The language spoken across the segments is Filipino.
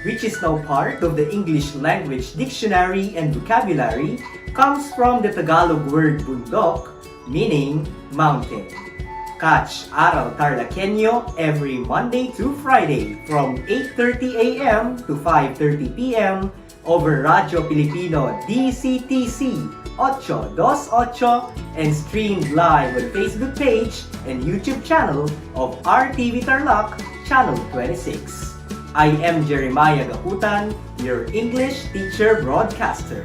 which is now part of the English Language Dictionary and Vocabulary, comes from the Tagalog word bundok, meaning mountain. Catch Aral TarlakHenyo every Monday to Friday from 8:30 a.m. to 5:30 p.m. over Radyo Pilipino DCTC 828 and streamed live on Facebook page and YouTube channel of RTV Tarlac, Channel 26. I am Jeremiah Gaputan, your English teacher broadcaster.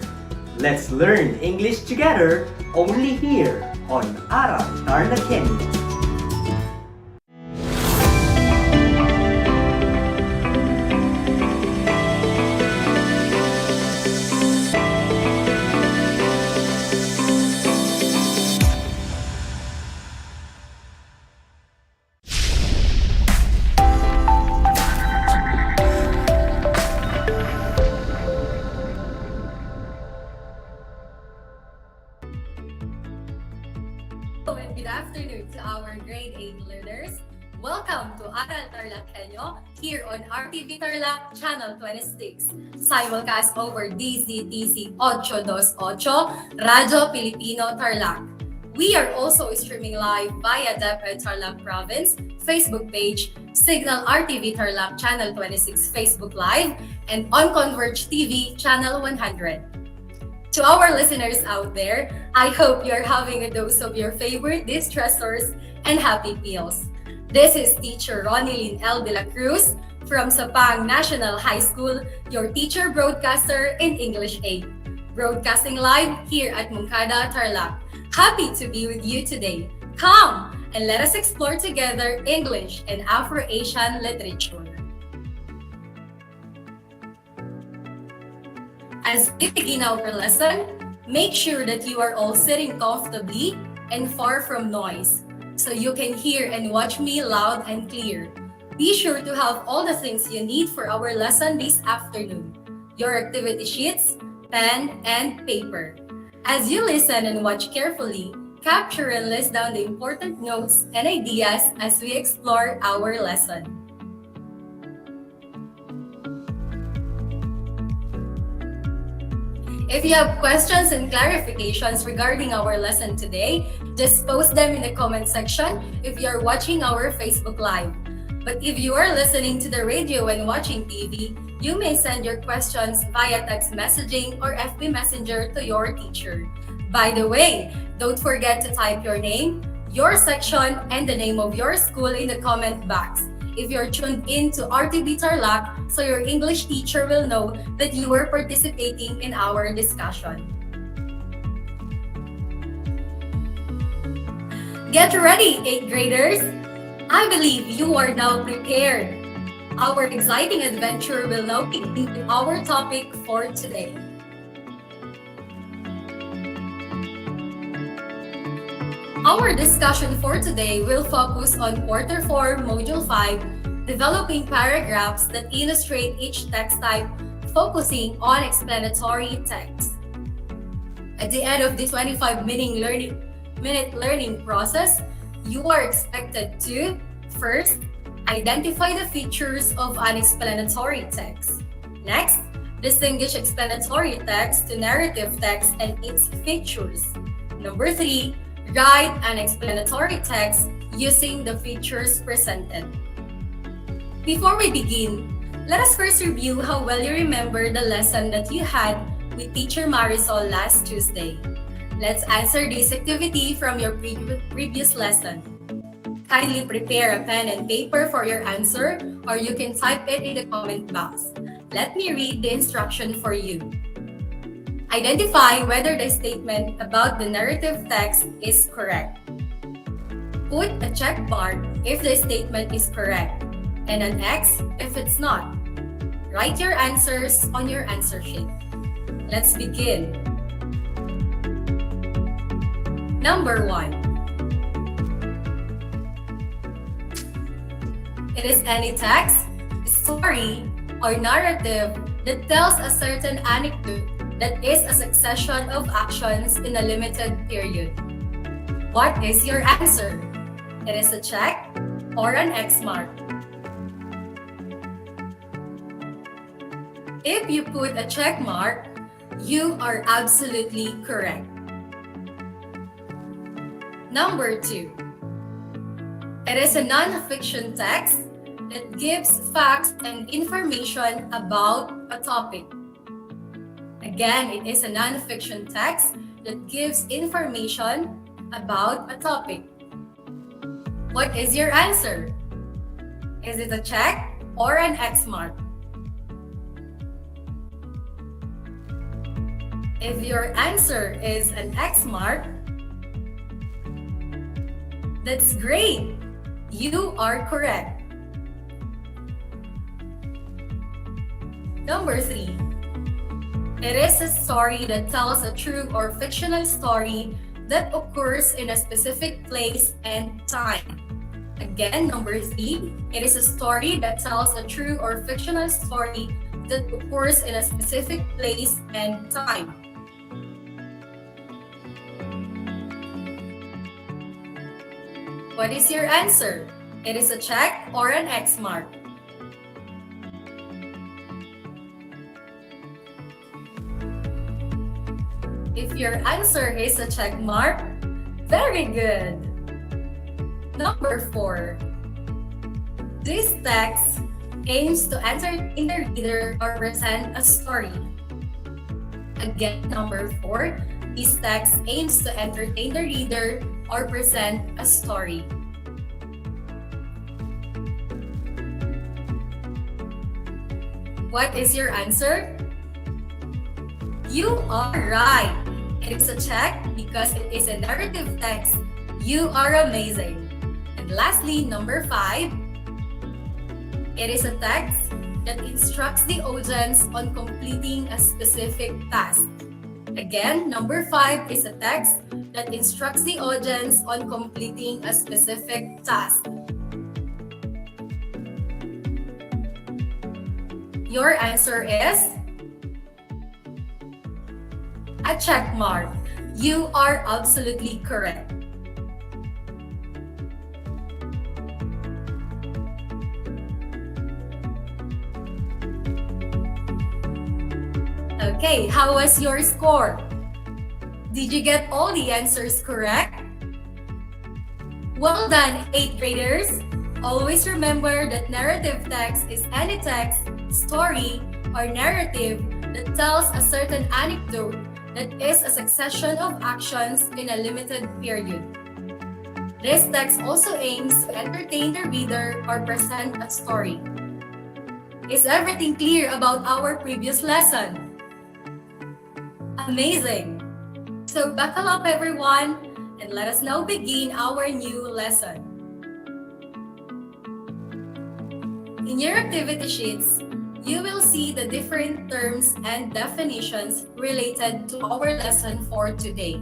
Let's learn English together only here on Aral TarlakHenyo. And good afternoon to our grade 8 learners. Welcome to Aral TarlakHenyo here on RTV Tarlac, Channel 26. Simulcast over DZTC 828, Radyo Pilipino Tarlac. We are also streaming live via DEPED Tarlac Province Facebook page, Signal RTV Tarlac Channel 26 Facebook Live, and on Converge TV Channel 100. To our listeners out there, I hope you're having a dose of your favorite distressors and happy pills. This is Teacher Ronilyn L. De La Cruz from Sapang National High School, your teacher broadcaster in English 8. Broadcasting live here at Moncada, Tarlac. Happy to be with you today. Come and let us explore together English and Afro-Asian literature. As we begin our lesson, make sure that you are all sitting comfortably and far from noise, so you can hear and watch me loud and clear. Be sure to have all the things you need for our lesson this afternoon: your activity sheets, pen, and paper. As you listen and watch carefully, capture and list down the important notes and ideas as we explore our lesson. If you have questions and clarifications regarding our lesson today, just post them in the comment section if you are watching our Facebook Live. But if you are listening to the radio and watching TV, you may send your questions via text messaging or FB Messenger to your teacher. By the way, don't forget to type your name, your section, and the name of your school in the comment box if you're tuned in to RTV Tarlac, so your English teacher will know that you were participating in our discussion. Get ready, 8th graders! I believe you are now prepared. Our exciting adventure will now begin with our topic for today. Our discussion for today will focus on Quarter 4, Module 5, developing paragraphs that illustrate each text type, focusing on explanatory text. At the end of this 25-minute learning process, you are expected to, first, identify the features of an explanatory text. Next, distinguish explanatory text to narrative text and its features. Number 3, write an explanatory text using the features presented. Before we begin, let us first review how well you remember the lesson that you had with Teacher Marisol last Tuesday. Let's answer this activity from your previous lesson. Kindly prepare a pen and paper for your answer, or you can type it in the comment box. Let me read the instruction for you. Identify whether the statement about the narrative text is correct. Put a check mark if the statement is correct, and an X if it's not. Write your answers on your answer sheet. Let's begin. Number 1. It is any text, story, or narrative that tells a certain anecdote that is a succession of actions in a limited period. What is your answer? It is a check or an X mark. If you put a check mark, you are absolutely correct. Number 2. It is a non-fiction text that gives facts and information about a topic. Again, it is a non-fiction text that gives information about a topic. What is your answer? Is it a check or an X mark? If your answer is an X mark, that's great! You are correct. Number 3. It is a story that tells a true or fictional story that occurs in a specific place and time. Again, number 3. It is a story that tells a true or fictional story that occurs in a specific place and time. What is your answer? It is a check or an X mark? If your answer is a check mark, very good. Number 4. This text aims to entertain the reader or present a story. Again, number 4. This text aims to entertain the reader or present a story. What is your answer? You are right. It is a check because it is a narrative text. You are amazing. And lastly, number 5. It is a text that instructs the audience on completing a specific task. Again, number 5 is a text that instructs the audience on completing a specific task. Your answer is a check mark. You are absolutely correct. Okay, how was your score? Did you get all the answers correct? Well done, 8th graders! Always remember that narrative text is any text, story, or narrative that tells a certain anecdote that is a succession of actions in a limited period. This text also aims to entertain the reader or present a story. Is everything clear about our previous lesson? Amazing! So buckle up everyone, and let us now begin our new lesson. In your activity sheets, you will see the different terms and definitions related to our lesson for today.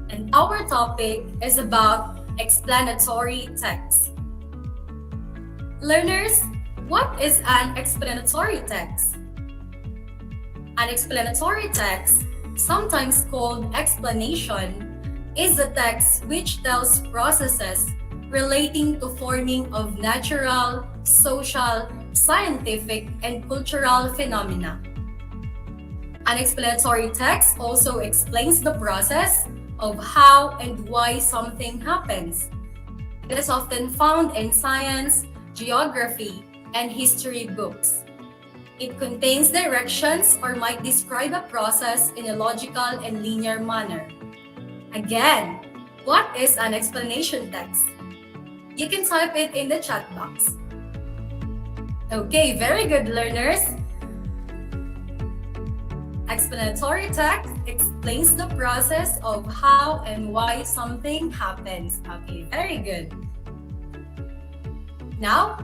And our topic is about explanatory text. Learners, what is an explanatory text? An explanatory text, sometimes called explanation, is a text which tells processes relating to forming of natural, social, scientific, and cultural phenomena. An explanatory text also explains the process of how and why something happens. It is often found in science, geography, and history books. It contains directions or might describe a process in a logical and linear manner. Again, what is an explanation text? You can type it in the chat box. Okay, very good, learners. Explanatory text explains the process of how and why something happens. Okay, very good. Now,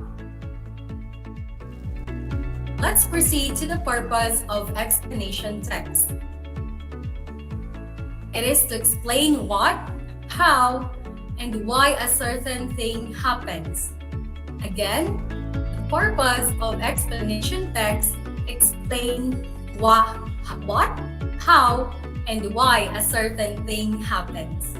let's proceed to the purpose of explanation text. It is to explain what, how, and why a certain thing happens. Again, the purpose of explanation text explain what, how, and why a certain thing happens.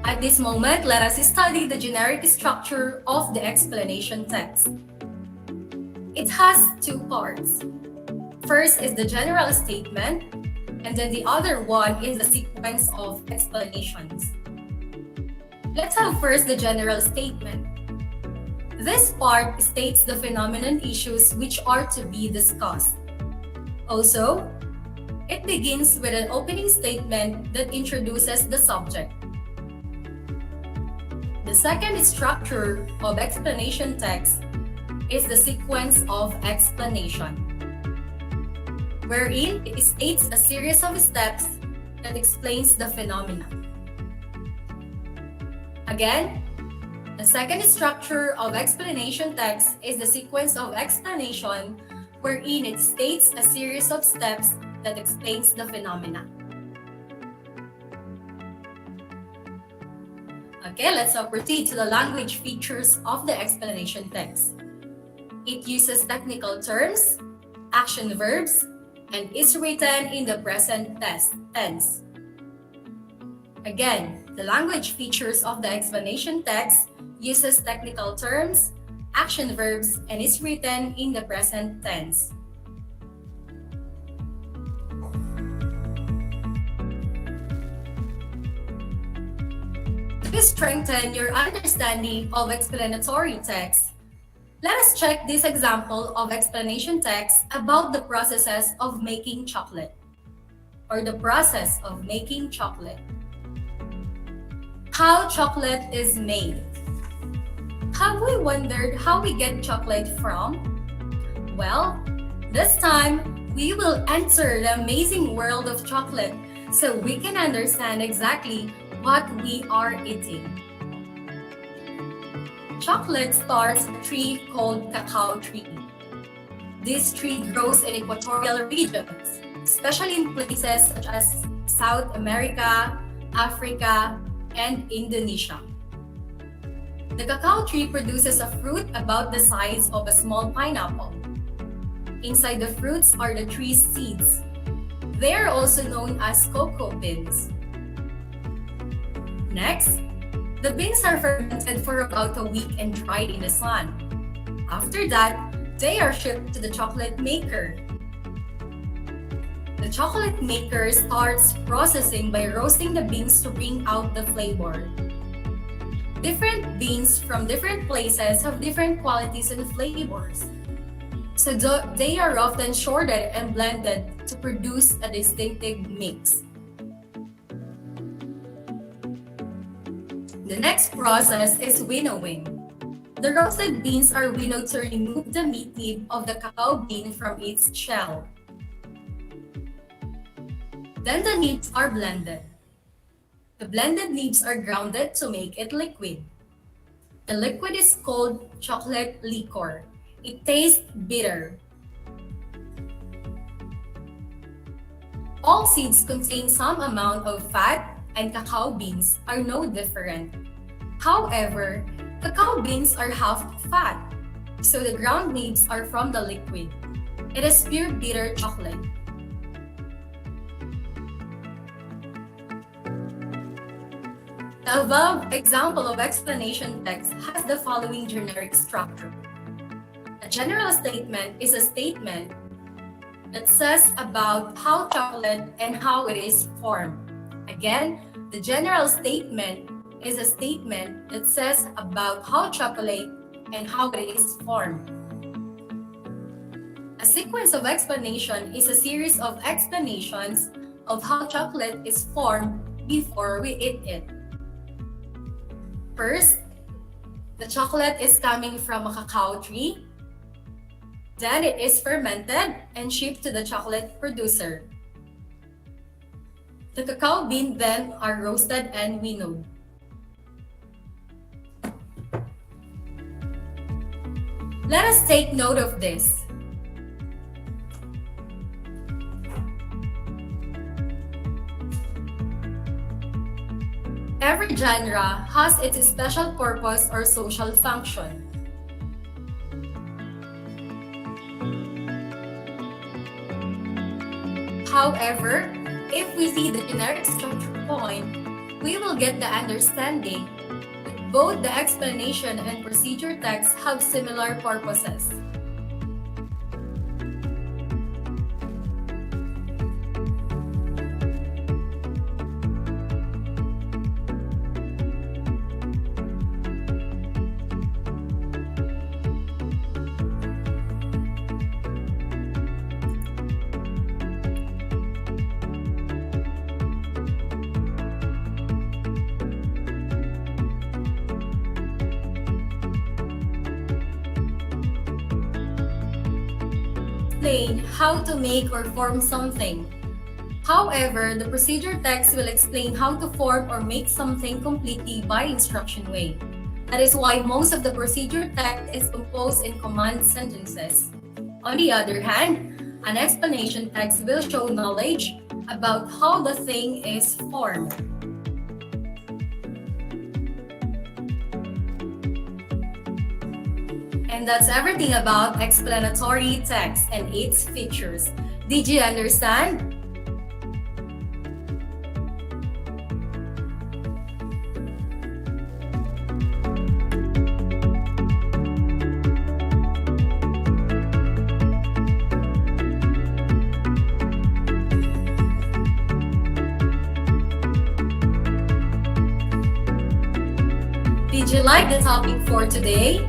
At this moment, let us study the generic structure of the explanation text. It has two parts. First is the general statement, and then the other one is the sequence of explanations. Let's have first the general statement. This part states the phenomenon issues which are to be discussed. Also, it begins with an opening statement that introduces the subject. The second structure of explanation text is the sequence of explanation, wherein it states a series of steps that explains the phenomena. Again, the second structure of explanation text is the sequence of explanation, wherein it states a series of steps that explains the phenomena. Okay, let's now proceed to the language features of the explanation text. It uses technical terms, action verbs, and is written in the present tense. Again, the language features of the explanation text uses technical terms, action verbs, and is written in the present tense. To strengthen your understanding of explanatory text, let us check this example of explanation text about the processes of making chocolate, or the process of making chocolate. How chocolate is made. Have we wondered how we get chocolate from? Well, this time we will enter the amazing world of chocolate so we can understand exactly what we are eating. Chocolate starts a tree called cacao tree. This tree grows in equatorial regions, especially in places such as South America, Africa, and Indonesia. The cacao tree produces a fruit about the size of a small pineapple. Inside the fruits are the tree's seeds. They are also known as cocoa beans. Next, the beans are fermented for about a week and dried in the sun. After that, they are shipped to the chocolate maker. The chocolate maker starts processing by roasting the beans to bring out the flavor. Different beans from different places have different qualities and flavors, so they are often sorted and blended to produce a distinctive mix. The next process is winnowing. The roasted beans are winnowed to remove the meat nib of the cacao bean from its shell. Then the nibs are blended. The blended nibs are grounded to make it liquid. The liquid is called chocolate liquor. It tastes bitter. All seeds contain some amount of fat, and cacao beans are no different. However, cacao beans are half fat, so the ground nibs are from the liquid. It is pure bitter chocolate. The above example of explanation text has the following generic structure. A general statement is a statement that says about how chocolate and how it is formed. Again, the general statement is a statement that says about how chocolate and how it is formed. A sequence of explanation is a series of explanations of how chocolate is formed before we eat it. First, the chocolate is coming from a cacao tree. Then it is fermented and shipped to the chocolate producer. The cacao beans then are roasted and winnowed. Let us take note of this. Every genre has its special purpose or social function. However, if we see the generic structure point, we will get the understanding that both the explanation and procedure text have similar purposes. explain how to make or form something. However, the procedure text will explain how to form or make something completely by instruction way. That is why most of the procedure text is composed in command sentences. On the other hand, an explanation text will show knowledge about how the thing is formed. And that's everything about explanatory text and its features. Did you understand? Did you like the topic for today?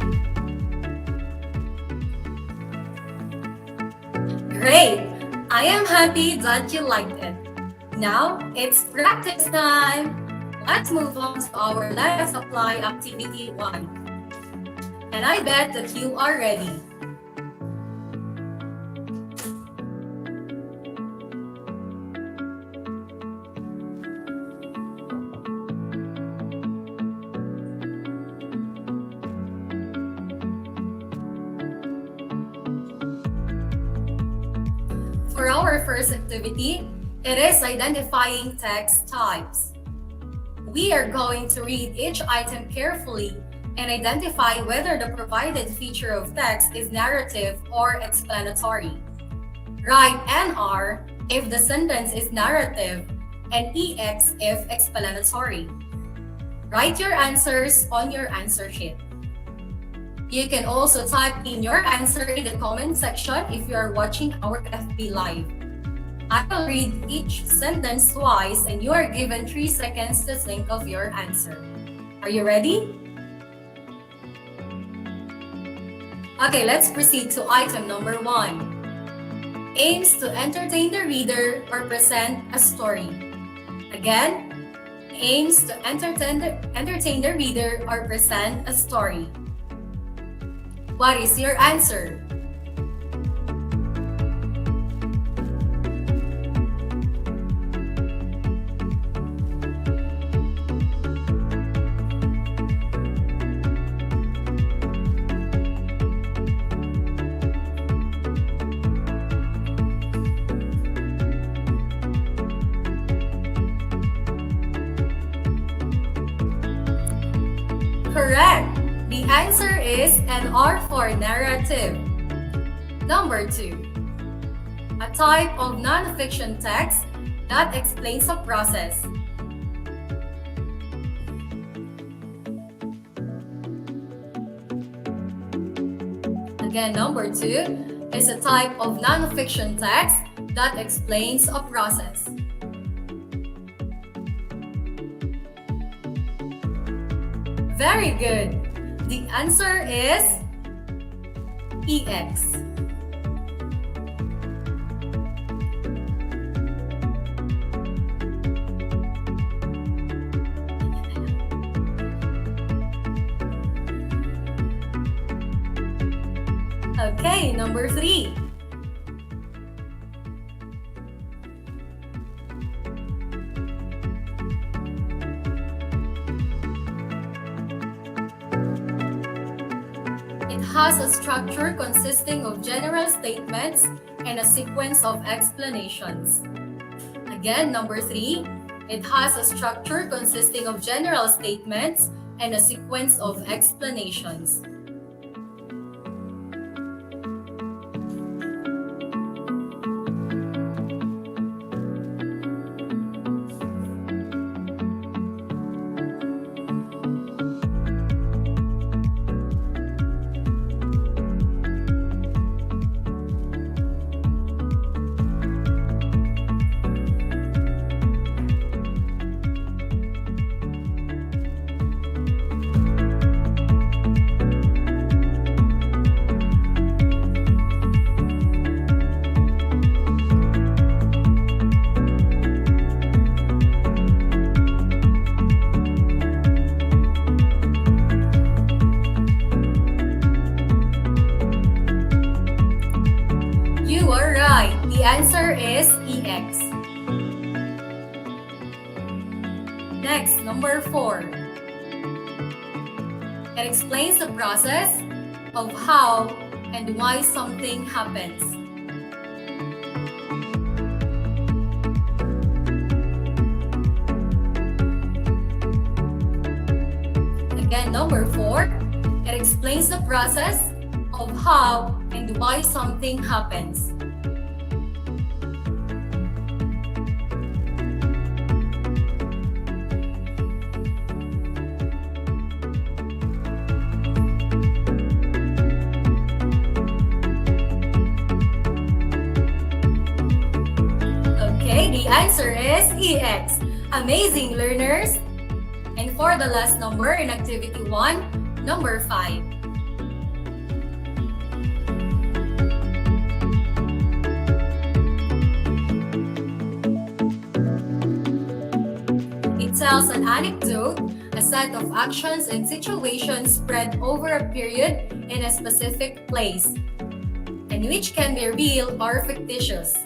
Great! I am happy that you liked it. Now, it's practice time! Let's move on to our Let Us Apply Activity 1. And I bet that you are ready. For our first activity, it is identifying text types. We are going to read each item carefully and identify whether the provided feature of text is narrative or explanatory. Write NR if the sentence is narrative and EX if explanatory. Write your answers on your answer sheet. You can also type in your answer in the comment section if you are watching our FB Live. I will read each sentence twice and you are given 3 seconds to think of your answer. Are you ready? Okay, let's proceed to item number 1. Aims to entertain the reader or present a story. Again, aims to entertain the reader or present a story. What is your answer? Correct! The answer is NR for narrative. Number 2. A type of non-fiction text that explains a process. Again, number 2 is a type of non-fiction text that explains a process. Very good! The answer is EX. Okay, number 3. It has a structure consisting of general statements and a sequence of explanations. Again, number 3. It has a structure consisting of general statements and a sequence of explanations. You are right. The answer is EX. Next, number 4. It explains the process of how and why something happens. Again, number 4. It explains the process of how and why something happens. Okay, the answer is EX. Amazing, learners! And for the last number in activity 1, number 5. It tells an anecdote, a set of actions and situations spread over a period in a specific place, and which can be real or fictitious.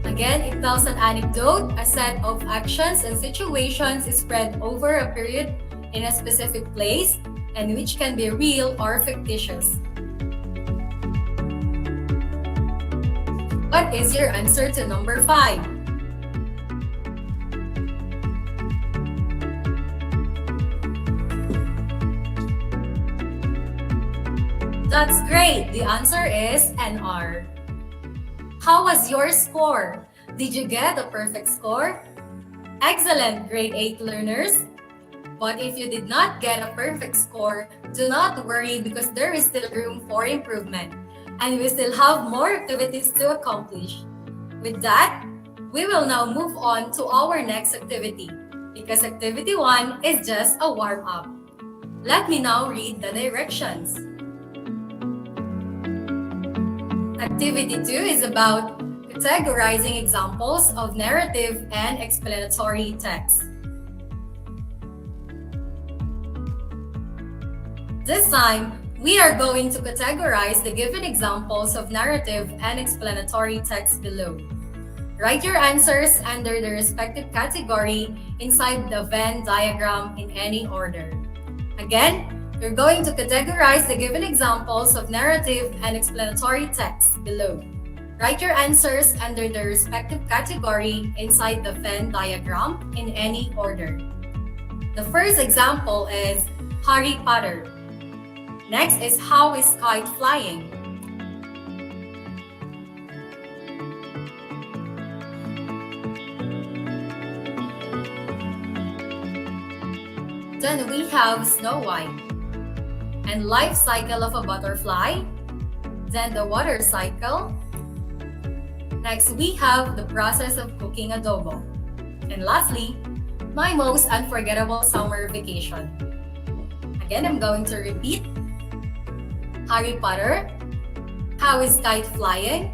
Again, it tells an anecdote, a set of actions and situations spread over a period in a specific place, and which can be real or fictitious. What is your answer to number 5? That's great! The answer is NR. How was your score? Did you get a perfect score? Excellent, grade 8 learners! But if you did not get a perfect score, do not worry because there is still room for improvement and we still have more activities to accomplish. With that, we will now move on to our next activity because activity 1 is just a warm-up. Let me now read the directions. Activity 2 is about categorizing examples of narrative and explanatory text. This time, we are going to categorize the given examples of narrative and explanatory text below. Write your answers under the respective category inside the Venn diagram in any order. Again, you're going to categorize the given examples of narrative and explanatory text below. Write your answers under the respective category inside the Venn diagram in any order. The first example is Harry Potter. Next is How is Kite Flying? Then we have Snow White and Life Cycle of a Butterfly. Then the Water Cycle. Next, we have the process of cooking adobo. And lastly, my most unforgettable summer vacation. Again, I'm going to repeat. Harry Potter, How is Kite Flying,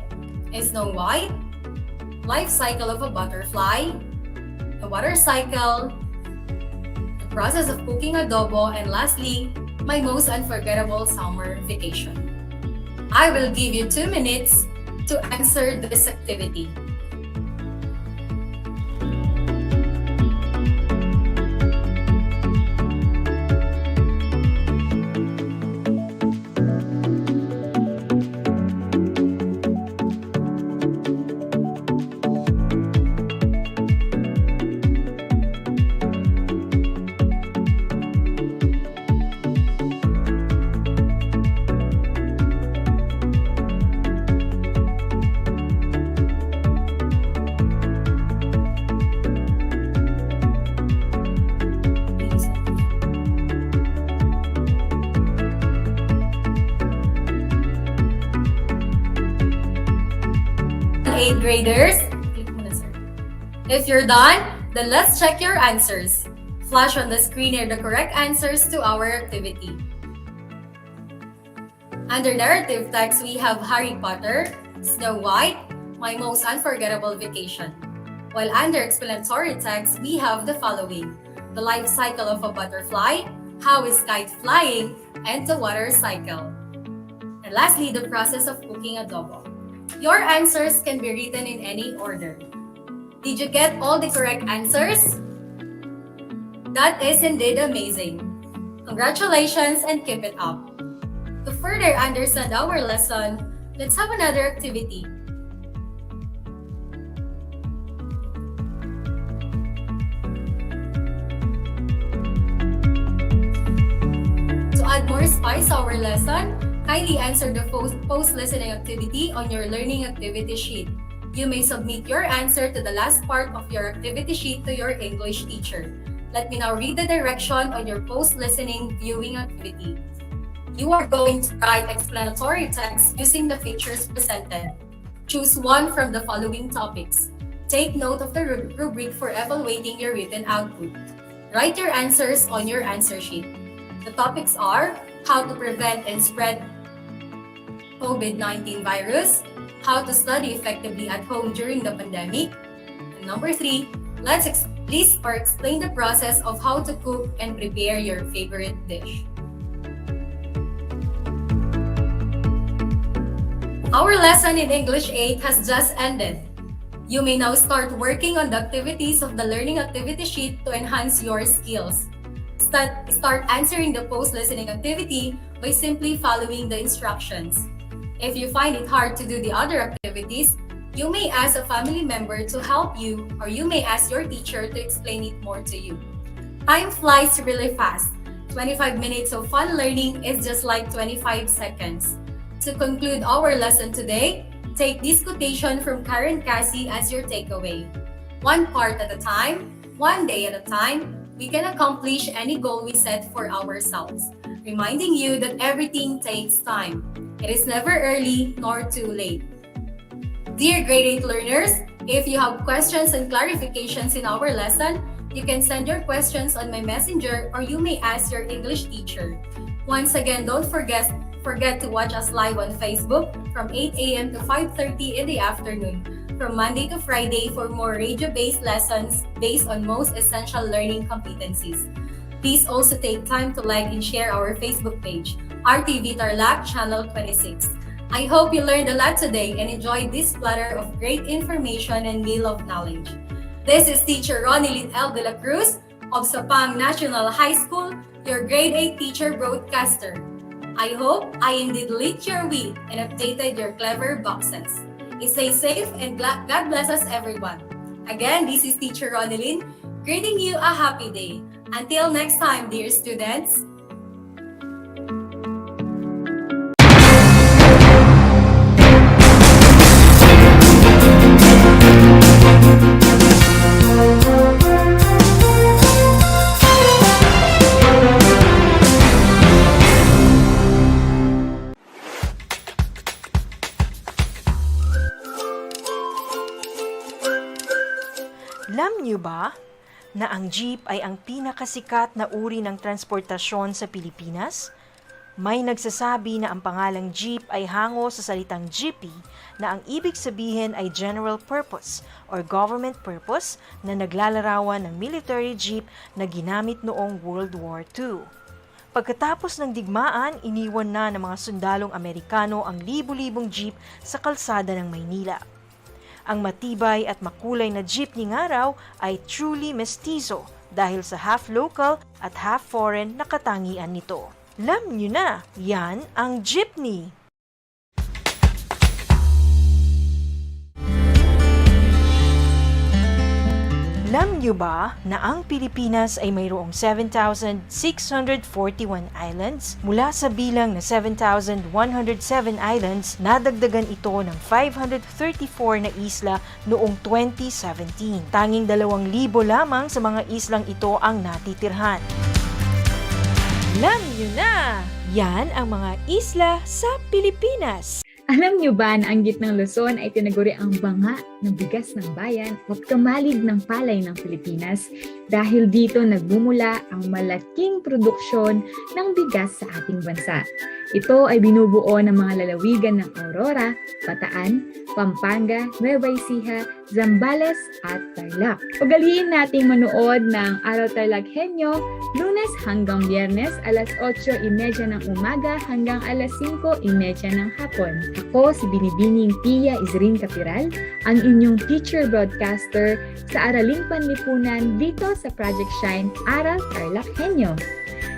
Snow White, Life Cycle of a Butterfly, the Water Cycle, the process of cooking adobo, and lastly, my most unforgettable summer vacation. I will give you 2 minutes to answer this activity. Eighth graders, if you're done, then let's check your answers. Flash on the screen here the correct answers to our activity. Under narrative text, we have Harry Potter, Snow White, My Most Unforgettable Vacation. While under explanatory text, we have the following: the life cycle of a butterfly, how is kite flying, and the water cycle. And lastly, the process of cooking adobo. Your answers can be written in any order. Did you get all the correct answers? That is indeed amazing. Congratulations and keep it up. To further understand our lesson, let's have another activity. To add more spice to our lesson, kindly answer the post-listening activity on your learning activity sheet. You may submit your answer to the last part of your activity sheet to your English teacher. Let me now read the direction on your post-listening viewing activity. You are going to write explanatory text using the features presented. Choose one from the following topics. Take note of the rubric for evaluating your written output. Write your answers on your answer sheet. The topics are how to prevent and spread COVID-19 virus, how to study effectively at home during the pandemic, and number 3, let's list or explain the process of how to cook and prepare your favorite dish. Our lesson in English 8 has just ended. You may now start working on the activities of the learning activity sheet to enhance your skills. Start answering the post-listening activity by simply following the instructions. If you find it hard to do the other activities, you may ask a family member to help you, or you may ask your teacher to explain it more to you. Time flies really fast. 25 minutes of fun learning is just like 25 seconds. To conclude our lesson today, take this quotation from Karen Cassie as your takeaway. One part at a time, one day at a time, we can accomplish any goal we set for ourselves, reminding you that everything takes time. It is never early nor too late. Dear grade 8 learners, if you have questions and clarifications in our lesson, you can send your questions on my messenger or you may ask your English teacher. Once again, don't forget to watch us live on Facebook from 8 a.m. to 5:30 in the afternoon, from Monday to Friday for more radio-based lessons based on Most Essential Learning Competencies. Please also take time to like and share our Facebook page, RTV Tarlac Channel 26. I hope you learned a lot today and enjoyed this platter of great information and meal of knowledge. This is Teacher Ronilyn L. De La Cruz of Sapang National High School, your grade 8 teacher broadcaster. I hope I indeed lit your wit and updated your clever boxes. Stay safe and God bless us everyone. Again, this is Teacher Ronilyn, greeting you a happy day. Until next time, dear students. Alam niyo ba na ang jeep ay ang pinakasikat na uri ng transportasyon sa Pilipinas? May nagsasabi na ang pangalang jeep ay hango sa salitang jeepy na ang ibig sabihin ay general purpose or government purpose na naglalarawan ng military jeep na ginamit noong World War II. Pagkatapos ng digmaan, iniwan na ng mga sundalong Amerikano ang libu-libong jeep sa kalsada ng Maynila. Ang matibay at makulay na jeepney nga raw ay truly mestizo dahil sa half local at half foreign na katangian nito. Alam nyo na, yan ang jeepney! Alam nyo ba na ang Pilipinas ay mayroong 7,641 islands? Mula sa bilang na 7,107 islands, nadagdagan ito ng 534 na isla noong 2017. Tanging 2,000 lamang sa mga islang ito ang natitirhan. Alam nyo na! Yan ang mga isla sa Pilipinas! Alam niyo ba na ang gitnang Luzon ay tinaguri ang banga ng bigas ng bayan at kamalig ng palay ng Pilipinas dahil dito nagmumula ang malaking produksyon ng bigas sa ating bansa. Ito ay binubuo ng mga lalawigan ng Aurora, Bataan, Pampanga, Nueva Ecija, Zambales at Tarlac. Ugaliin nating manood ng Aral TarlakHenyo Lunes hanggang Biyernes alas 8:30 ng umaga hanggang alas 5:30 ng hapon. Ako si Binibining Pia Isrin Capiral, ang inyong teacher broadcaster sa Araling Panlipunan dito sa Project Shine Aral TarlakHenyo.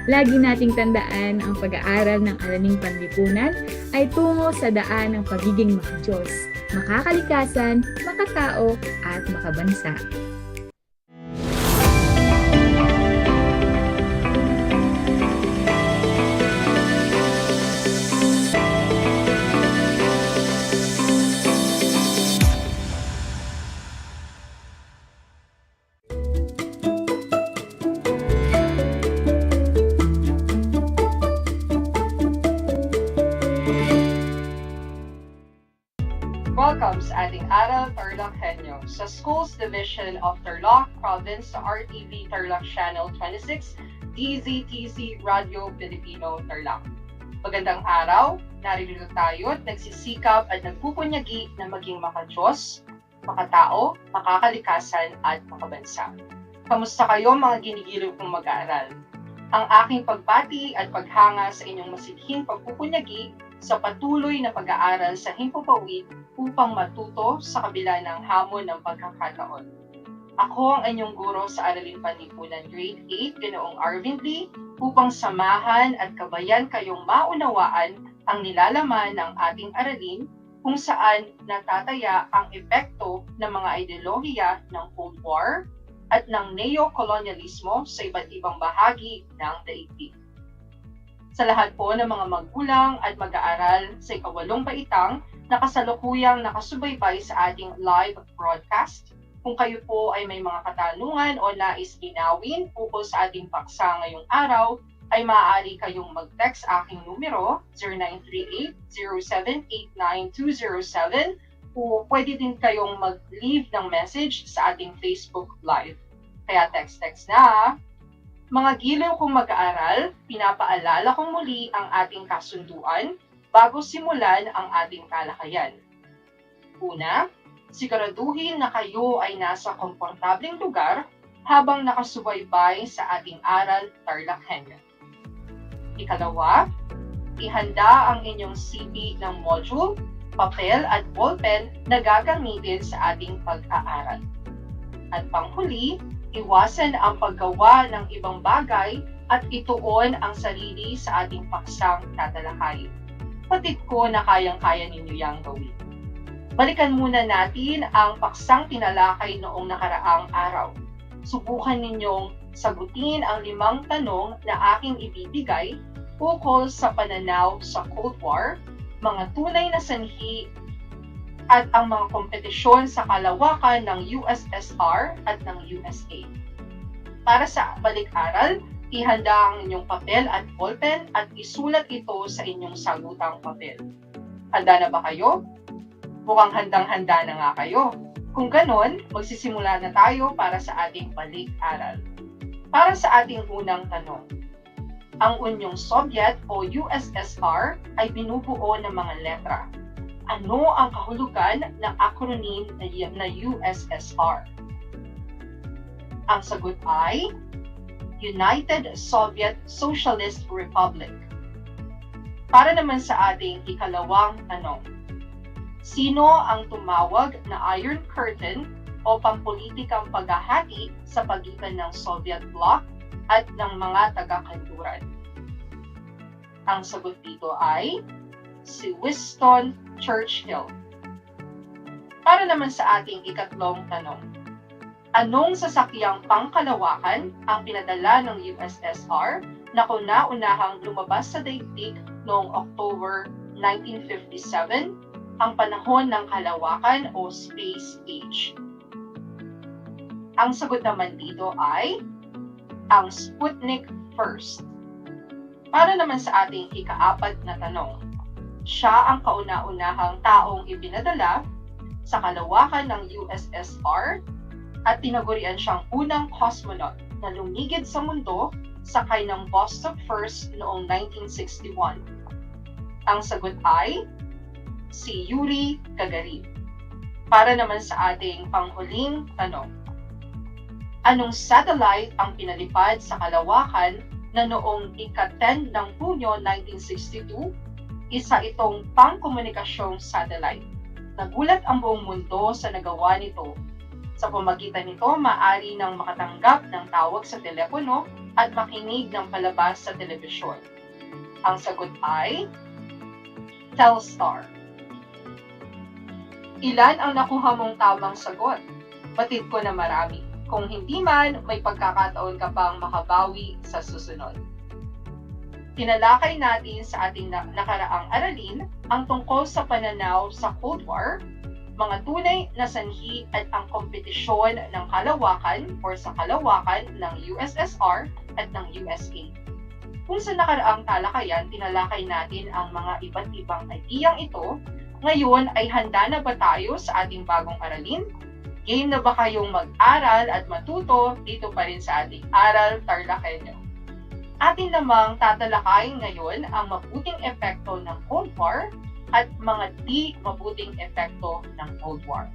Lagi nating tandaan ang pag-aaral ng Araling Panlipunan ay tungo sa daan ng pagiging makadiyos, makakalikasan, makatao at makabansa. Welcome sa ating Aral TarlakHenyo sa Schools Division of Tarlac Province sa RTV Tarlac Channel 26, DZTC Radio Filipino Tarlac. Magandang araw, narito tayo at nagsisikap at nagpupunyagi na maging makadiyos, makatao, makakalikasan at makabansa. Kamusta kayo mga ginigiliw kong mag-aaral? Ang aking pagbati at paghanga sa inyong masidhing pagpupunyagi sa patuloy na pag-aaral sa himpapawid upang matuto sa kabila ng hamon ng pagkakataon. Ako ang inyong guro sa Araling Panlipunan Grade 8, Ginoong Arvin Lee, upang samahan at kabayan kayong maunawaan ang nilalaman ng ating aralin kung saan natataya ang epekto ng mga ideolohiya ng Cold War at ng neo-kolonyalismo sa iba't ibang bahagi ng daigdig. Sa lahat po ng mga magulang at mag-aaral sa ikawalong baitang na kasalukuyang nakasubaybay sa ating live broadcast, kung kayo po ay may mga katanungan o nais linawin ukol sa ating paksa ngayong araw, ay maaari kayong mag-text aking numero 0938-0789-207 o pwede din kayong mag-leave ng message sa ating Facebook Live. Kaya text na! Mga giliw kong mag-aaral, pinapaalala kong muli ang ating kasunduan bago simulan ang ating talakayan. Una, siguraduhin na kayo ay nasa komportableng lugar habang nakasubaybay sa ating Aral TarlakHenyo. Ikalawa, ihanda ang inyong CV ng module, papel at ballpen na gagamitin sa ating pag-aaral. At panghuli, iwasan ang paggawa ng ibang bagay at ituon ang sarili sa ating paksang tatalakayin. Patid ko na kayang-kaya ninyo yang gawin. Balikan muna natin ang paksang tinalakay noong nakaraang araw. Subukan ninyong sagutin ang 5 tanong na aking ibibigay ukol sa pananaw sa Cold War, mga tunay na sanhi at ang mga kompetisyon sa kalawakan ng USSR at ng USA. Para sa balik-aral, ihanda ang inyong papel at ballpen at isulat ito sa inyong sagutang papel. Handa na ba kayo? Mukhang handang-handa na nga kayo. Kung ganon, magsisimula na tayo para sa ating balik-aral. Para sa ating unang tanong, ang Unyong Soviet o USSR ay binubuo ng mga letra. Ano ang kahulugan ng acronym na USSR? Ang sagot ay United Soviet Socialist Republic. Para naman sa ating ikalawang tanong, sino ang tumawag na Iron Curtain o pampolitikang paghahati sa pagitan ng Soviet Bloc at ng mga taga-kanluran? Ang sagot dito ay si Winston Churchill. Para naman sa ating ikatlong tanong, anong sasakyang pangkalawakan ang pinadala ng USSR na kauna-unahang lumabas sa daigdig noong October 1957, ang panahon ng kalawakan o Space Age? Ang sagot naman dito ay ang Sputnik First. Para naman sa ating ika-4 na tanong, siya ang kauna-unahang taong ipinadala sa kalawakan ng USSR at tinagurian siyang unang cosmonaut na lumigid sa mundo sakay ng Vostok 1 noong 1961. Ang sagot ay si Yuri Gagarin. Para naman sa ating panghuling tanong, anong satellite ang pinalipad sa kalawakan na noong ika-10 ng Hunyo 1962? Isa itong pangkomunikasyong satellite. Nagulat ang buong mundo sa nagawa nito. Sa pamagitan nito, maaari nang makatanggap ng tawag sa telepono at makinig ng palabas sa telebisyon. Ang sagot ay Telstar. Ilan ang nakuha mong tamang sagot? Batid ko na marami. Kung hindi man, may pagkakataon ka pang makabawi sa susunod. Tinalakay natin sa ating nakaraang aralin ang tungkol sa pananaw sa Cold War, mga tunay na sanhi at ang kompetisyon ng kalawakan o sa kalawakan ng USSR at ng USA. Kung sa nakaraang talakayan, tinalakay natin ang mga iba't ibang ideyang ito, ngayon ay handa na ba tayo sa ating bagong aralin? Game na ba kayong mag-aral at matuto dito pa rin sa ating Aral TarlakHenyo? Atin namang tatalakayin ngayon ang mabuting epekto ng Cold War at mga di mabuting epekto ng Cold War.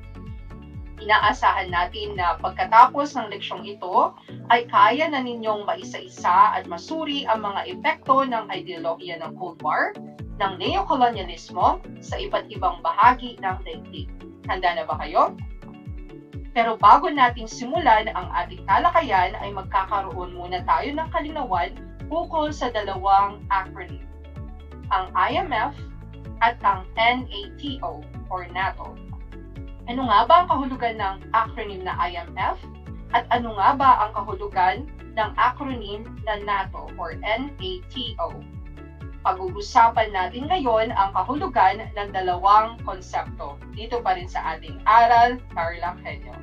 Inaasahan natin na pagkatapos ng leksyong ito ay kaya na ninyong maisa-isa at masuri ang mga epekto ng ideolohiya ng Cold War, ng neokolonyalismo sa iba't ibang bahagi ng daigdig. Handa na ba kayo? Pero bago natin simulan ang ating talakayan ay magkakaroon muna tayo ng kalinawan ukol sa dalawang acronym, ang IMF at ang NATO or NATO. Ano nga ba ang kahulugan ng acronym na IMF at ano nga ba ang kahulugan ng acronym na NATO or NATO? Pag-uusapan natin ngayon ang kahulugan ng dalawang konsepto dito pa rin sa ating Aral TarlakHenyo.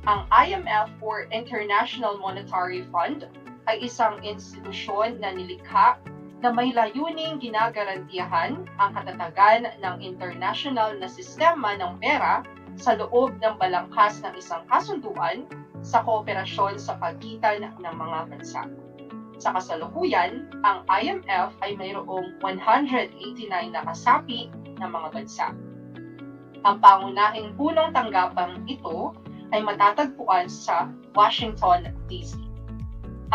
Ang IMF or International Monetary Fund ay isang institusyon na nilikha na may layuning ginagarantiyahan ang katatagan ng international na sistema ng pera sa loob ng balangkas ng isang kasunduan sa kooperasyon sa pagitan ng mga bansa. Sa kasalukuyan, ang IMF ay mayroong 189 na kasapi ng mga bansa. Ang pangunahing punong tanggapang ito ay matatagpuan sa Washington, D.C.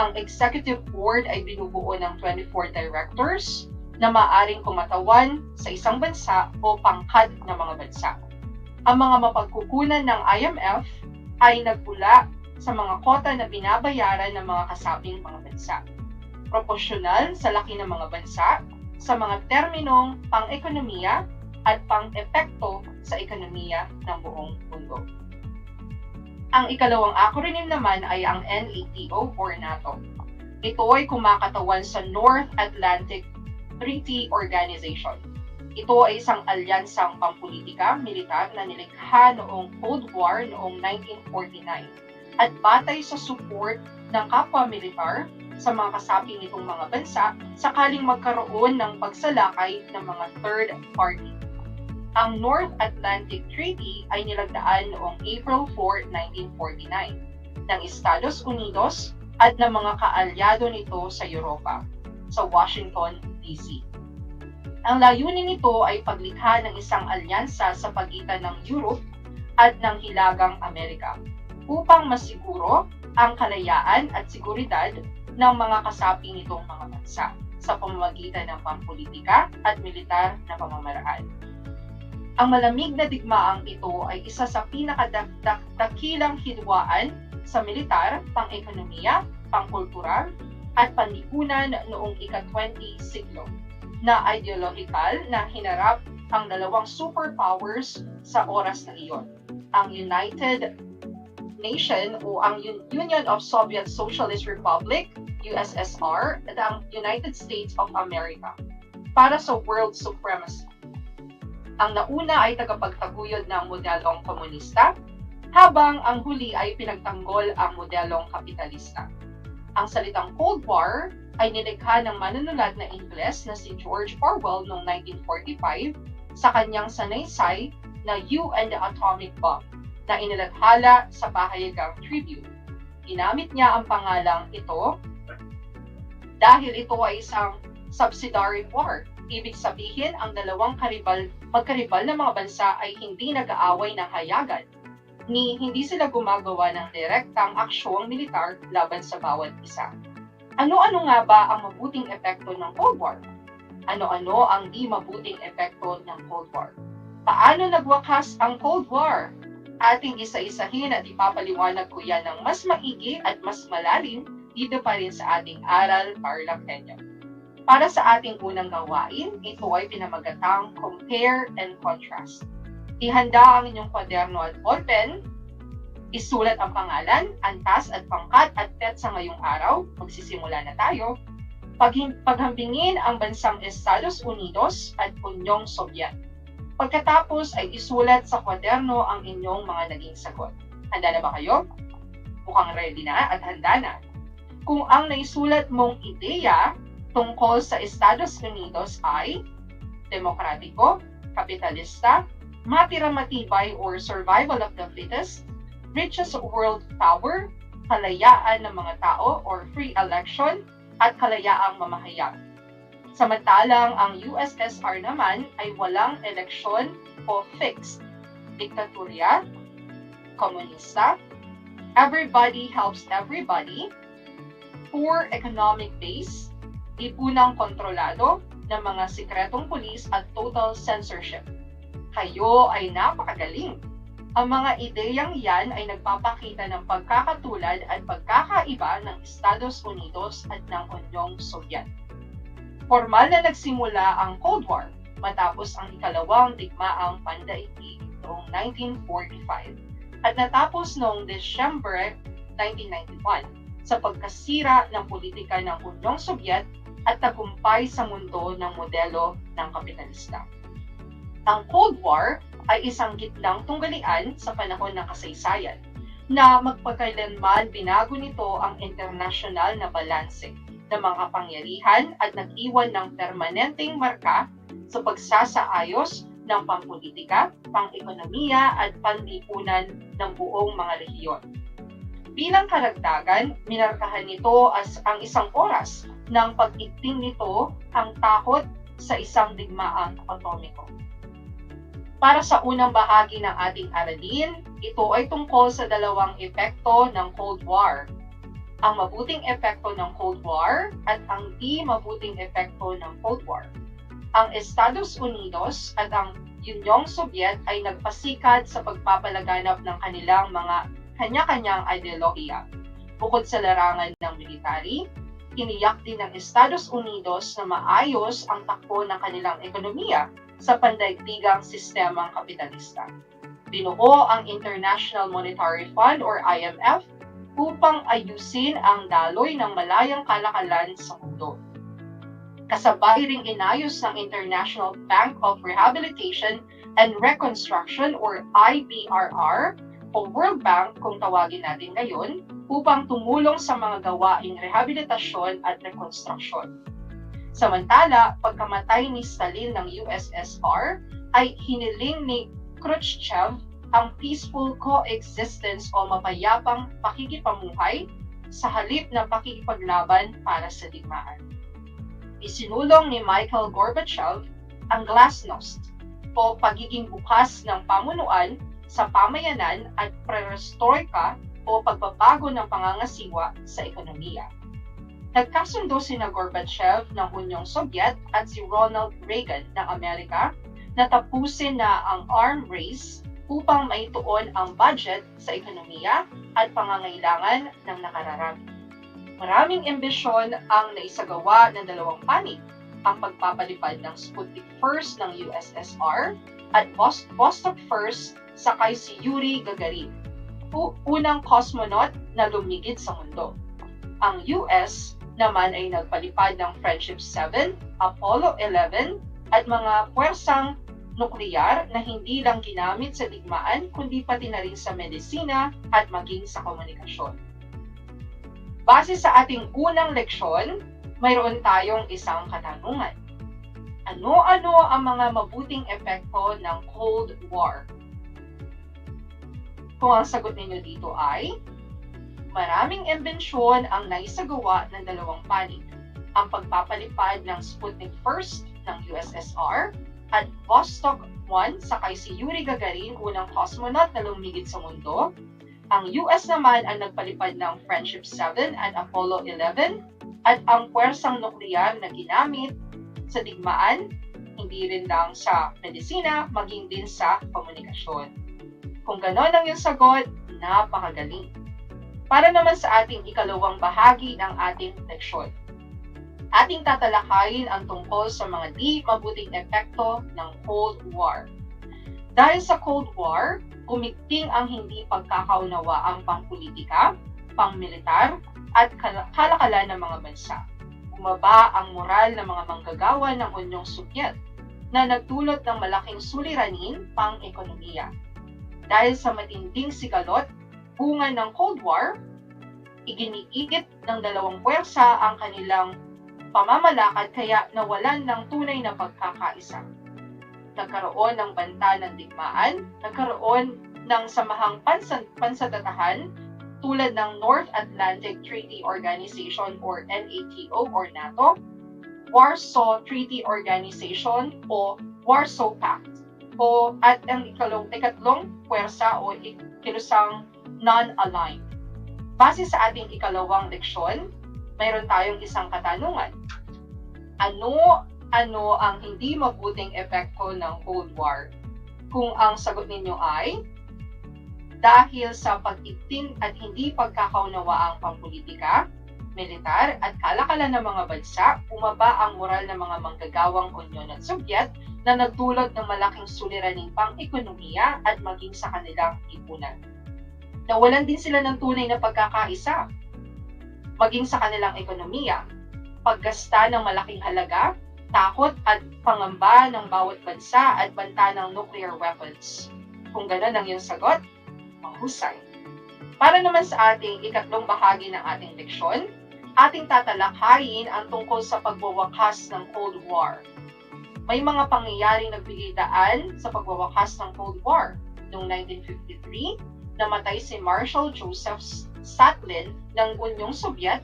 Ang Executive Board ay binubuo ng 24 directors na maaaring kumatawan sa isang bansa o pangkat ng mga bansa. Ang mga mapagkukunan ng IMF ay nagmula sa mga kota na binabayaran ng mga kasabing mga bansa, proporsyonal sa laki ng mga bansa, sa mga terminong pang-ekonomiya at pang-epekto sa ekonomiya ng buong mundo. Ang ikalawang acronym naman ay ang NATO or NATO. Ito ay kumakatawan sa North Atlantic Treaty Organization. Ito ay isang alyansang pampulitika, militar na nilikha noong Cold War noong 1949 at batay sa support ng kapwa militar sa mga kasapi nitong mga bansa sakaling magkaroon ng pagsalakay ng mga third party. Ang North Atlantic Treaty ay nilagdaan noong April 4, 1949 ng Estados Unidos at ng mga kaalyado nito sa Europa, sa Washington, D.C. Ang layunin nito ay paglikha ng isang alyansa sa pagitan ng Europe at ng Hilagang Amerika upang masiguro ang kalayaan at seguridad ng mga kasapi nitong mga bansa sa pamamagitan ng pampolitika at militar na pamamaraan. Ang malamig na digmaang ito ay isa sa pinakadakilang hidwaan sa militar, pang-ekonomiya, pang-kultural, at panlipunan noong ika-20 siglo na ideological na hinarap ang dalawang superpowers sa oras na iyon, ang United Nation o ang Union of Soviet Socialist Republic, USSR, at ang United States of America para sa world supremacy. Ang nauna ay tagapagtaguyod ng modelong komunista, habang ang huli ay pinagtanggol ang modelong kapitalista. Ang salitang Cold War ay nilikha ng manunulat na Ingles na si George Orwell noong 1945 sa kanyang sanaysay na You and the Atomic Bomb na inilathala sa pahayagang Tribune. Ginamit niya ang pangalang ito dahil ito ay isang subsidiary war. Ibig sabihin, ang dalawang magkaribal na mga bansa ay hindi nag-aaway ng hayagan, ni hindi sila gumagawa ng direktang aksyong militar laban sa bawat isa. Ano-ano nga ba ang mabuting epekto ng Cold War? Ano-ano ang di mabuting epekto ng Cold War? Paano nagwakas ang Cold War? Ating isa-isahin at ipapaliwanag ko yan ng mas maigi at mas malalim dito pa rin sa ating Aral TarlakHenyo. Para sa ating unang gawain, ito ay pinamagatang Compare and Contrast. Ihanda ang inyong kwaderno at ballpen, isulat ang pangalan, antas at pangkat at petsa ngayong araw, magsisimula na tayo. Paghambingin ang bansang Estados Unidos at Unyong Sobyet. Pagkatapos ay isulat sa kwaderno ang inyong mga naging sagot. Handa na ba kayo? Mukhang ready na at handa na. Kung ang naisulat mong ideya tungkol sa Estados Unidos ay demokratiko, kapitalista, matira-matibay or survival of the fittest, richest world power, kalayaan ng mga tao or free election, at kalayaang mamahayag. Samantalang ang USSR naman ay walang eleksyon o fixed, diktatorya, komunista, everybody helps everybody, poor economic base, lipunang kontrolado ng mga sikretong pulis at total censorship. Kayo ay napakagaling. Ang mga ideyang yan ay nagpapakita ng pagkakatulad at pagkakaiba ng Estados Unidos at ng Unyong Sobyet. Formal na nagsimula ang Cold War matapos ang ikalawang digmaang pandaigdig noong 1945 at natapos noong December 1991 sa pagkasira ng politika ng Unyong Sobyet at tagumpay sa mundo ng modelo ng kapitalista. Ang Cold War ay isang gitnang tunggalian sa panahon ng kasaysayan na magpakailanman binago nito ang internasyonal na balanse ng mga pangyarihan at nag-iwan ng permanenteng marka sa pagsasaayos ng pampolitika, pang-ekonomiya at panlipunan ng buong mga rehiyon. Bilang karagdagan, minarkahan nito as ang isang oras ng pag-igting nito ang takot sa isang digmaang atomiko. Para sa unang bahagi ng ating aralin, ito ay tungkol sa dalawang epekto ng Cold War. Ang mabuting epekto ng Cold War at ang di mabuting epekto ng Cold War. Ang Estados Unidos at ang Unyong Sobyet ay nagpasikat sa pagpapalaganap ng kanilang mga kanya-kanyang ideolohiya. Bukod sa larangan ng military, tiniyak din ng Estados Unidos na maayos ang takbo ng kanilang ekonomiya sa pandaigdigang sistemang kapitalista. Binuo ang International Monetary Fund or IMF upang ayusin ang daloy ng malayang kalakalan sa mundo. Kasabay ring inayos ng International Bank of Rehabilitation and Reconstruction or IBRR o World Bank kung tawagin natin ngayon upang tumulong sa mga gawaing rehabilitasyon at rekonstruksyon. Samantala, pagkamatay ni Stalin ng USSR ay hiniling ni Khrushchev ang peaceful coexistence o mapayapang pakikipamuhay sa halip na pakikipaglaban para sa digmaan. Isinulong ni Mikhail Gorbachev ang glasnost o pagiging bukas ng pamunuan sa pamayanan at perestroika o pagbabago ng pangangasiwa sa ekonomiya. Nagkasundo sina Gorbachev ng Unyong Sobyet at si Ronald Reagan ng Amerika na tapusin na ang arms race upang maituon ang budget sa ekonomiya at pangangailangan ng nakararami. Maraming ambisyon ang naisagawa ng dalawang panig, ang pagpapalipad ng Sputnik 1 ng USSR at Vostok 1 sakay si Yuri Gagarin, unang cosmonaut na lumigid sa mundo. Ang US naman ay nagpalipad ng Friendship 7, Apollo 11 at mga puwersang nukleyar na hindi lang ginamit sa digmaan kundi pati na rin sa medisina at maging sa komunikasyon. Base sa ating unang leksyon, mayroon tayong isang katanungan. Ano-ano ang mga mabuting epekto ng Cold War? Kung ang sagot ninyo dito ay, maraming imbensyon ang naisagawa ng dalawang panig. Ang pagpapalipad ng Sputnik 1 ng USSR at Vostok 1 sakay si Yuri Gagarin, unang cosmonaut na lumigid sa mundo. Ang US naman ang nagpalipad ng Friendship 7 at Apollo 11 at ang puwersang nukleyar na ginamit sa digmaan, hindi rin lang sa medisina, maging din sa komunikasyon. Kung ganon ang iyong sagot, napakagaling. Para naman sa ating ikalawang bahagi ng ating leksyon, ating tatalakayin ang tungkol sa mga di mabuting epekto ng Cold War. Dahil sa Cold War, gumigting ang hindi pagkakaunawaang pangpolitika, pangmilitar, at kalakalan ng mga bansa. Bumaba ang moral ng mga manggagawa ng Unyong Sobyet na nagdulot ng malaking suliranin pang-ekonomiya. Dahil sa matinding sigalot, bunga ng Cold War, iginiit ng dalawang puwersa ang kanilang pamamalakad kaya nawalan ng tunay na pagkakaisa. Nagkaroon ng banta ng digmaan, nagkaroon ng samahang pansatatahan tulad ng North Atlantic Treaty Organization or NATO or NATO, Warsaw Treaty Organization o Warsaw Pact, at ang ikatlong puwersa o kilusang non-aligned. Base sa ating ikalawang leksyon, mayroon tayong isang katanungan. Ano ang hindi mabuting epekto ng Cold War? Kung ang sagot ninyo ay, dahil sa pagigting at hindi pagkakaunawaang pampolitika, militar at kalakalan ng mga bansa, bumaba ang moral ng mga manggagawang Unyon at Sobyet na nagdulot ng malaking suliraning pang-ekonomiya at maging sa kanilang lipunan. Nawalan din sila ng tunay na pagkakaisa, maging sa kanilang ekonomiya, paggasta ng malaking halaga, takot at pangamba ng bawat bansa at banta ng nuclear weapons. Kung gano'n ang iyong sagot, mahusay. Para naman sa ating ikatlong bahagi ng ating leksyon, ating tatalakayin ang tungkol sa pagwawakas ng Cold War. May mga pangyayaring nagbigay daan sa pagwawakas ng Cold War. Noong 1953, namatay si Marshal Joseph Stalin ng Unyong Sobyet,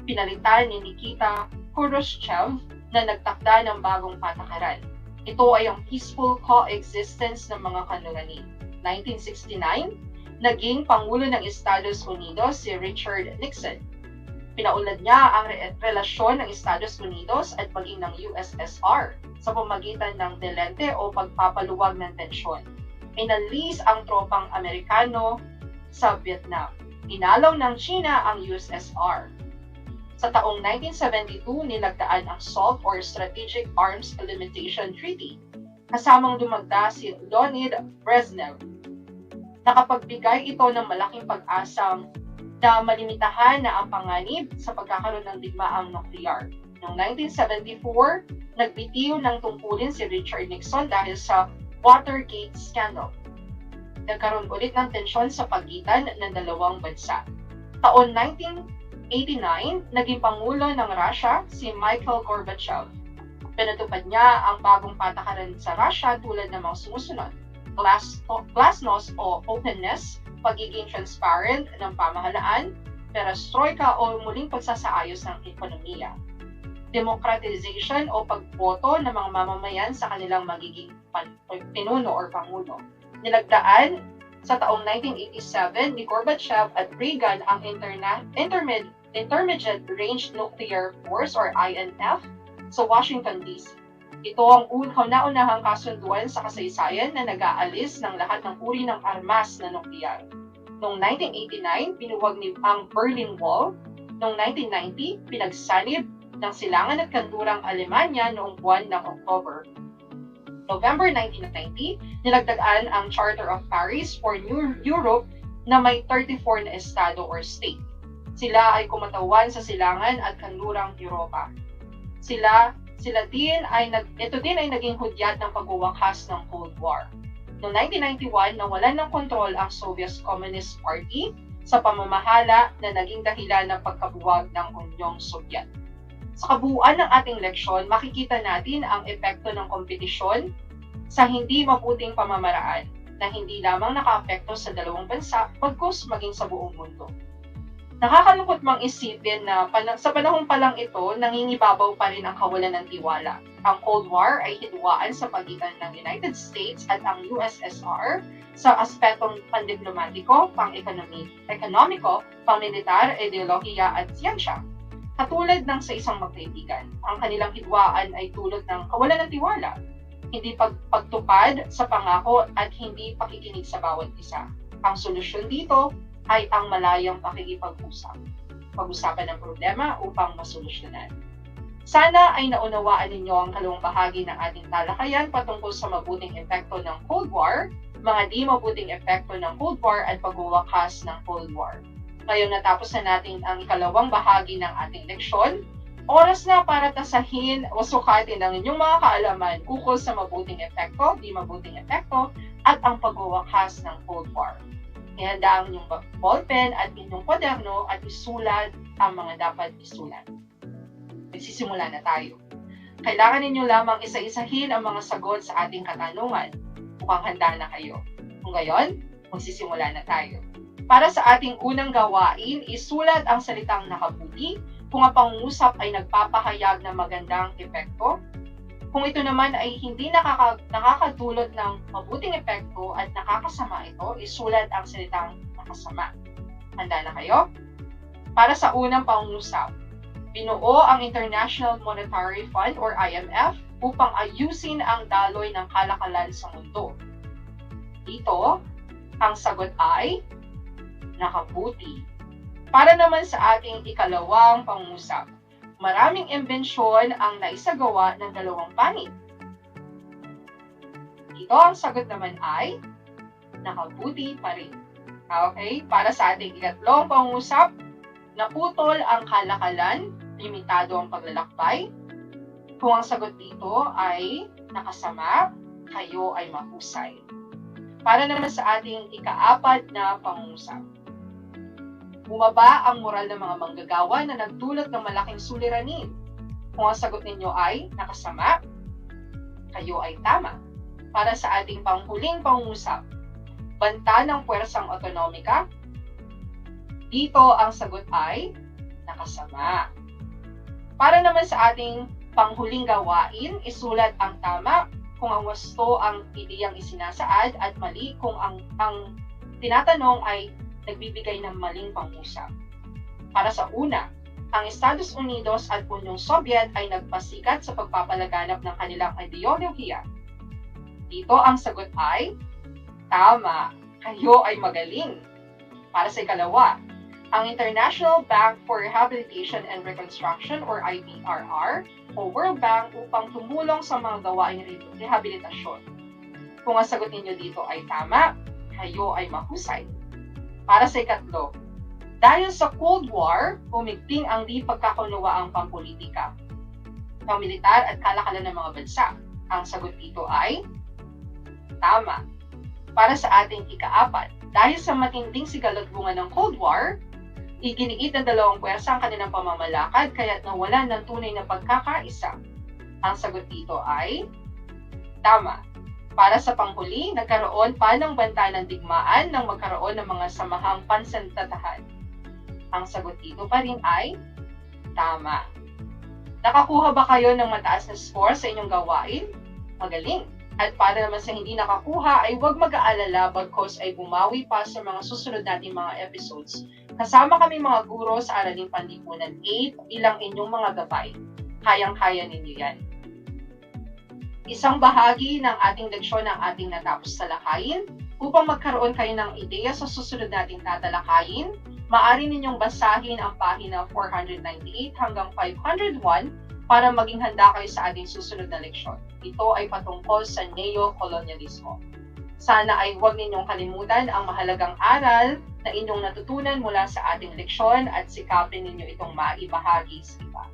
pinalitan ni Nikita Khrushchev na nagtakda ng bagong patakaran. Ito ay ang peaceful coexistence ng mga kanlurani. 1969, naging Pangulo ng Estados Unidos si Richard Nixon. Pinaunlad niya ang relasyon ng Estados Unidos at maging ng USSR sa pamamagitan ng delente o pagpapaluwag ng tensyon. Inalis ang tropang Amerikano sa Vietnam. Inalaw ng China ang USSR. Sa taong 1972, nilagdaan ang SALT or Strategic Arms Limitation Treaty. Kasamang dumagda si Leonid Brezhnev. Nakapagbigay ito ng malaking pag-asang na malimitahan na ang panganib sa pagkakaroon ng digmaang nukleyar. Noong 1974, nagbitiw ng tungkulin si Richard Nixon dahil sa Watergate scandal. Nagkaroon ulit ng tensyon sa pagitan ng dalawang bansa. Taon 1989, naging Pangulo ng Russia si Mikhail Gorbachev. Pinatupad niya ang bagong patakaran sa Russia tulad ng mga sumusunod: glasnost o openness, pagiging transparent ng pamahalaan, perestroika o muling pagsasaayos ng ekonomiya, democratization o pagboto ng mga mamamayan sa kanilang magiging pinuno or pangulo. Nilagdaan sa taong 1987 ni Gorbachev at Reagan ang Intermediate Range Nuclear Force or INF sa Washington, D.C. Ito ang kauna-unahang kasunduan sa kasaysayan na nag-aalis ng lahat ng uri ng armas na nukleyar. Noong 1989, binuwag ang Berlin Wall. Noong 1990, pinagsanib ng silangan at kandurang Alemanya noong buwan ng October. November 1990, nilagdagaan ang Charter of Paris for New Europe na may 34 na estado or state. Sila ay kumatawan sa silangan at kanlurang Europa. Ito din ay naging hudyat ng pagwawakas ng Cold War. Noong 1991, nawalan ng kontrol ang Soviet Communist Party sa pamamahala na naging dahilan ng pagkabuwag ng Unyong Sobyet. Sa kabuuan ng ating leksyon, makikita natin ang epekto ng kompetisyon sa hindi mabuting pamamaraan na hindi lamang nakaapekto sa dalawang bansa, bagkus maging sa buong mundo. Nakakalungkot mang isipin na sa panahon pa lang ito, nangingibabaw pa rin ang kawalan ng tiwala. Ang Cold War ay hidwaan sa pagitan ng United States at ang USSR sa aspetong pandiplomatiko, pang-ekonomiko, pang-militar, ideolohiya at siyensya. Katulad ng sa isang magkaibigan, ang kanilang hidwaan ay dulot ng kawalan ng tiwala, hindi pagtupad sa pangako at hindi pakikinig sa bawat isa. Ang solusyon dito ay ang malayang pakikipag-usap. Pag-usapan ng problema upang masolusyonan. Sana ay naunawaan ninyo ang kalawang bahagi ng ating talakayan patungkol sa mabuting epekto ng Cold War, mga di mabuting epekto ng Cold War at pagwawakas ng Cold War. Ngayon natapos na natin ang ikalawang bahagi ng ating leksyon, oras na para tasahin o sukatin ang inyong mga kaalaman ukol sa mabuting epekto, di mabuting epekto, at ang pagwawakas ng Cold War. Ihanda ang inyong ballpen at inyong kwaderno at isulat ang mga dapat isulat. Magsisimula na tayo. Kailangan ninyo lamang isa-isahin ang mga sagot sa ating katanungan. Mukhang handa na kayo. Kung gayon, magsisimula na tayo. Para sa ating unang gawain, isulat ang salitang nakabuti kung ang pangungusap ay nagpapahayag ng magandang epekto. Kung ito naman ay hindi nakakadulot ng mabuting epekto at nakakasama ito, isulat ang salitang nakasama. Handa na kayo? Para sa unang pangungusap, binuo ang International Monetary Fund or IMF upang ayusin ang daloy ng kalakalan sa mundo. Dito, ang sagot ay nakabuti. Para naman sa ating ikalawang pangungusap, maraming imbensyon ang naisagawa ng dalawang panig. Dito ang sagot naman ay nakabuti pa rin. Okay? Para sa ating ikatlong pangungusap, naputol ang kalakalan, limitado ang paglalakbay. Kung ang sagot dito ay nakasama, kayo ay mahusay. Para naman sa ating ikaapat na pangungusap, bumaba ang moral ng mga manggagawa na nagdulot ng malaking suliranin. Kung ang sagot ninyo ay nakasama, kayo ay tama. Para sa ating panghuling pangungusap, banta ng puwersang otonomika, dito ang sagot ay nakasama. Para naman sa ating panghuling gawain, isulat ang tama kung ang wasto ang ideyang isinasaad at mali kung ang tinatanong ay nagbibigay ng maling pangusap. Para sa una, ang Estados Unidos at Unyong Soviet ay nagpasikat sa pagpapalaganap ng kanilang ideolohiya. Dito ang sagot ay tama, kayo ay magaling. Para sa ikalawa, ang International Bank for Rehabilitation and Reconstruction or IBRR o World Bank upang tumulong sa mga gawaing rehabilitasyon. Kung ang sagot ninyo dito ay tama, kayo ay mahusay. Para sa ikatlo, dahil sa Cold War, umigting ang di pagkakaunawaan pampolitika, pamilitar at kalakalan ng mga bansa. Ang sagot dito ay tama. Para sa ating ikaapat, dahil sa matinding sigalagpungan ng Cold War, iginiit ng dalawang puwersa ang kanilang pamamalakad kaya't nawalan ng tunay na pagkakaisa. Ang sagot dito ay tama. Para sa panghuli, nagkaroon pa ng banta ng digmaan nang magkaroon ng mga samahang pansantatahan. Ang sagot dito pa rin ay tama. Nakakuha ba kayo ng mataas na score sa inyong gawain? Magaling! At para naman sa hindi nakakuha ay huwag mag-aalala bagkos ay bumawi pa sa mga susunod nating mga episodes. Kasama kami mga guro sa Araling Panlipunan 8 bilang inyong mga gabay. Kayang-kaya ninyo yan. Isang bahagi ng ating leksyon ang ating natapos talakayin. Upang magkaroon kayo ng ideya sa susunod nating tatalakayin, maaari ninyong basahin ang pahina 498 hanggang 501 para maging handa kayo sa ating susunod na leksyon. Ito ay patungkol sa neo-kolonyalismo. Sana ay huwag ninyong kalimutan ang mahalagang aral na inyong natutunan mula sa ating leksyon at sikapin ninyo itong maibahagi sa iba.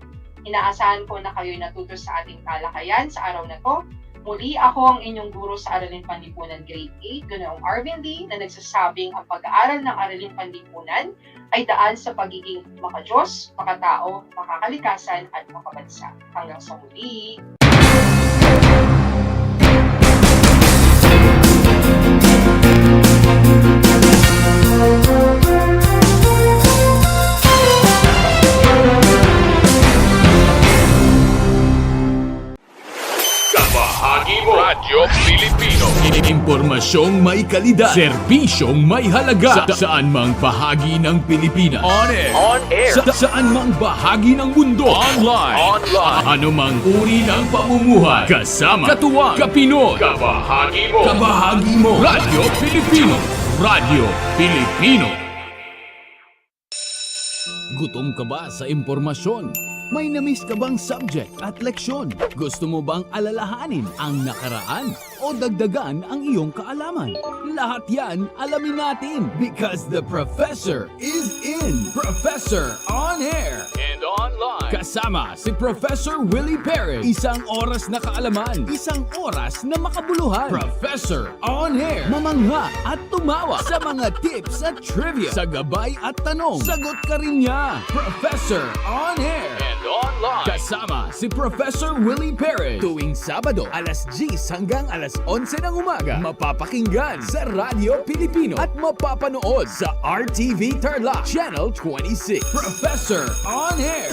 Inaasahan ko na kayo'y natuto sa ating talakayan sa araw na to Muli, ako ang inyong guro sa Aralin Panlipunan Grade 8, Ganoong Arvin Lee, na nagsasabing ang pag-aaral ng Aralin Panlipunan ay daan sa pagiging makadiyos, makatao, makakalikasan at makabansa. Hanggang sa muli! Kabahagi mo Radyo Pilipino. Impormasyong may kalidad, serbisyong may halaga, saan mang bahagi ng Pilipinas. On air. Saan mang bahagi ng mundo. Online. Ano mang uri ng pamumuhay. Kasama, katuwang, kapinoy. Kabahagi mo Radyo Pilipino. Radyo Pilipino. Gutom ka ba sa impormasyon? May namiss ka bang subject at leksyon? Gusto mo bang alalahanin ang nakaraan o dagdagan ang iyong kaalaman? Lahat yan alamin natin because the professor is in. Professor on air and online. Kasama si Professor Willie Perez. Isang oras na kaalaman, isang oras na makabuluhan. Professor on air. Mamangha at tumawa sa mga tips at trivia. Sa gabay at tanong, sagot ka rin niya. Professor on air and online. Kasama si Professor Willie Perez. Tuwing Sabado, alas 10 hanggang alas 11 ng umaga. Mapapakinggan sa Radyo Pilipino at mapapanood sa RTV Tarlac Channel 26. Professor on air.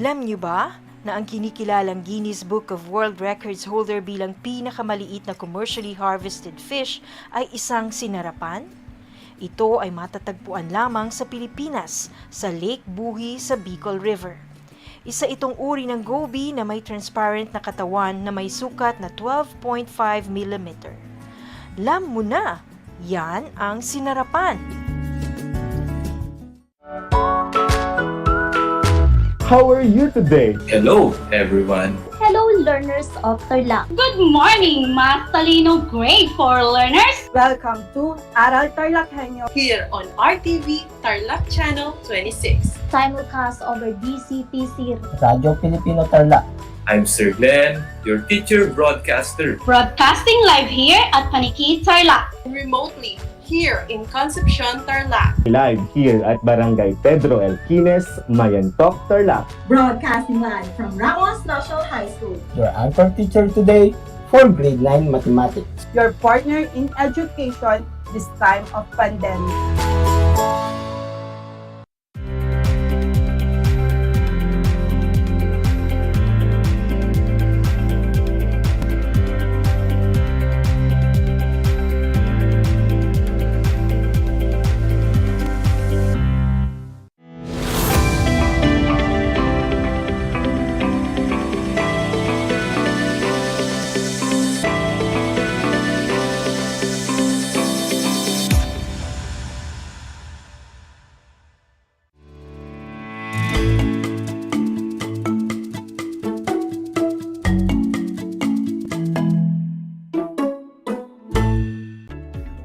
Alam niyo ba na ang kinikilalang Guinness Book of World Records holder bilang pinakamaliit na commercially harvested fish ay isang sinarapan? Ito ay matatagpuan lamang sa Pilipinas, sa Lake Buhi sa Bicol River. Isa itong uri ng goby na may transparent na katawan na may sukat na 12.5 mm. Alam mo na, yan ang sinarapan. How are you today? Hello, everyone. Hello, learners of Tarlac. Good morning, Math Talino Grade 4 learners! Welcome to Aral TarlakHenyo here on RTV Tarlac Channel 26. Simulcast over DCTC Radyo Pilipino Tarlac. I'm Sir Glenn, your teacher broadcaster. Broadcasting live here at Paniki Tarlac. Remotely here in Concepcion, Tarlac. Live here at Barangay Pedro Elquines, Mayantok, Tarlac. Broadcasting live from Ramos National High School. Your anchor teacher today for grade 9 mathematics. Your partner in education this time of pandemic.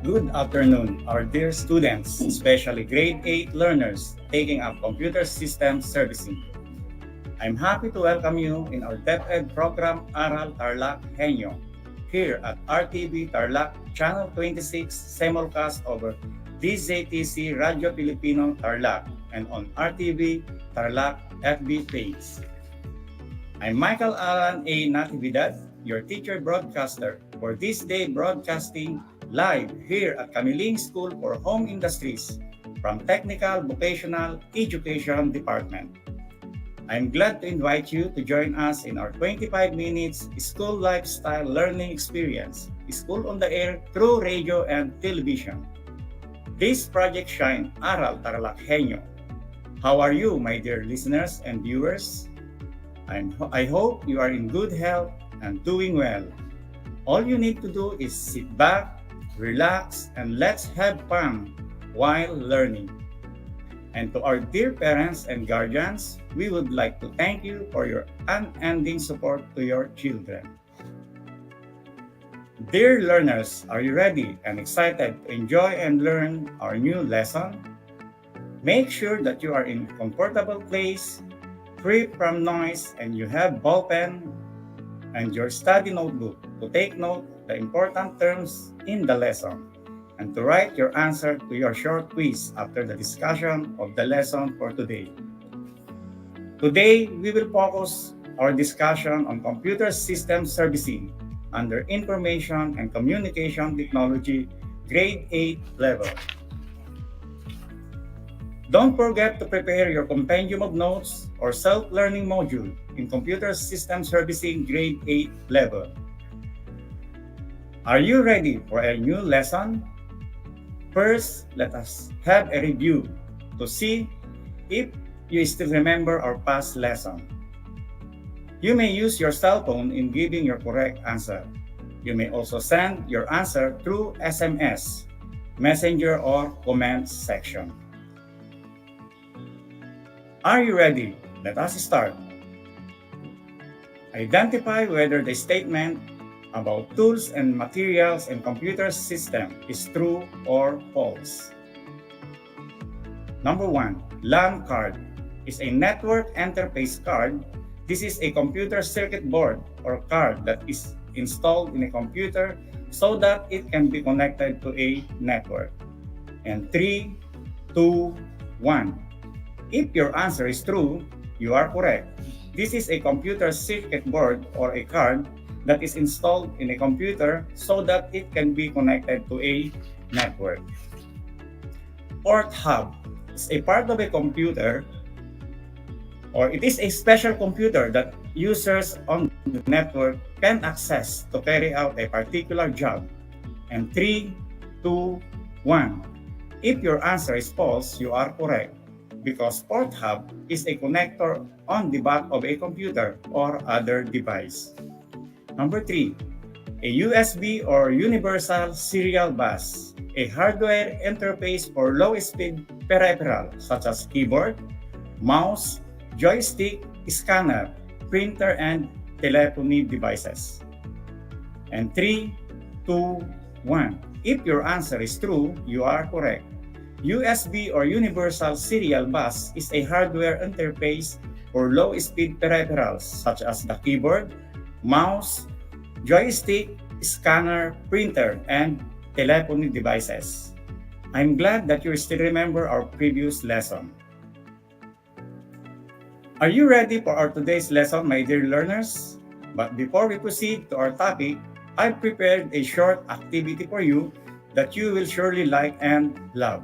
Good afternoon, our dear students, especially grade 8 learners taking up computer system servicing. I'm happy to welcome you in our DEPED program Aral TarlakHenyo here at RTV Tarlac Channel 26 simulcast over DZTC Radio Filipino Tarlac and on RTV Tarlac FB page. I'm Michael Alan A. Natividad, your teacher broadcaster for this day broadcasting live here at Kamiling School for Home Industries from Technical Vocational Education Department. I'm glad to invite you to join us in our 25 minutes school lifestyle learning experience, School on the Air through radio and television. This project shine Aral TarlakHenyo. How are you, my dear listeners and viewers? I hope you are in good health and doing well. All you need to do is sit back, relax, and let's have fun while learning. And to our dear parents and guardians, we would like to thank you for your unending support to your children. Dear learners, are you ready and excited to enjoy and learn our new lesson? Make sure that you are in a comfortable place, free from noise, and you have ball pen and your study notebook to take note the important terms in the lesson and to write your answer to your short quiz after the discussion of the lesson for today. Today, we will focus our discussion on computer system servicing under Information and Communication Technology Grade 8 level. Don't forget to prepare your compendium of notes or self-learning module in Computer System Servicing Grade 8 level. Are you ready for a new lesson? First, let us have a review to see if you still remember our past lesson. You may use your cell phone in giving your correct answer. You may also send your answer through SMS, Messenger, or comment section. Are you ready? Let us start. Identify whether the statement about tools and materials and computer system is true or false. Number 1, LAN card is a network interface card. This is a computer circuit board or card that is installed in a computer so that it can be connected to a network. And 3, 2, 1. If your answer is true, you are correct. This is a computer circuit board or a card that is installed in a computer so that it can be connected to a network. Port hub is a part of a computer, or it is a special computer that users on the network can access to carry out a particular job. And 3, 2, 1. If your answer is false, you are correct, because port hub is a connector on the back of a computer or other device. Number 3, a USB or Universal Serial Bus, a hardware interface for low-speed peripheral such as keyboard, mouse, joystick, scanner, printer, and telephony devices. And 3, 2, 1. If your answer is true, you are correct. USB or Universal Serial Bus is a hardware interface for low-speed peripherals such as the keyboard, mouse, joystick, scanner, printer, and telephony devices. I'm glad that you still remember our previous lesson. Are you ready for our today's lesson, my dear learners? But before we proceed to our topic, I've prepared a short activity for you that you will surely like and love.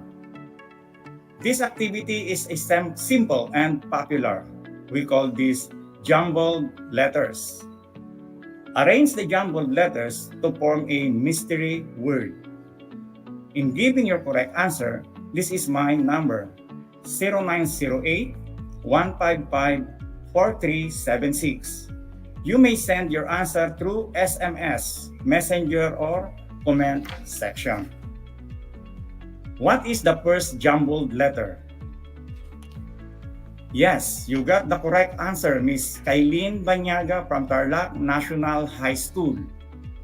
This activity is simple and popular. We call these jumbled letters. Arrange the jumbled letters to form a mystery word. In giving your correct answer, this is my number, 0908-155-4376. You may send your answer through SMS, Messenger, or comment section. What is the first jumbled letter? Yes, you got the correct answer, Miss Kailin Banyaga from Tarlac National High School.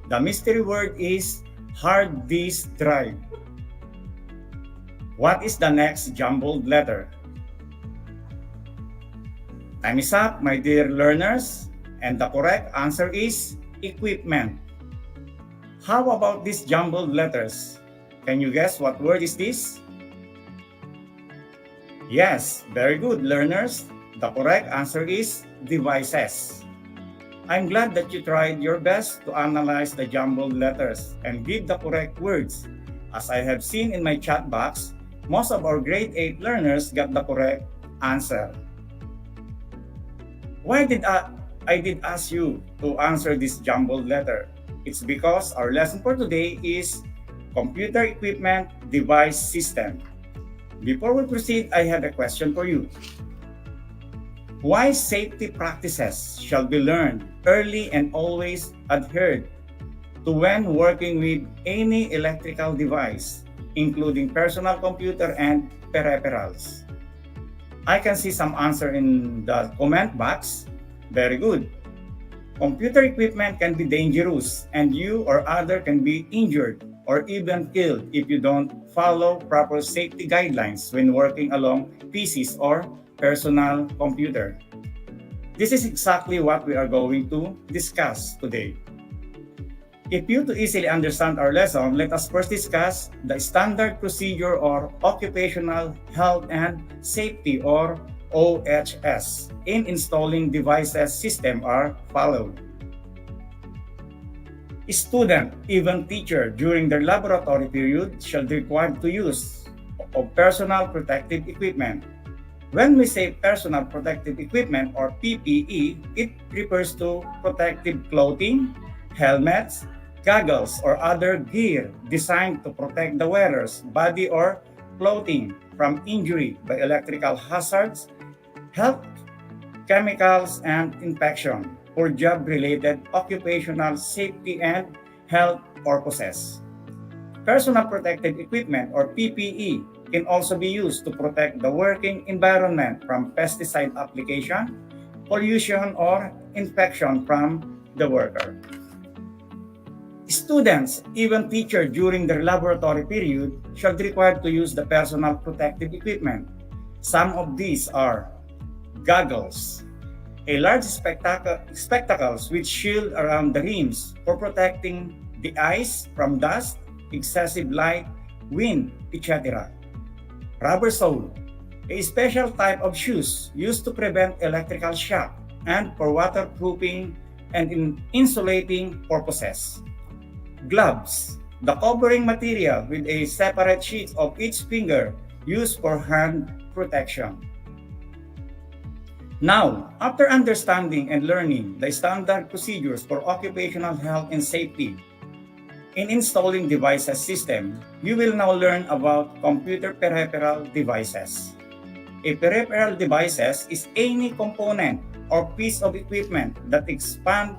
The mystery word is hard disk drive. What is the next jumbled letter? Time is up, my dear learners, and the correct answer is equipment. How about these jumbled letters? Can you guess what word is this? Yes, very good, learners. The correct answer is devices. I'm glad that you tried your best to analyze the jumbled letters and give the correct words. As I have seen in my chat box, most of our grade 8 learners got the correct answer. Why did I did ask you to answer this jumbled letter? It's because our lesson for today is Computer Equipment Device System. Before we proceed, I have a question for you. Why safety practices shall be learned early and always adhered to when working with any electrical device, including personal computer and peripherals? I can see some answer in the comment box. Very good. Computer equipment can be dangerous and you or other can be injured or even killed if you don't follow proper safety guidelines when working along PCs or personal computer. This is exactly what we are going to discuss today. If you to easily understand our lesson, let us first discuss the standard procedure or occupational health and safety or OHS in installing devices system are followed. A student, even teacher, during their laboratory period shall be required to use of personal protective equipment. When we say personal protective equipment or PPE, it refers to protective clothing, helmets, goggles, or other gear designed to protect the wearer's body or clothing from injury by electrical hazards, health, chemicals, and infection for job-related occupational safety and health purposes. Personal protective equipment or PPE can also be used to protect the working environment from pesticide application, pollution, or infection from the worker. Students, even teachers during their laboratory period, shall be required to use the personal protective equipment. Some of these are goggles, a large spectacles with shield around the rims for protecting the eyes from dust, excessive light, wind, etc. Rubber sole, a special type of shoes used to prevent electrical shock and for waterproofing and insulating purposes. Gloves, the covering material with a separate sheet of each finger used for hand protection. Now, after understanding and learning the standard procedures for occupational health and safety in installing devices system, you will now learn about computer peripheral devices. A peripheral devices is any component or piece of equipment that expand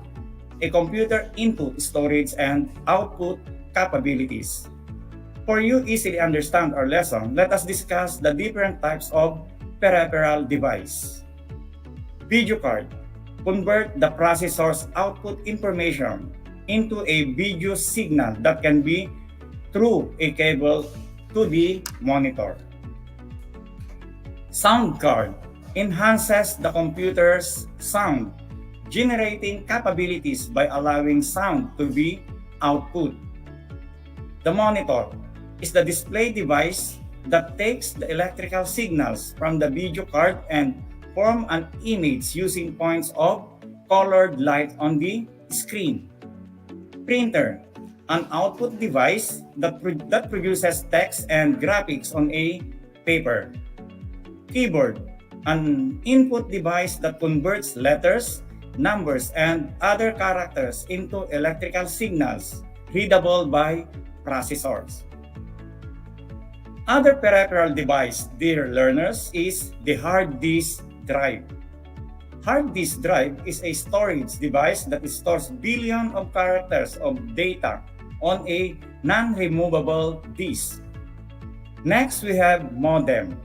a computer into storage and output capabilities. For you easily understand our lesson, let us discuss the different types of peripheral device. Video card. Convert the processor's output information into a video signal that can be through a cable to the monitor. Sound card. Enhances the computer's sound, generating capabilities by allowing sound to be output. The monitor is the display device that takes the electrical signals from the video card and form an image using points of colored light on the screen. Printer, an output device that produces text and graphics on a paper. Keyboard, an input device that converts letters, numbers, and other characters into electrical signals readable by processors. Other peripheral device, dear learners, is the hard disk drive. Hard disk drive is a storage device that stores billions of characters of data on a non-removable disk. Next, we have modem,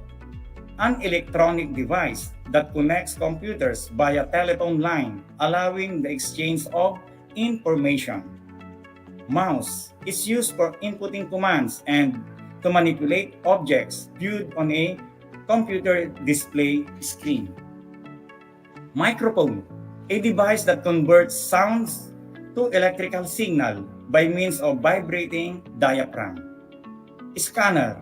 an electronic device that connects computers via telephone line, allowing the exchange of information. Mouse is used for inputting commands and to manipulate objects viewed on a computer display screen. Microphone, a device that converts sounds to electrical signal by means of vibrating diaphragm. Scanner,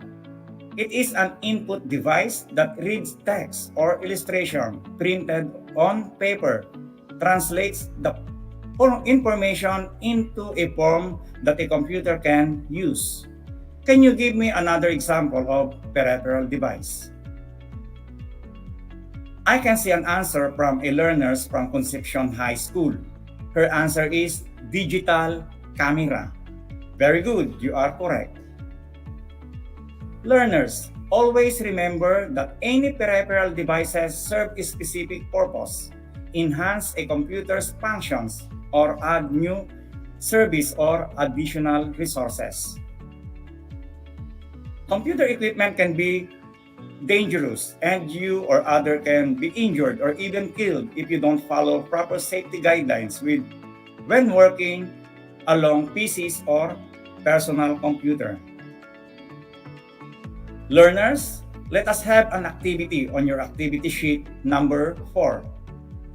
it is an input device that reads text or illustration printed on paper, translates the information into a form that a computer can use. Can you give me another example of peripheral device? I can see an answer from a learner from Concepcion High School. Her answer is digital camera. Very good, you are correct. Learners, always remember that any peripheral devices serve a specific purpose, enhance a computer's functions, or add new service or additional resources. Computer equipment can be dangerous and you or other can be injured or even killed if you don't follow proper safety guidelines when working along PCs or personal computer. Learners, let us have an activity on your activity sheet number 4.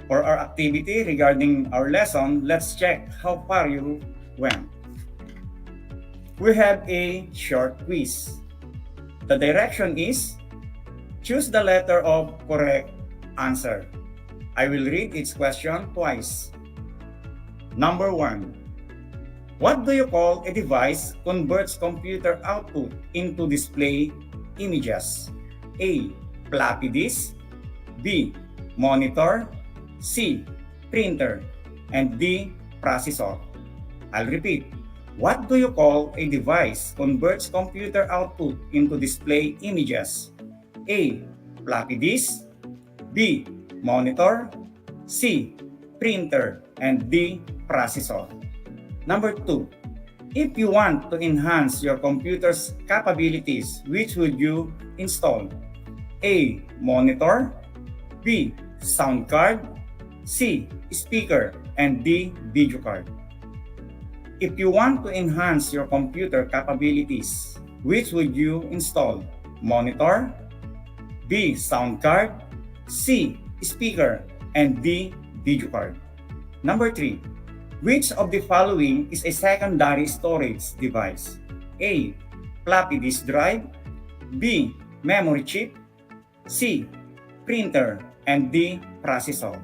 For our activity regarding our lesson, let's check how far you went. We have a short quiz. The direction is choose the letter of correct answer. I will read each question twice. Number 1. What do you call a device converts computer output into display images? A. Floppy disk, B. Monitor, C. Printer, and D. Processor. I'll repeat. What do you call a device converts computer output into display images? A. Floppy disk, B. Monitor, C. Printer, and D. Processor. Number 2. If you want to enhance your computer's capabilities, which would you install? A. Monitor, B. Sound card, C. Speaker, and D. Video card. If you want to enhance your computer capabilities, which would you install? Monitor, B. Sound card, C. Speaker, and D. Video card. Number 3. Which of the following is a secondary storage device? A. Floppy disk drive, B. Memory chip, C. Printer, and D. Processor.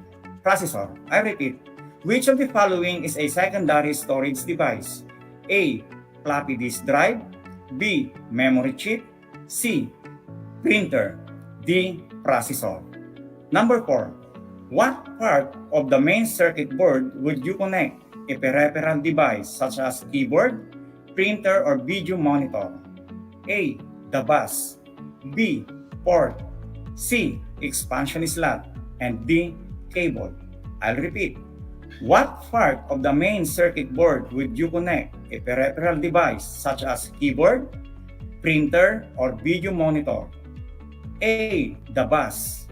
I repeat. Which of the following is a secondary storage device? A. Floppy disk drive, B. Memory chip, C. Printer, D. Processor. Number 4. What part of the main circuit board would you connect a peripheral device such as keyboard, printer, or video monitor? A. The bus, B. Port, C. Expansion slot, and D. Cable. I'll repeat. What part of the main circuit board would you connect a peripheral device such as keyboard, printer, or video monitor? A. The bus,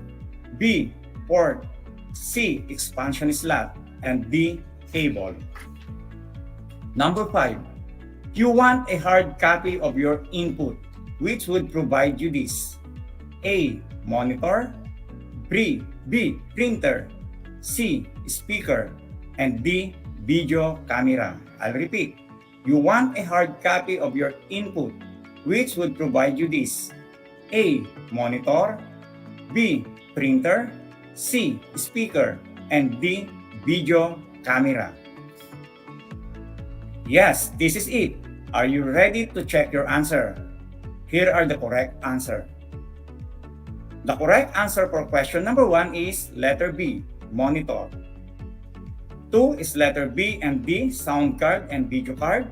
B. Port, C. Expansion slot, and D. Cable. Number 5. You want a hard copy of your input, which would provide you this? A. Monitor, B. Printer, C. Speaker, and D. Video camera. I'll repeat. You want a hard copy of your input, which would provide you this? A. Monitor, B. Printer, C. Speaker, and D. Video camera. Yes, this is it. Are you ready to check your answer? Here are the correct answer. The correct answer for question number 1 is letter B, monitor. 2 is letter B and D, sound card and video card.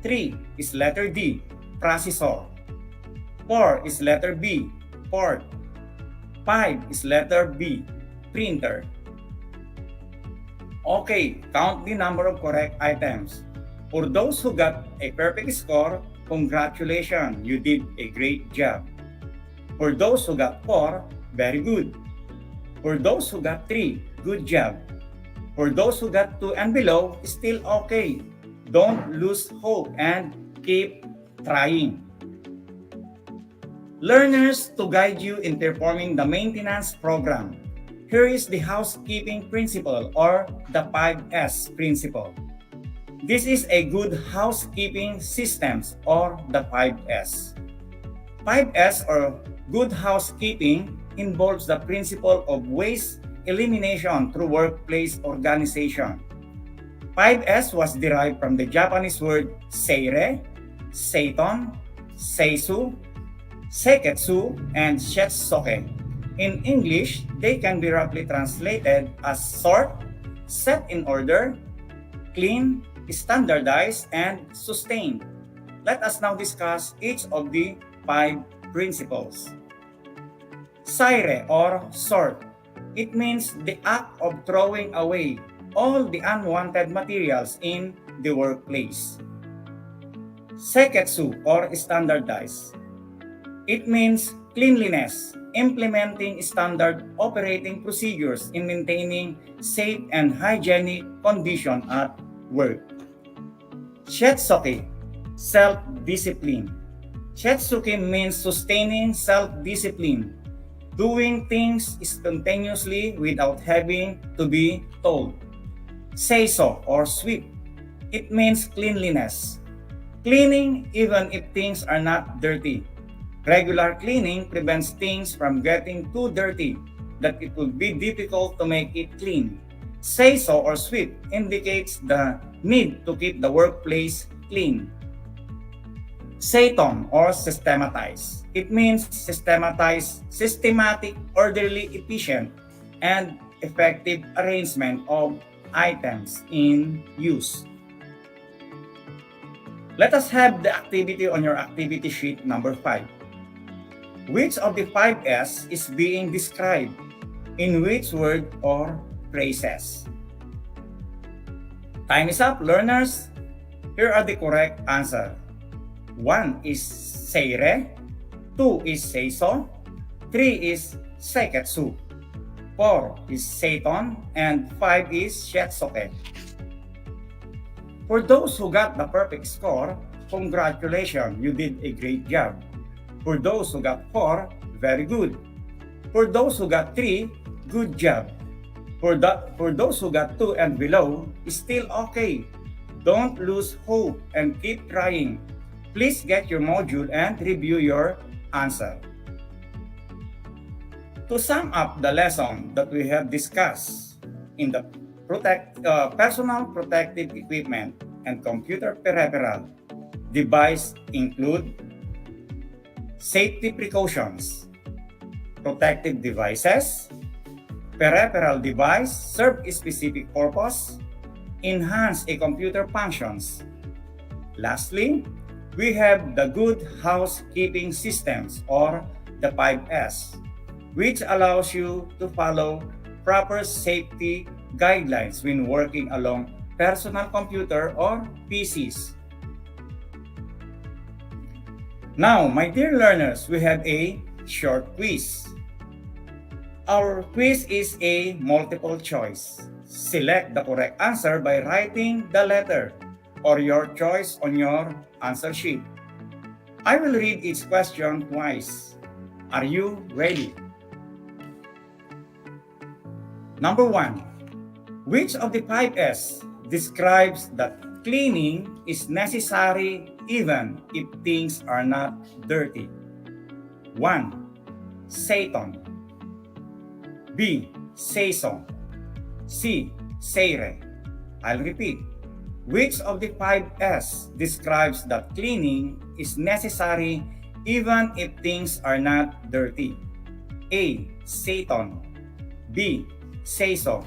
3 is letter D, processor. 4 is letter B, port. 5 is letter B, printer. Okay, count the number of correct items. For those who got a perfect score, congratulations, you did a great job. For those who got 4, very good. For those who got 3, good job. For those who got 2 and below, still okay. Don't lose hope and keep trying. Learners, to guide you in performing the maintenance program, here is the housekeeping principle or the 5S principle. This is a good housekeeping systems or the 5S. 5S or good housekeeping involves the principle of waste elimination through workplace organization. 5S was derived from the Japanese word seire, seiton, seisu, seketsu, and shetsoke. In English, they can be roughly translated as sort, set in order, clean, standardize, and sustain. Let us now discuss each of the 5 principles. Seire or sort. It means the act of throwing away all the unwanted materials in the workplace. Seketsu or standardize. It means cleanliness, implementing standard operating procedures in maintaining safe and hygienic conditions at work. Shetsoke, self-discipline. Shetsuke means sustaining self-discipline, doing things spontaneously without having to be told. Seiso or sweep. It means cleanliness, cleaning even if things are not dirty. Regular cleaning prevents things from getting too dirty that it will be difficult to make it clean. Seiso or sweep indicates the need to keep the workplace clean. Seiton or systematize. It means systematize, systematic, orderly, efficient, and effective arrangement of items in use. Let us have the activity on your activity sheet number 5. Which of the 5S is being described? In which word or phrases? Time is up, learners. Here are the correct answer. 1 is seire, 2 is seiso, 3 is seketsu, 4 is seiton, and 5 is shetsoke. For those who got the perfect score, congratulations, you did a great job. For those who got 4, very good. For those who got 3, good job. For those who got 2 and below, still okay. Don't lose hope and keep trying. Please get your module and review your answer. To sum up the lesson that we have discussed in the personal protective equipment and computer peripheral device include safety precautions, protective devices, peripheral device serve a specific purpose, enhance a computer functions. Lastly, we have the good housekeeping systems or the 5S, which allows you to follow proper safety guidelines when working along personal computer or PCs. Now, my dear learners, we have a short quiz. Our quiz is a multiple choice. Select the correct answer by writing the letter or your choice on your answer sheet. I will read each question twice. Are you ready? Number 1. Which of the 5S describes that cleaning is necessary even if things are not dirty? 1. Seiton. B. Seiso. C. Seire. I'll repeat. Which of the 5S describes that cleaning is necessary even if things are not dirty? A. Satan. B. Seiso.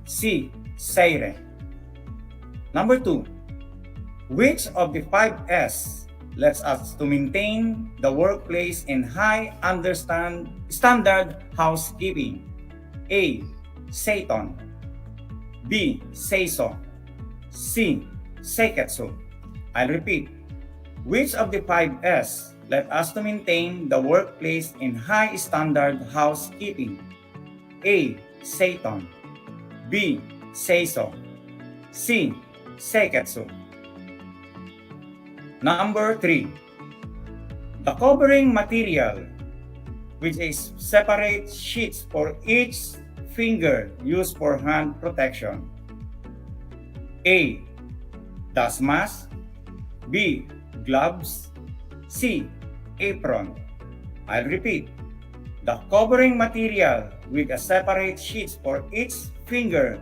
C. Seire. Number 2. Which of the 5S lets us to maintain the workplace in high standard housekeeping? A. Seiton. B. Seiso. C. Seiketsu. I'll repeat. Which of the 5S let us to maintain the workplace in high standard housekeeping? A. Seiton. B. Seiso. C. Seiketsu. Number 3. The covering material, which is separate sheets for each finger used for hand protection. A. Dust mask. B. Gloves. C. Apron. I'll repeat. The covering material with a separate sheets for each finger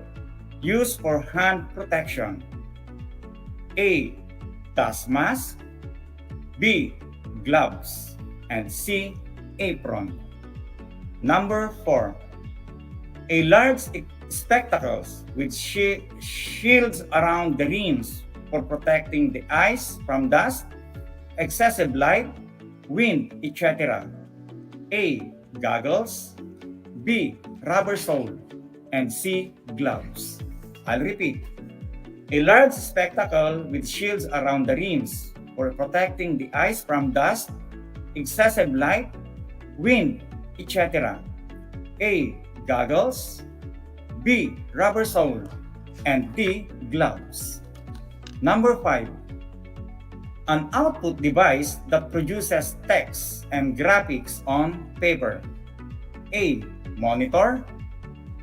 used for hand protection. A. Dust mask. B. Gloves. And C. Apron. Number 4. A large spectacles with shields around the rims for protecting the eyes from dust, excessive light, wind, etc. A. Goggles. B. Rubber sole. And C. Gloves. I'll repeat. A large spectacle with shields around the rims for protecting the eyes from dust, excessive light, wind, etc. A. Goggles. B. Rubber sole. And D. Gloves. Number 5. An output device that produces text and graphics on paper. A. Monitor.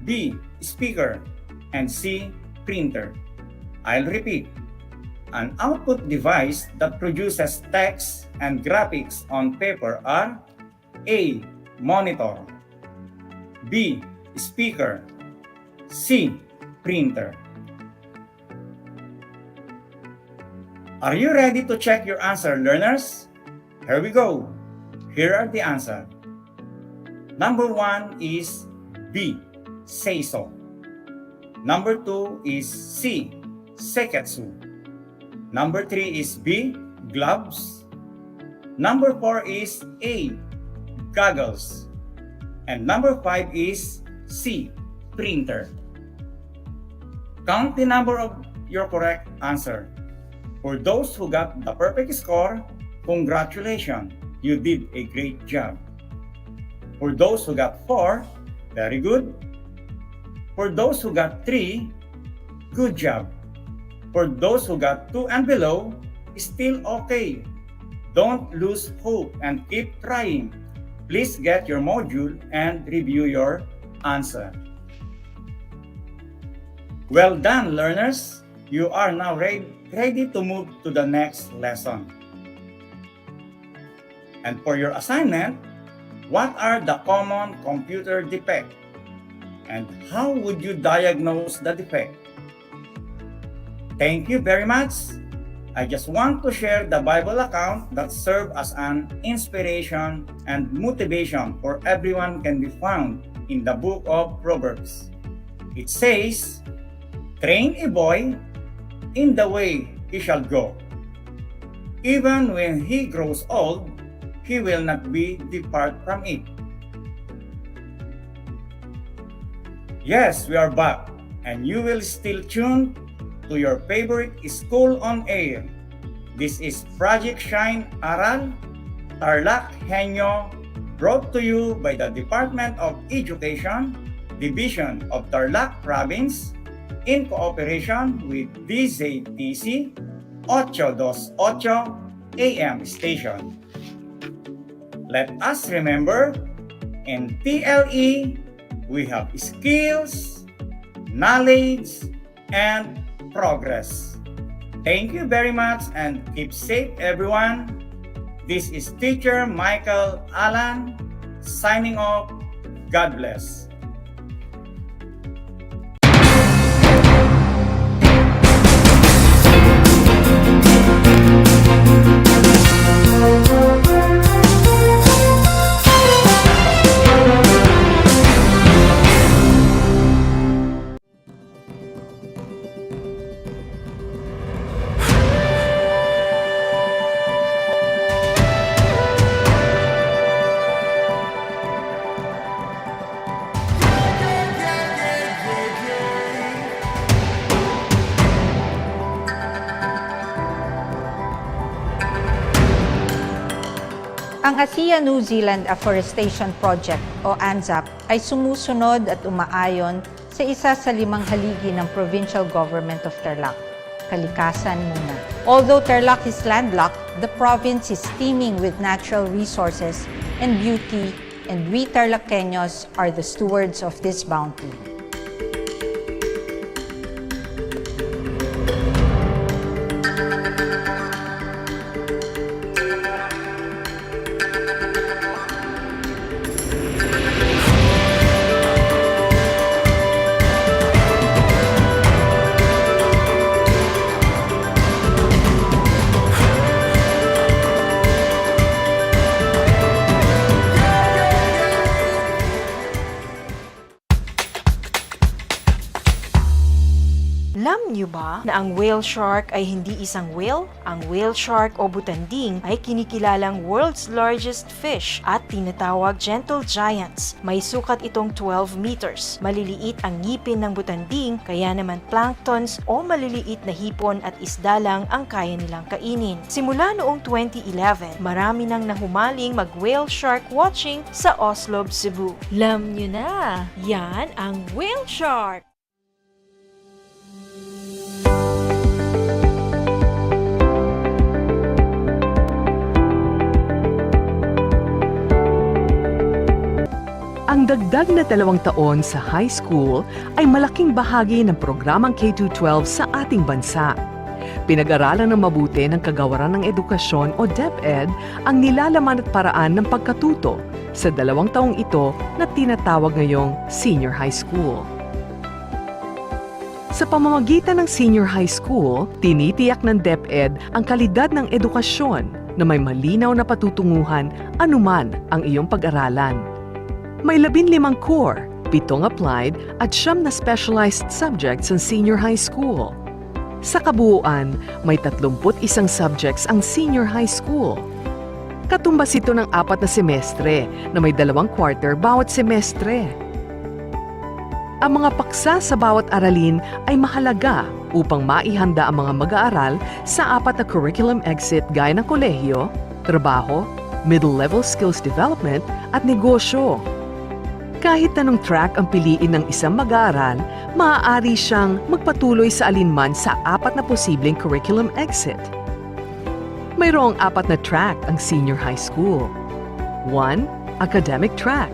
B. Speaker. And C. Printer. I'll repeat. An output device that produces text and graphics on paper are A. Monitor. B. Speaker. C. Printer. Are you ready to check your answer, learners? Here we go. Here are the answers. Number 1 is B. Seiso. Number 2 is C. Seiketsu. Number 3 is B. Gloves. Number 4 is A. Goggles. And number 5 is C. Printer. Count the number of your correct answer. For those who got the perfect score, congratulations, you did a great job. For those who got 4, very good. For those who got 3, good job. For those who got 2 and below, still okay. Don't lose hope and keep trying. Please get your module and review your answer. Well done, learners. You are now ready to move to the next lesson. And for your assignment, what are the common computer defects? And how would you diagnose the defect? Thank you very much. I just want to share the Bible account that served as an inspiration and motivation for everyone can be found in the book of Proverbs. It says, "Train a boy in the way he shall go. Even when he grows old, he will not depart from it." Yes, we are back, and you will still tune to your favorite school on air. This is Project Shine Aral TarlakHenyo, brought to you by the Department of Education, Division of Tarlac Province, in cooperation with DZTC 828 AM station. Let us remember, in TLE, we have skills, knowledge, and progress. Thank you very much and keep safe, everyone. This is Teacher Michael Alan signing off. God bless. Ang Asia-New Zealand Afforestation Project o ANZAP ay sumusunod at umaayon sa isa sa 5 haligi ng Provincial Government of Tarlac, kalikasan muna. Although Tarlac is landlocked, the province is teeming with natural resources and beauty, and we TarlakHenyos are the stewards of this bounty. Alam niyo ba na ang whale shark ay hindi isang whale? Ang whale shark o butanding ay kinikilalang world's largest fish at tinatawag gentle giants. May sukat itong 12 meters. Maliliit ang ngipin ng butanding, kaya naman planktons o maliliit na hipon at isda lang ang kaya nilang kainin. Simula noong 2011, marami nang nahumaling mag-whale shark watching sa Oslob, Cebu. Alam niyo na, yan ang whale shark! Ang dagdag na 2 taon sa high school ay malaking bahagi ng programang K-12 sa ating bansa. Pinag-aralan ng mabuti ng Kagawaran ng Edukasyon o DEPED ang nilalaman at paraan ng pagkatuto sa 2 taong ito na tinatawag ngayong senior high school. Sa pamamagitan ng senior high school, tinitiyak ng DEPED ang kalidad ng edukasyon na may malinaw na patutunguhan anuman ang iyong pag-aralan. May 15 core, 7 applied at 9 na specialized subjects ang senior high school. Sa kabuuan, may 31 subjects ang senior high school. Katumbas ito ng 4 na semestre na may 2 quarter bawat semestre. Ang mga paksa sa bawat aralin ay mahalaga upang maihanda ang mga mag-aaral sa 4 na curriculum exit gaya ng kolehiyo, trabaho, middle-level skills development at negosyo. Kahit anong track ang piliin ng isang mag-aaral, maaari siyang magpatuloy sa alinman sa 4 na posibleng curriculum exit. Mayroong 4 na track ang senior high school. 1. Academic track.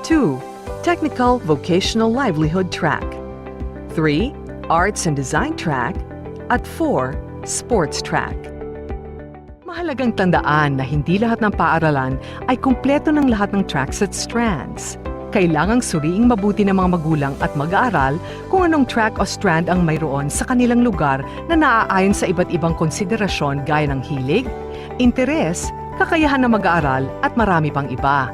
2. Technical Vocational Livelihood track. 3. Arts and Design track. At 4. Sports track. Mahalagang tandaan na hindi lahat ng paaralan ay kumpleto ng lahat ng tracks at strands. Kailangang suriing mabuti ng mga magulang at mag-aaral kung anong track o strand ang mayroon sa kanilang lugar na naaayon sa iba't ibang konsiderasyon gaya ng hilig, interes, kakayahan ng mag-aaral at marami pang iba.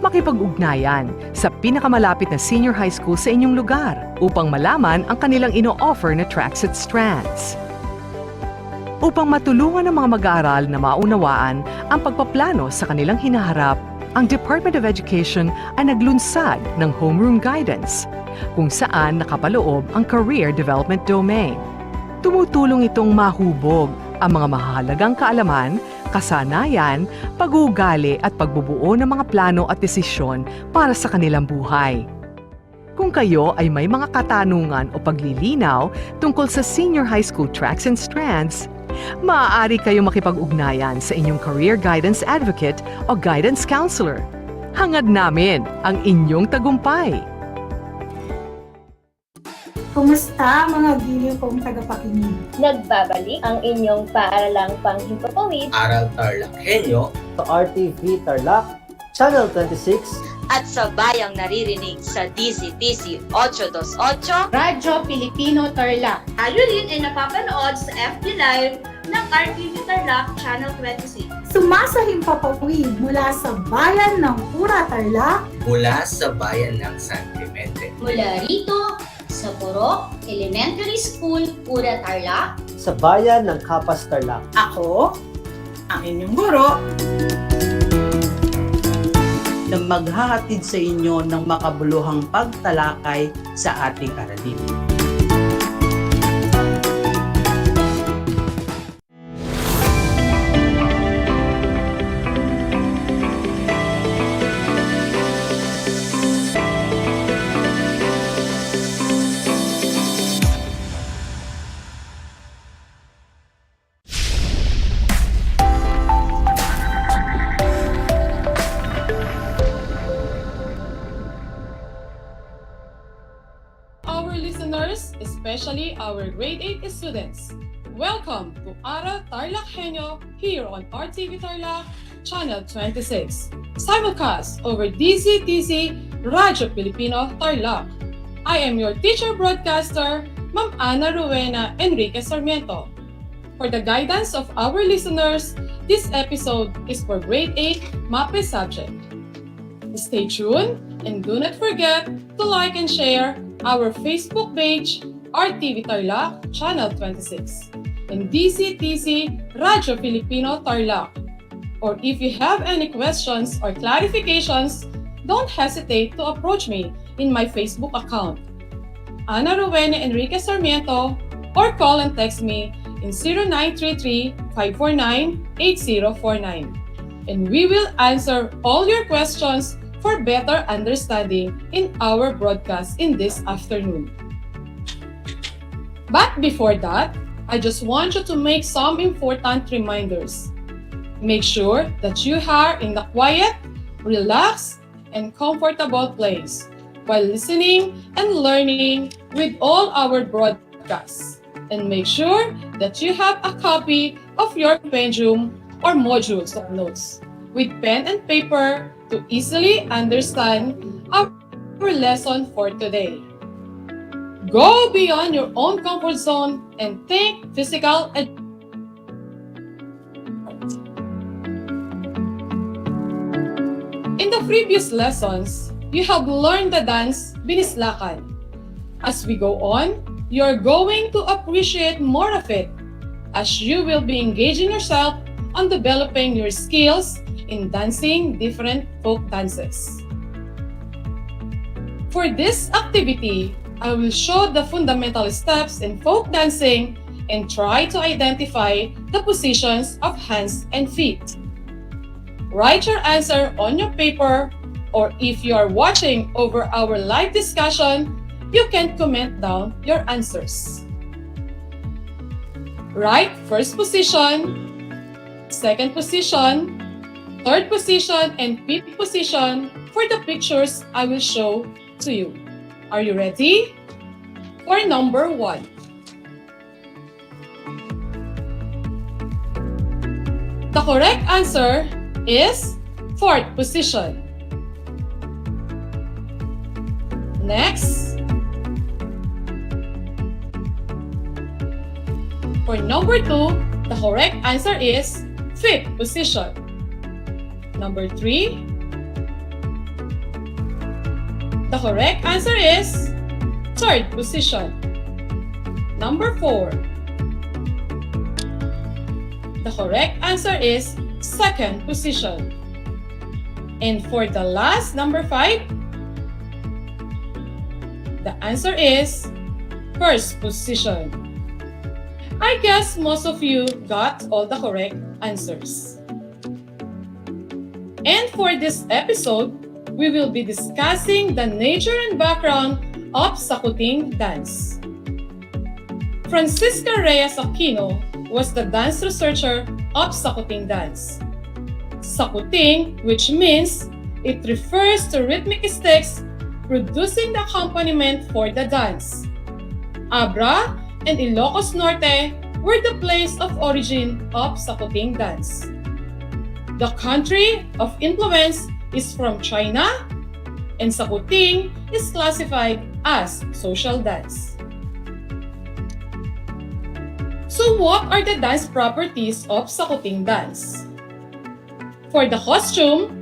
Makipag-ugnayan sa pinakamalapit na senior high school sa inyong lugar upang malaman ang kanilang ino-offer na tracks at strands. Upang matulungan ng mga mag-aaral na maunawaan ang pagpaplano sa kanilang hinaharap, ang Department of Education ay naglunsad ng Homeroom Guidance, kung saan nakapaloob ang Career Development Domain. Tumutulong itong mahubog ang mga mahalagang kaalaman, kasanayan, pag-uugali at pagbubuo ng mga plano at desisyon para sa kanilang buhay. Kung kayo ay may mga katanungan o paglilinaw tungkol sa senior high school tracks and strands, maaari kayong makipag-ugnayan sa inyong career guidance advocate o guidance counselor. Hangad namin ang inyong tagumpay! Kumusta mga giliw kong tagapakinig? Nagbabalik ang inyong paaralang panghimpapawid Aral TarlakHenyo sa RTV Tarlac, Channel 26 at sa bayang naririnig sa DCTC 828 Radyo Pilipino Tarlac. Tayo rin ay napapanood sa FB Live ng RTV Tarlac Channel 26. Sumasahimpapawid mula sa bayan ng Pura Tarlac, mula sa bayan ng San Clemente, mula rito sa Purok Elementary School, Pura Tarlac, sa bayan ng Kapas Tarlac. Ako, ang inyong guro, na maghahatid sa inyo ng makabuluhang pagtalakay sa ating aralin. especially our grade 8 students. Welcome to Aral TarlakHenyo here on RTV Tarlac, Channel 26, simulcast over DZTZ Radyo Pilipino Tarlac. I am your teacher broadcaster, Ma'am Ana Rowena Enrique Sarmiento. For the guidance of our listeners, this episode is for grade 8 MAPE subject. Stay tuned and do not forget to like and share our Facebook page, RTV Tarlac, Channel 26, and DCTC Radyo Pilipino Tarlac. Or if you have any questions or clarifications, don't hesitate to approach me in my Facebook account, Ana Rowena Enrique Sarmiento, or call and text me in 0933-549-8049. And we will answer all your questions for better understanding in our broadcast in this afternoon. But before that, I just want you to make some important reminders. Make sure that you are in the quiet, relaxed, and comfortable place while listening and learning with all our broadcasts. And make sure that you have a copy of your Penjum or modules of notes with pen and paper to easily understand our lesson for today. Go beyond your own comfort zone and think physical education. In the previous lessons, you have learned the dance Binislakan. As we go on, you're going to appreciate more of it as you will be engaging yourself on developing your skills in dancing different folk dances. For this activity, I will show the fundamental steps in folk dancing and try to identify the positions of hands and feet. Write your answer on your paper, or if you are watching over our live discussion, you can comment down your answers. Write first position, second position, third position, and fifth position for the pictures I will show to you. Are you ready? For number 1. The correct answer is fourth position. Next. For number 2, the correct answer is fifth position. Number 3, the correct answer is third position. Number 4, the correct answer is second position. And for the last, number 5, the answer is first position. I guess most of you got all the correct answers. And for this episode, we will be discussing the nature and background of Sakuting dance. Francisca Reyes Aquino was the dance researcher of Sakuting dance. Sakuting, which means it refers to rhythmic sticks producing the accompaniment for the dance. Abra and Ilocos Norte were the place of origin of Sakuting dance. The country of influence is from China, and Sakuting is classified as social dance. So what are the dance properties of Sakuting dance? For the costume,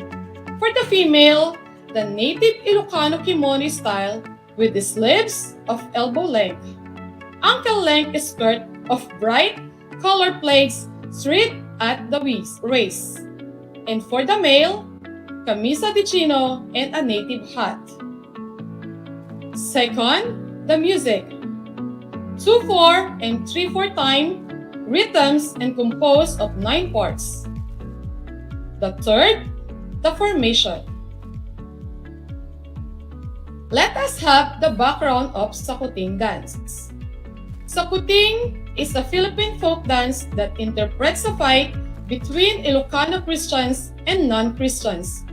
for the female, the native Ilocano kimono style with the sleeves of elbow length, ankle length skirt of bright color plates straight at the waist. And for the male, camisa de chino and a native hat. Second, the music. 2/4 and 3/4 time rhythms and composed of 9 parts. The third, the formation. Let us have the background of Sakuting dance. Sakuting is a Philippine folk dance that interprets a fight between Ilocano Christians and non-Christians.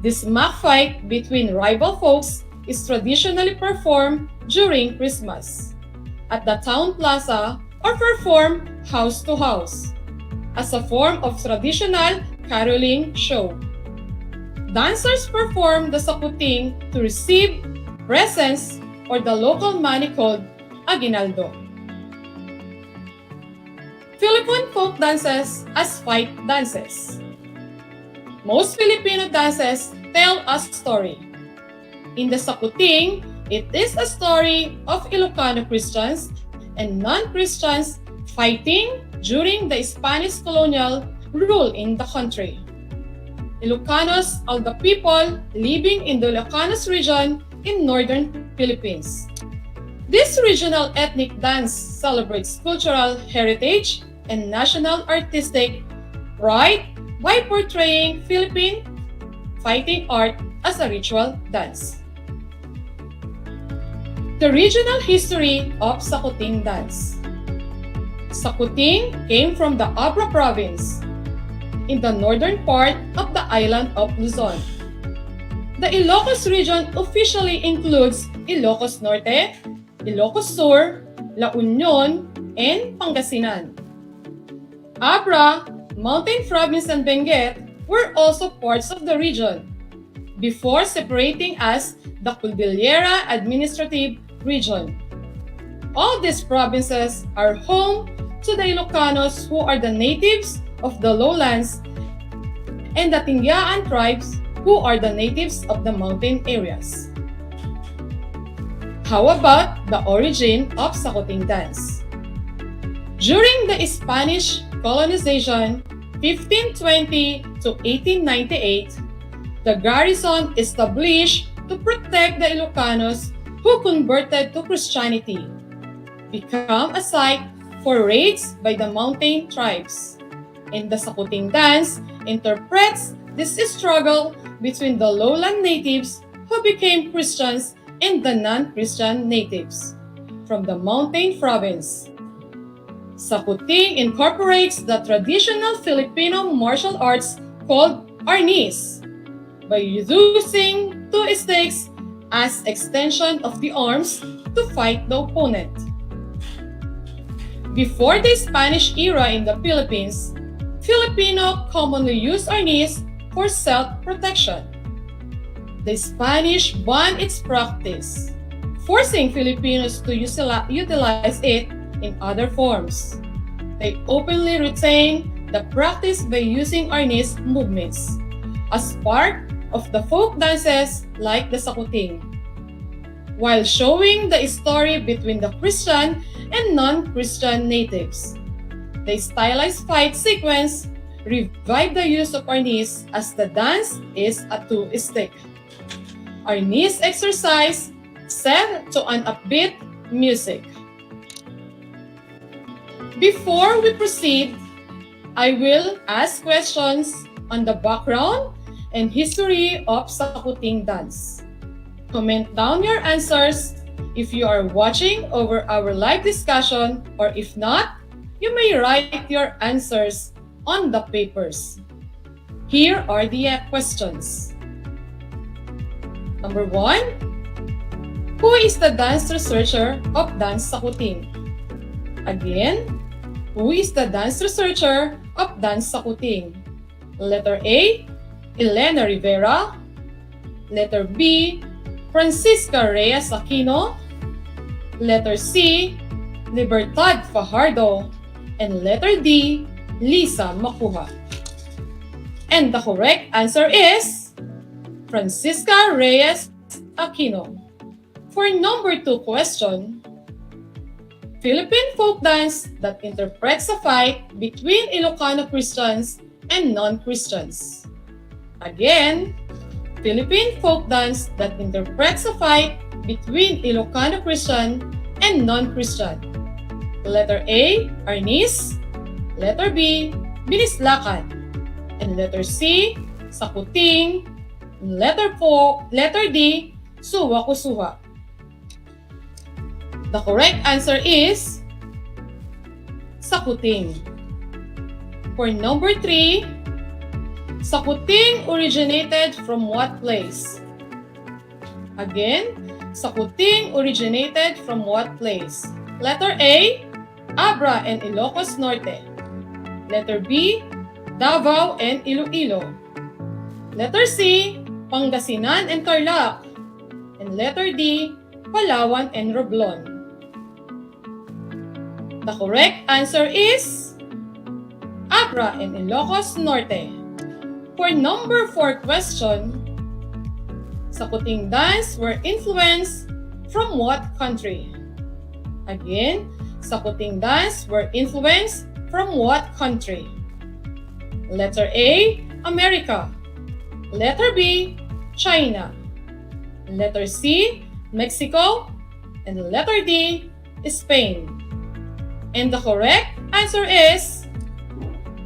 This mock fight between rival folks is traditionally performed during Christmas. at the town plaza or perform house to house as a form of traditional caroling show. Dancers perform the sakuting to receive presents or the local money called aguinaldo. Philippine folk dances as fight dances. Most Filipino dances tell a story. In the sakuting, it is a story of Ilocano Christians and non-Christians fighting during the Spanish colonial rule in the country. Ilocanos are the people living in the Ilocanos region in northern Philippines. This regional ethnic dance celebrates cultural heritage and national artistic pride by portraying Philippine fighting art as a ritual dance. The regional history of sakuting dance. Sakuting came from the Abra province in the northern part of the island of Luzon. The Ilocos region officially includes Ilocos Norte, Ilocos Sur, La Union, and Pangasinan. Abra, Mountain Province, and Benguet were also parts of the region before separating as the Cordillera Administrative Region. All these provinces are home to the Ilocanos who are the natives of the lowlands and the Tingyaan tribes who are the natives of the mountain areas. How about the origin of sakuting dance? During the Spanish colonization, 1520 to 1898, the garrison established to protect the Ilocanos who converted to Christianity, become a site for raids by the mountain tribes. And the sakuting dance interprets this struggle between the lowland natives who became Christians and the non-Christian natives from the mountain province. Sakuting incorporates the traditional Filipino martial arts called arnis by using two sticks as extension of the arms to fight the opponent. Before the Spanish era in the Philippines, Filipino commonly used arnis for self-protection. The Spanish banned its practice, forcing Filipinos to utilize it in other forms. They openly retain the practice by using arnis movements as part of the folk dances like the sakuting, while showing the story between the Christian and non-Christian natives. The stylized fight sequence revived the use of arnis as the dance is a two-stick. Arnis exercise set to an upbeat music. Before we proceed, I will ask questions on the background and history of sakuting dance. Comment down your answers if you are watching over our live discussion, or if not, you may write your answers on the papers. Here are the questions. Number 1, who is the dance researcher of dance sakuting? Again, who is the dance researcher of dance sakuting? Letter A, Elena Rivera. Letter B, Francisca Reyes Aquino. Letter C, Libertad Fajardo. And letter D, Lisa Makuha. And the correct answer is Francisca Reyes Aquino. For number 2 question, Philippine folk dance that interprets a fight between Ilocano Christians and non-Christians. Again, Philippine folk dance that interprets a fight between Ilocano Christian and non-Christian. Letter A, arnis. Letter B, binislakan. And letter C, sakuting. Letter D, suwa-kusuha. The correct answer is sakuting. For number 3, sakuting originated from what place? Again, sakuting originated from what place? Letter A, Abra and Ilocos Norte. Letter B, Davao and Iloilo. Letter C, Pangasinan and Tarlac. And letter D, Palawan and Romblon. The correct answer is Abra and Ilocos Norte. For number 4 question, Sakuting dance were influenced from what country? Again, Sakuting dance were influenced from what country? Letter A, America. Letter B, China. Letter C, Mexico. And letter D, Spain. And the correct answer is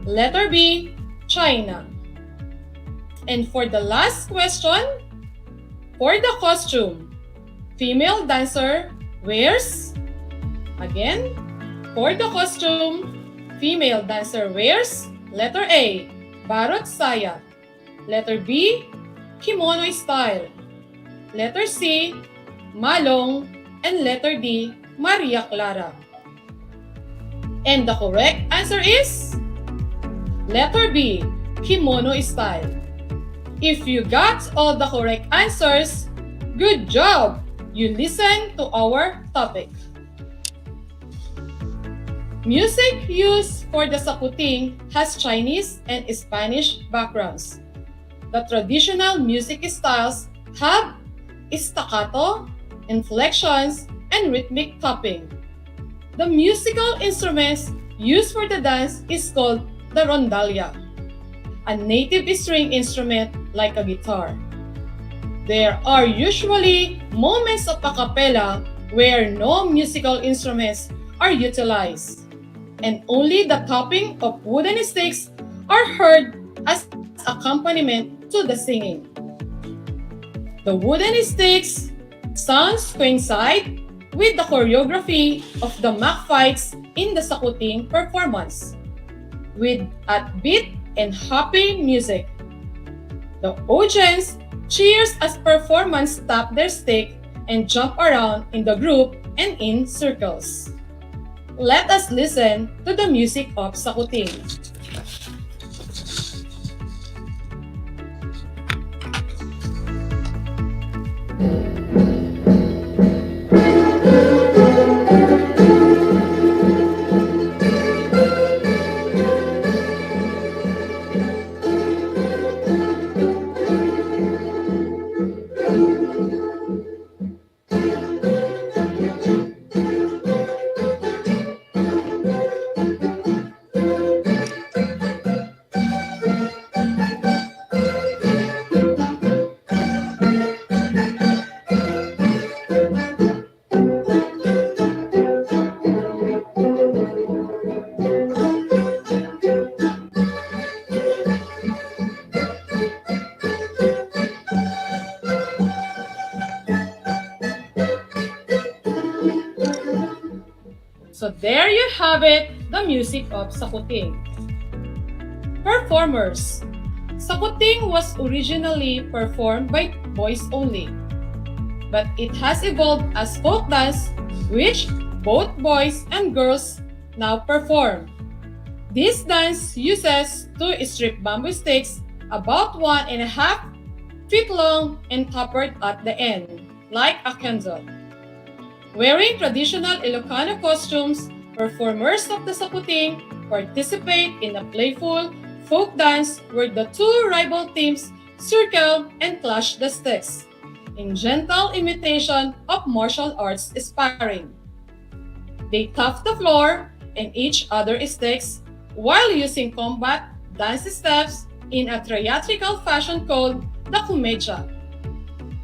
letter B, China. And for the last question, for the costume, female dancer wears, again, for the costume, female dancer wears, letter A, barot saya. Letter B, kimono style. Letter C, malong. And letter D, Maria Clara. And the correct answer is letter B, kimono style. If you got all the correct answers, good job! You listen to our topic. Music used for the sakuting has Chinese and Spanish backgrounds. The traditional music styles have staccato, inflections, and rhythmic tapping. The musical instruments used for the dance is called the rondalla, a native string instrument like a guitar. There are usually moments of a cappella where no musical instruments are utilized, and only the tapping of wooden sticks are heard as accompaniment to the singing. The wooden sticks sounds coincide with the choreography of the mock fights in the sakuting performance, with upbeat and happy music. The audience cheers as performers tap their stick and jump around in the group and in circles. Let us listen to the music of sakuting. So there you have it, the music of sakuting. Performers. Sakuting was originally performed by boys only, but it has evolved as folk dance, which both boys and girls now perform. This dance uses 2 strip bamboo sticks about 1.5 feet long and tapered at the end, like a candle. Wearing traditional Ilocano costumes, performers of the sakuting participate in a playful folk dance where the 2 rival teams circle and clash the sticks, in gentle imitation of martial arts sparring. They tap the floor and each other's sticks while using combat dance steps in a theatrical fashion called the kumedya.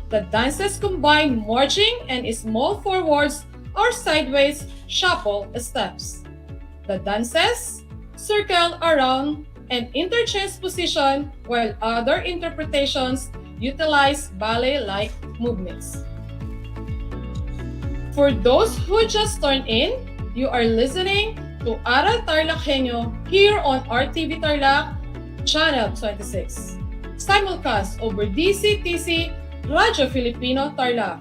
The dances combine marching and small forwards or sideways shuffle steps. The dances circle around and interchange position, while other interpretations utilize ballet-like movements. For those who just turned in, you are listening to Aral TarlakHenyo here on RTV Tarlac, Channel 26. Simulcast over DCTC Radio Filipino Tarlac.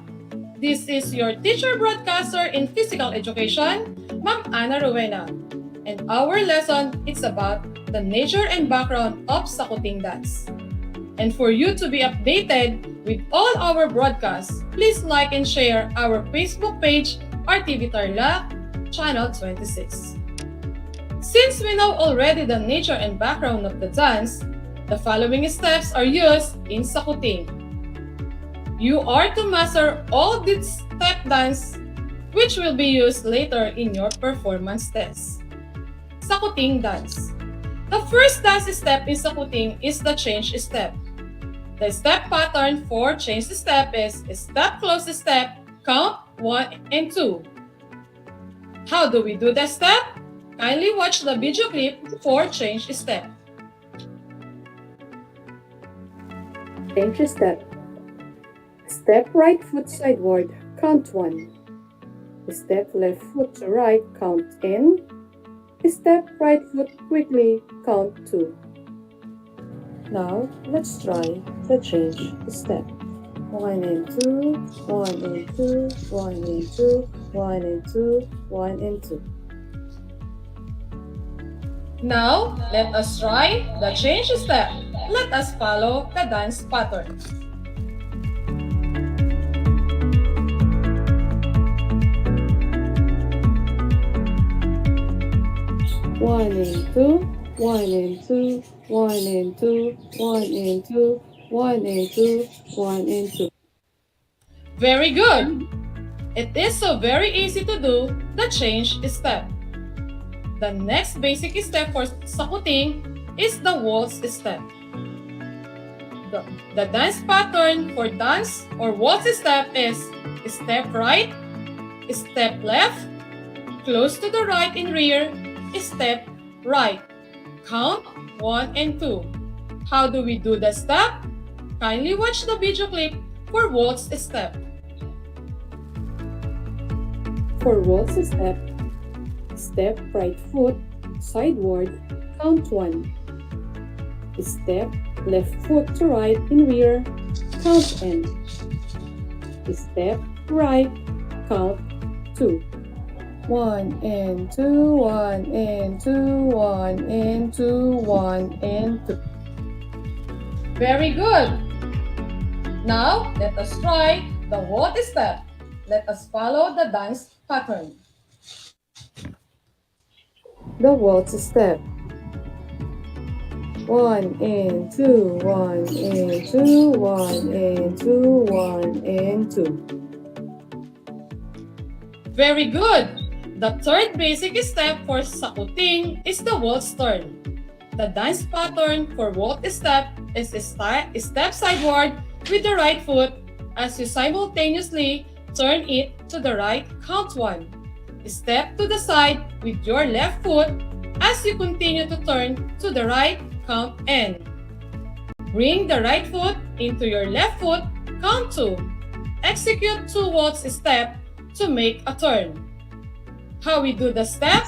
This is your teacher broadcaster in physical education, Ma'am Ana Rowena. And our lesson is about the nature and background of sakuting dance. And for you to be updated with all our broadcasts, please like and share our Facebook page, RTV Tarlac, Channel 26. Since we know already the nature and background of the dance, the following steps are used in sakuting. You are to master all these step dance, which will be used later in your performance test. Sakuting dance. The first dance step in sakuting is the change step. The step pattern for change step is step, close step, count 1 and 2. How do we do the step? Kindly watch the video clip for change step. Change step. Step right foot sideward, count 1. Step left foot to right, count in. Step right foot quickly, count 2. Now, let's try the change step. 1 and 2, 1 and 2, 1 and 2, 1 and 2, 1 and 2. Now, let us try the change step. Let us follow the dance pattern. One and two, 1 and 2, 1 and 2, 1 and 2, 1 and 2, 1 and 2. Very good! It is so very easy to do the change step. The next basic step for sakuting is the waltz step. The dance pattern for dance or waltz step is step right, step left, close to the right in rear, step right. Count 1 and 2. How do we do the step? Kindly watch the video clip for waltz step. For waltz step, step right foot sideward, count 1. Step left foot to right in rear, count N. Step right, count 2. 1 and 2, 1 and 2, 1 and 2, 1 and 2. Very good! Now, let us try the waltz step. Let us follow the dance pattern. The waltz step. 1 and 2, 1 and 2, 1 and 2, 1 and 2. Very good! The third basic step for sakuting is the waltz turn. The dance pattern for waltz step is step sideward with the right foot as you simultaneously turn it to the right, count 1. Step to the side with your left foot as you continue to turn to the right, count N. Bring the right foot into your left foot, count 2. Execute 2 waltz step to make a turn. How we do the step?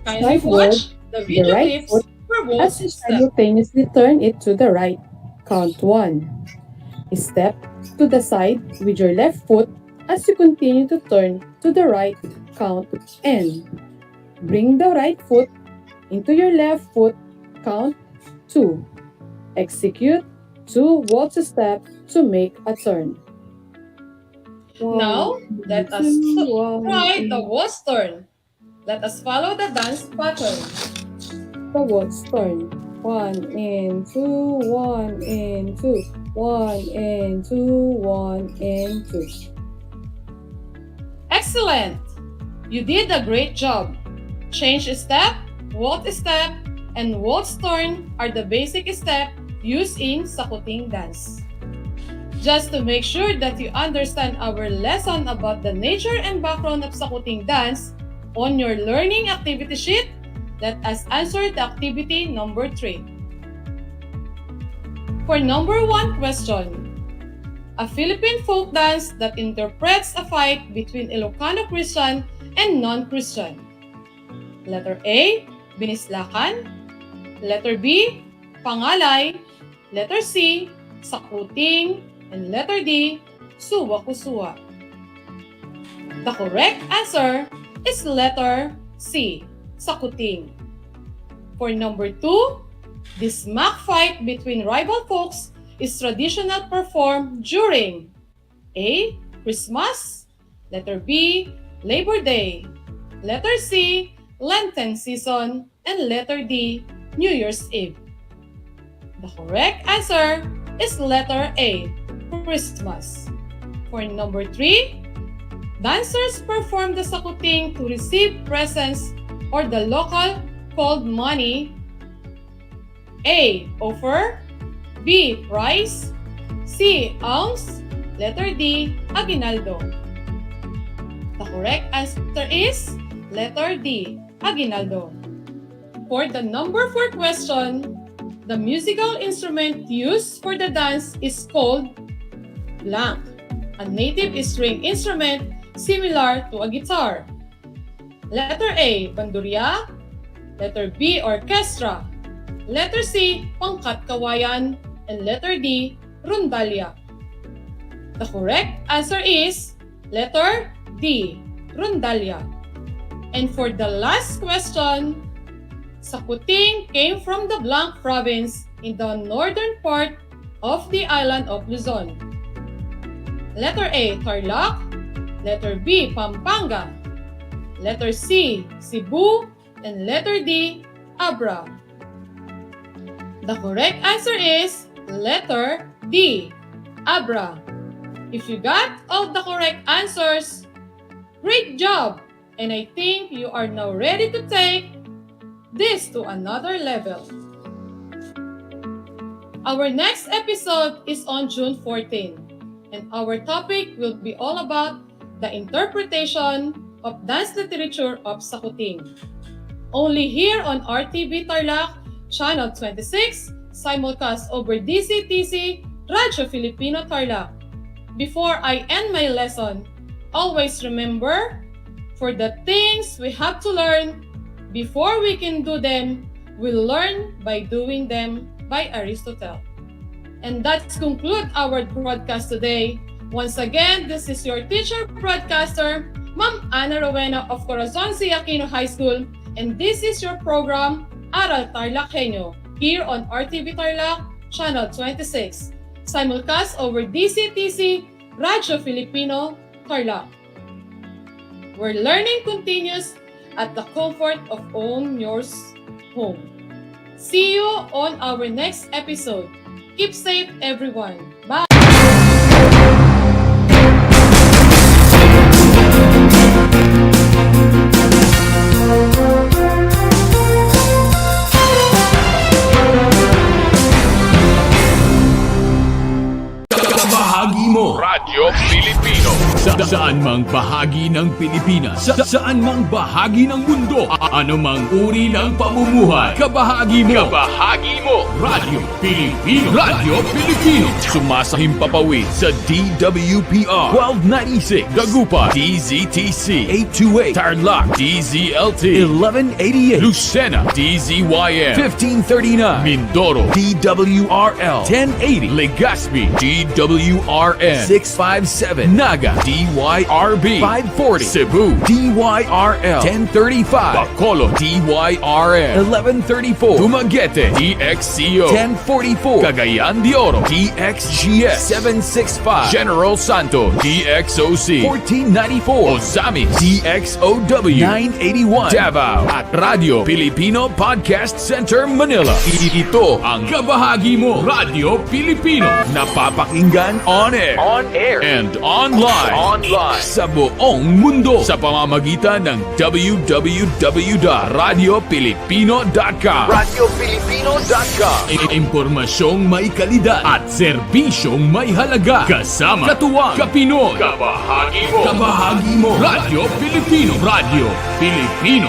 Kindly watch the video clips for waltz as you step. simultaneously turn it to the right, count 1. Step to the side with your left foot as you continue to turn to the right, count N. Bring the right foot into your left foot, count 2. Execute 2 waltz step to make a turn. Now, let us try the waltz turn. Let us follow the dance pattern. The waltz turn. 1 and 2, 1 and 2, 1 and 2, 1 and 2. Excellent! You did a great job. Change step, waltz step, and waltz turn are the basic steps used in sakuting dance. Just to make sure that you understand our lesson about the nature and background of sakuting dance, on your learning activity sheet, let us answer the activity number 3. For number 1 question, a Philippine folk dance that interprets a fight between Ilocano Christian and non-Christian. Letter A, Binislakan. Letter B, Pangalay. Letter C, Sakuting. And letter D, Suwa Kusuwa. The correct answer is letter C, sakuting. For number 2, this mock fight between rival folks is traditional performed during A. Christmas, letter B. Labor Day, letter C. Lenten season, and letter D. New Year's Eve. The correct answer is letter A. Christmas. For number 3, dancers perform the sakuting to receive presents or the local called money. A. Offer, B. Price, C. Ounce, letter D. Aguinaldo. The correct answer is letter D. Aguinaldo. For the number 4 question, the musical instrument used for the dance is called blank, a native string instrument similar to a guitar. Letter A. Bandurria, letter B. Orchestra, letter C. Pangkat kawayan, and letter D. Rondalya. The correct answer is letter D. Rondalya. And for the last question, sakuting came from the Blanc province in the northern part of the island of Luzon. Letter A. Tarlac, letter B. Pampanga, letter C. Cebu, and letter D. Abra. The correct answer is letter D. Abra. If you got all the correct answers, great job! And I think you are now ready to take this to another level. Our next episode is on June 14, and our topic will be all about the interpretation of dance literature of sakuting. Only here on RTV Tarlac, Channel 26, simulcast over DCTC, Radyo Filipino Tarlac. Before I end my lesson, always remember, for the things we have to learn, before we can do them, we'll learn by doing them, by Aristotle. And that concludes our broadcast today. Once again, this is your teacher broadcaster, Ma'am Ana Rowena of Corazon C. Aquino High School, and this is your program, Aral TarlakHenyo, here on RTV Tarlac, Channel 26, simulcast over DCTC, Radyo Filipino Tarlac. Where learning continues at the comfort of own yours home. See you on our next episode. Keep safe, everyone. Bye! Bahagi mo Radyo Pilipino saan mang bahagi ng Pilipinas, saan mang bahagi ng mundo, anumang uri ng pamumuhay, kabahagi mo Radyo Pilipino. Radyo Pilipino, sumasahimpapawid sa DWPR 1296 Dagupan, DZTC 828 Tarlac, DZLT 1188 Lucena, DZYM 1539 Mindoro, DWRL 1080 Legazpi, DWRN 657 Naga, DYRB 540 Cebu, DYRL 1035 Bacolod, DYRN 1134 Dumaguete, DXCO 1044 Cagayan de Oro, DXGS 765 General Santos, DXOC 1494 Ozamis, DXOW 981 Davao at Radio Filipino Podcast Center Manila. Ito ang kabahagi mo Radyo Pilipino, napapakinggan on air and online sa buong mundo sa pamamagitan ng www.radiopilipino.com. Impormasyong may kalidad at serbisyong may halaga. Kasama, katuwang, kapinoy, kabahagi mo Radyo Pilipino. Radyo Pilipino.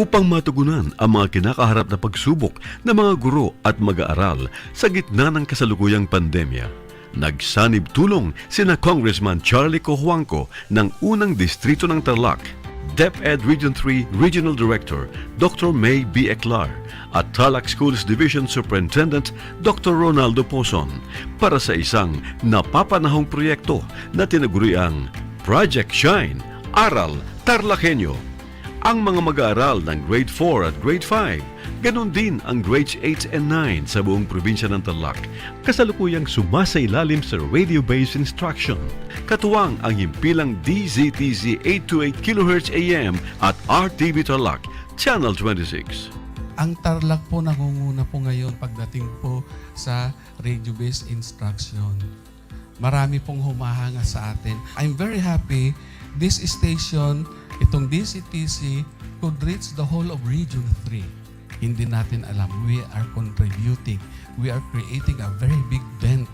upang matugunan ang mga kinakaharap na pagsubok ng mga guro at mag-aaral sa gitna ng kasalukuyang pandemya. Nagsanib tulong sina Congressman Charlie Cojuangco ng unang distrito ng Tarlac, DEPED Region 3 Regional Director Dr. May B. Eclar at Tarlac Schools Division Superintendent Dr. Ronaldo Pozon para sa isang napapanahong proyekto na tinaguriang Project Shine, Aral TarlakHenyo. Ang mga mag-aaral ng Grade 4 at Grade 5, ganon din ang Grades 8 and 9 sa buong probinsya ng Tarlac, kasalukuyang sumasailalim sa radio-based instruction. Katuwang ang himpilang DZTZ 828 kHz AM at RTV Tarlac, Channel 26. Ang Tarlac po nangunguna po ngayon pagdating po sa radio-based instruction. Marami pong humahanga sa atin. I'm very happy this station, itong DCTC, could reach the whole of Region 3. Hindi natin alam, we are contributing. We are creating a very big dent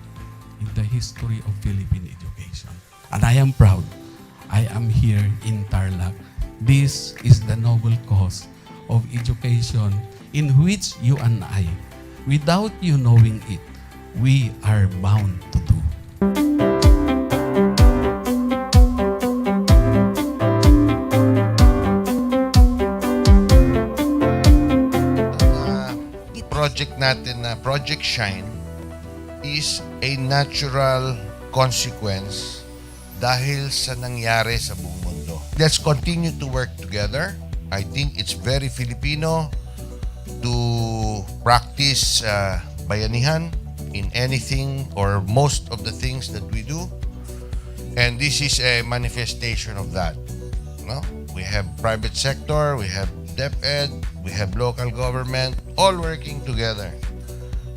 in the history of Philippine education. And I am proud. I am here in Tarlac. This is the noble cause of education in which you and I, without you knowing it, we are bound to do. Project natin na Project Shine is a natural consequence dahil sa nangyari sa buong mundo. Let's continue to work together. I think it's very Filipino to practice bayanihan in anything or most of the things that we do. And this is a manifestation of that. No? We have private sector, we have DEPED, we have local government, all working together.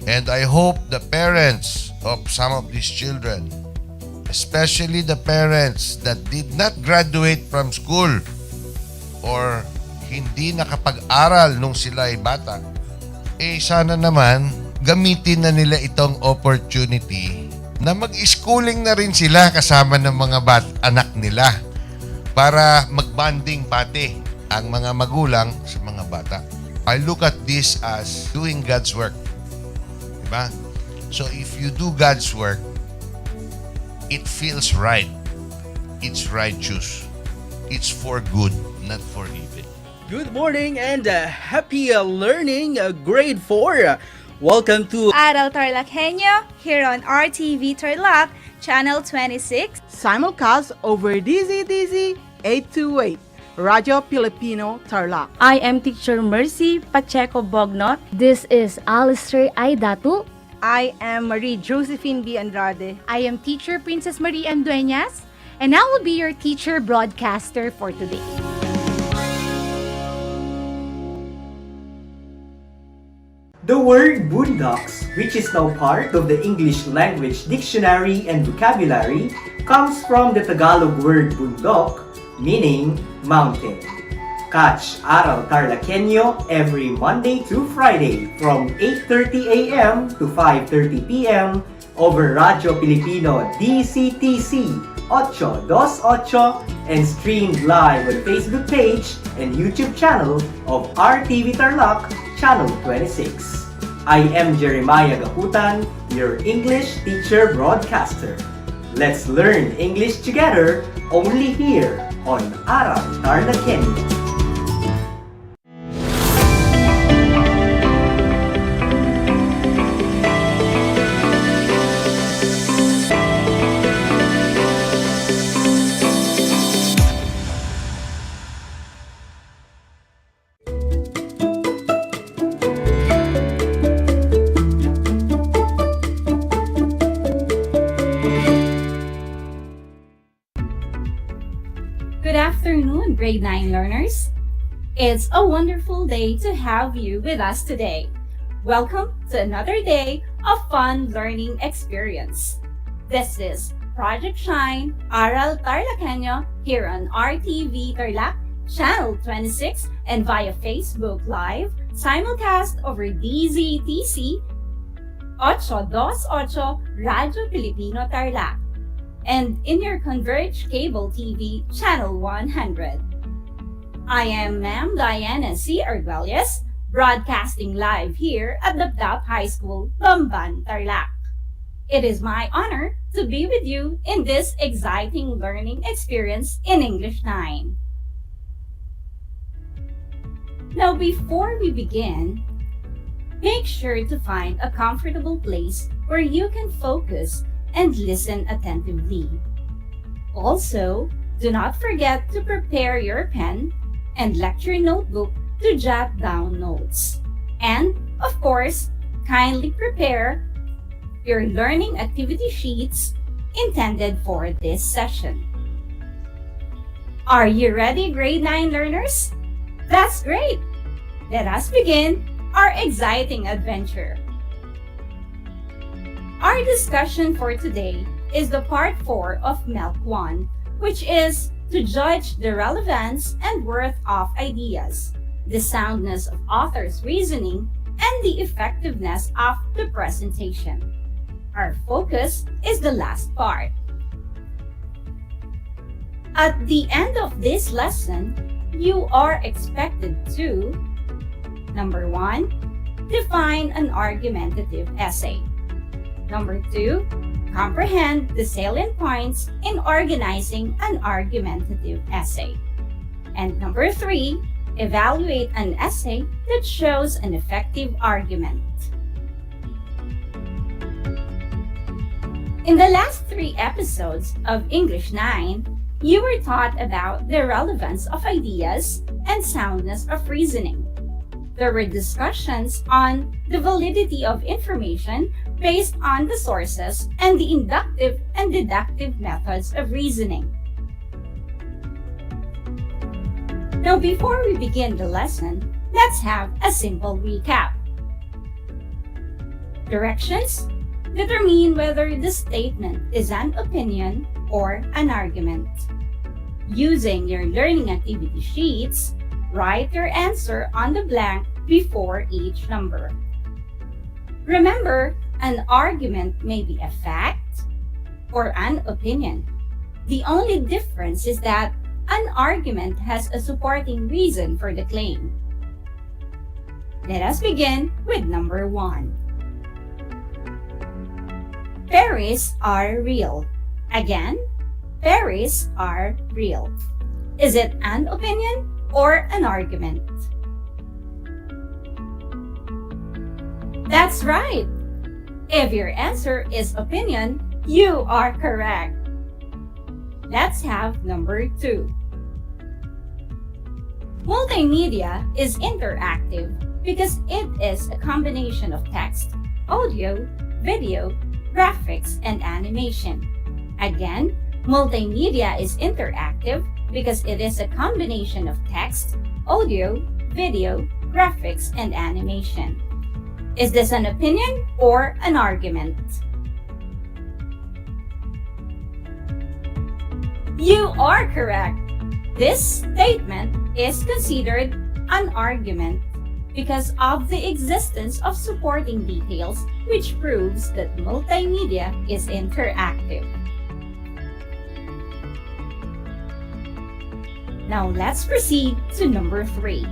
And I hope the parents of some of these children, especially the parents that did not graduate from school or hindi nakapag-aral nung sila ay bata, sana naman gamitin na nila itong opportunity na mag-schooling na rin sila kasama ng mga anak nila para mag-bonding pati ang mga magulang sa mga bata. I look at this as doing God's work. Diba? So if you do God's work, it feels right. It's righteous. It's for good, not for evil. Good morning and happy learning, grade 4. Welcome to Aral TarlakHenyo here on RTV Tarlac, Channel 26. Simulcast over DZTZ 828. Radyo Pilipino Tarlac. I am Teacher Mercy Pacheco Bognot. This is Alistair Aidatu. I am Marie Josephine B. Andrade. I am Teacher Princess Marie Andueñas, and I will be your teacher broadcaster for today. The word boondocks, which is now part of the English Language Dictionary and Vocabulary, comes from the Tagalog word bundok, meaning mountain. Catch Aral TarlakHenyo every Monday to Friday from 8:30 a.m. to 5:30 p.m. over Radyo Pilipino DCTC 828 and streamed live on Facebook page and YouTube channel of RTV Tarlac, Channel 26. I am Jeremiah Gahutan, your English teacher broadcaster. Let's learn English together only here on Aral TarlakHenyo. Good afternoon, grade 9 learners. It's a wonderful day to have you with us today. Welcome to another day of fun learning experience. This is Project Shine, Aral TarlakHenyo here on RTV Tarlac, Channel 26, and via Facebook Live, simulcast over DZTC 828 Radyo Pilipino Tarlac, and in your Converge Cable TV Channel 100. I am Ma'am Diana C. Arguelles, broadcasting live here at the DEPED High School, Bamban, Tarlac. It is my honor to be with you in this exciting learning experience in English 9. Now, before we begin, make sure to find a comfortable place where you can focus and listen attentively. Also, do not forget to prepare your pen and lecture notebook to jot down notes. And, of course, kindly prepare your learning activity sheets intended for this session. Are you ready, grade 9 learners? That's great! Let us begin our exciting adventure. Our discussion for today is the part 4 of MELC 1, which is to judge the relevance and worth of ideas, the soundness of author's reasoning, and the effectiveness of the presentation. Our focus is the last part. At the end of this lesson, you are expected to: number 1, define an argumentative essay. Number 2, comprehend the salient points in organizing an argumentative essay. And number 3, evaluate an essay that shows an effective argument. In the last 3 episodes of English 9, you were taught about the relevance of ideas and soundness of reasoning. There were discussions on the validity of information based on the sources and the inductive and deductive methods of reasoning. Now, before we begin the lesson, let's have a simple recap. Directions: determine whether the statement is an opinion or an argument. Using your learning activity sheets, write your answer on the blank before each number. Remember, an argument may be a fact or an opinion. The only difference is that an argument has a supporting reason for the claim. Let us begin with number 1. Fairies are real. Again, fairies are real. Is it an opinion or an argument? That's right! If your answer is opinion, you are correct. Let's have number 2. Multimedia is interactive because it is a combination of text, audio, video, graphics, and animation. Again, multimedia is interactive because it is a combination of text, audio, video, graphics, and animation. Is this an opinion or an argument? You are correct. This statement is considered an argument because of the existence of supporting details, which proves that multimedia is interactive. Now let's proceed to number 3.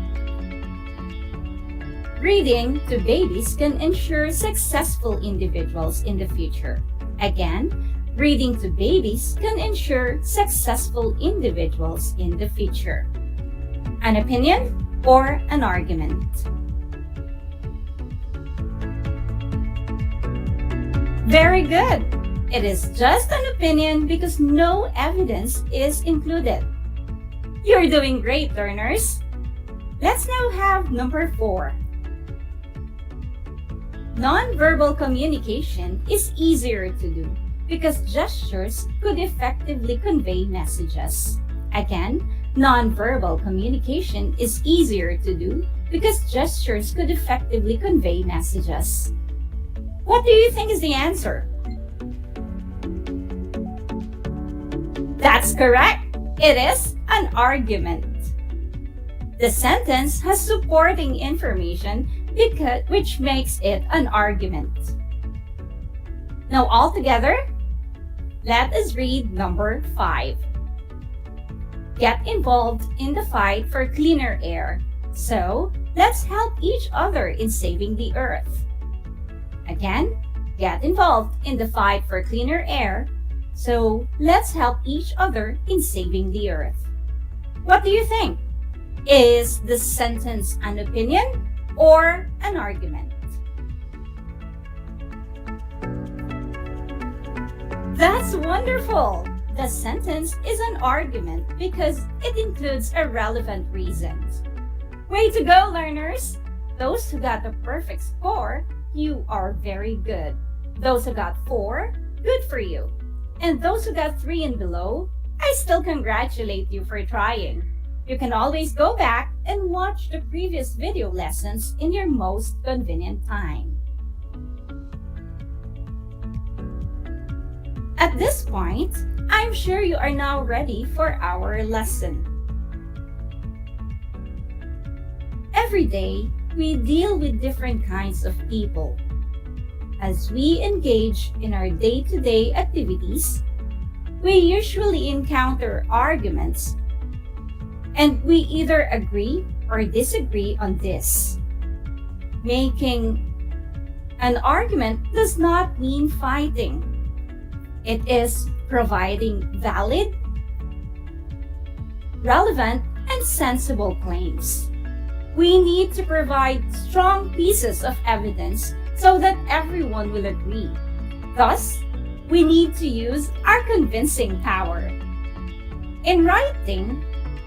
Reading to babies can ensure successful individuals in the future. Again, reading to babies can ensure successful individuals in the future. An opinion or an argument? Very good! It is just an opinion because no evidence is included. You're doing great, learners! Let's now have number 4. Non-verbal communication is easier to do because gestures could effectively convey messages. Again, non-verbal communication is easier to do because gestures could effectively convey messages. What do you think is the answer? That's correct! It is an argument. The sentence has supporting information which makes it an argument. Now all together, let us read number 5. Get involved in the fight for cleaner air. So, let's help each other in saving the earth. Again, get involved in the fight for cleaner air. So, let's help each other in saving the earth. What do you think? Is this sentence an opinion or an argument? That's wonderful! The sentence is an argument because it includes a relevant reason. Way to go, learners! Those who got the perfect score, you are very good. Those who got 4, good for you. And those who got 3 and below, I still congratulate you for trying. You can always go back and watch the previous video lessons in your most convenient time. At this point, I'm sure you are now ready for our lesson. Every day, we deal with different kinds of people. As we engage in our day-to-day activities, we usually encounter arguments, and we either agree or disagree on this. Making an argument does not mean fighting. It is providing valid, relevant, and sensible claims. We need to provide strong pieces of evidence so that everyone will agree. Thus, we need to use our convincing power. In writing,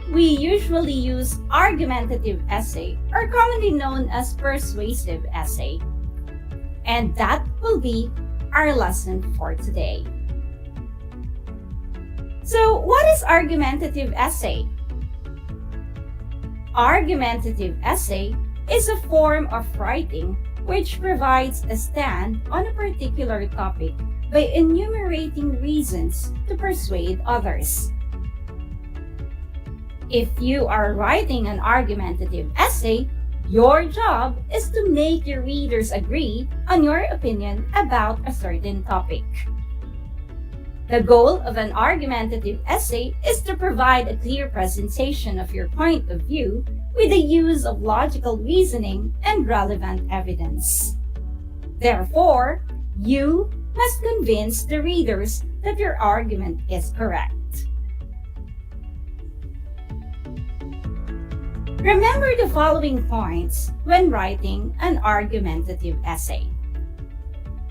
we usually use argumentative essay, or commonly known as persuasive essay. And that will be our lesson for today. So, what is argumentative essay? Argumentative essay is a form of writing which provides a stand on a particular topic by enumerating reasons to persuade others. If you are writing an argumentative essay, your job is to make your readers agree on your opinion about a certain topic. The goal of an argumentative essay is to provide a clear presentation of your point of view with the use of logical reasoning and relevant evidence. Therefore, you must convince the readers that your argument is correct. Remember the following points when writing an argumentative essay.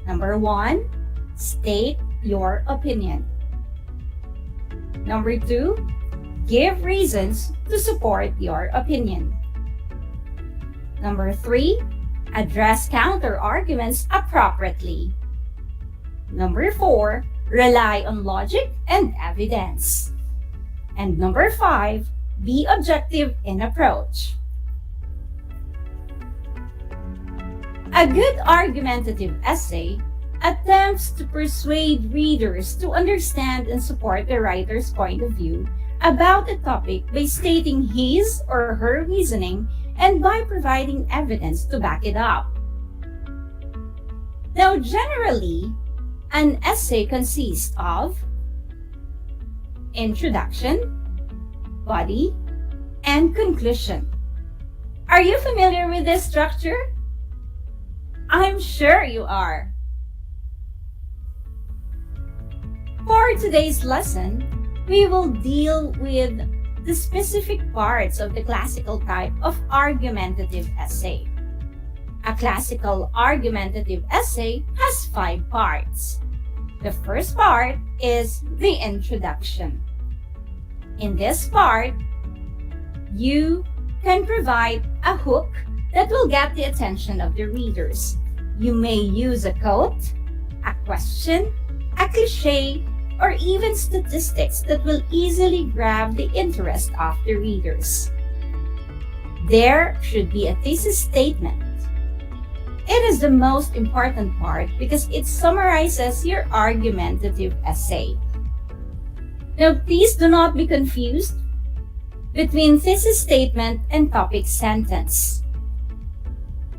Number 1, state your opinion. Number 2, give reasons to support your opinion. Number 3, address counter-arguments appropriately. Number 4, rely on logic and evidence. And number 5, be objective in approach. A good argumentative essay attempts to persuade readers to understand and support the writer's point of view about a topic by stating his or her reasoning and by providing evidence to back it up. Now, generally, an essay consists of introduction, body, and conclusion. Are you familiar with this structure? I'm sure you are. For today's lesson, we will deal with the specific parts of the classical type of argumentative essay. A classical argumentative essay has 5 parts. The first part is the introduction. In this part, you can provide a hook that will get the attention of the readers. You may use a quote, a question, a cliché, or even statistics that will easily grab the interest of the readers. There should be a thesis statement. It is the most important part because it summarizes your argumentative essay. Now, please do not be confused between thesis statement and topic sentence.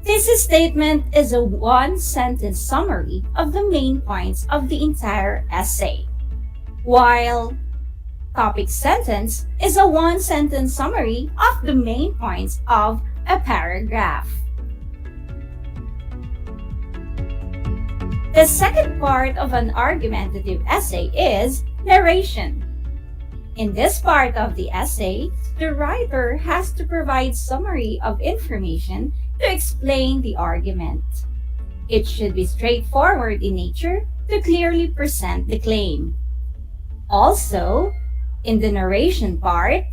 Thesis statement is a one-sentence summary of the main points of the entire essay, while Topic sentence is a one-sentence summary of the main points of a paragraph. The second part of an argumentative essay is narration. In this part of the essay, the writer has to provide summary of information to explain the argument. It should be straightforward in nature to clearly present the claim. Also, in the narration part,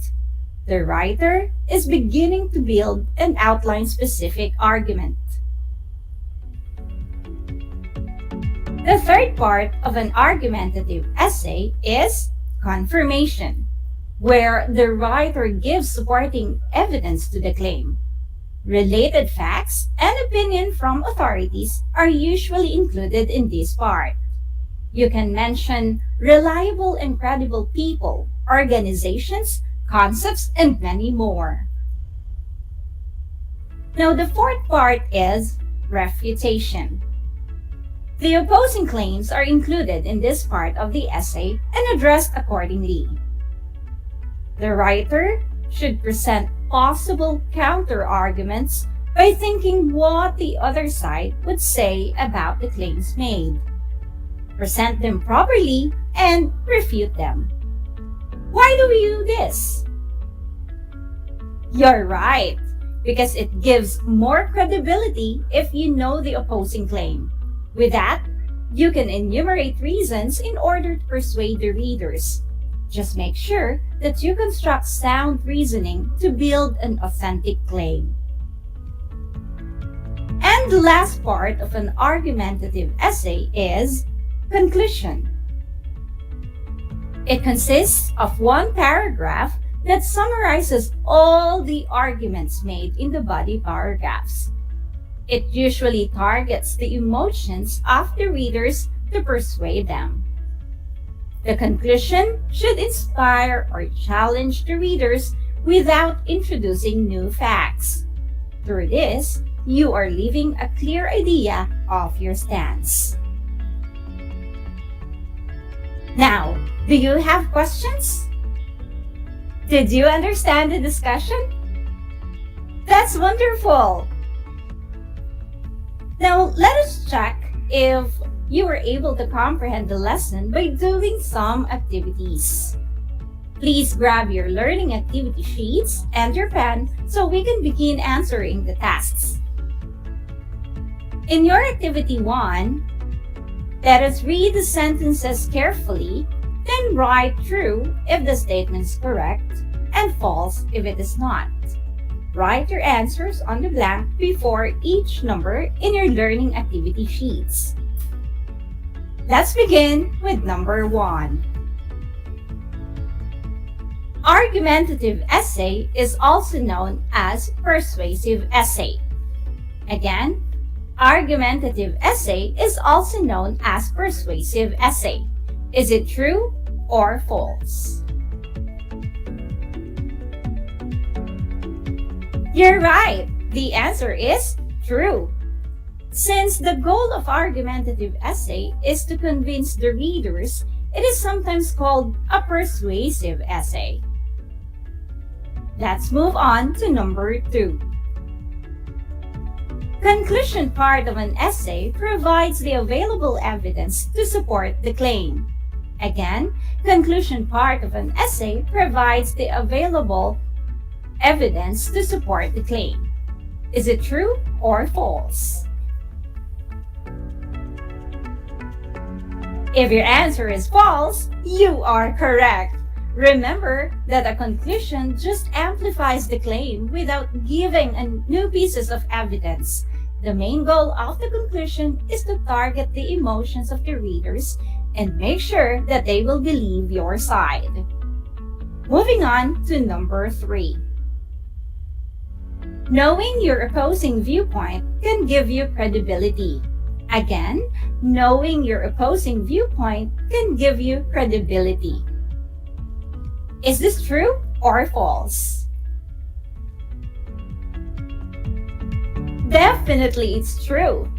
the writer is beginning to build and outline specific argument. The third part of an argumentative essay is confirmation, where the writer gives supporting evidence to the claim. Related facts and opinion from authorities are usually included in this part. You can mention reliable and credible people, organizations, concepts, and many more. Now, the fourth part is refutation. The opposing claims are included in this part of the essay and addressed accordingly. The writer should present possible counter-arguments by thinking what the other side would say about the claims made. Present them properly and refute them. Why do we do this? You're right, because it gives more credibility if you know the opposing claim. With that, you can enumerate reasons in order to persuade the readers. Just make sure that you construct sound reasoning to build an authentic claim. And the last part of an argumentative essay is conclusion. It consists of one paragraph that summarizes all the arguments made in the body paragraphs. It usually targets the emotions of the readers to persuade them. The conclusion should inspire or challenge the readers without introducing new facts. Through this, you are leaving a clear idea of your stance. Now, do you have questions? Did you understand the discussion? That's wonderful! Now, let us check if you were able to comprehend the lesson by doing some activities. Please grab your learning activity sheets and your pen so we can begin answering the tasks. In your activity 1, let us read the sentences carefully, then write true if the statement is correct and false if it is not. Write your answers on the blank before each number in your learning activity sheets. Let's begin with number 1. Argumentative essay is also known as persuasive essay. Again, argumentative essay is also known as persuasive essay. Is it true or false? You're right. The answer is true. Since the goal of argumentative essay is to convince the readers, it is sometimes called a persuasive essay. Let's move on to number 2. Conclusion part of an essay provides the available evidence to support the claim. Again, conclusion part of an essay provides the available evidence to support the claim. Is it true or false? If your answer is false, you are correct. Remember that a conclusion just amplifies the claim without giving new pieces of evidence. The main goal of the conclusion is to target the emotions of the readers and make sure that they will believe your side. Moving on to number 3. Knowing your opposing viewpoint can give you credibility. Again, knowing your opposing viewpoint can give you credibility. Is this true or false? Definitely it's true.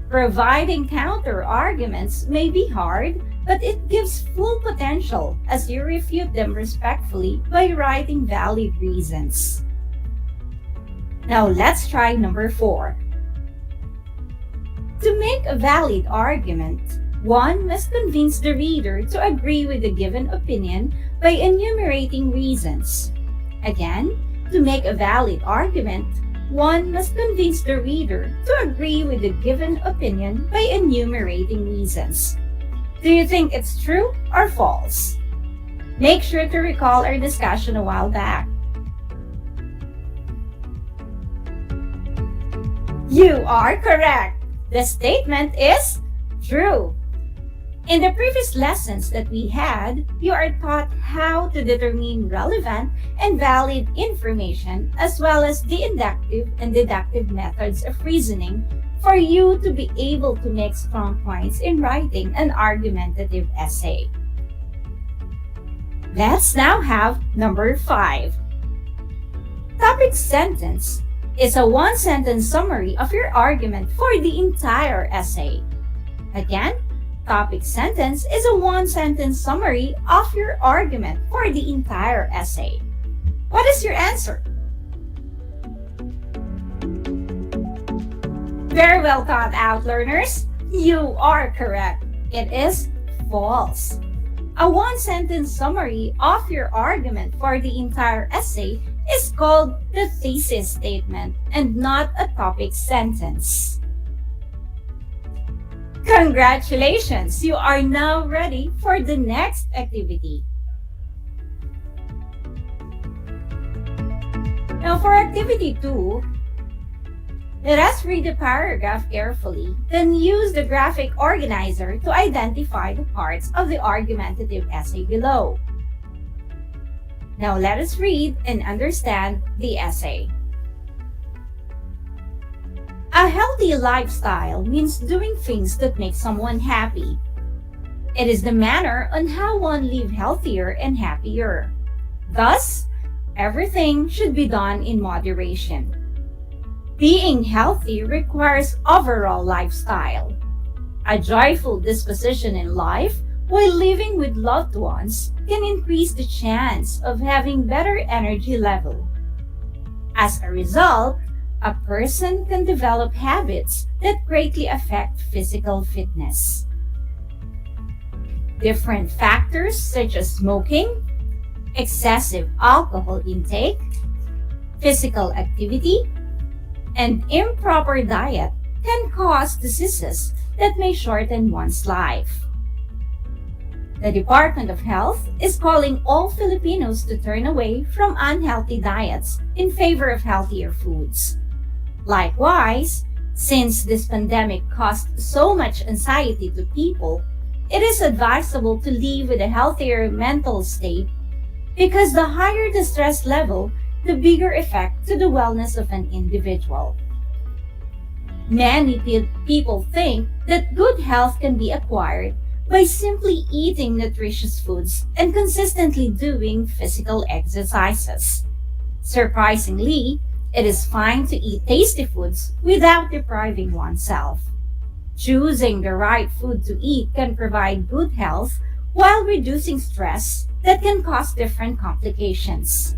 Providing counter arguments may be hard, but it gives full potential as you refute them respectfully by writing valid reasons. Now let's try number 4. To make a valid argument, one must convince the reader to agree with the given opinion by enumerating reasons. Again, to make a valid argument, one must convince the reader to agree with the given opinion by enumerating reasons. Do you think it's true or false? Make sure to recall our discussion a while back. You are correct! The statement is true. In the previous lessons that we had, you are taught how to determine relevant and valid information as well as the inductive and deductive methods of reasoning for you to be able to make strong points in writing an argumentative essay. Let's now have number 5. Topic sentence is a one-sentence summary of your argument for the entire essay. Again, topic sentence is a one-sentence summary of your argument for the entire essay. What is your answer? Very well thought out, learners. You are correct. It is false. A one-sentence summary of your argument for the entire essay is called the thesis statement and not a topic sentence. Congratulations! You are now ready for the next activity. Now for activity 2, let us read the paragraph carefully, then use the graphic organizer to identify the parts of the argumentative essay below. Now let us read and understand the essay. A healthy lifestyle means doing things that make someone happy. It is the manner on how one lives healthier and happier. Thus, everything should be done in moderation. Being healthy requires overall lifestyle. A joyful disposition in life while living with loved ones can increase the chance of having better energy level. As a result, a person can develop habits that greatly affect physical fitness. Different factors such as smoking, excessive alcohol intake, physical activity, and improper diet can cause diseases that may shorten one's life. The Department of Health is calling all Filipinos to turn away from unhealthy diets in favor of healthier foods. Likewise, since this pandemic caused so much anxiety to people, it is advisable to live with a healthier mental state because the higher the stress level, the bigger effect to the wellness of an individual. Many people think that good health can be acquired by simply eating nutritious foods and consistently doing physical exercises. Surprisingly, it is fine to eat tasty foods without depriving oneself. Choosing the right food to eat can provide good health while reducing stress that can cause different complications.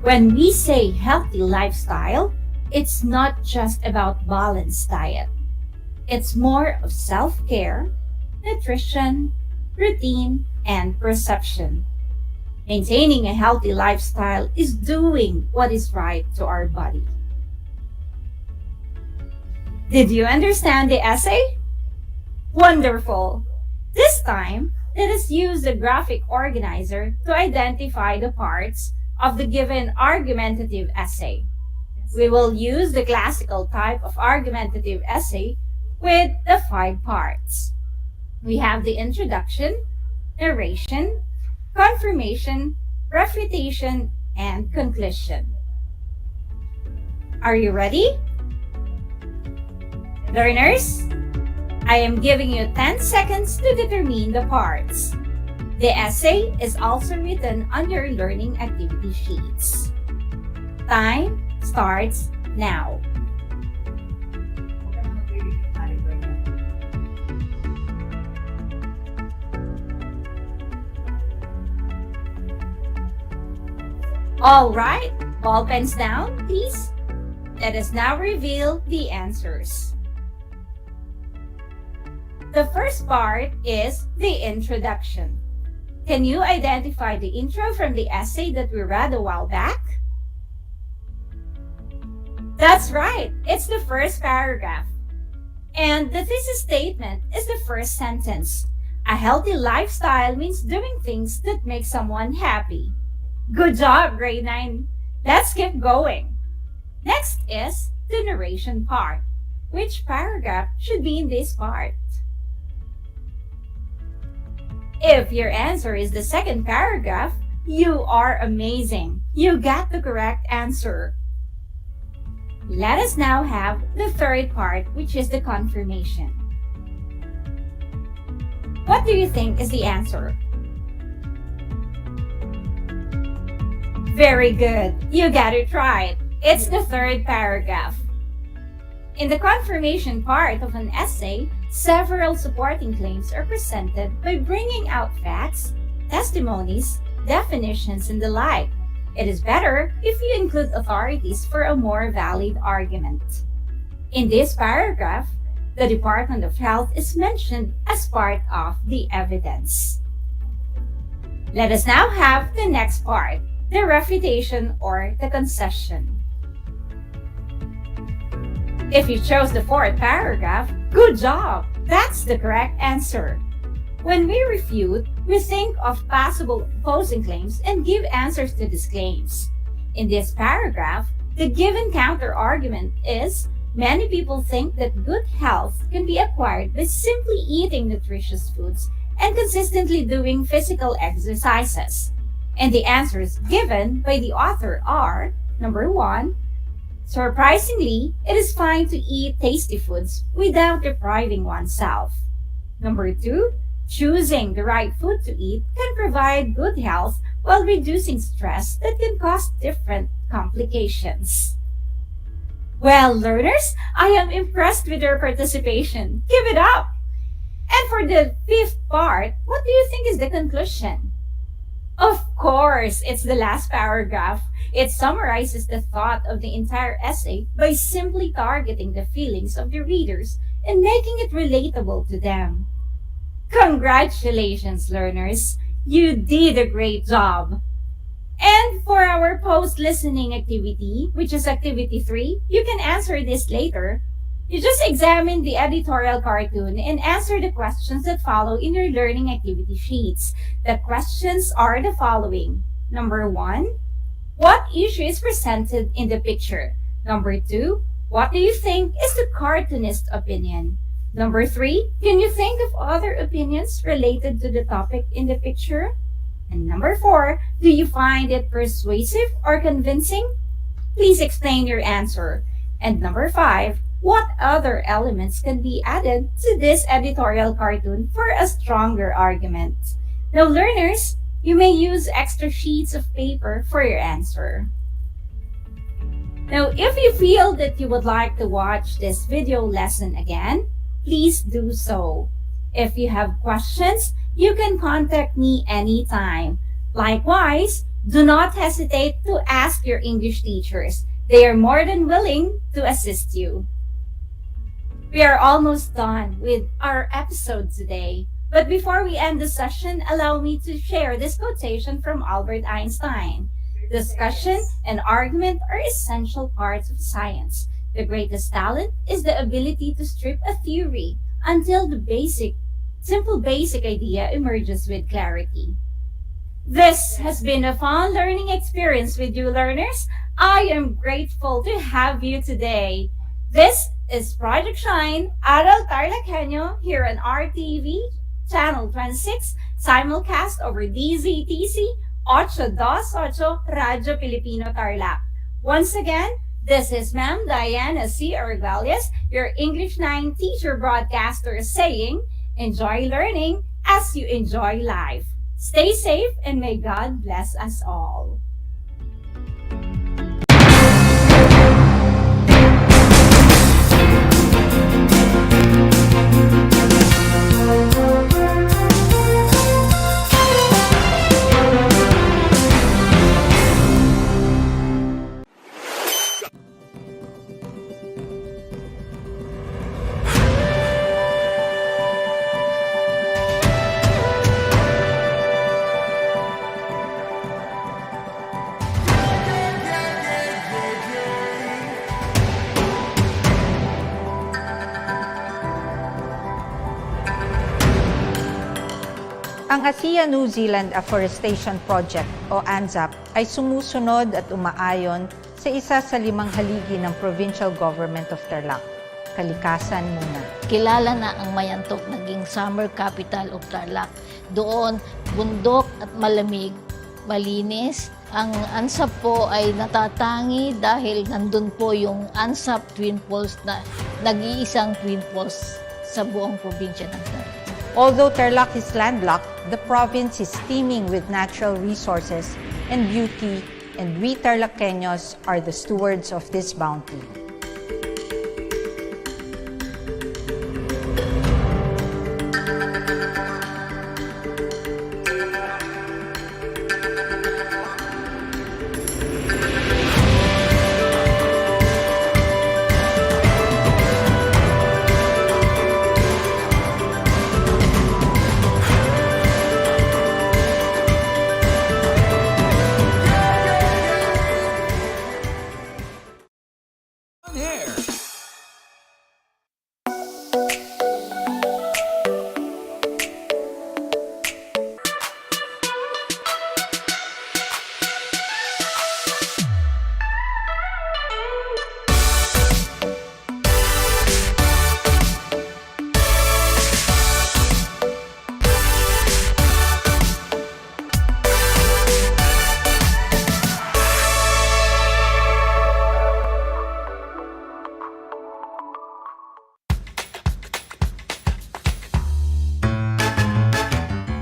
When we say healthy lifestyle, it's not just about balanced diet. It's more of self-care, nutrition, routine, and perception. Maintaining a healthy lifestyle is doing what is right to our body. Did you understand the essay? Wonderful! This time, let us use the graphic organizer to identify the parts of the given argumentative essay. We will use the classical type of argumentative essay with the 5 parts. We have the introduction, narration, confirmation, refutation, and conclusion. Are you ready? Learners, I am giving you 10 seconds to determine the parts. The essay is also written on your learning activity sheets. Time starts now. All right, ball pens down, please. Let us now reveal the answers. The first part is the introduction. Can you identify the intro from the essay that we read a while back? That's right, it's the first paragraph. And the thesis statement is the first sentence. A healthy lifestyle means doing things that make someone happy. Good job, grade 9. Let's keep going. Next is the narration part. Which paragraph should be in this part? If your answer is the second paragraph, you are amazing. You got the correct answer. Let us now have the third part, which is the confirmation. What do you think is the answer? Very good. You got it right. It's the third paragraph. In the confirmation part of an essay, several supporting claims are presented by bringing out facts, testimonies, definitions, and the like. It is better if you include authorities for a more valid argument. In this paragraph, the Department of Health is mentioned as part of the evidence. Let us now have the next part, the refutation or the concession. If you chose the fourth paragraph, good job! That's the correct answer. When we refute, we think of possible opposing claims and give answers to these claims. In this paragraph, the given counter-argument is many people think that good health can be acquired by simply eating nutritious foods and consistently doing physical exercises. And the answers given by the author are, number 1, surprisingly, it is fine to eat tasty foods without depriving oneself. Number 2, choosing the right food to eat can provide good health while reducing stress that can cause different complications. Well, learners, I am impressed with your participation. Give it up! And for the fifth part, what do you think is the conclusion? Of course, it's the last paragraph. It summarizes the thought of the entire essay by simply targeting the feelings of the readers and making it relatable to them. Congratulations, learners! You did a great job! And for our post-listening activity, which is activity 3, you can answer this later. You just examine the editorial cartoon and answer the questions that follow in your learning activity sheets. The questions are the following. Number 1, what issue is presented in the picture? Number 2, what do you think is the cartoonist's opinion? Number 3, can you think of other opinions related to the topic in the picture? And number 4, do you find it persuasive or convincing? Please explain your answer. And number 5, what other elements can be added to this editorial cartoon for a stronger argument? Now, learners, you may use extra sheets of paper for your answer. Now, if you feel that you would like to watch this video lesson again, please do so. If you have questions, you can contact me anytime. Likewise, do not hesitate to ask your English teachers. They are more than willing to assist you. We are almost done with our episode today. But before we end the session, allow me to share this quotation from Albert Einstein. Discussion and argument are essential parts of science. The greatest talent is the ability to strip a theory until the simple basic idea emerges with clarity. This has been a fun learning experience with you, learners. I am grateful to have you today. This is Project Shine, Aral TarlakHenyo here on RTV Channel 26, simulcast over DZTC 828 Radio Filipino Tarlac. Once again, this is Ma'am Diana C. Argalias, your English 9 teacher broadcaster saying, enjoy learning as you enjoy life. Stay safe and may God bless us all. Ang Asia-New Zealand Afforestation Project o ANZAP ay sumusunod at umaayon sa isa sa 5 haligi ng Provincial Government of Tarlac, Kalikasan muna. Kilala na ang Mayantok naging summer capital of Tarlac. Doon, bundok at malamig, malinis. Ang ANZAP po ay natatangi dahil nandun po yung ANZAP Twin Falls na nag-iisang Twin Falls sa buong probinsya ng Tarlac. Although Tarlac is landlocked, the province is teeming with natural resources and beauty, and we TarlakHenyos are the stewards of this bounty.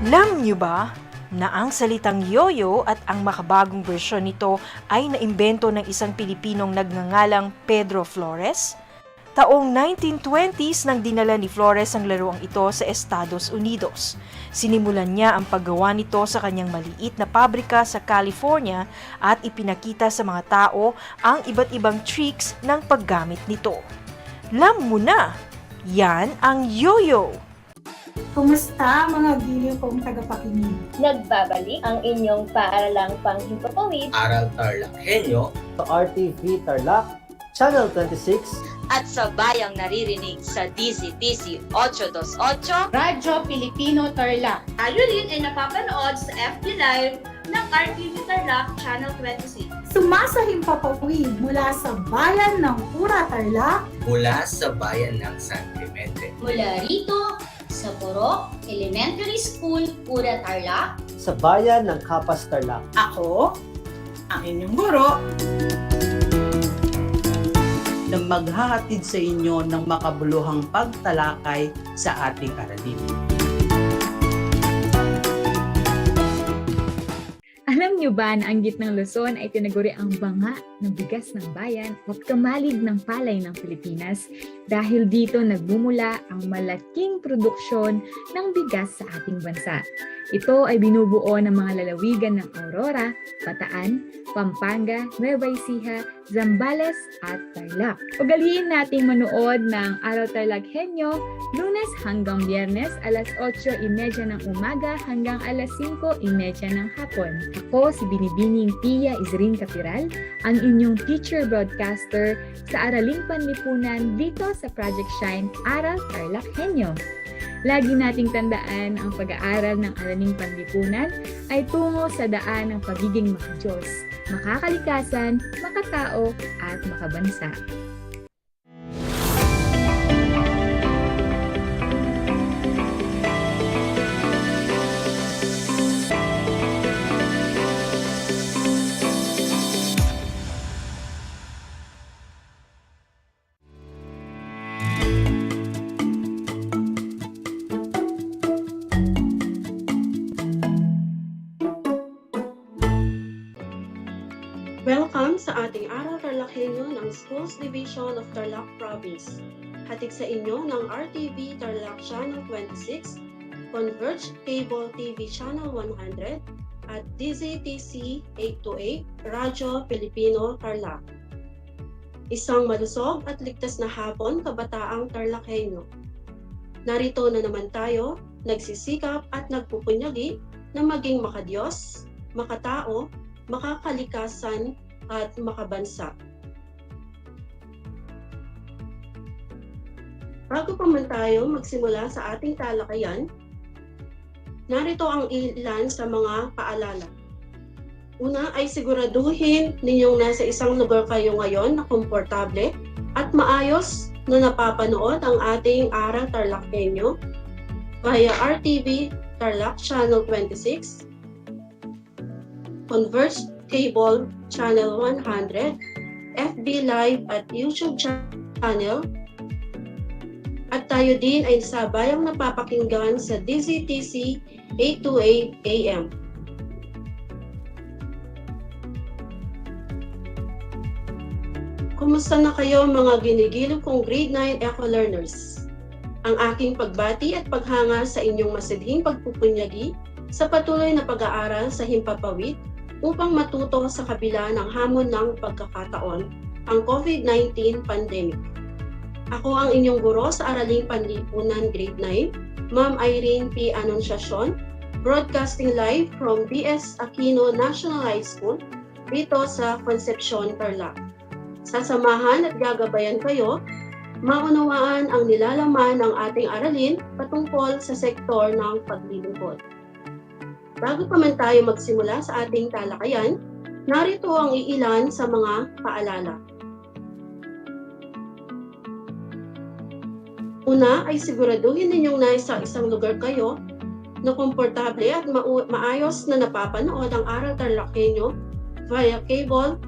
Alam niyo ba na ang salitang yoyo at ang makabagong bersyon nito ay naimbento ng isang Pilipinong nagngangalang Pedro Flores? Taong 1920s nang dinala ni Flores ang laruang ito sa Estados Unidos. Sinimulan niya ang paggawa nito sa kanyang maliit na pabrika sa California at ipinakita sa mga tao ang iba't ibang tricks ng paggamit nito. Alam mo na, yan ang yoyo! Kumusta mga giliw kong tagapakinig? Nagbabalik ang inyong paaralang panghimpapawid. Aral TarlakHenyo. RTV Tarlac, Channel 26. At sa bayang naririnig sa DZTC 828. Radyo Pilipino Tarlac. Tayo rin ay napapanood sa FB Live ng RTV Tarlac Channel 26. Sumasahimpapawid mula sa bayan ng Pura Tarlac. Mula sa bayan ng San Clemente. Mula rito, sa Purok Elementary School, Pura Tarlac. Sa bayan ng Kapas Tarlac. Ako, ang inyong guro, na maghahatid sa inyo ng makabuluhang pagtalakay sa ating aralin. Alam niyo ba na ang gitnang Luzon ay tinaguri ang banga ng bigas ng bayan at kamalig ng palay ng Pilipinas dahil dito nagmumula ang malaking produksyon ng bigas sa ating bansa. Ito ay binubuo ng mga lalawigan ng Aurora, Bataan, Pampanga, Nueva Ecija, Zambales at Tarlac. Ugaliin nating manood ng Aral TarlakHenyo Lunes hanggang Biyernes alas 8:30 ng umaga hanggang alas 5:30 ng hapon. Ako si Binibining Pia Isrin Capiral, ang inyong teacher broadcaster sa Araling Panlipunan dito sa Project Shine Aral TarlakHenyo. Lagi nating tandaan ang pag-aaral ng Araling Panlipunan ay tungo sa daan ng pagiging makadiyos, makakalikasan, makatao at makabansa. Welcome sa ating Aral TarlakHenyo ng Schools Division of Tarlac Province. Hatid sa inyo ng RTV Tarlac Channel 26, Converge Cable TV Channel 100, at DZTC 828 Radyo Pilipino Tarlac. Isang malusog at ligtas na hapon kabataang TarlakHenyo. Narito na naman tayo, nagsisikap at nagpupunyagi na maging makadiyos, makatao, makakalikasan at makabansa. Bago pa man tayo magsimula sa ating talakayan, Narito ang ilan sa mga paalala. Una ay siguraduhin ninyong nasa isang lugar kayo ngayon na komportable at maayos na napapanood ang ating Aral TarlakHenyo via RTV Tarlac Channel 26, Converge Cable Channel 100, FB Live at YouTube channel, at tayo din ay sabayang napapakinggan sa DZTC 828 AM. Kumusta na kayo mga ginigiliw kong grade 9 eco-learners? Ang aking pagbati at paghanga sa inyong masidhing pagpupunyagi sa patuloy na pag-aaral sa Himpapawid upang matuto sa kabila ng hamon ng pagkakataon, ang COVID-19 pandemic. Ako ang inyong guro sa Araling Panlipunan Grade 9, Ma'am Irene P. Anunciacion, broadcasting live from B.S. Aquino National High School dito sa Concepcion, Tarlac. Sasamahan at gagabayan kayo, maunawaan ang nilalaman ng ating aralin patungkol sa sektor ng paglilingkod. Bago pa man tayo magsimula sa ating talakayan, narito ang iilan sa mga paalala. Una ay siguraduhin ninyong nasa isang lugar kayo na komportable at maayos na napapanood ang Aral TarlakHenyo via cable,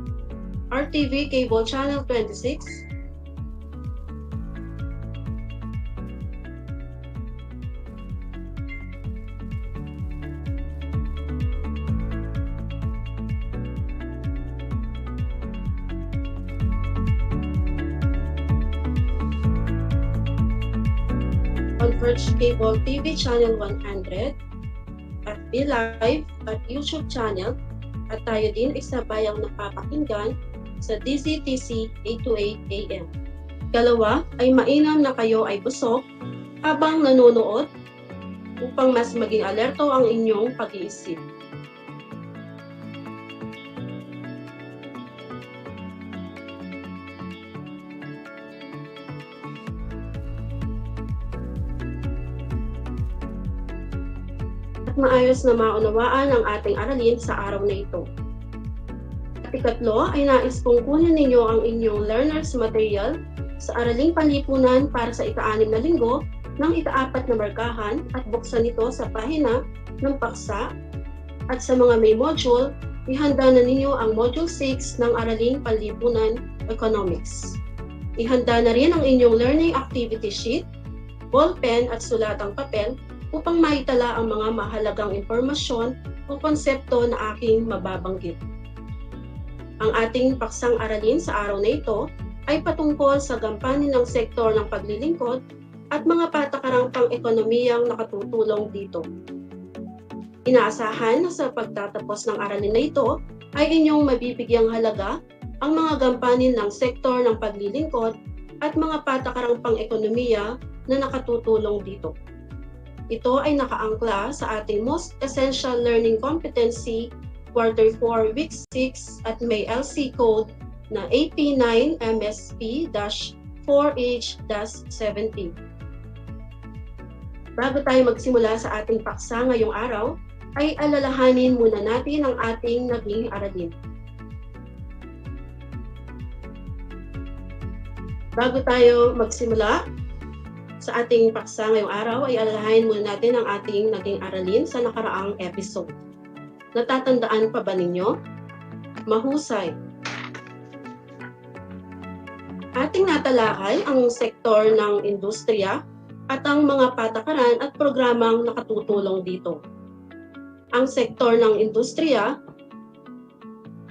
RTV Cable Channel 26, Converge Cable TV Channel 100, FB Live at YouTube channel, at tayo din ay sabayang napapakinggan sa DZTC 828 AM. Kalawa ay mainam na kayo ay busog habang nanonood upang mas maging alerto ang inyong pag-iisip. At maayos na maunawaan ang ating aralin sa araw na ito. At ikatlo ay nais kong kunin ninyo ang inyong learner's material sa Araling Panlipunan para sa ika-6 na linggo ng ika-4 na markahan at buksan ito sa pahina ng paksa. At sa mga may module, ihanda na ninyo ang Module 6 ng Araling Panlipunan Economics. Ihanda na rin ang inyong learning activity sheet, ballpen at sulatang papel upang maitala ang mga mahalagang impormasyon o konsepto na aking mababanggit. Ang ating paksang aralin sa araw na ito ay patungkol sa gampanin ng sektor ng paglilingkod at mga patakarang pang-ekonomiyang nakatutulong dito. Inaasahan na sa pagtatapos ng aralin na ito ay inyong mabibigyang halaga ang mga gampanin ng sektor ng paglilingkod at mga patakarang pang-ekonomiya na nakatutulong dito. Ito ay nakaangkla sa ating Most Essential Learning Competency Quarter 4, Week 6 at may LC code na AP9MSP-4H-17. Bago tayo magsimula sa ating paksa ngayong araw, ay alalahanin muna natin ang ating naging aralin. Bago tayo magsimula sa ating paksa ngayong araw, ay alalahanin muna natin ang ating naging aralin sa nakaraang episode. Natatandaan pa ba ninyo? Mahusay. Ating natalakay ang sektor ng industriya at ang mga patakaran at programang nakatutulong dito. Ang sektor ng industriya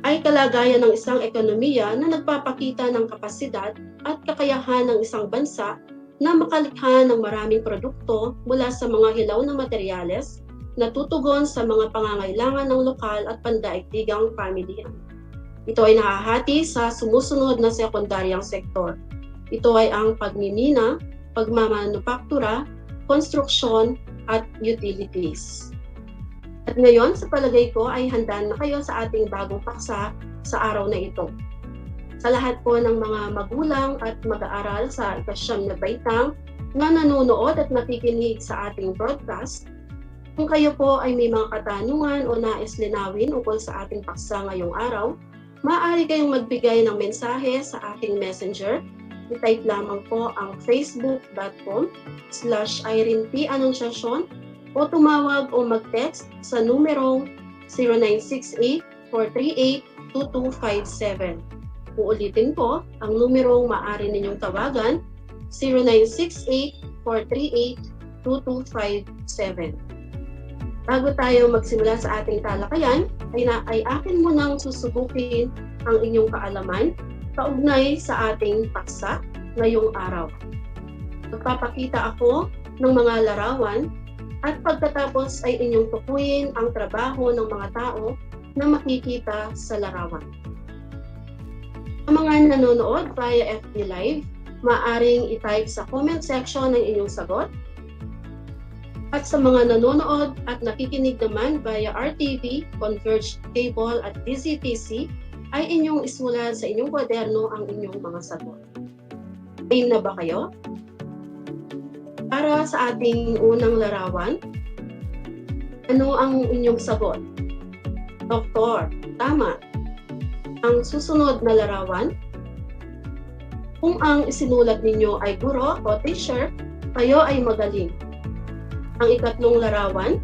ay kalagayan ng isang ekonomiya na nagpapakita ng kapasidad at kakayahan ng isang bansa na makalikha ng maraming produkto mula sa mga hilaw na materyales na tutugon sa mga pangangailangan ng lokal at pandaigdigang pamilya. Ito ay nahahati sa sumusunod na sekundaryang sektor. Ito ay ang pagmimina, pagmamanufaktura, konstruksyon, at utilities. At ngayon, sa palagay ko ay handa na kayo sa ating bagong paksa sa araw na ito. Sa lahat po ng mga magulang at mag-aaral sa ika-9 na baitang na nanonood at nakikinig sa ating broadcast, Kung kayo po ay may mga katanungan o nais linawin ukol sa ating paksa ngayong araw, maaari kayong magbigay ng mensahe sa aking messenger. I-type lamang po ang facebook.com/Irene P. Anunciacion o tumawag o mag-text sa numerong 0968-438-2257. Uulitin po, ang numerong maaari ninyong tawagan, 0968-438-2257. Bago tayo magsimula sa ating talakayan, ay akin munang susubukin ang inyong kaalaman kaugnay sa ating paksa ngayong araw. Magpapakita ako ng mga larawan at pagkatapos ay inyong tukuyin ang trabaho ng mga tao na makikita sa larawan. Sa mga nanonood via FB Live, maaaring i-type sa comment section ng inyong sagot. At sa mga nanonood at nakikinig naman via RTV, Converged Cable at DZTC, ay inyong isulat sa inyong kwaderno ang inyong mga sagot. Game na ba kayo? Para sa ating unang larawan, ano ang inyong sagot? Doktor, tama. Ang susunod na larawan, kung ang isinulat ninyo ay guro o teacher, kayo ay magaling. Ang ikatlong larawan,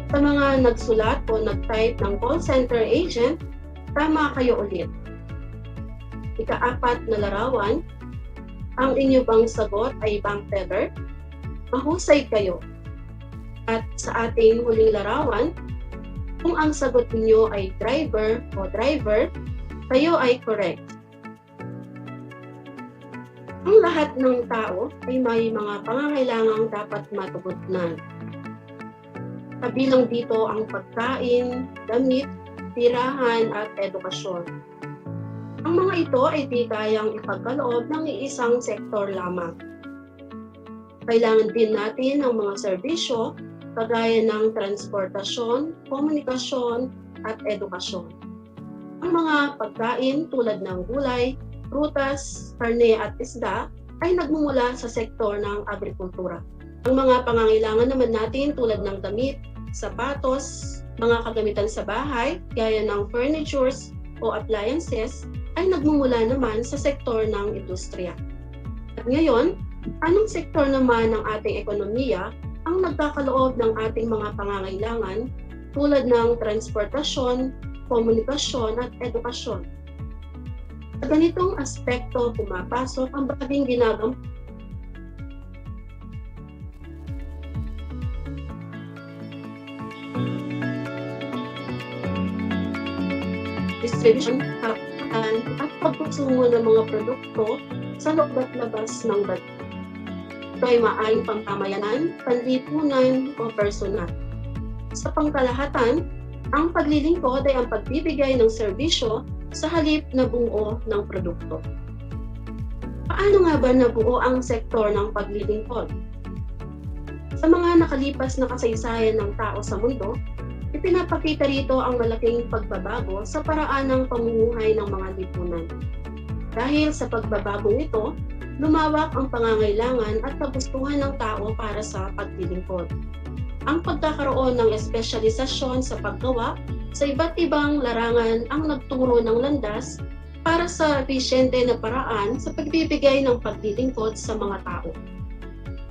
sa mga nagsulat o nag-type ng call center agent, tama kayo ulit. Ika-apat na larawan, ang inyo bang sagot ay bank teller? Mahusay kayo. At sa ating huling larawan, kung ang sagot niyo ay driver o driver, kayo ay correct. Ang lahat ng tao ay may mga pangangailangang dapat matugunan. Kabilang dito ang pagkain, damit, tirahan at edukasyon. Ang mga ito ay di kayang ipagkaloob ng iisang sektor lamang. Kailangan din natin ng mga serbisyo kagaya ng transportasyon, komunikasyon at edukasyon. Ang mga pagkain tulad ng gulay, prutas, karne at isda ay nagmumula sa sektor ng agrikultura. Ang mga pangangailangan naman natin tulad ng damit, sapatos, mga kagamitan sa bahay gaya ng furnitures o appliances ay nagmumula naman sa sektor ng industriya. At ngayon, anong sektor naman ng ating ekonomiya ang nagkakaloob ng ating mga pangangailangan tulad ng transportasyon, komunikasyon at edukasyon? Sa ganitong aspekto pumapasok ang baging ginagawa distribution, at pagkonsumo ng mga produkto sa loob at labas ng bansa. Ito ay maaaring pangpamayanan, panlipunan o personal. Sa pangkalahatan, ang paglilingkod ay ang pagbibigay ng serbisyo sa halip na bumuo ng produkto. Paano nga ba nabuo ang sektor ng paglilingkod? Sa mga nakalipas na kasaysayan ng tao sa mundo, ipinapakita rito ang malaking pagbabago sa paraan ng pamumuhay ng mga lipunan. Dahil sa pagbabagong ito, lumawak ang pangangailangan at kagustuhan ng tao para sa paglilingkod. Ang pagkakaroon ng espesyalisasyon sa paggawa sa iba't ibang larangan ang nagturo ng landas para sa episyente na paraan sa pagbibigay ng paglilingkod sa mga tao.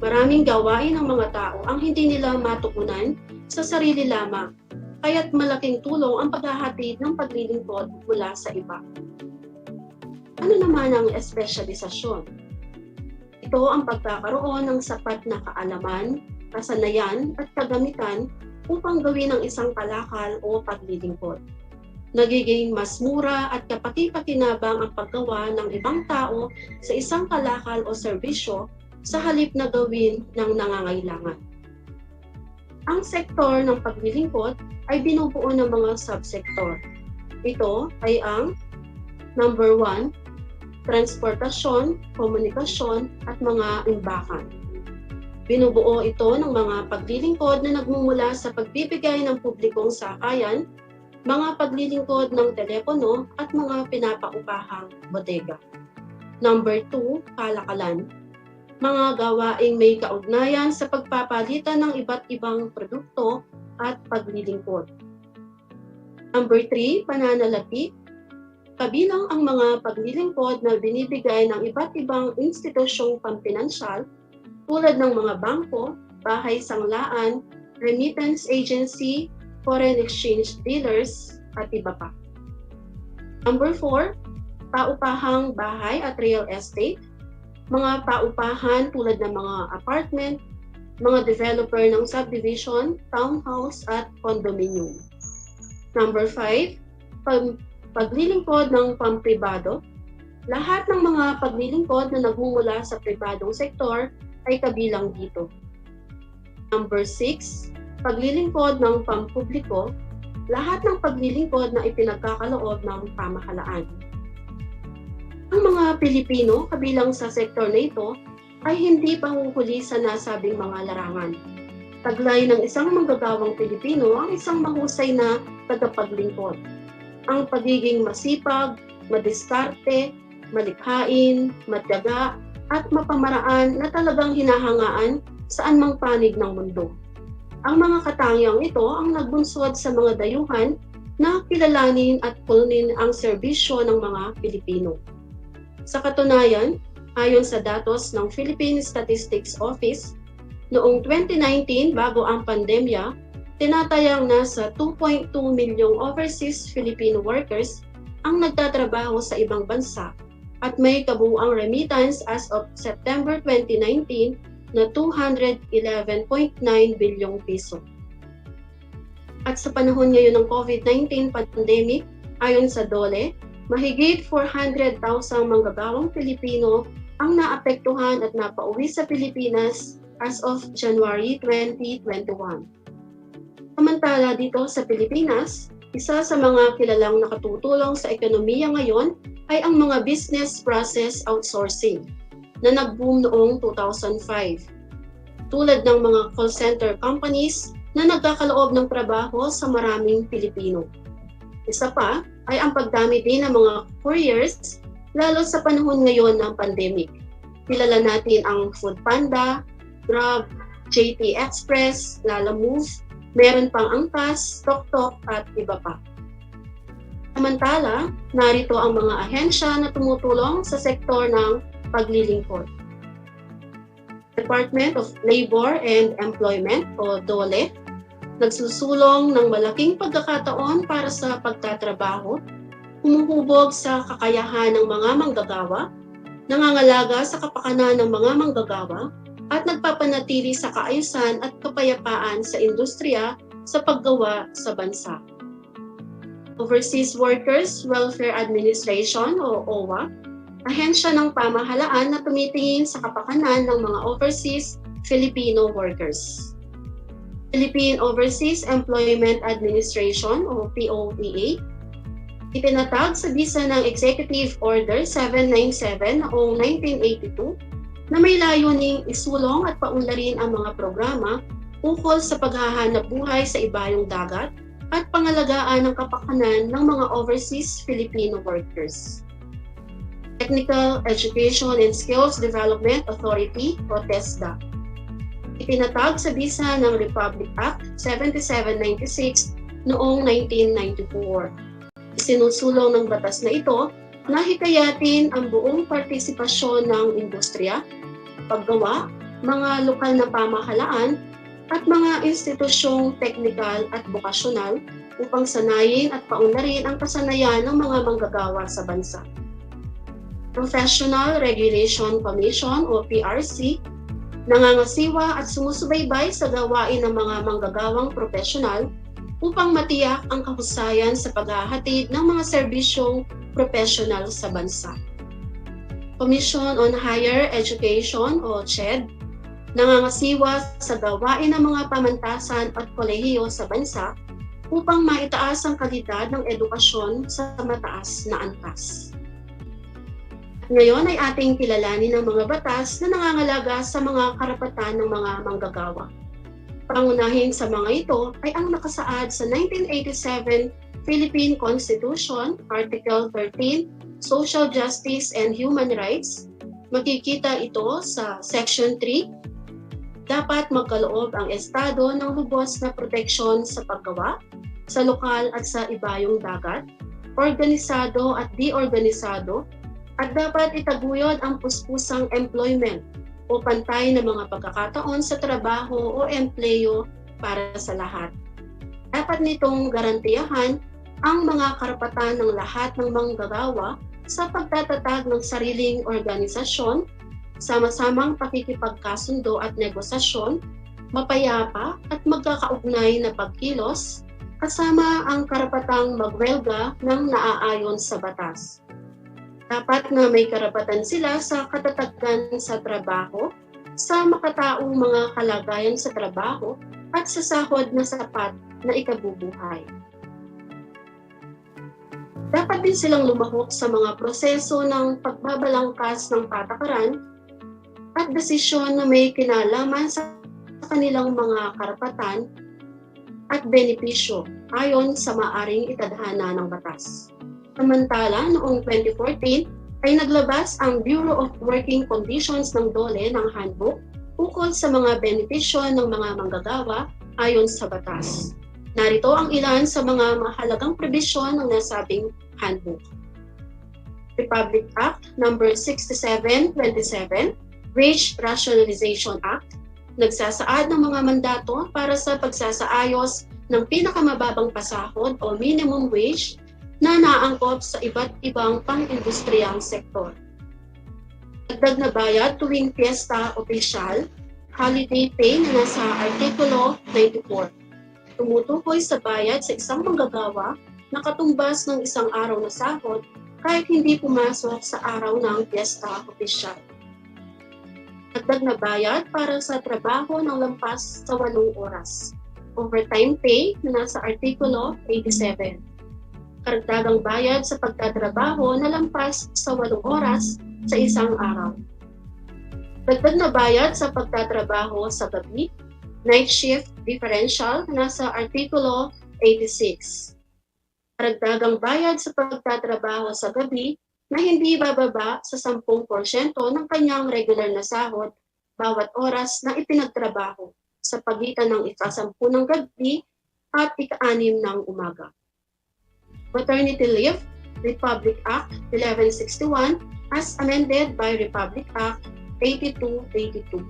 Maraming gawain ng mga tao ang hindi nila matugunan sa sarili lamang, kaya't malaking tulong ang paghahatid ng paglilingkod mula sa iba. Ano naman ang espesyalisasyon? Ito ang pagkakaroon ng sapat na kaalaman, kasanayan at kagamitan upang gawin ang isang kalakal o paglilingkod. Nagiging mas mura at kapaki-pakinabang ang paggawa ng ibang tao sa isang kalakal o serbisyo sa halip na gawin ng nangangailangan. Ang sektor ng paglilingkod ay binubuo ng mga subsektor. Ito ay ang number 1, transportasyon, komunikasyon at mga imbakan. Binubuo ito ng mga paglilingkod na nagmumula sa pagbibigay ng publikong sakayan, mga paglilingkod ng telepono at mga pinapaupahang bodega. Number 2, kalakalan. mga gawaing may kaugnayan sa pagpapalitan ng iba't ibang produkto at paglilingkod. Number 3, pananalapi. Kabilang ang mga paglilingkod na binibigay ng iba't ibang institusyong pampinansyal tulad ng mga bangko, bahay sanglaan, remittance agency, foreign exchange dealers, at iba pa. Number 4, paupahang bahay at real estate. Mga paupahan tulad ng mga apartment, mga developer ng subdivision, townhouse, at condominium. Number 5, paglilingkod ng pampribado. Lahat ng mga paglilingkod na nagmumula sa pribadong sektor ay kabilang dito. Number 6, paglilingkod ng pampubliko. Lahat ng paglilingkod na ipinagkakaloob ng pamahalaan. Ang mga Pilipino kabilang sa sektor na ito ay hindi pahuhuli sa nasabing mga larangan. Taglay ng isang manggagawang Pilipino ang isang mahusay na tagapaglingkod. Ang pagiging masipag, madiskarte, malikhain, matyaga, at mapamaraan na talagang hinahangaan saan mang panig ng mundo. Ang mga katangiang ito ang nagbunsod sa mga dayuhan na kilalanin at pulnin ang serbisyo ng mga Pilipino. Sa katunayan, ayon sa datos ng Philippine Statistics Office, noong 2019 bago ang pandemya, tinatayang nasa 2.2 milyong overseas Filipino workers ang nagtatrabaho sa ibang bansa at may kabuuang remittance as of September 2019 na 211.9 bilyong piso. At sa panahon ngayon ng COVID-19 pandemic, ayon sa DOLE, mahigit 400,000 manggagawang Pilipino ang naapektuhan at napauwi sa Pilipinas as of January 2021. Samantala dito sa Pilipinas, isa sa mga kilalang nakatutulong sa ekonomiya ngayon ay ang mga business process outsourcing na nag-boom noong 2005. Tulad ng mga call center companies na nagkakaloob ng trabaho sa maraming Pilipino. Isa pa ay ang pagdami din ng mga couriers, lalo sa panahon ngayon ng pandemic. Kilala natin ang Foodpanda, Grab, JT Express, Lalamove, meron pang Angkas, TokTok at iba pa. Samantala, narito ang mga ahensya na tumutulong sa sektor ng paglilingkod. Department of Labor and Employment o DOLE, nagsusulong ng malaking pagkakataon para sa pagtatrabaho, humuhubog sa kakayahan ng mga manggagawa, nangangalaga sa kapakanan ng mga manggagawa, at nagpapanatili sa kaayusan at kapayapaan sa industriya sa paggawa sa bansa. Overseas Workers Welfare Administration o OWA, ahensya ng pamahalaan na tumitingin sa kapakanan ng mga overseas Filipino workers. Philippine Overseas Employment Administration o POEA, itinatag sa bisa ng Executive Order 797 noong 1982 na may layuning isulong at paunlarin ang mga programa ukol sa paghahanap buhay sa ibayong dagat at pangalagaan ng kapakanan ng mga overseas Filipino workers. Technical Education and Skills Development Authority o TESDA, itinatag sa bisa ng Republic Act 7796 noong 1994. Isinusulong ng batas na ito na hikayatin ang buong partisipasyon ng industriya, paggawa, mga lokal na pamahalaan, at mga institusyong teknikal at bokasyonal upang sanayin at paunlarin ang kasanayan ng mga manggagawa sa bansa. Professional Regulation Commission o PRC, nangangasiwa at sumusubaybay sa gawain ng mga manggagawang profesional upang matiyak ang kahusayan sa paghahatid ng mga serbisyong profesional sa bansa. Commission on Higher Education o CHED, nangangasiwa sa gawain ng mga pamantasan at kolehiyo sa bansa upang maitaas ang kalidad ng edukasyon sa mataas na antas. Ngayon ay ating kilalanin ang mga batas na nangangalaga sa mga karapatan ng mga manggagawa. Pangunahin sa mga ito ay ang nakasaad sa 1987 Philippine Constitution, Article 13, Social Justice and Human Rights, Makikita ito sa Section 3. Dapat magkaloob ang Estado ng lubos na proteksyon sa paggawa, sa lokal at sa ibayong dagat, organisado at di-organisado, at dapat itaguyod ang puspusang employment o pantay na mga pagkakataon sa trabaho o empleyo para sa lahat. Dapat nitong garantiyahan ang mga karapatan ng lahat ng manggagawa sa pagtatatag ng sariling organisasyon, sama-samang pakikipagkasundo at negosasyon, mapayapa at magkakaugnay na pagkilos, kasama ang karapatang magwelga ng naaayon sa batas. Dapat na may karapatan sila sa katatagan sa trabaho, sa makataong mga kalagayan sa trabaho, at sa sahod na sapat na ikabubuhay. Dapat din silang lumahok sa mga proseso ng pagbabalangkas ng patakaran at desisyon na may kinalaman sa kanilang mga karapatan at benepisyo ayon sa maaring itadhana ng batas. Samantala, noong 2014 ay naglabas ang Bureau of Working Conditions ng DOLE ng handbook ukol sa mga benepisyo ng mga manggagawa ayon sa batas. Narito ang ilan sa mga mahalagang probisyon ng nasabing handbook. Republic Act No. 6727, Wage Rationalization Act, nagsasaad ng mga mandato para sa pagsasaayos ng pinakamababang pasahod o minimum wage na naangkop sa iba't ibang pang-industriyang sektor. Dagdag na bayad tuwing piyesta opisyal, holiday pay na nasa Artikulo 94. Tumutukoy sa bayad sa isang manggagawa na katumbas ng isang araw na sahod kahit hindi pumasok sa araw ng piyesta opisyal. Dagdag na bayad para sa trabaho ng lampas sa 8 oras. Overtime pay na nasa Artikulo 87. Karagdagang bayad sa pagtatrabaho na lampas sa 8 oras sa isang araw. Dagdag na bayad sa pagtatrabaho sa gabi, night shift differential na nasa Artikulo 86. Karagdagang bayad sa pagtatrabaho sa gabi na hindi bababa sa 10% ng kanyang regular na sahod bawat oras na ipinagtrabaho sa pagitan ng 10:10 ng gabi at 6:00 ng umaga. Maternity Leave, Republic Act 1161 as amended by Republic Act 8282.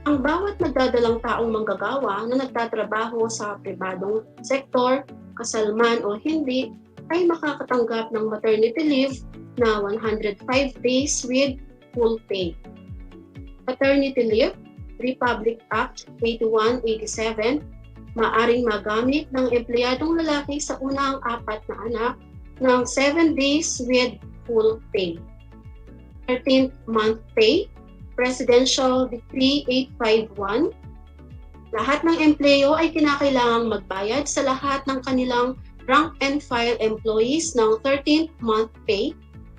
Ang bawat nagdadalang taong manggagawa na nagtatrabaho sa pribadong sektor, kasalman o hindi, ay makakatanggap ng maternity leave na 105 days with full pay. Paternity leave, Republic Act 8187, maaring magamit ng empleyadong lalaki sa unang 4 na anak ng 7 days with full pay. 13th month pay, Presidential Decree 851, lahat ng empleyo ay kinakailangang magbayad sa lahat ng kanilang rank and file employees ng 13th month pay,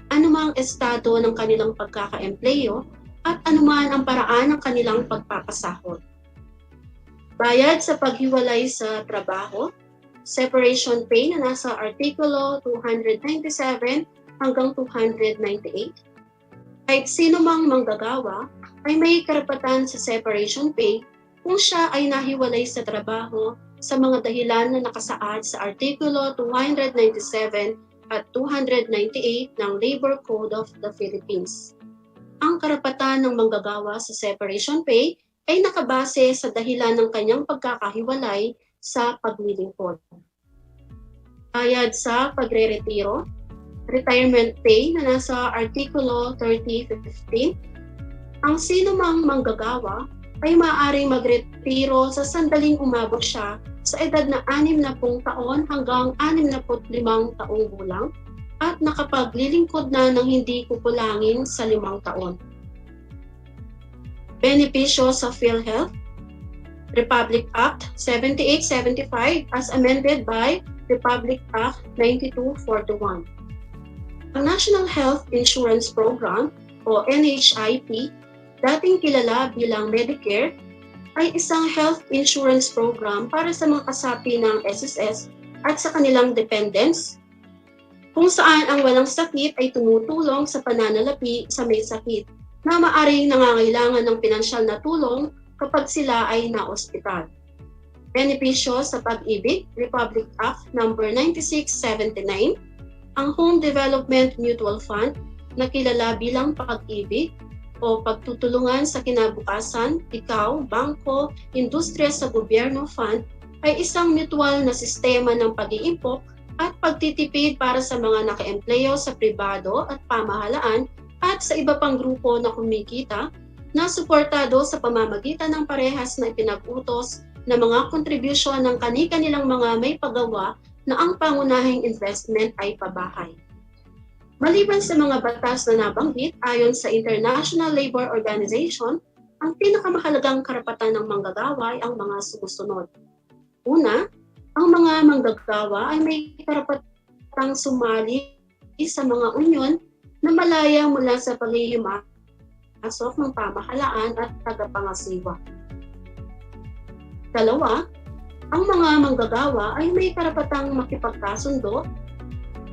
anumang estado ng kanilang pagkaka-empleyo at anuman ang paraan ng kanilang pagpapasahod. Bayad sa paghiwalay sa trabaho, separation pay na nasa Artikulo 297 hanggang 298. Kahit sino mang manggagawa ay may karapatan sa separation pay kung siya ay nahiwalay sa trabaho sa mga dahilan na nakasaad sa Artikulo 297 at 298 ng Labor Code of the Philippines. Ang karapatan ng manggagawa sa separation pay ay nakabase sa dahilan ng kanyang pagkakahiwalay sa paglilingkod. Bayad sa pagre-retiro, retirement pay na nasa Artikulo 3015, ang sino mang manggagawa ay maaaring magretiro sa sandaling umabot siya sa edad na 60 taon hanggang 65 taong gulang at nakapaglilingkod na ng hindi kukulangin sa 5 taon. Benepisyo sa PhilHealth, Republic Act 7875 as amended by Republic Act 9241. Ang National Health Insurance Program o NHIP, dating kilala bilang Medicare, ay isang health insurance program para sa mga kasapi ng SSS at sa kanilang dependents, kung saan ang walang sakit ay tumutulong sa pananalapi sa may sakit na maaring nangangailangan ng pinansyal na tulong kapag sila ay naospital. Benepisyo sa Pag-ibig, Republic Act No. 9679, ang Home Development Mutual Fund na kilala bilang Pag-ibig o Pagtutulungan sa Kinabukasan, Ikaw, Bangko, Industriya sa Gobyerno Fund ay isang mutual na sistema ng pag-iimpok at pagtitipid para sa mga nakaempleyo sa pribado at pamahalaan at sa iba pang grupo na kumikita na suportado sa pamamagitan ng parehas na ipinag-utos na mga kontribusyon ng kani-kanilang mga may pagawa na ang pangunahing investment ay pabahay. Maliban sa mga batas na nabanggit, ayon sa International Labour Organization, ang pinakamahalagang karapatan ng manggagawa ay ang mga sumusunod. Una, ang mga manggagawa ay may karapatang sumali sa mga unyon na malaya mula sa paghihimasok ng pamahalaan at tagapangasiwa. Dalawa, ang mga manggagawa ay may karapatang makipagkasundo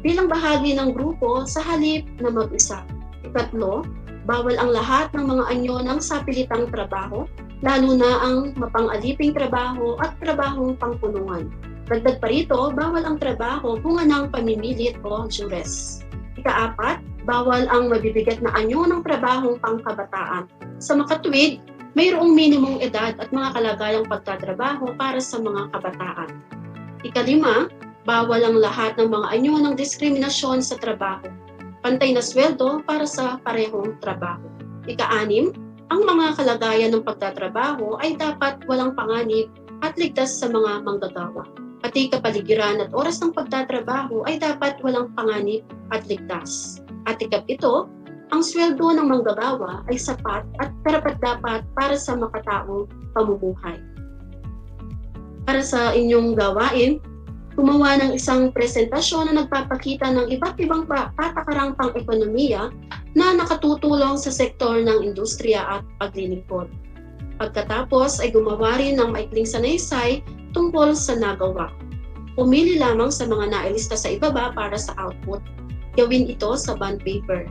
bilang bahagi ng grupo sa halip na mag-isa. Ikatlo, bawal ang lahat ng mga anyo ng sapilitang trabaho, lalo na ang mapang-aliping trabaho at trabahong pangkulungan. Dagdag pa rito, bawal ang trabaho bunga ng pamimilit o duress. Ikaapat, bawal ang mabibigat na anyo ng trabahong pangkabataan. Sa makatuwid, mayroong minimum edad at mga kalagayang pagtatrabaho para sa mga kabataan. Ikalima, bawal ang lahat ng mga anyo ng diskriminasyon sa trabaho. Pantay na sweldo para sa parehong trabaho. Ika-anim, ang mga kalagayan ng pagtatrabaho ay dapat walang panganib at ligtas sa mga manggagawa. Pati kapaligiran at oras ng pagtatrabaho ay dapat walang panganib at ligtas. At ikapito, ang sweldo ng manggagawa ay sapat at karapat-dapat para sa makataong pamumuhay. Para sa inyong gawain, gumawa ng isang presentasyon na nagpapakita ng iba't ibang patakarang pang-ekonomiya na nakatutulong sa sektor ng industriya at paglilingkod. Pagkatapos ay gumawa rin ng maikling sanaysay tungkol sa nagawa. Pumili lamang sa mga nailista sa ibaba para sa output. Gawin ito sa bond paper.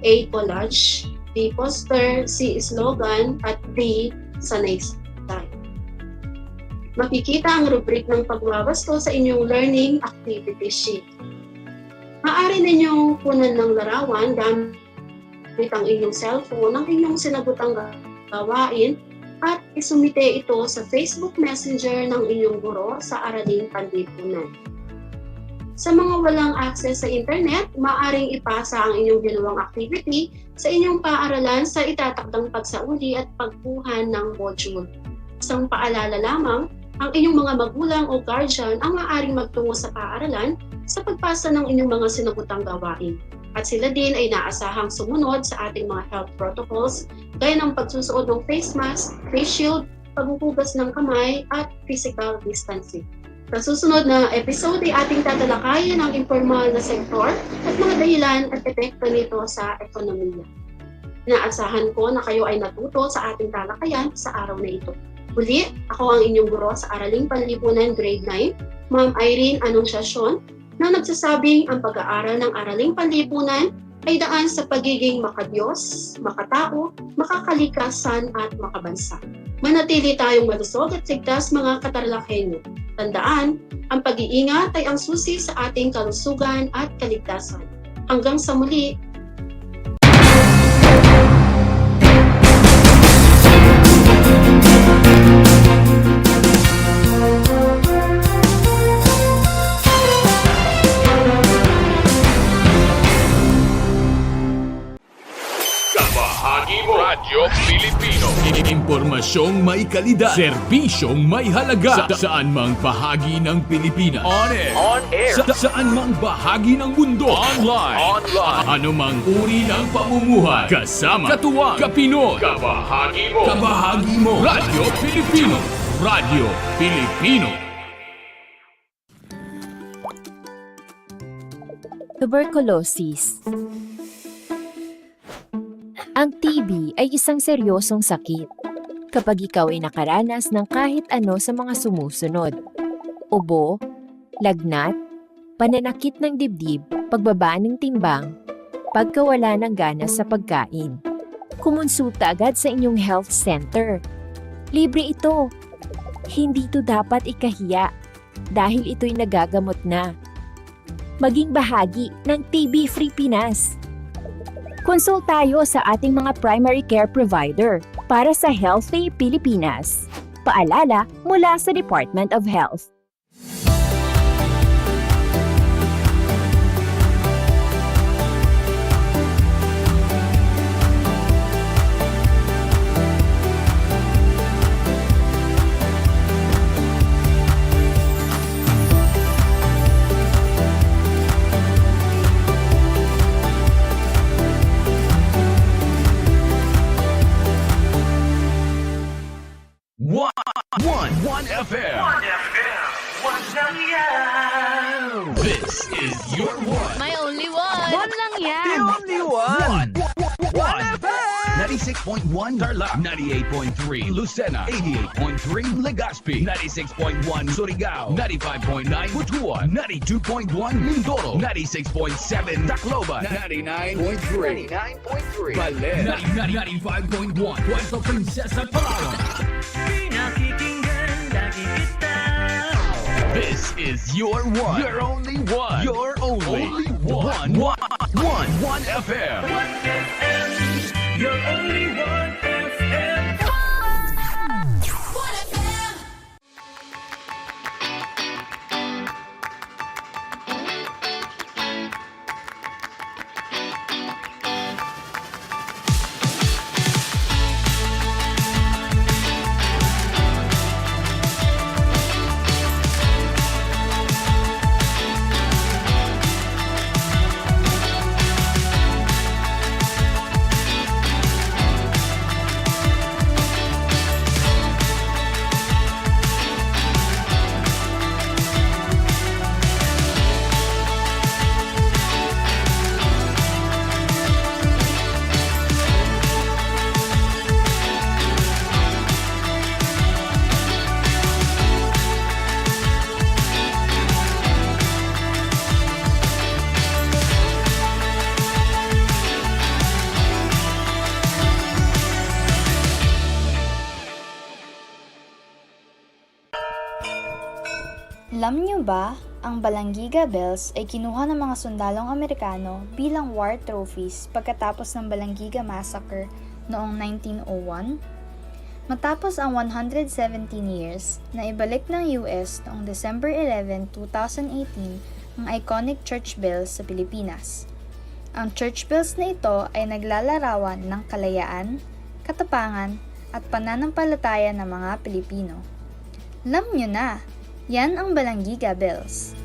A. Collage, B. Poster, C. Slogan, at D. Sanaysay. Makikita ang rubric ng pagwawasto sa inyong learning activity sheet. Maaari ninyong kunan ng larawan gamit ang inyong cellphone ng inyong sinagutang gawain at isumite ito sa Facebook Messenger ng inyong guro sa Araling Panlipunan. Sa mga walang access sa internet, maaaring ipasa ang inyong ginawang activity sa inyong paaralan sa itatakdang pagsauli at pagkuhan ng module. Isang paalala lamang, ang inyong mga magulang o guardian ang maaaring magtungo sa paaralan sa pagpasa ng inyong mga sinagutang gawain. At sila din ay naasahang sumunod sa ating mga health protocols gaya ng pagsusuot ng face mask, face shield, paghuhugas ng kamay at physical distancing. Sa susunod na episode ay ating tatalakayin ang informal na sektor at mga dahilan at epekto nito sa ekonomiya. Inaasahan ko na kayo ay natuto sa ating talakayan sa araw na ito. Uli, ako ang inyong guro sa Araling Panlipunan Grade 9, Ma'am Irene Anunciacion, na nagsasabing ang pag-aaral ng Araling Panlipunan ay daan sa pagiging makadiyos, makatao, makakalikasan at makabansa. Manatili tayong malusog at ligtas mga katarlakhenyo. Tandaan, ang pag-iingat ay ang susi sa ating kalusugan at kaligtasan. Hanggang sa muli, Radyo Pilipino. Impormasyong may kalidad, serbisyong may halaga, saan mang bahagi ng Pilipinas. On air. Saan mang bahagi ng mundo. Online. Ano mang uri ng pamumuhay. Kasama, katuwang, kapinoy. Kabahagi mo. Radyo Pilipino. Radyo Pilipino. Tuberculosis. Ang TB ay isang seryosong sakit kapag ikaw ay nakaranas ng kahit ano sa mga sumusunod: ubo, lagnat, pananakit ng dibdib, pagbaba ng timbang, pagkawala ng gana sa pagkain. Kumonsulta agad sa inyong health center. Libre ito. Hindi ito dapat ikahiya dahil ito'y nagagamot na. Maging bahagi ng TB-Free Pinas. Consult tayo sa ating mga primary care provider para sa Healthy Pilipinas. Paalala mula sa Department of Health. One FM. This is your one. My only one. One lang yan. The only one. One FM. 96.1 Tarlac, 98.3 Lucena, 88.3 Legazpi, 96.1 Surigao, 95.9 Butuan, 92.1 Mindoro, 96.7 Tacloban, 99.3 Baler, 95.1 Puerto Princesa, Palawan. This is your one. Your only one. Your only one. One FM. Your only one FM. Alam niyo ba, ang Balanggiga Bells ay kinuha ng mga sundalong Amerikano bilang war trophies pagkatapos ng Balanggiga Massacre noong 1901? Matapos ang 117 years, na ibalik ng US noong December 11, 2018 ang iconic church bells sa Pilipinas. Ang church bells na ito ay naglalarawan ng kalayaan, katapangan, at pananampalataya ng mga Pilipino. Alam niyo na! Yan ang Balanggiga Bells.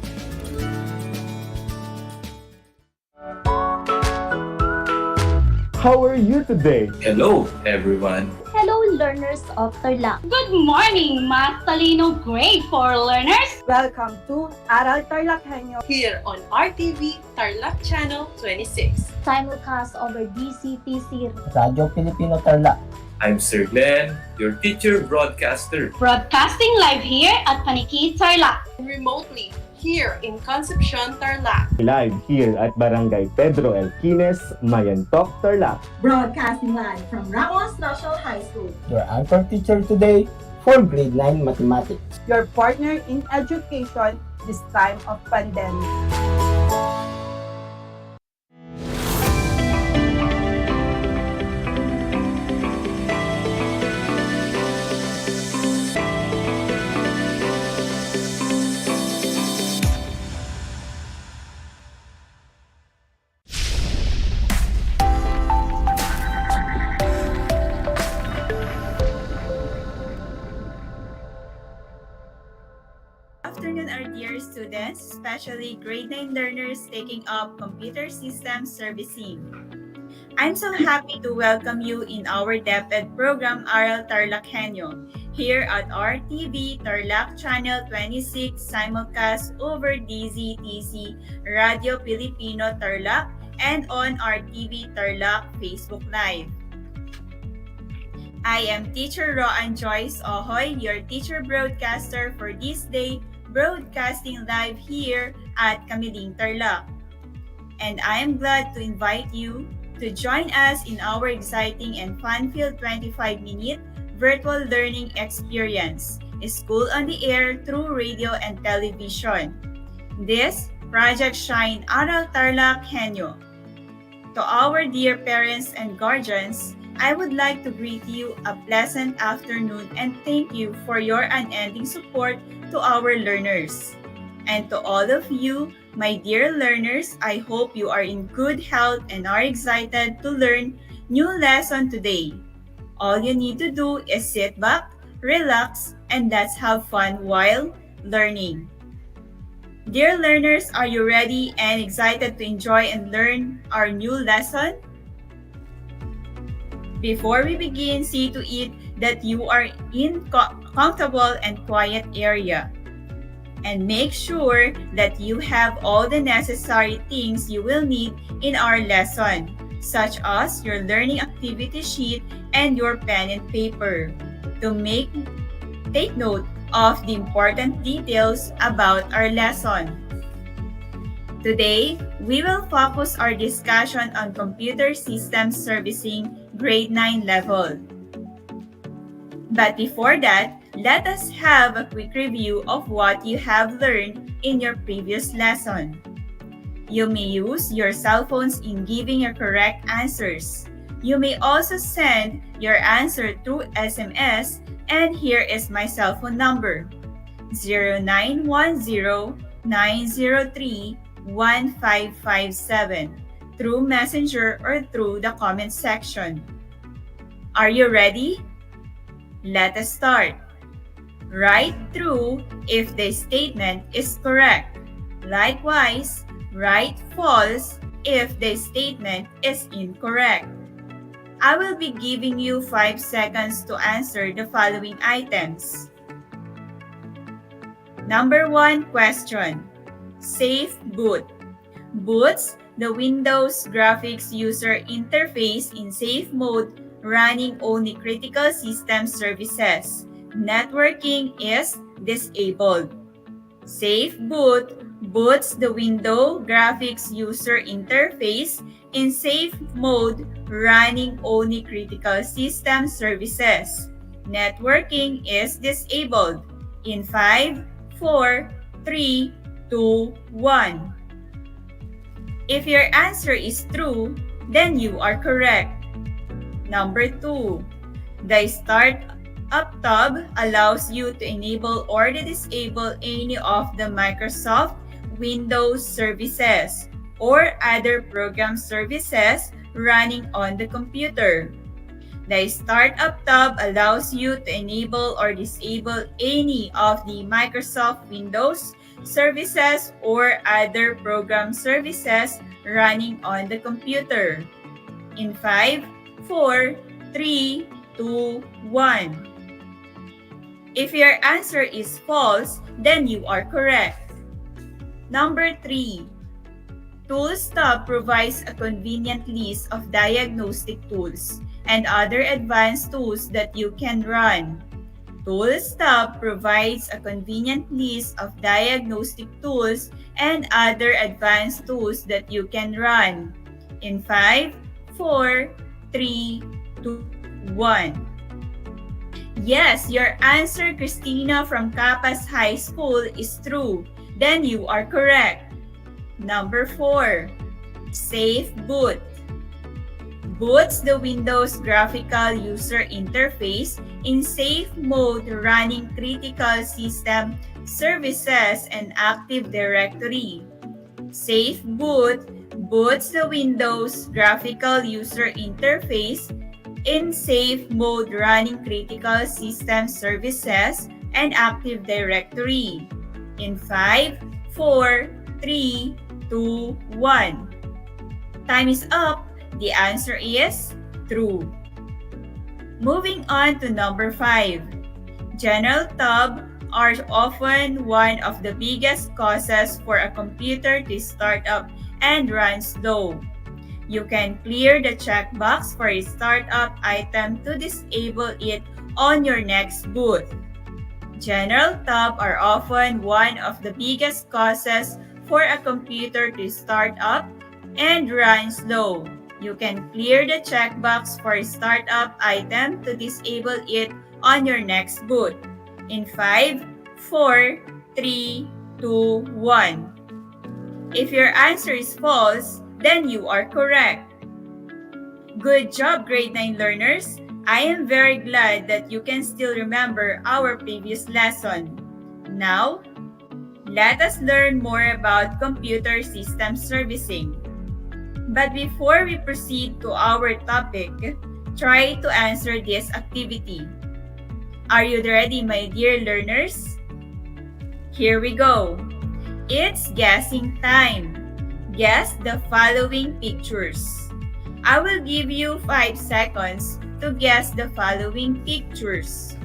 How are you today? Hello, everyone. Hello, learners of Tarlac. Good morning, Math Talino Grade 4 learners. Welcome to Aral TarlakHenyo Here on RTV Tarlac Channel 26. Simulcast over DCTC. Radyo Pilipino Tarlac. I'm Sir Glenn, your teacher broadcaster. Broadcasting live here at Paniki Tarlac. Remotely here in Concepcion, Tarlac. Live here at Barangay Pedro Elquines, Mayantok, Tarlac. Broadcasting live from Ramos National High School. Your anchor teacher today for grade 9 mathematics. Your partner in education this time of pandemic. Afternoon, our dear students, especially grade 9 learners taking up computer system servicing. I'm so happy to welcome you in our DEPED program, Aral TarlakHenyo, here at RTV Tarlac Channel 26 simulcast over DZTC Radio Filipino Tarlac and on RTV Tarlac Facebook Live. I am Teacher Roan Joyce Ohoy, your teacher broadcaster for this day, broadcasting live here at Kamiling Tarlac. And I am glad to invite you to join us in our exciting and fun-filled 25-minute virtual learning experience, School on the Air through radio and television. This Project Shine Aral TarlakHenyo. To our dear parents and guardians, I would like to greet you a pleasant afternoon and thank you for your unending support to our learners. And to all of you, my dear learners, I hope you are in good health and are excited to learn new lesson today. All you need to do is sit back, relax, and let's have fun while learning. Dear learners, are you ready and excited to enjoy and learn our new lesson? Before we begin, see to it that you are in comfortable and quiet area. And make sure that you have all the necessary things you will need in our lesson, such as your learning activity sheet and your pen and paper, to take note of the important details about our lesson. Today, we will focus our discussion on Computer Systems Servicing Grade 9 level. But before that, let us have a quick review of what you have learned in your previous lesson. You may use your cell phones in giving your correct answers. You may also send your answer through SMS, and here is my cell phone number, 0910-903-1557, through Messenger or through the comment section. Are you ready? Let us start. Write true if the statement is correct. Likewise, write false if the statement is incorrect. I will be giving you 5 seconds to answer the following items. Number 1 question. Safe boot. Boots the Windows graphics user interface in safe mode, running only critical system services. Networking is disabled. Safe boot boots the Windows graphics user interface in safe mode, running only critical system services. Networking is disabled. In 5, 4, 3, 2, 1. If your answer is true, then you are correct. Number 2. The Startup tab allows you to enable or disable any of the Microsoft Windows services or other program services running on the computer. The Startup tab allows you to enable or disable any of the Microsoft Windows services or other program services running on the computer. In 5, 4, 3, 2, 1. If your answer is false, then you are correct. Number 3. Tools tab provides a convenient list of diagnostic tools and other advanced tools that you can run. Tools tab provides a convenient list of diagnostic tools and other advanced tools that you can run. In 5, 4, 3, 2, 1. Yes, your answer, Christina from Capas High School, is true. Then you are correct. Number 4. Safe boot. Boots the Windows graphical user interface in safe mode, running critical system services and Active Directory. Safe boot boots the Windows graphical user interface in safe mode, running critical system services and Active Directory. In 5, 4, 3, 2, 1. Time is up. The answer is true. Moving on to number 5. General tab are often one of the biggest causes for a computer to start up and run slow. You can clear the checkbox for a startup item to disable it on your next boot. General tab are often one of the biggest causes for a computer to start up and run slow. You can clear the checkbox for startup item to disable it on your next boot. In 5, 4, 3, 2, 1. If your answer is false, then you are correct. Good job, grade 9 learners! I am very glad that you can still remember our previous lesson. Now, let us learn more about computer system servicing. But before we proceed to our topic, try to answer this activity. Are you ready, my dear learners? Here we go. It's guessing time. Guess the following pictures. I will give you 5 seconds to guess the following pictures.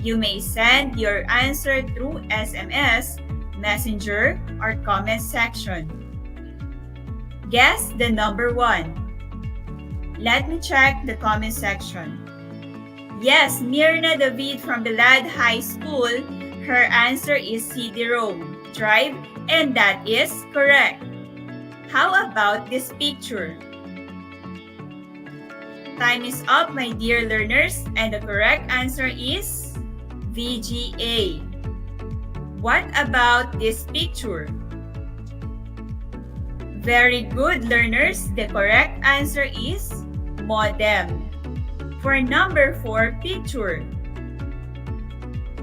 You may send your answer through SMS, Messenger, or comment section. Guess the number 1. Let me check the comment section. Yes, Mirna David from Balad High School, her answer is CD-ROM drive, and that is correct. How about this picture? Time is up, my dear learners, and the correct answer is VGA. What about this picture? Very good, learners. The correct answer is modem. For number 4 picture.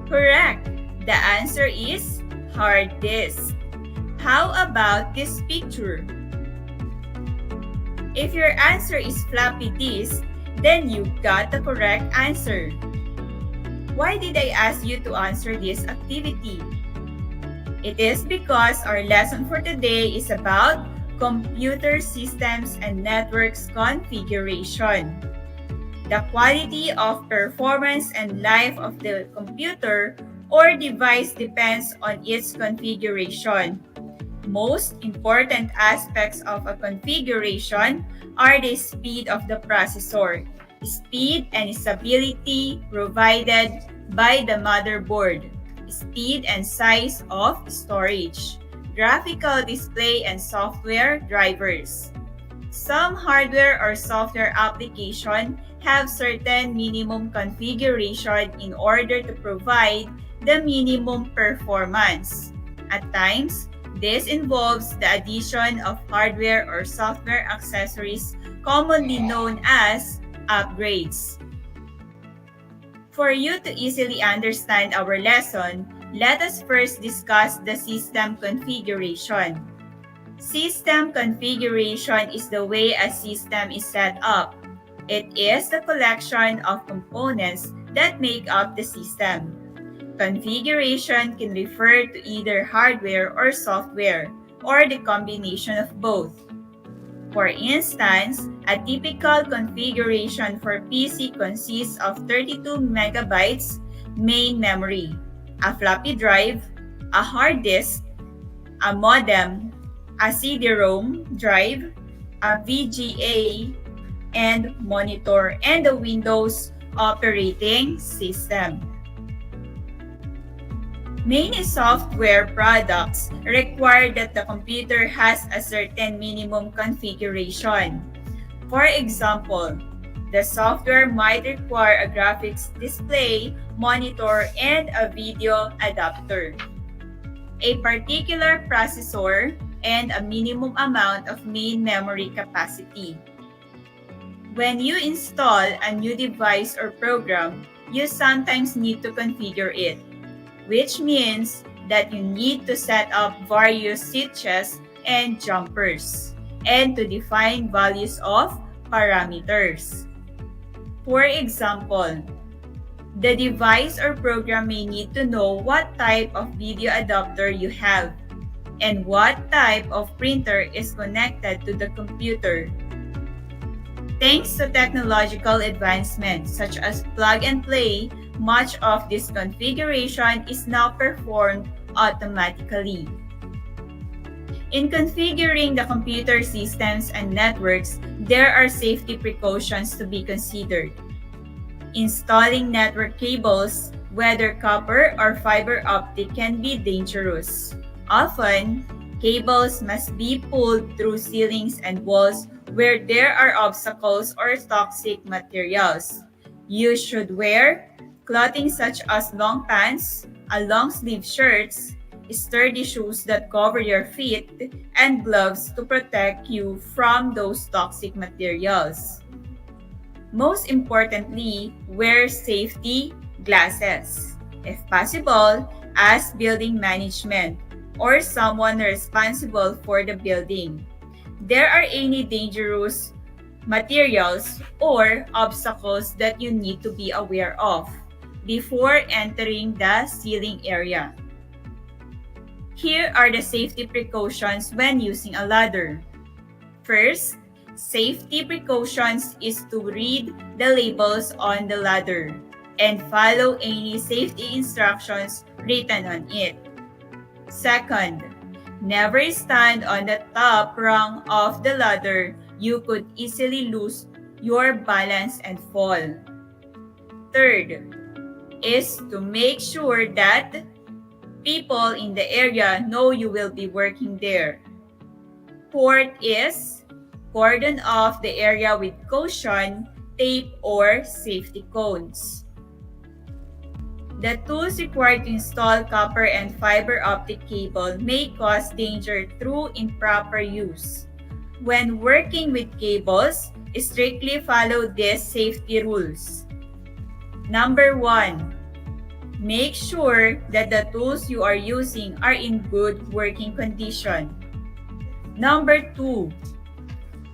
Correct. The answer is hard disk. How about this picture? If your answer is floppy disk, then you got the correct answer. Why did I ask you to answer this activity? It is because our lesson for today is about computer systems and networks configuration. The quality of performance and life of the computer or device depends on its configuration. Most important aspects of a configuration are the speed of the processor, speed and stability provided by the motherboard, speed and size of storage, graphical display and software drivers. Some hardware or software applications have certain minimum configuration in order to provide the minimum performance. At times, this involves the addition of hardware or software accessories commonly known as upgrades. For you to easily understand our lesson, let us first discuss the system configuration. System configuration is the way a system is set up. It is the collection of components that make up the system. Configuration can refer to either hardware or software, or the combination of both. For instance, a typical configuration for PC consists of 32 megabytes main memory, a floppy drive, a hard disk, a modem, a CD-ROM drive, a VGA, and monitor, and the Windows operating system. Many software products require that the computer has a certain minimum configuration. For example, the software might require a graphics display, monitor, and a video adapter, a particular processor, and a minimum amount of main memory capacity. When you install a new device or program, you sometimes need to configure it, which means that you need to set up various switches and jumpers, and to define values of parameters. For example, the device or program may need to know what type of video adapter you have, and what type of printer is connected to the computer. Thanks to technological advancements such as plug and play, much of this configuration is now performed automatically. In configuring the computer systems and networks, there are safety precautions to be considered. Installing network cables, whether copper or fiber optic, can be dangerous. Often, cables must be pulled through ceilings and walls where there are obstacles or toxic materials. You should wear clothing such as long pants, a long sleeve shirts, sturdy shoes that cover your feet, and gloves to protect you from those toxic materials. Most importantly, wear safety glasses. If possible, ask building management or someone responsible for the building. There are any dangerous materials or obstacles that you need to be aware of before entering the ceiling area. Here are the safety precautions when using a ladder. First, safety precautions is to read the labels on the ladder and follow any safety instructions written on it. Second, never stand on the top rung of the ladder. You could easily lose your balance and fall. Third, is to make sure that people in the area know you will be working there. Fourth is cordon off the area with caution, tape, or safety cones. The tools required to install copper and fiber optic cable may cause danger through improper use. When working with cables, strictly follow these safety rules. Number 1. Make sure that the tools you are using are in good working condition. Number 2.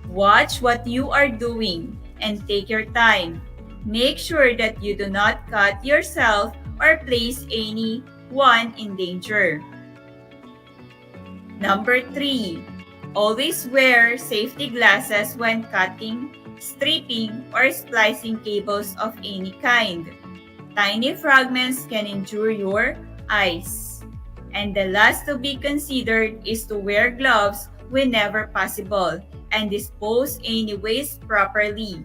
Watch what you are doing and take your time. Make sure that you do not cut yourself or place anyone in danger. Number 3. Always wear safety glasses when cutting, stripping, or splicing cables of any kind. Tiny fragments can injure your eyes. And the last to be considered is to wear gloves whenever possible and dispose any waste properly.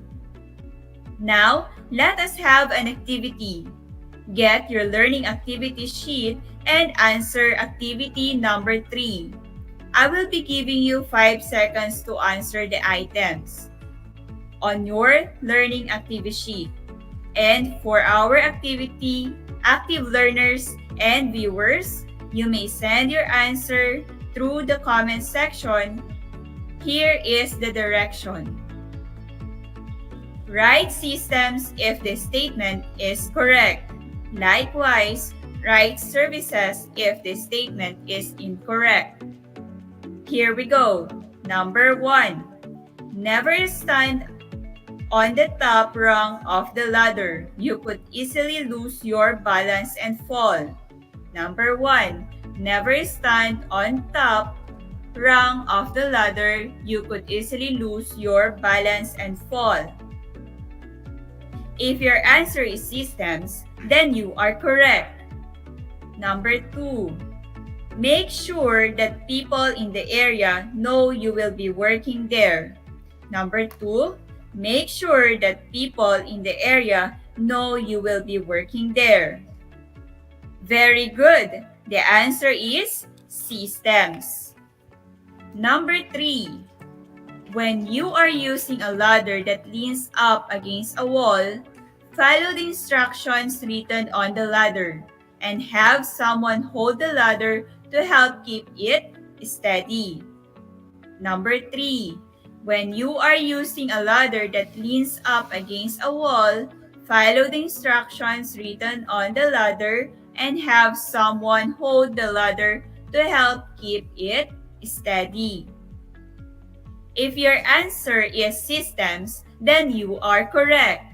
Now, let us have an activity. Get your learning activity sheet and answer activity number 3. I will be giving you 5 seconds to answer the items on your learning activity sheet. And for our activity, active learners and viewers, you may send your answer through the comment section. Here is the direction. Write systems if the statement is correct. Likewise, write services if the statement is incorrect. Here we go. Number 1. Never stand on the top rung of the ladder. You could easily lose your balance and fall. Number 1. Never stand on top rung of the ladder. You could easily lose your balance and fall. If your answer is systems, then you are correct. Number 2. Make sure that people in the area know you will be working there. Number 2. Make sure that people in the area know you will be working there. Very good. The answer is systems. Number 3. When you are using a ladder that leans up against a wall, follow the instructions written on the ladder and have someone hold the ladder to help keep it steady. Number 3. When you are using a ladder that leans up against a wall, follow the instructions written on the ladder and have someone hold the ladder to help keep it steady. If your answer is systems, then you are correct.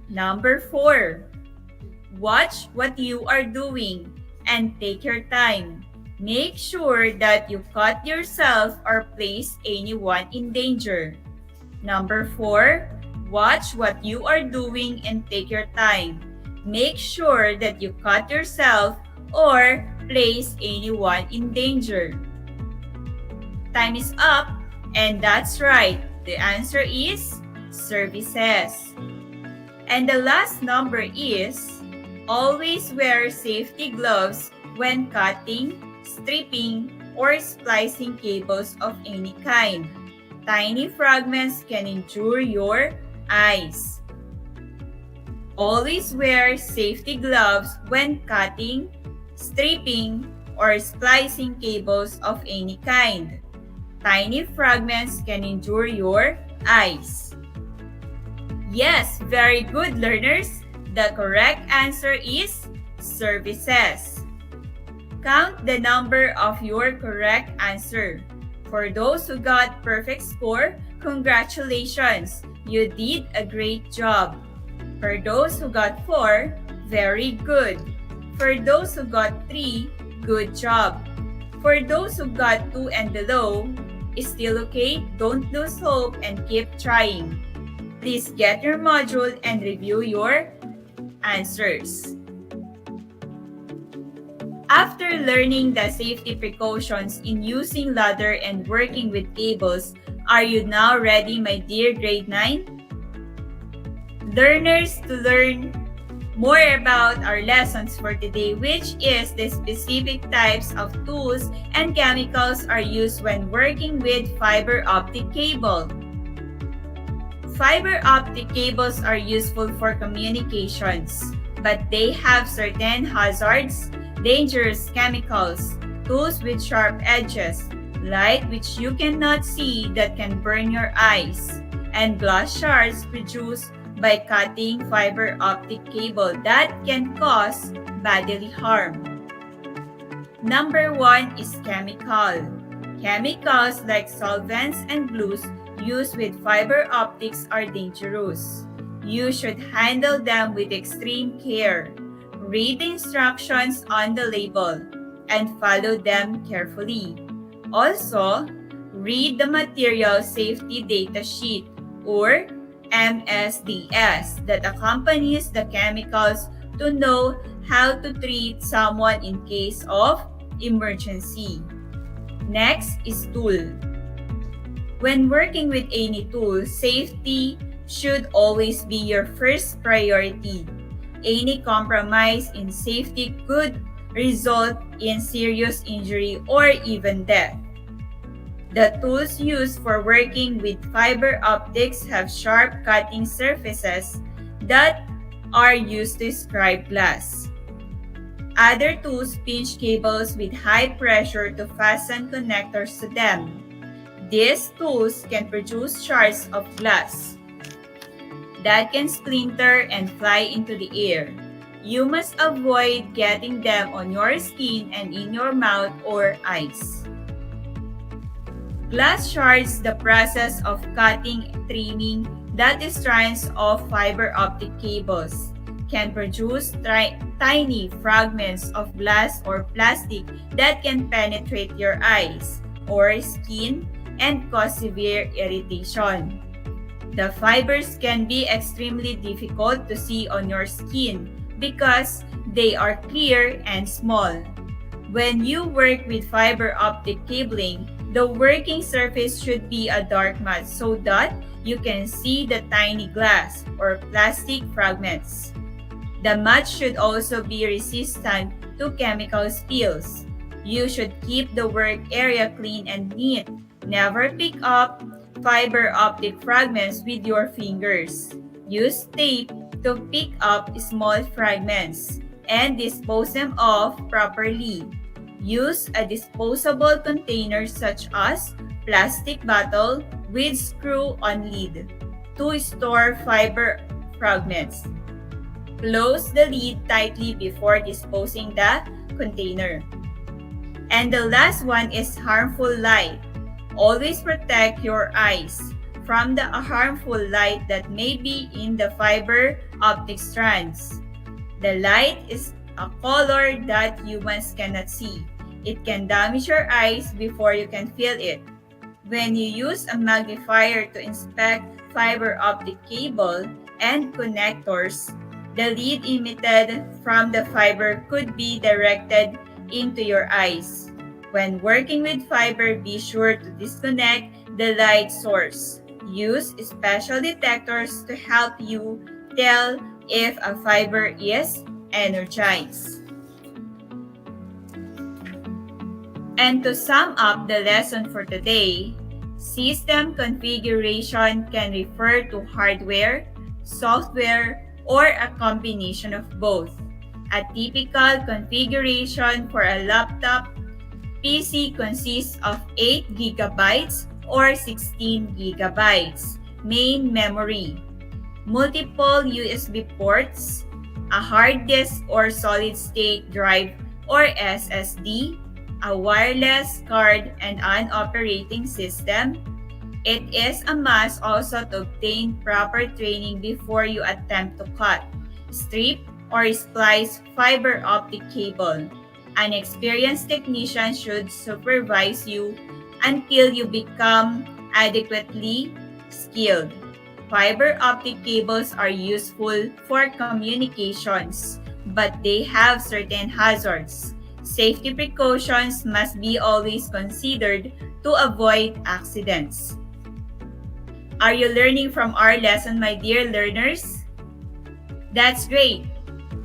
Number 4. Watch what you are doing and take your time. Make sure that you cut yourself or place anyone in danger. Number 4. Watch what you are doing and take your time. Make sure that you cut yourself or place anyone in danger. Time is up, and that's right. The answer is services. And the last number is always wear safety gloves when cutting, stripping, or splicing cables of any kind. Tiny fragments can injure your eyes. Always wear safety gloves when cutting, stripping, or splicing cables of any kind. Tiny fragments can injure your eyes. Yes, very good, learners. The correct answer is services. Count the number of your correct answer. For those who got perfect score, congratulations! You did a great job. For those who got 4, very good. For those who got 3, good job. For those who got 2 and below, still okay, don't lose hope and keep trying. Please get your module and review your answers. After learning the safety precautions in using ladder and working with cables, are you now ready, my dear grade 9? Learners, to learn more about our lessons for today, which is the specific types of tools and chemicals are used when working with fiber optic cable. Fiber optic cables are useful for communications, but they have certain hazards, dangerous chemicals, tools with sharp edges, light which you cannot see that can burn your eyes, and glass shards produced by cutting fiber optic cable that can cause bodily harm. Number 1 is chemical. Chemicals like solvents and glues used with fiber optics are dangerous. You should handle them with extreme care. Read the instructions on the label and follow them carefully. Also, read the material safety data sheet or MSDS that accompanies the chemicals to know how to treat someone in case of emergency. Next is tool. When working with any tool, safety should always be your first priority. Any compromise in safety could result in serious injury or even death. The tools used for working with fiber optics have sharp cutting surfaces that are used to scrape glass. Other tools pinch cables with high pressure to fasten connectors to them. These tools can produce shards of glass that can splinter and fly into the air. You must avoid getting them on your skin and in your mouth or eyes. Glass shards, the process of cutting and trimming that is strands of fiber optic cables, can produce tiny fragments of glass or plastic that can penetrate your eyes or skin and cause severe irritation. The fibers can be extremely difficult to see on your skin because they are clear and small. When you work with fiber optic cabling, the working surface should be a dark matte so that you can see the tiny glass or plastic fragments. The mat should also be resistant to chemical spills. You should keep the work area clean and neat. Never pick up fiber optic fragments with your fingers. Use tape to pick up small fragments and dispose them off properly. Use a disposable container such as plastic bottle with screw-on lid to store fiber fragments. Close the lid tightly before disposing the container. And the last one is harmful light. Always protect your eyes from the harmful light that may be in the fiber optic strands. The light is a color that humans cannot see. It can damage your eyes before you can feel it. When you use a magnifier to inspect fiber optic cable and connectors, the light emitted from the fiber could be directed into your eyes. When working with fiber, be sure to disconnect the light source. Use special detectors to help you tell if a fiber is energized. And to sum up the lesson for today, System configuration can refer to hardware, software, or a combination of both. A typical configuration for a laptop PC consists of 8 gigabytes or 16 gigabytes. Main memory, multiple USB ports, a hard disk or solid-state drive or SSD, a wireless card, and an operating system. It is a must also to obtain proper training before you attempt to cut, strip, or splice fiber optic cable. An experienced technician should supervise you until you become adequately skilled. Fiber optic cables are useful for communications, but they have certain hazards. Safety precautions must be always considered to avoid accidents. Are you learning from our lesson, my dear learners? That's great.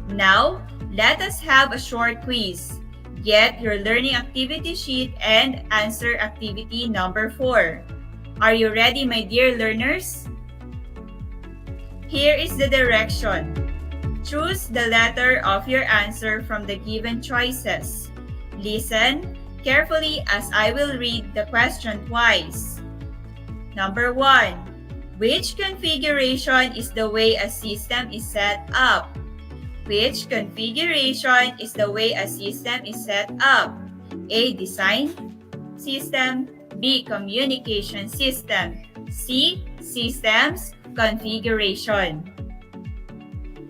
Now, let us have a short quiz. Get your learning activity sheet and answer activity number 4. Are you ready, my dear learners? Here is the direction. Choose the letter of your answer from the given choices. Listen carefully as I will read the question twice. Number 1. Which configuration is the way a system is set up? Which configuration is the way a system is set up? A. Design system. B. Communication system. C. Systems configuration.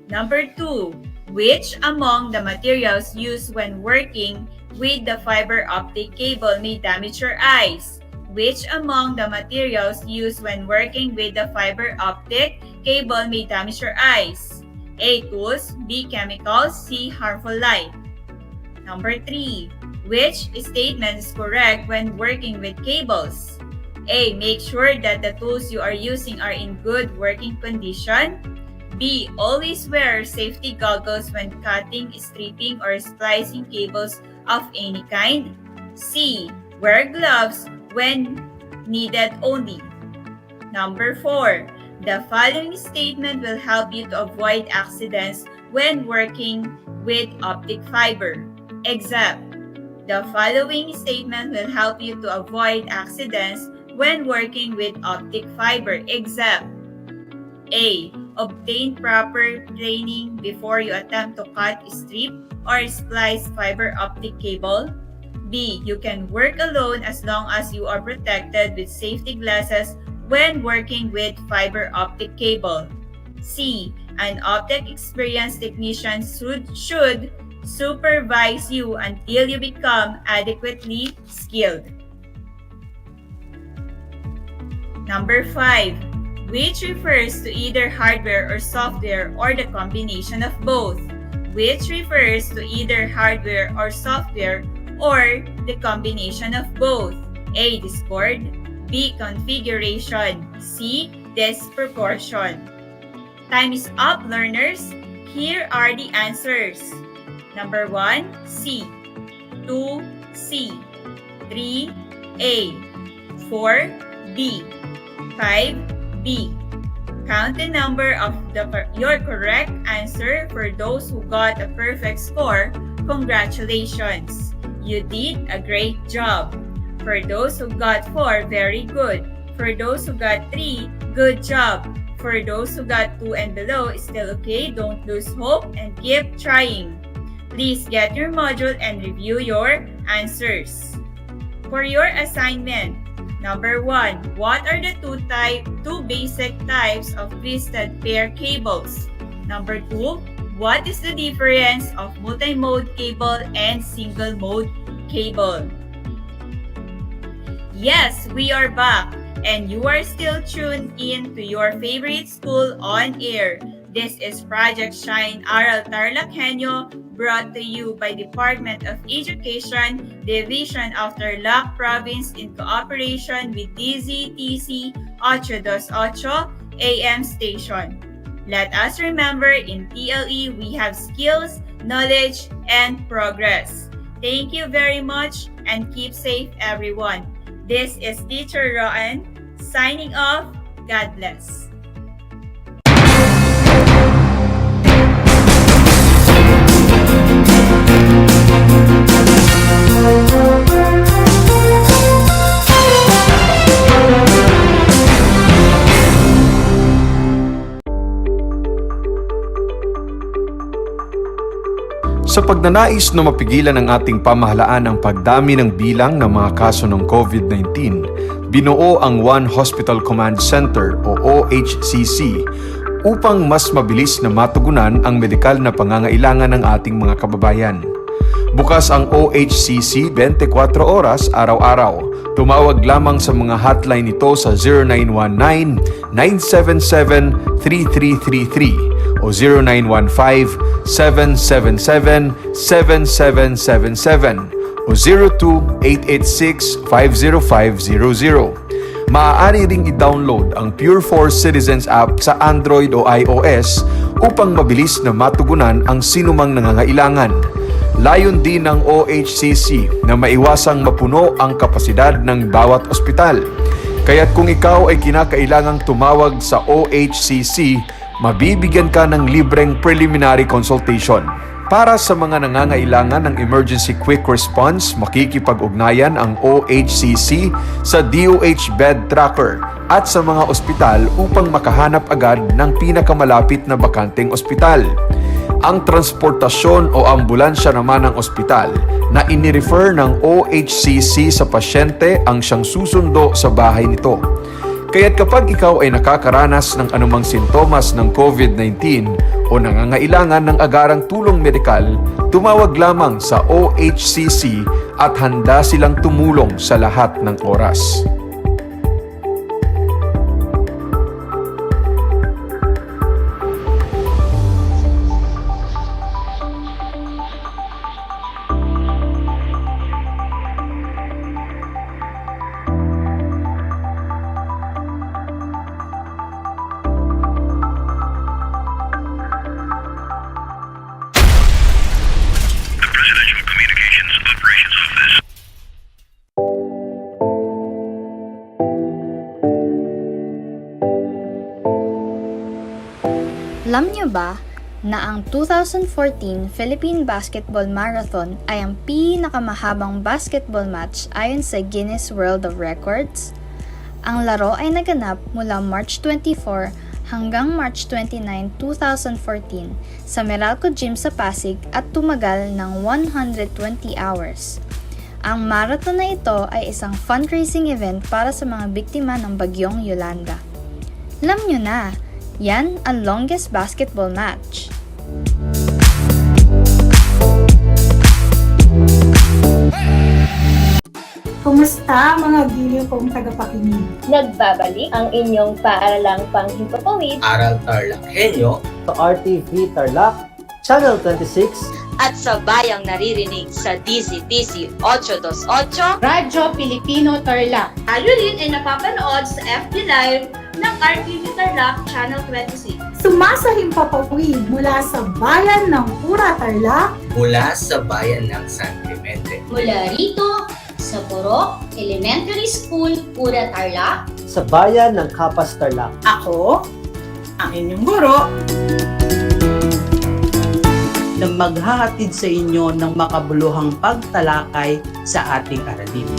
Number 2. Which among the materials used when working with the fiber optic cable may damage your eyes? Which among the materials used when working with the fiber optic cable may damage your eyes? A. Tools. B. Chemicals. C. Harmful light. Number 3. Which statement is correct when working with cables? A. Make sure that the tools you are using are in good working condition. B. Always wear safety goggles when cutting, stripping, or splicing cables of any kind. C. Wear gloves when needed only. Number 4. The following statement will help you to avoid accidents when working with optic fiber. Except, the following statement will help you to avoid accidents when working with optic fiber. Except, A. Obtain proper training before you attempt to cut, strip, or splice fiber optic cable. B. You can work alone as long as you are protected with safety glasses when working with fiber optic cable. C. An optic experienced technician should supervise you until you become adequately skilled. Number 5. Which refers to either hardware or software or the combination of both. Which refers to either hardware or software or the combination of both. A. Discord. B. Configuration. C. Disproportion. Time is up, learners. Here are the answers. Number 1, C. 2, C. 3, A. 4, B. 5, B. Count the number of your correct answer. For those who got a perfect score, congratulations. You did a great job. For those who got 4, very good. For those who got 3, good job. For those who got 2 and below, still okay. Don't lose hope and keep trying. Please get your module and review your answers. For your assignment, number 1, what are the two basic types of twisted pair cables? Number 2, what is the difference of multi-mode cable and single-mode cable? Yes, we are back, and you are still tuned in to your favorite school on air. This is Project Shine Aral TarlakHenyo, brought to you by Department of Education, Division of Tarlac Province in cooperation with DZTC 828 AM station. Let us remember, in TLE, we have skills, knowledge, and progress. Thank you very much, and keep safe, everyone. This is Teacher Roan signing off. God bless. Sa pagnanais na mapigilan ng ating pamahalaan ang pagdami ng bilang ng mga kaso ng COVID-19, binuo ang One Hospital Command Center o OHCC upang mas mabilis na matugunan ang medikal na pangangailangan ng ating mga kababayan. Bukas ang OHCC 24 oras araw-araw. Tumawag lamang sa mga hotline nito sa 0919-977-3333 o 0915-777-7777 o 02-886-50500. Maaari ring i-download ang Pure Force Citizens app sa Android o iOS upang mabilis na matugunan ang sinumang nangangailangan. Layon din ng OHCC na maiwasang mapuno ang kapasidad ng bawat ospital. Kaya't kung ikaw ay kinakailangang tumawag sa OHCC, mabibigyan ka ng libreng preliminary consultation. Para sa mga nangangailangan ng emergency quick response, makikipag-ugnayan ang OHCC sa DOH Bed Tracker at sa mga ospital upang makahanap agad ng pinakamalapit na bakanteng ospital. Ang transportasyon o ambulansya naman ng ospital na inirefer ng OHCC sa pasyente ang siyang susundo sa bahay nito. Kaya't kapag ikaw ay nakakaranas ng anumang sintomas ng COVID-19 o nangangailangan ng agarang tulong medikal, tumawag lamang sa OHCC at handa silang tumulong sa lahat ng oras. Alam niyo ba na ang 2014 Philippine Basketball Marathon ay ang pinakamahabang basketball match ayon sa Guinness World of Records? Ang laro ay naganap mula March 24 hanggang March 29, 2014 sa Meralco Gym sa Pasig at tumagal ng 120 hours. Ang marathon na ito ay isang fundraising event para sa mga biktima ng bagyong Yolanda. Alam niyo na, yan ang longest basketball match. Kumusta mga giliw kong tagapakinig? Nagbabalik ang inyong paaralang panghimpapawid. Aral TarlakHenyo Sa RTV Tarlac, Channel 26, At sa bayang naririnig sa DZTC 828, Radyo Pilipino Tarlac. Tayo rin ay napapanood sa FB Live ng RTV Tarlac Channel 26. Sumasahimpapawid mula sa bayan ng Pura Tarlac, mula sa bayan ng San Clemente. Mula rito sa Purok Elementary School, Pura Tarlac. sa bayan ng Capas Tarlac. Ako, ang inyong guro, na maghahatid sa inyo ng makabuluhang pagtalakay sa ating aralin.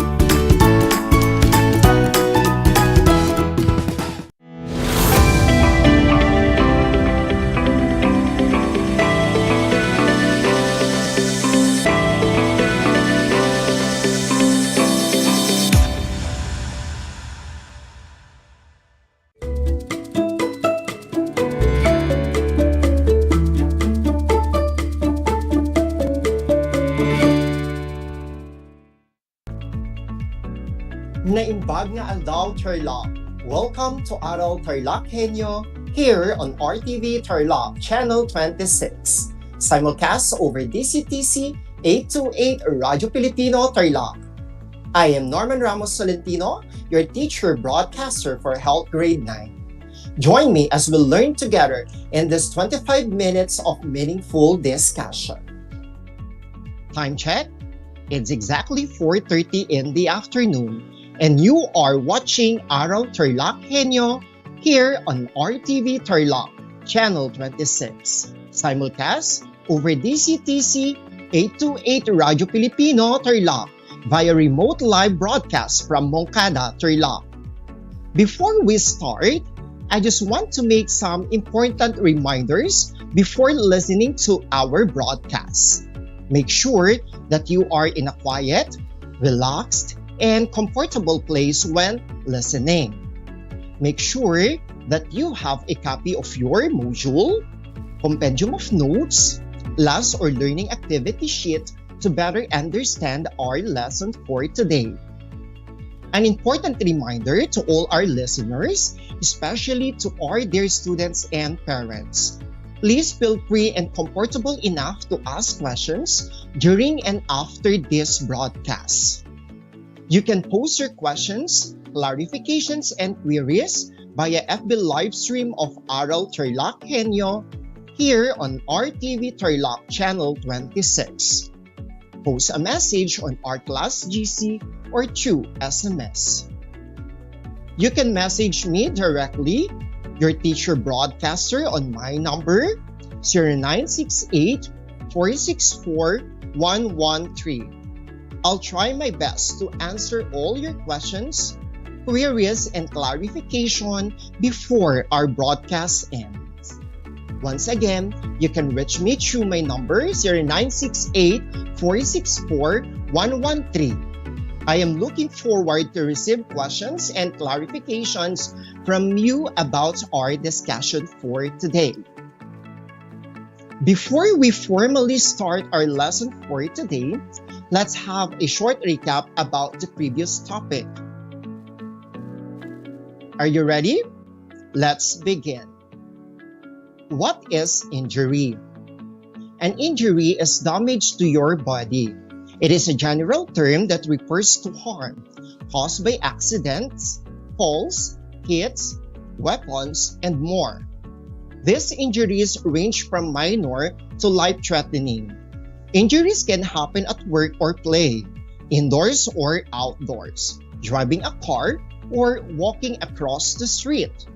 Naimbag nga Aral Tarlac. Welcome to Aral TarlakHenyo here on RTV Tarlac Channel 26. Simulcast over DCTC 828 Radio Filipino Tarlac. I am Norman Ramos Solentino, your teacher broadcaster for Health Grade 9. Join me as we learn together in this 25 minutes of meaningful discussion. Time check. It's exactly 4:30 in the afternoon. And you are watching Aral TarlakHenyo here on RTV Tarlac, Channel 26. Simulcast over DCTC 828 Radio Filipino, Tarlac, via remote live broadcast from Moncada, Tarlac. Before we start, I just want to make some important reminders before listening to our broadcast. Make sure that you are in a quiet, relaxed, and comfortable place when listening. Make sure that you have a copy of your module, compendium of notes, class or learning activity sheet to better understand our lesson for today. An important reminder to all our listeners, especially to our dear students and parents. Please feel free and comfortable enough to ask questions during and after this broadcast. You can post your questions, clarifications, and queries via FB live stream of Aral TarlakHenyo here on RTV Tarlac Channel 26. Post a message on our class GC or through SMS. You can message me directly, your teacher broadcaster, on my number 0968-464-113. I'll try my best to answer all your questions, queries, and clarification before our broadcast ends. Once again, you can reach me through my number 0968-464-113. I am looking forward to receive questions and clarifications from you about our discussion for today. Before we formally start our lesson for today, let's have a short recap about the previous topic. Are you ready? Let's begin. What is injury? An injury is damage to your body. It is a general term that refers to harm caused by accidents, falls, hits, weapons, and more. These injuries range from minor to life-threatening. Injuries can happen at work or play, indoors or outdoors, driving a car, or walking across the street.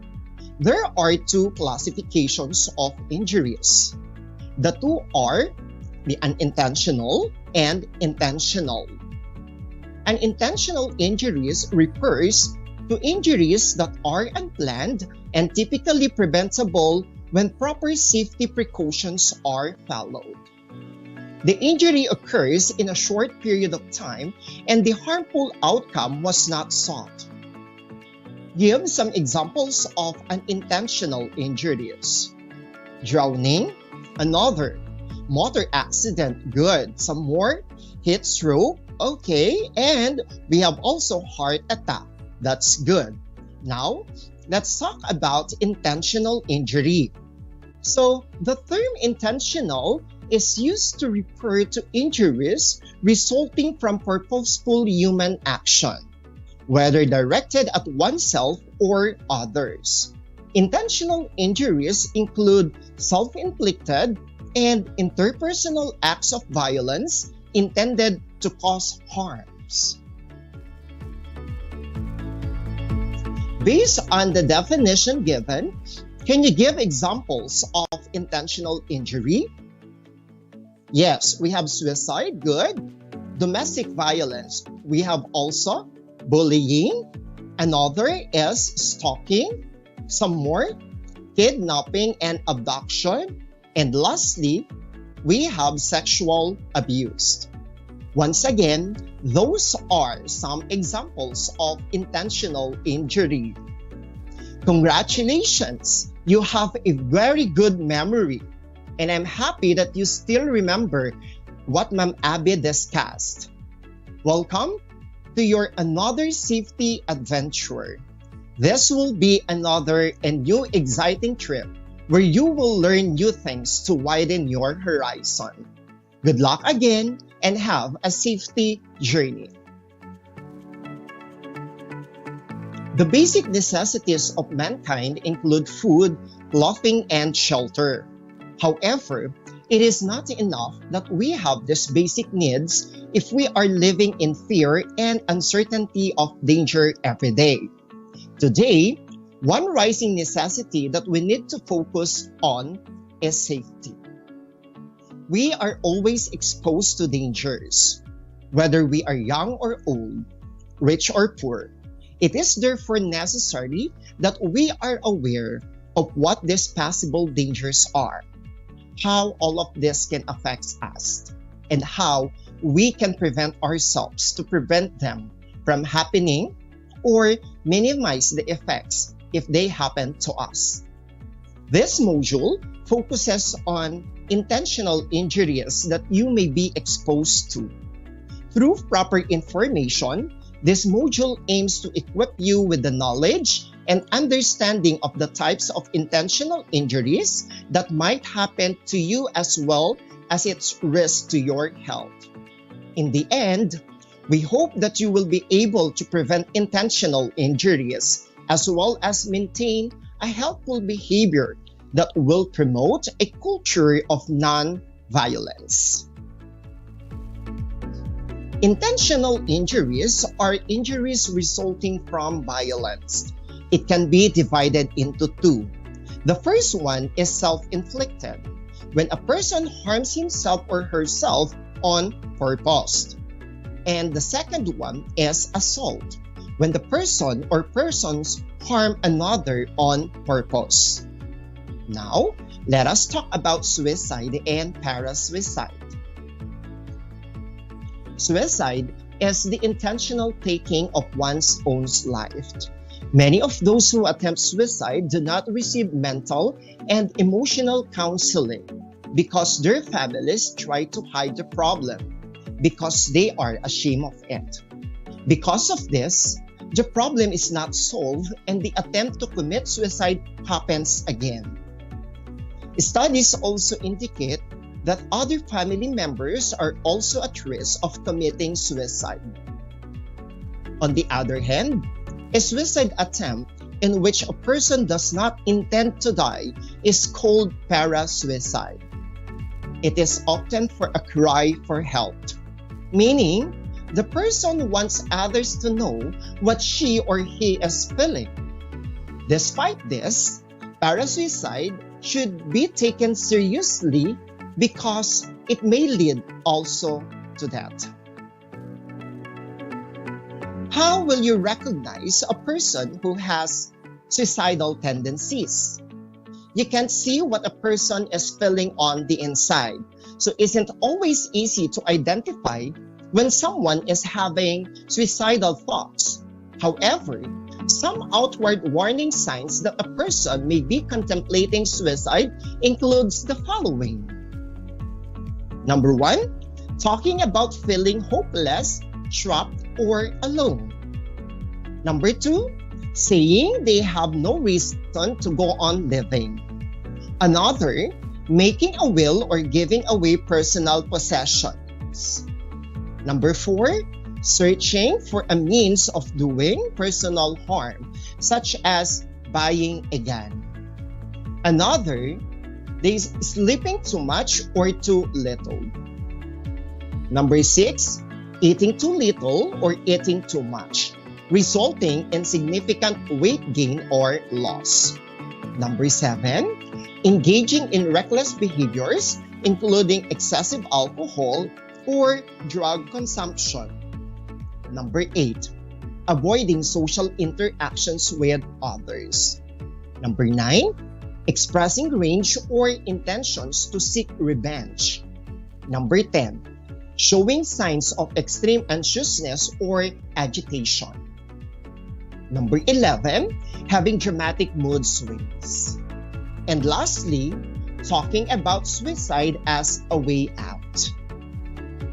There are two classifications of injuries. The two are the unintentional and intentional. Unintentional injuries refers to injuries that are unplanned and typically preventable when proper safety precautions are followed. The injury occurs in a short period of time and the harmful outcome was not sought. Give some examples of unintentional injuries. Drowning, another. Motor accident, good. Some more. Heat stroke, okay. And we have also heart attack, that's good. Now, let's talk about intentional injury. So, the term intentional is used to refer to injuries resulting from purposeful human action, whether directed at oneself or others. Intentional injuries include self-inflicted and interpersonal acts of violence intended to cause harms. Based on the definition given, can you give examples of intentional injury? Yes, we have suicide, good. Domestic violence, we have also bullying. Another is stalking. Some more, kidnapping and abduction. And lastly, we have sexual abuse. Once again, those are some examples of intentional injury. Congratulations! You have a very good memory, and I'm happy that you still remember what Ma'am Abby discussed. Welcome to your another safety adventure. This will be another and new exciting trip where you will learn new things to widen your horizon. Good luck again and have a safety journey. The basic necessities of mankind include food, clothing, and shelter. However, It is not enough that we have these basic needs if we are living in fear and uncertainty of danger every day. Today, one rising necessity that we need to focus on is safety. We are always exposed to dangers, whether we are young or old, rich or poor. It is therefore necessary that we are aware of what these possible dangers are, how all of this can affect us, and how we can prevent ourselves to prevent them from happening or minimize the effects if they happen to us. This module focuses on intentional injuries that you may be exposed to. Through proper information, this module aims to equip you with the knowledge and understanding of the types of intentional injuries that might happen to you as well as its risk to your health. In the end, we hope that you will be able to prevent intentional injuries as well as maintain a healthful behavior that will promote a culture of non-violence. Intentional injuries are injuries resulting from violence. It can be divided into two. The first one is self-inflicted, when a person harms himself or herself on purpose. And the second one is assault, when the person or persons harm another on purpose. Now, let us talk about suicide and parasuicide. Suicide is the intentional taking of one's own life. Many of those who attempt suicide do not receive mental and emotional counseling because their families try to hide the problem because they are ashamed of it. Because of this, the problem is not solved and the attempt to commit suicide happens again. Studies also indicate that other family members are also at risk of committing suicide. On the other hand, a suicide attempt in which a person does not intend to die is called parasuicide. It is often for a cry for help, meaning the person wants others to know what she or he is feeling. Despite this, parasuicide should be taken seriously because it may lead also to death. How will you recognize a person who has suicidal tendencies? You can't see what a person is feeling on the inside, so it isn't always easy to identify when someone is having suicidal thoughts. However, some outward warning signs that a person may be contemplating suicide includes the following. Number 1, talking about feeling hopeless, trapped, or alone. Number 2, saying they have no reason to go on living. Another, making a will or giving away personal possessions. Number 4, searching for a means of doing personal harm, such as buying a gun. Another, they sleeping too much or too little. Number 6, eating too little or eating too much, resulting in significant weight gain or loss. Number 7, engaging in reckless behaviors, including excessive alcohol or drug consumption. Number 8, avoiding social interactions with others. Number 9, expressing rage or intentions to seek revenge. Number 10, showing signs of extreme anxiousness or agitation. Number 11, having dramatic mood swings. And lastly, talking about suicide as a way out.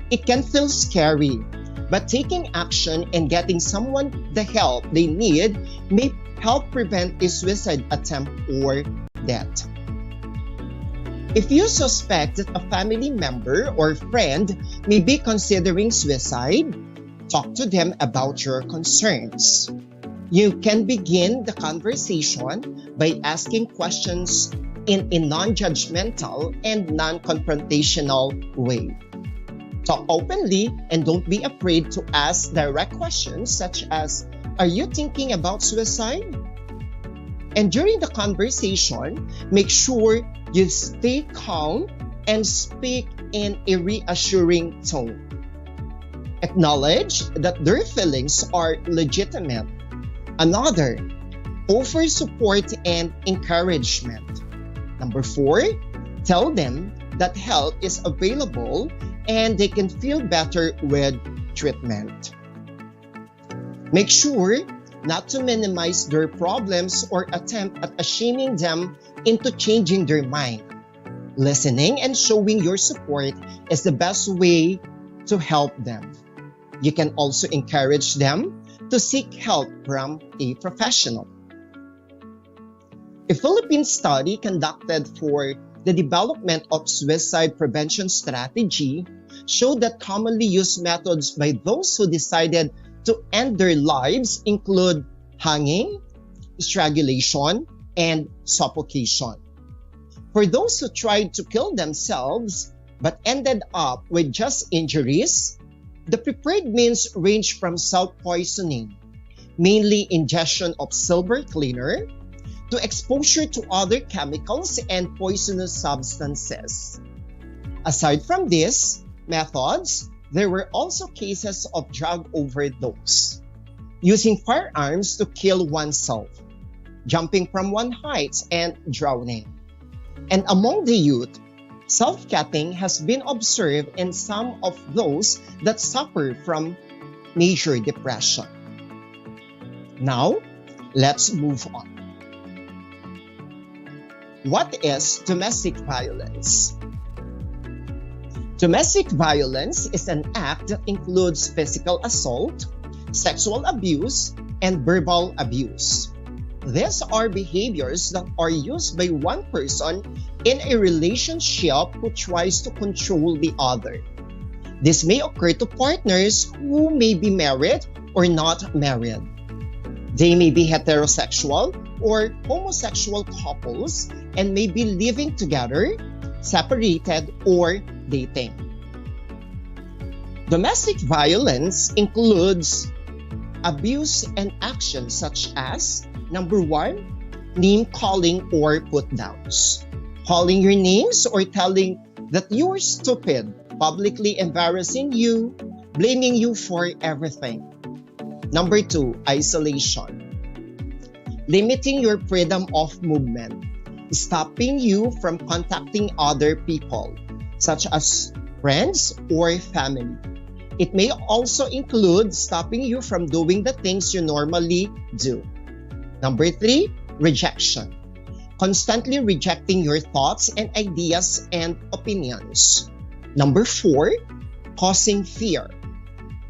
It can feel scary, but taking action and getting someone the help they need may help prevent a suicide attempt or death. If you suspect that a family member or friend may be considering suicide, talk to them about your concerns. You can begin the conversation by asking questions in a non-judgmental and non-confrontational way. Talk openly and don't be afraid to ask direct questions such as, "Are you thinking about suicide?" And during the conversation, make sure you stay calm and speak in a reassuring tone. Acknowledge that their feelings are legitimate. Another, offer support and encouragement. Number 4, tell them that help is available and they can feel better with treatment. Make sure not to minimize their problems or attempt at shaming them into changing their mind. Listening and showing your support is the best way to help them. You can also encourage them to seek help from a professional. A Philippine study conducted for the development of suicide prevention strategy showed that commonly used methods by those who decided to end their lives include hanging, strangulation, and suffocation. For those who tried to kill themselves but ended up with just injuries, the preferred means range from self-poisoning, mainly ingestion of silver cleaner, to exposure to other chemicals and poisonous substances. Aside from these methods, there were also cases of drug overdose, using firearms to kill oneself, jumping from one height, and drowning. And among the youth, self-cutting has been observed in some of those that suffer from major depression. Now, let's move on. What is domestic violence? Domestic violence is an act that includes physical assault, sexual abuse, and verbal abuse. These are behaviors that are used by one person in a relationship who tries to control the other. This may occur to partners who may be married or not married. They may be heterosexual or homosexual couples and may be living together, separated, or dating. Domestic violence includes abuse and actions such as, number 1, name-calling or put-downs. Calling your names or telling that you are stupid, publicly embarrassing you, blaming you for everything. Number 2, isolation. Limiting your freedom of movement, stopping you from contacting other people, such as friends or family. It may also include stopping you from doing the things you normally do. Number 3, rejection. Constantly rejecting your thoughts and ideas and opinions. Number 4, causing fear.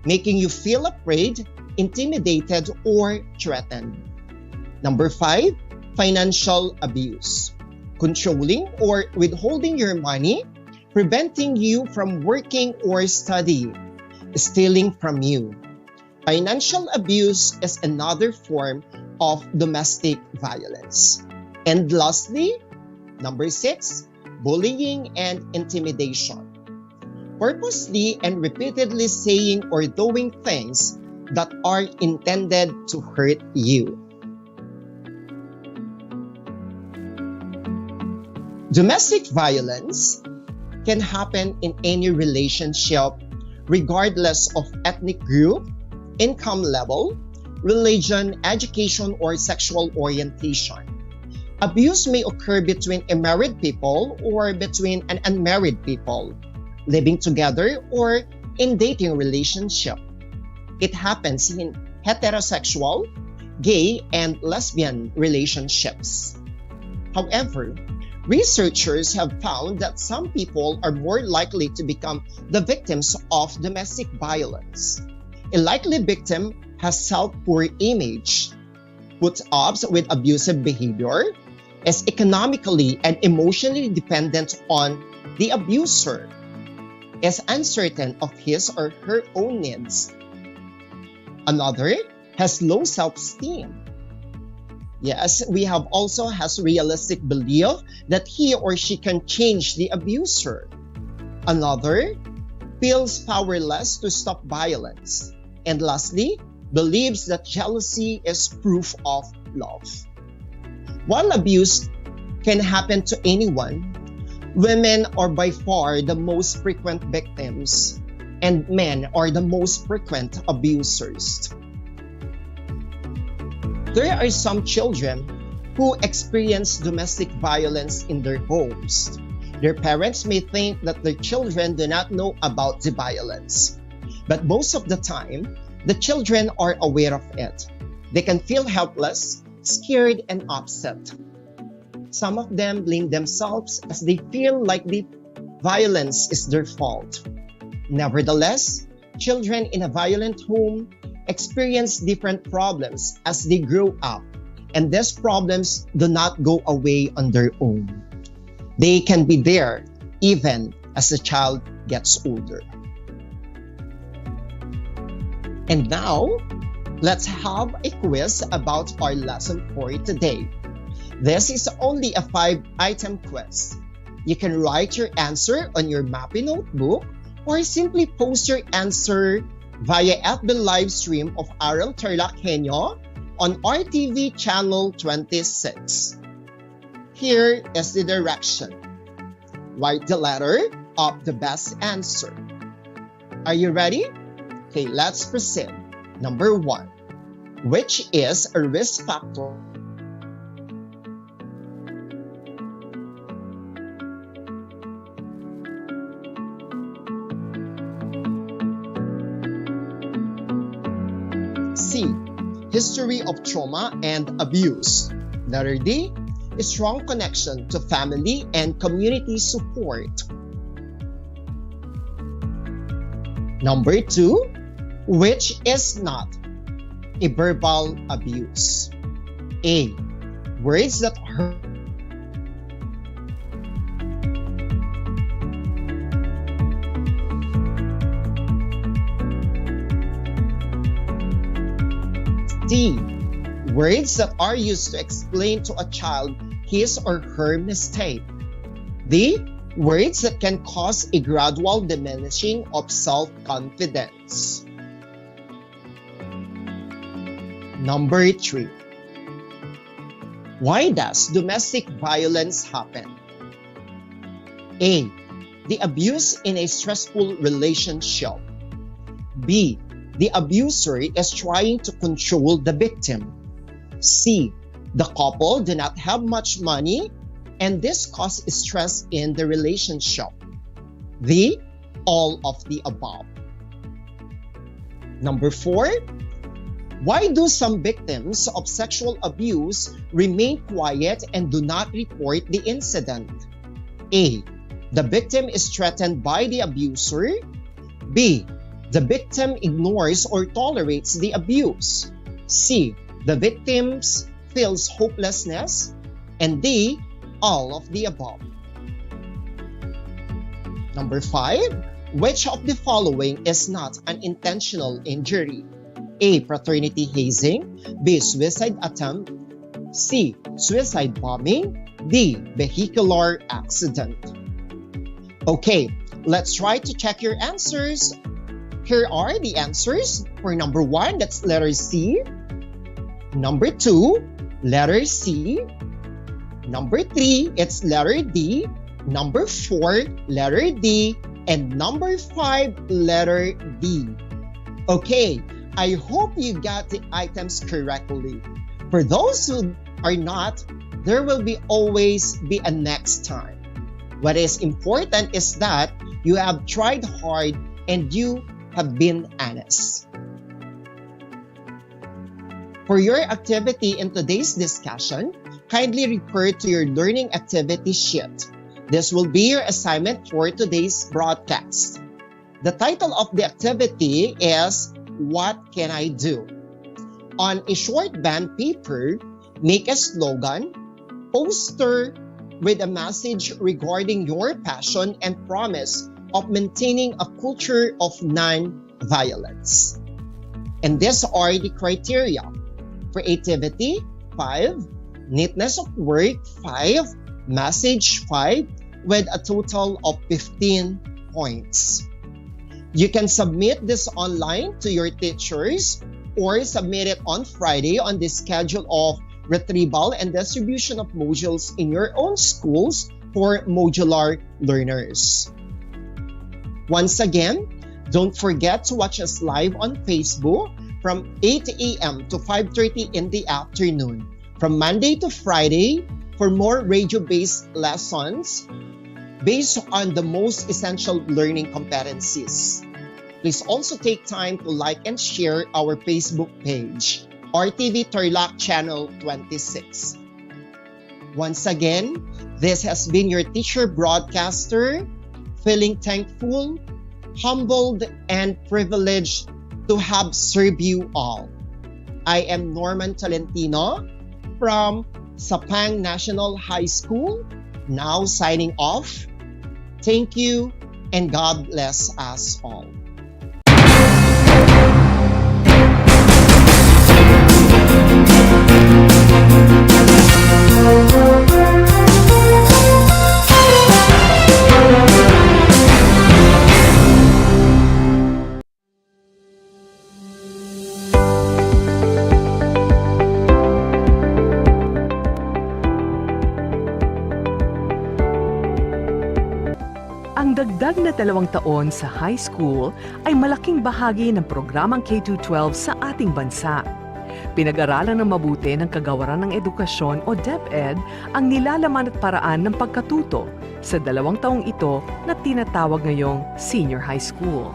Making you feel afraid, intimidated, or threatened. Number 5, financial abuse. Controlling or withholding your money, preventing you from working or studying, stealing from you. Financial abuse is another form of domestic violence. And lastly, number 6, bullying and intimidation. Purposely and repeatedly saying or doing things that are intended to hurt you. Domestic violence can happen in any relationship, regardless of ethnic group, income level, religion, education, or sexual orientation. Abuse may occur between a married people or between an unmarried people, living together or in dating relationship. It happens in heterosexual, gay, and lesbian relationships. However, researchers have found that some people are more likely to become the victims of domestic violence. A likely victim has self-poor image, puts up with abusive behavior, is economically and emotionally dependent on the abuser, is uncertain of his or her own needs. Another has low self-esteem, Yes, we have also has realistic belief that he or she can change the abuser. Another feels powerless to stop violence. And lastly, believes that jealousy is proof of love. While abuse can happen to anyone, women are by far the most frequent victims, and men are the most frequent abusers. There are some children who experience domestic violence in their homes. Their parents may think that their children do not know about the violence, but most of the time, the children are aware of it. They can feel helpless, scared, and upset. Some of them blame themselves as they feel like the violence is their fault. Nevertheless, children in a violent home experience different problems as they grow up, and these problems do not go away on their own. They can be there even as the child gets older. And now, let's have a quiz about our lesson for today. This is only a 5-item quiz. You can write your answer on your mappy notebook or simply post your answer via FB live stream of Aral TarlakHenyo on RTV channel 26. Here is the direction. Write the letter of the best answer. Are you ready? Okay, let's proceed. Number 1. Which is a risk factor? C. History of trauma and abuse. Letter D. A strong connection to family and community support. Number 2. Which is not a verbal abuse? A. Words that hurt. D. Words that are used to explain to a child his or her mistake. D. Words that can cause a gradual diminishing of self-confidence. Number 3. Why does domestic violence happen? A. The abuse in a stressful relationship. B. The abuser is trying to control the victim. C. The couple do not have much money and this causes stress in the relationship. D. All of the above. Number 4. Why do some victims of sexual abuse remain quiet and do not report the incident? A. The victim is threatened by the abuser. B. The victim ignores or tolerates the abuse. C. The victim feels hopelessness. And D. All of the above. Number 5. Which of the following is not an intentional injury? A. Fraternity hazing. B. Suicide attempt. C. Suicide bombing. D. Vehicular accident. Okay, let's try to check your answers. Here are the answers. For number 1, that's letter C. Number 2, letter C. Number 3, it's letter D. Number 4, letter D. And number 5, letter D. Okay, I hope you got the items correctly. For those who are not, there will always be a next time. What is important is that you have tried hard and you have been honest. For your activity in today's discussion, kindly refer to your learning activity sheet. This will be your assignment for today's broadcast. The title of the activity is What Can I Do? On a short band paper, make a slogan, poster with a message regarding your passion and promise of maintaining a culture of non-violence. And these are the criteria: creativity, 5, neatness of work 5, message 5, with a total of 15 points. You can submit this online to your teachers or submit it on Friday on the schedule of retrieval and distribution of modules in your own schools for modular learners. Once again, don't forget to watch us live on Facebook from 8 a.m. to 5:30 in the afternoon, from Monday to Friday, for more radio-based lessons based on the most essential learning competencies. Please also take time to like and share our Facebook page, RTV Tarlac Channel 26. Once again, this has been your teacher broadcaster, feeling thankful, humbled, and privileged to have served you all. I am Norman Tolentino from Sapang National High School, now signing off. Thank you, and God bless us all. Ang dagdag na 2 taon sa high school ay malaking bahagi ng programang K-12 sa ating bansa. Pinag-aralan ng mabuti ng Kagawaran ng Edukasyon o DEPED ang nilalaman at paraan ng pagkatuto sa 2 taong ito na tinatawag ngayong senior high school.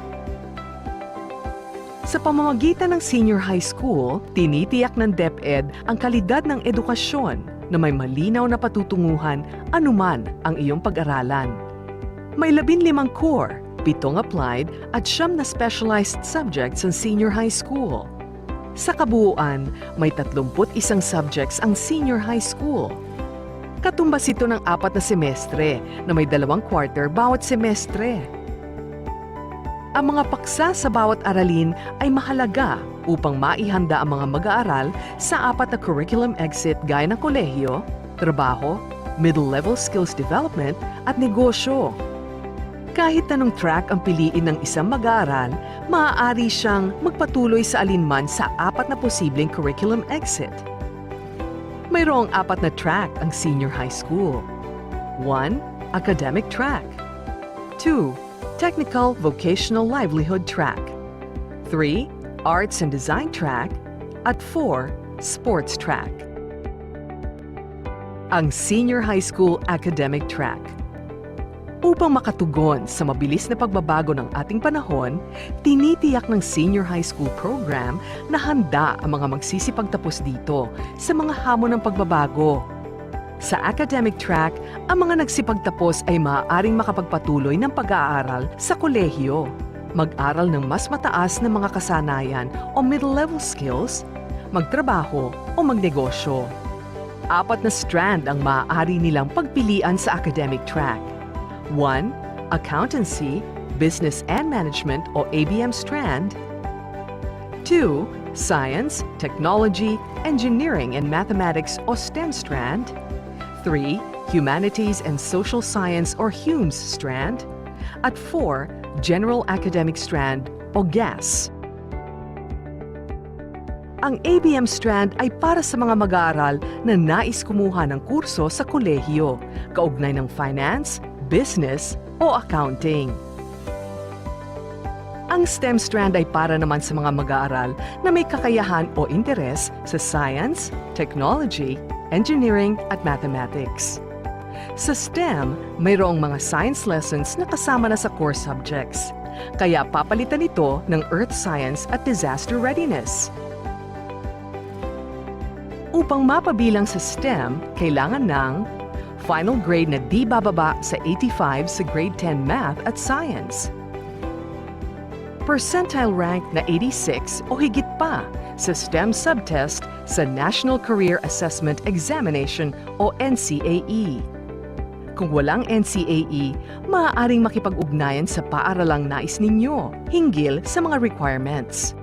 Sa pamamagitan ng senior high school, tinitiyak ng DEPED ang kalidad ng edukasyon na may malinaw na patutunguhan anuman ang iyong pag-aralan. May 15 core, 7 applied at 9 na specialized subjects ang senior high school. Sa kabuuan, may 31 subjects ang senior high school. Katumbas ito ng 4 na semestre na may 2 quarter bawat semestre. Ang mga paksa sa bawat aralin ay mahalaga upang maihanda ang mga mag-aaral sa 4 na curriculum exit gaya ng kolehiyo, trabaho, middle-level skills development at negosyo. Kahit anong track ang piliin ng isang mag-aaral, maaari siyang magpatuloy sa alinman sa 4 na posibleng curriculum exit. Mayroong 4 na track ang senior high school. 1. Academic track. 2. Technical Vocational Livelihood track. 3. Arts and Design track. At 4. Sports track. Ang senior high school academic track. Upang makatugon sa mabilis na pagbabago ng ating panahon, tinitiyak ng senior high school program na handa ang mga magsisipagtapos dito sa mga hamon ng pagbabago. Sa academic track, ang mga nagsipagtapos ay maaaring makapagpatuloy ng pag-aaral sa kolehiyo, mag-aral ng mas mataas na mga kasanayan o middle-level skills, magtrabaho o magnegosyo. 4 na strand ang maaari nilang pagpilian sa academic track. 1. Accountancy, Business and Management o ABM strand. 2. Science, Technology, Engineering and Mathematics o STEM strand. 3. Humanities and Social Science or HUMS strand. At 4. General Academic strand o GAS. Ang ABM strand ay para sa mga mag-aaral na nais kumuha ng kurso sa kolehiyo, kaugnay ng finance, business o accounting. Ang STEM strand ay para naman sa mga mag-aaral na may kakayahan o interes sa science, technology, engineering at mathematics. Sa STEM, mayroong mga science lessons na kasama na sa core subjects, kaya papalitan ito ng earth science at disaster readiness. Upang mapabilang sa STEM, kailangan ng final grade na di bababa sa 85 sa grade 10 math at science. Percentile rank na 86 o higit pa sa STEM subtest sa National Career Assessment Examination o NCAE. Kung walang NCAE, maaaring makipag-ugnayan sa paaralang nais ninyo hinggil sa mga requirements.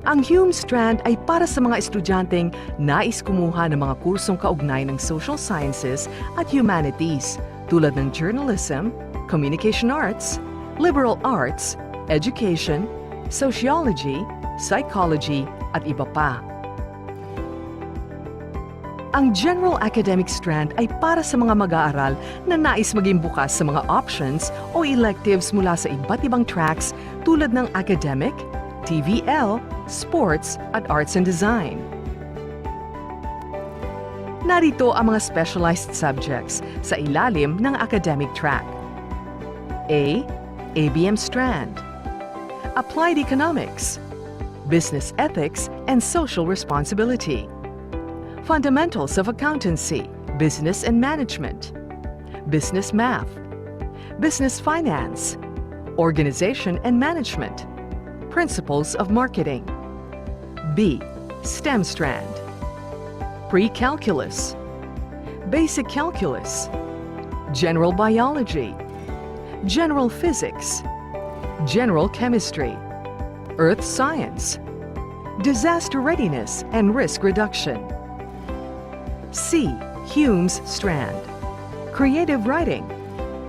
Ang Hume Strand ay para sa mga estudyanteng nais kumuha ng mga kursong kaugnay ng social sciences at humanities tulad ng journalism, communication arts, liberal arts, education, sociology, psychology, at iba pa. Ang General Academic Strand ay para sa mga mag-aaral na nais maging bukas sa mga options o electives mula sa iba't ibang tracks tulad ng academic, TVL, sports, at arts and design. Narito ang mga specialized subjects sa ilalim ng academic track. A. ABM Strand. Applied Economics, Business Ethics and Social Responsibility. Fundamentals of Accountancy, Business and Management. Business Math. Business Finance. Organization and Management. Principles of Marketing. B. STEM Strand. Pre-Calculus. Basic Calculus. General Biology. General Physics. General Chemistry. Earth Science. Disaster Readiness and Risk Reduction. C. Hume's Strand. Creative Writing.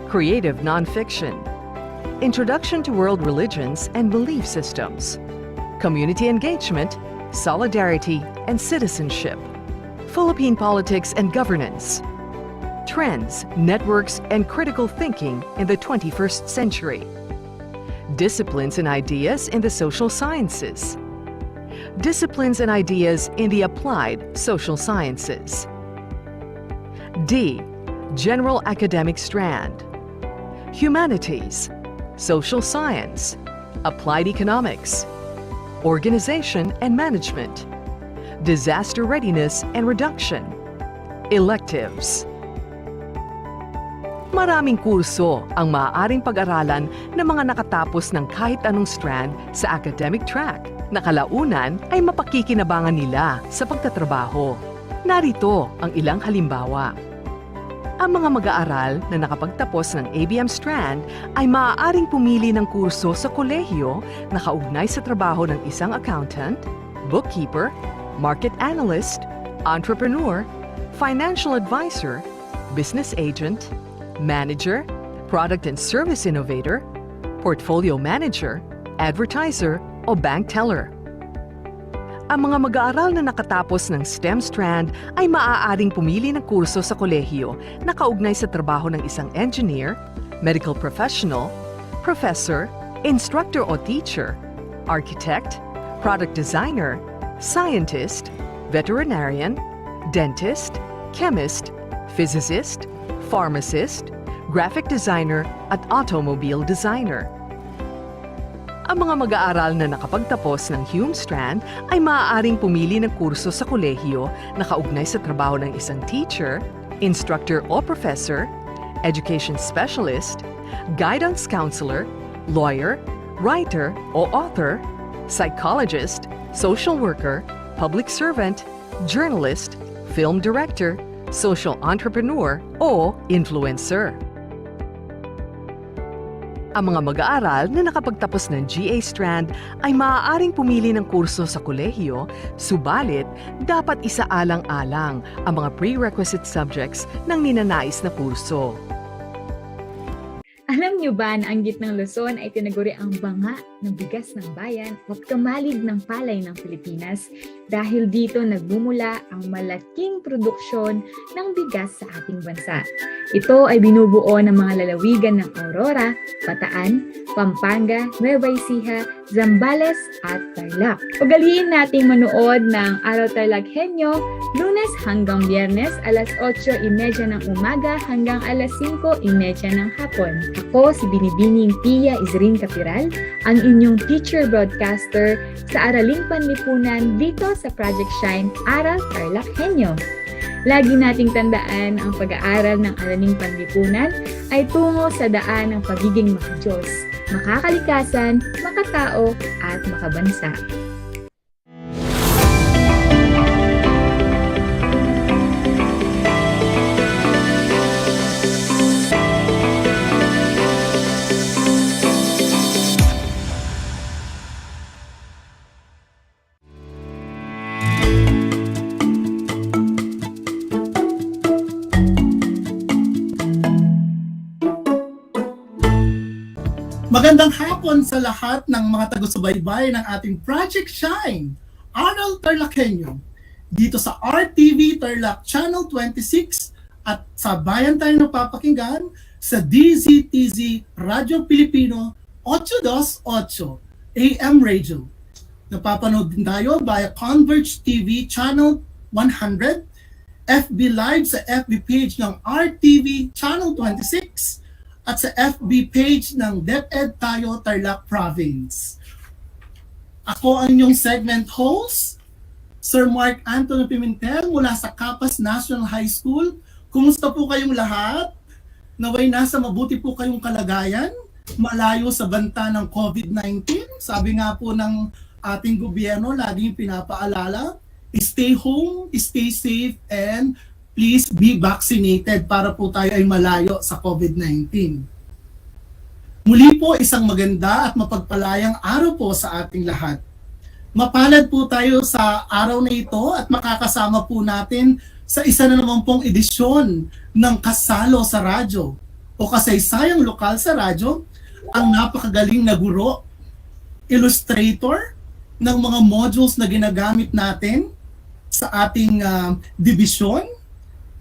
Creative Nonfiction. Introduction to World Religions and Belief Systems. Community Engagement, Solidarity, and Citizenship. Philippine Politics and Governance. Trends, Networks, and Critical Thinking in the 21st Century. Disciplines and Ideas in the Social Sciences. Disciplines and Ideas in the Applied Social Sciences. D. General Academic Strand. Humanities, Social Science, Applied Economics, Organization and Management, Disaster Readiness and Reduction, Electives. Maraming kurso ang maaaring pag-aralan ng mga nakatapos ng kahit anong strand sa academic track na kalaunan ay mapakikinabangan nila sa pagtatrabaho. Narito ang ilang halimbawa. Ang mga mag-aaral na nakapagtapos ng ABM Strand ay maaaring pumili ng kurso sa kolehiyo na kaugnay sa trabaho ng isang accountant, bookkeeper, market analyst, entrepreneur, financial advisor, business agent, manager, product and service innovator, portfolio manager, advertiser, o bank teller. Ang mga mag-aaral na nakatapos ng STEM Strand ay maaaring pumili ng kurso sa kolehiyo na kaugnay sa trabaho ng isang engineer, medical professional, professor, instructor o teacher, architect, product designer, scientist, veterinarian, dentist, chemist, physicist, pharmacist, graphic designer, at automobile designer. Ang mga mag-aaral na nakapagtapos ng Hume Strand ay maaaring pumili ng kurso sa kolehiyo na kaugnay sa trabaho ng isang teacher, instructor o professor, education specialist, guidance counselor, lawyer, writer o author, psychologist, social worker, public servant, journalist, film director, social entrepreneur o influencer. Ang mga mag-aaral na nakapagtapos ng GA Strand ay maaaring pumili ng kurso sa kolehiyo, subalit dapat isaalang-alang ang mga prerequisite subjects ng ninanais na kurso. Alam niyo ba na ang gitnang Luzon ay tinaguri ang banga ng bigas ng bayan at kamalig ng palay ng Pilipinas dahil dito nagmumula ang malaking produksyon ng bigas sa ating bansa. Ito ay binubuo ng mga lalawigan ng Aurora, Bataan, Pampanga, Nueva Ecija, Zambales at Tarlac. Ugaliin nating manood ng Aral TarlakHenyo Lunes hanggang Biyernes alas 8:30 ng umaga hanggang alas 5:30 ng hapon. Ako si Binibining Pia Isrin Capiral, ang inyong teacher broadcaster sa Araling Panlipunan dito sa Project Shine Aral TarlakHenyo. Lagi nating tandaan ang pag-aaral ng Araling Panlipunan ay tungo sa daan ng pagiging makadiyos, makakalikasan, makatao at makabansa. hapon sa lahat ng mga taga-subaybay ng ating Project Shine, Aral TarlakHenyo, dito sa RTV Tarlac Channel 26 at sa bayan tayo napapakinggan sa DZTZ Radio Pilipino 828 AM Radio. Napapanood din tayo via Converge TV Channel 100, FB Live sa FB page ng RTV Channel 26, at sa FB page ng DEPED tayo Tarlac Province. Ako ang inyong segment host, Sir Mark Antonio Pimentel mula sa Capas National High School. Kumusta po kayong lahat? Naway nasa mabuti po kayong kalagayan, malayo sa banta ng COVID-19. Sabi nga po ng ating gobyerno, laging pinapaalala, stay home, stay safe, and please be vaccinated para po tayo ay malayo sa COVID-19. Muli po, isang maganda at mapagpalayang araw po sa ating lahat. Mapalad po tayo sa araw na ito at makakasama po natin sa isa na naman pong edisyon ng Kasalo sa Radyo o Kasaysayang Lokal sa Radyo, ang napakagaling na guro, illustrator ng mga modules na ginagamit natin sa ating division,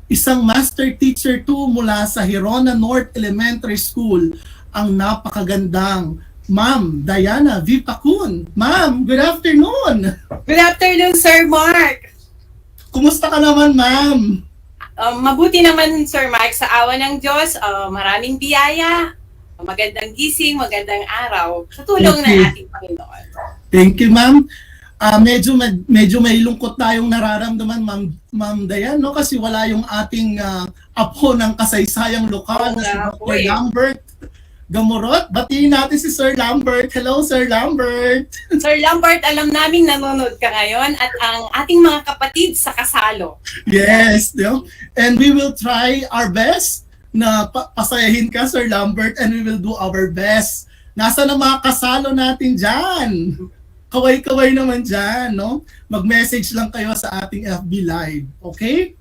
isang master teacher 2 mula sa Hirona North Elementary School, ang napakagandang Ma'am Diana V. Pacun. Ma'am, good afternoon! Good afternoon, Sir Mark! Kumusta ka naman, ma'am? Mabuti naman, Sir Mark, sa awa ng Diyos, maraming biyaya, magandang gising, magandang araw, sa tulong ng ating Panginoon. Thank you, ma'am. Medyo may lungkot tayong nararamdaman, Ma'am Dayan, no? Kasi wala yung ating apo ng kasaysayang lokal na si Dr. Lambert Gamorot. Batiin natin si Sir Lambert. Hello, Sir Lambert. Sir Lambert, alam namin nanonood ka ngayon at ang ating mga kapatid sa kasalo. Yes, no? And we will try our best na pasayahin ka, Sir Lambert, and we will do our best. Nasa na mga kasalo natin dyan? Kaway-kaway naman dyan, no? Mag-message lang kayo sa ating FB Live, okay?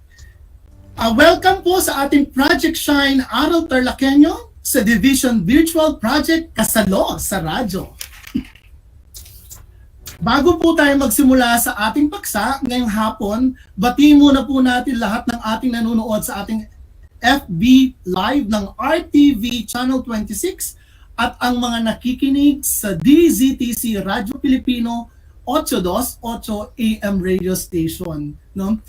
Welcome po sa ating Project Shine Aral TarlakHenyo sa Division Virtual Project Kasalo sa Radyo. Bago po tayo magsimula sa ating paksa ngayong hapon, batiin muna po natin lahat ng ating nanonood sa ating FB Live ng RTV Channel 26 at ang mga nakikinig sa DZTC Radio Pilipino 828 AM radio station, no?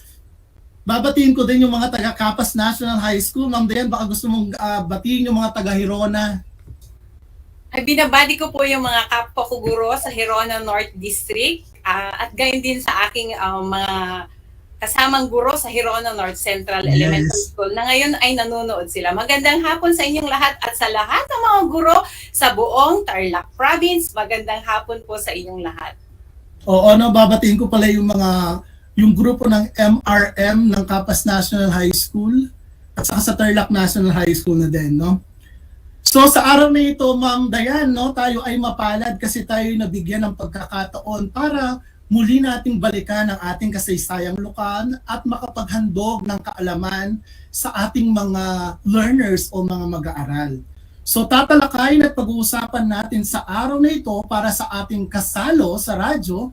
Babatiin ko din yung mga taga Capas National High School. Ma'am Dayan, baka gusto mong batiin yung mga taga Hirona. Ay, binabati ko po yung mga kapwa ko guro sa Hirona North District at gayon din sa aking mga kasamang guro sa Hirona North Central Elementary School na ngayon ay nanonood sila. Magandang hapon sa inyong lahat at sa lahat ng mga guro sa buong Tarlac Province. Magandang hapon po sa inyong lahat. Oo, no, babatiin ko pala yung grupo ng MRM ng Capas National High School at saka sa Tarlac National High School na din, no? So sa araw na ito, Ma'am Dayan, no, tayo ay mapalad kasi tayo nabigyan ng pagkakataon para muli nating balikan ang ating kasaysayang lokal at makapaghandog ng kaalaman sa ating mga learners o mga mag-aaral. So tatalakayin at pag-uusapan natin sa araw na ito para sa ating kasalo sa radyo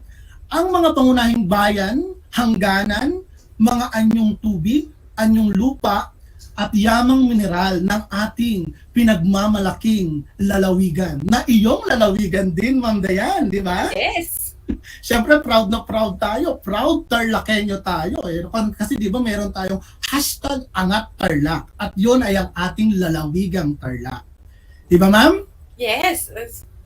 ang mga pangunahing bayan, hangganan, mga anyong tubig, anyong lupa, at yamang mineral ng ating pinagmamalaking lalawigan. Na iyong lalawigan din, Ma'am Dayan, di ba? Yes! Siyempre, proud na proud tayo. Proud TarlakHenyo tayo. Kasi di ba meron tayong #AngatTarlac. At yun ay ang ating lalawigang Tarlac. Di ba, ma'am? Yes,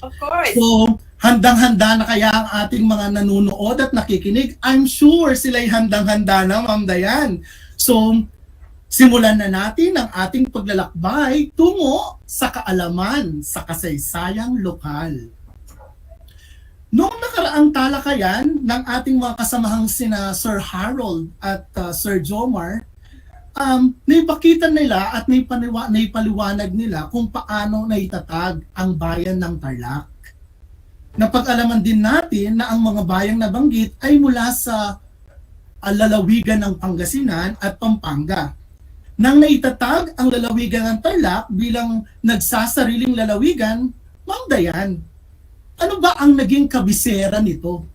of course. So, handang-handa na kaya ang ating mga nanunood at nakikinig. I'm sure sila'y handang-handa na, Ma'am Dayan. So, simulan na natin ang ating paglalakbay tungo sa kaalaman sa kasaysayang lokal. Noong nakaraang talakayan ng ating mga kasamahang sina Sir Harold at Sir Jomar, naipakita nila at naipaliwanag nila kung paano naitatag ang bayan ng Tarlac. Napag-alaman din natin na ang mga bayang nabanggit ay mula sa lalawigan ng Pangasinan at Pampanga. Nang naitatag ang lalawigan ng Tarlac bilang nagsasariling lalawigan, Ma'am Dayan, Ano ba ang naging kabisera nito?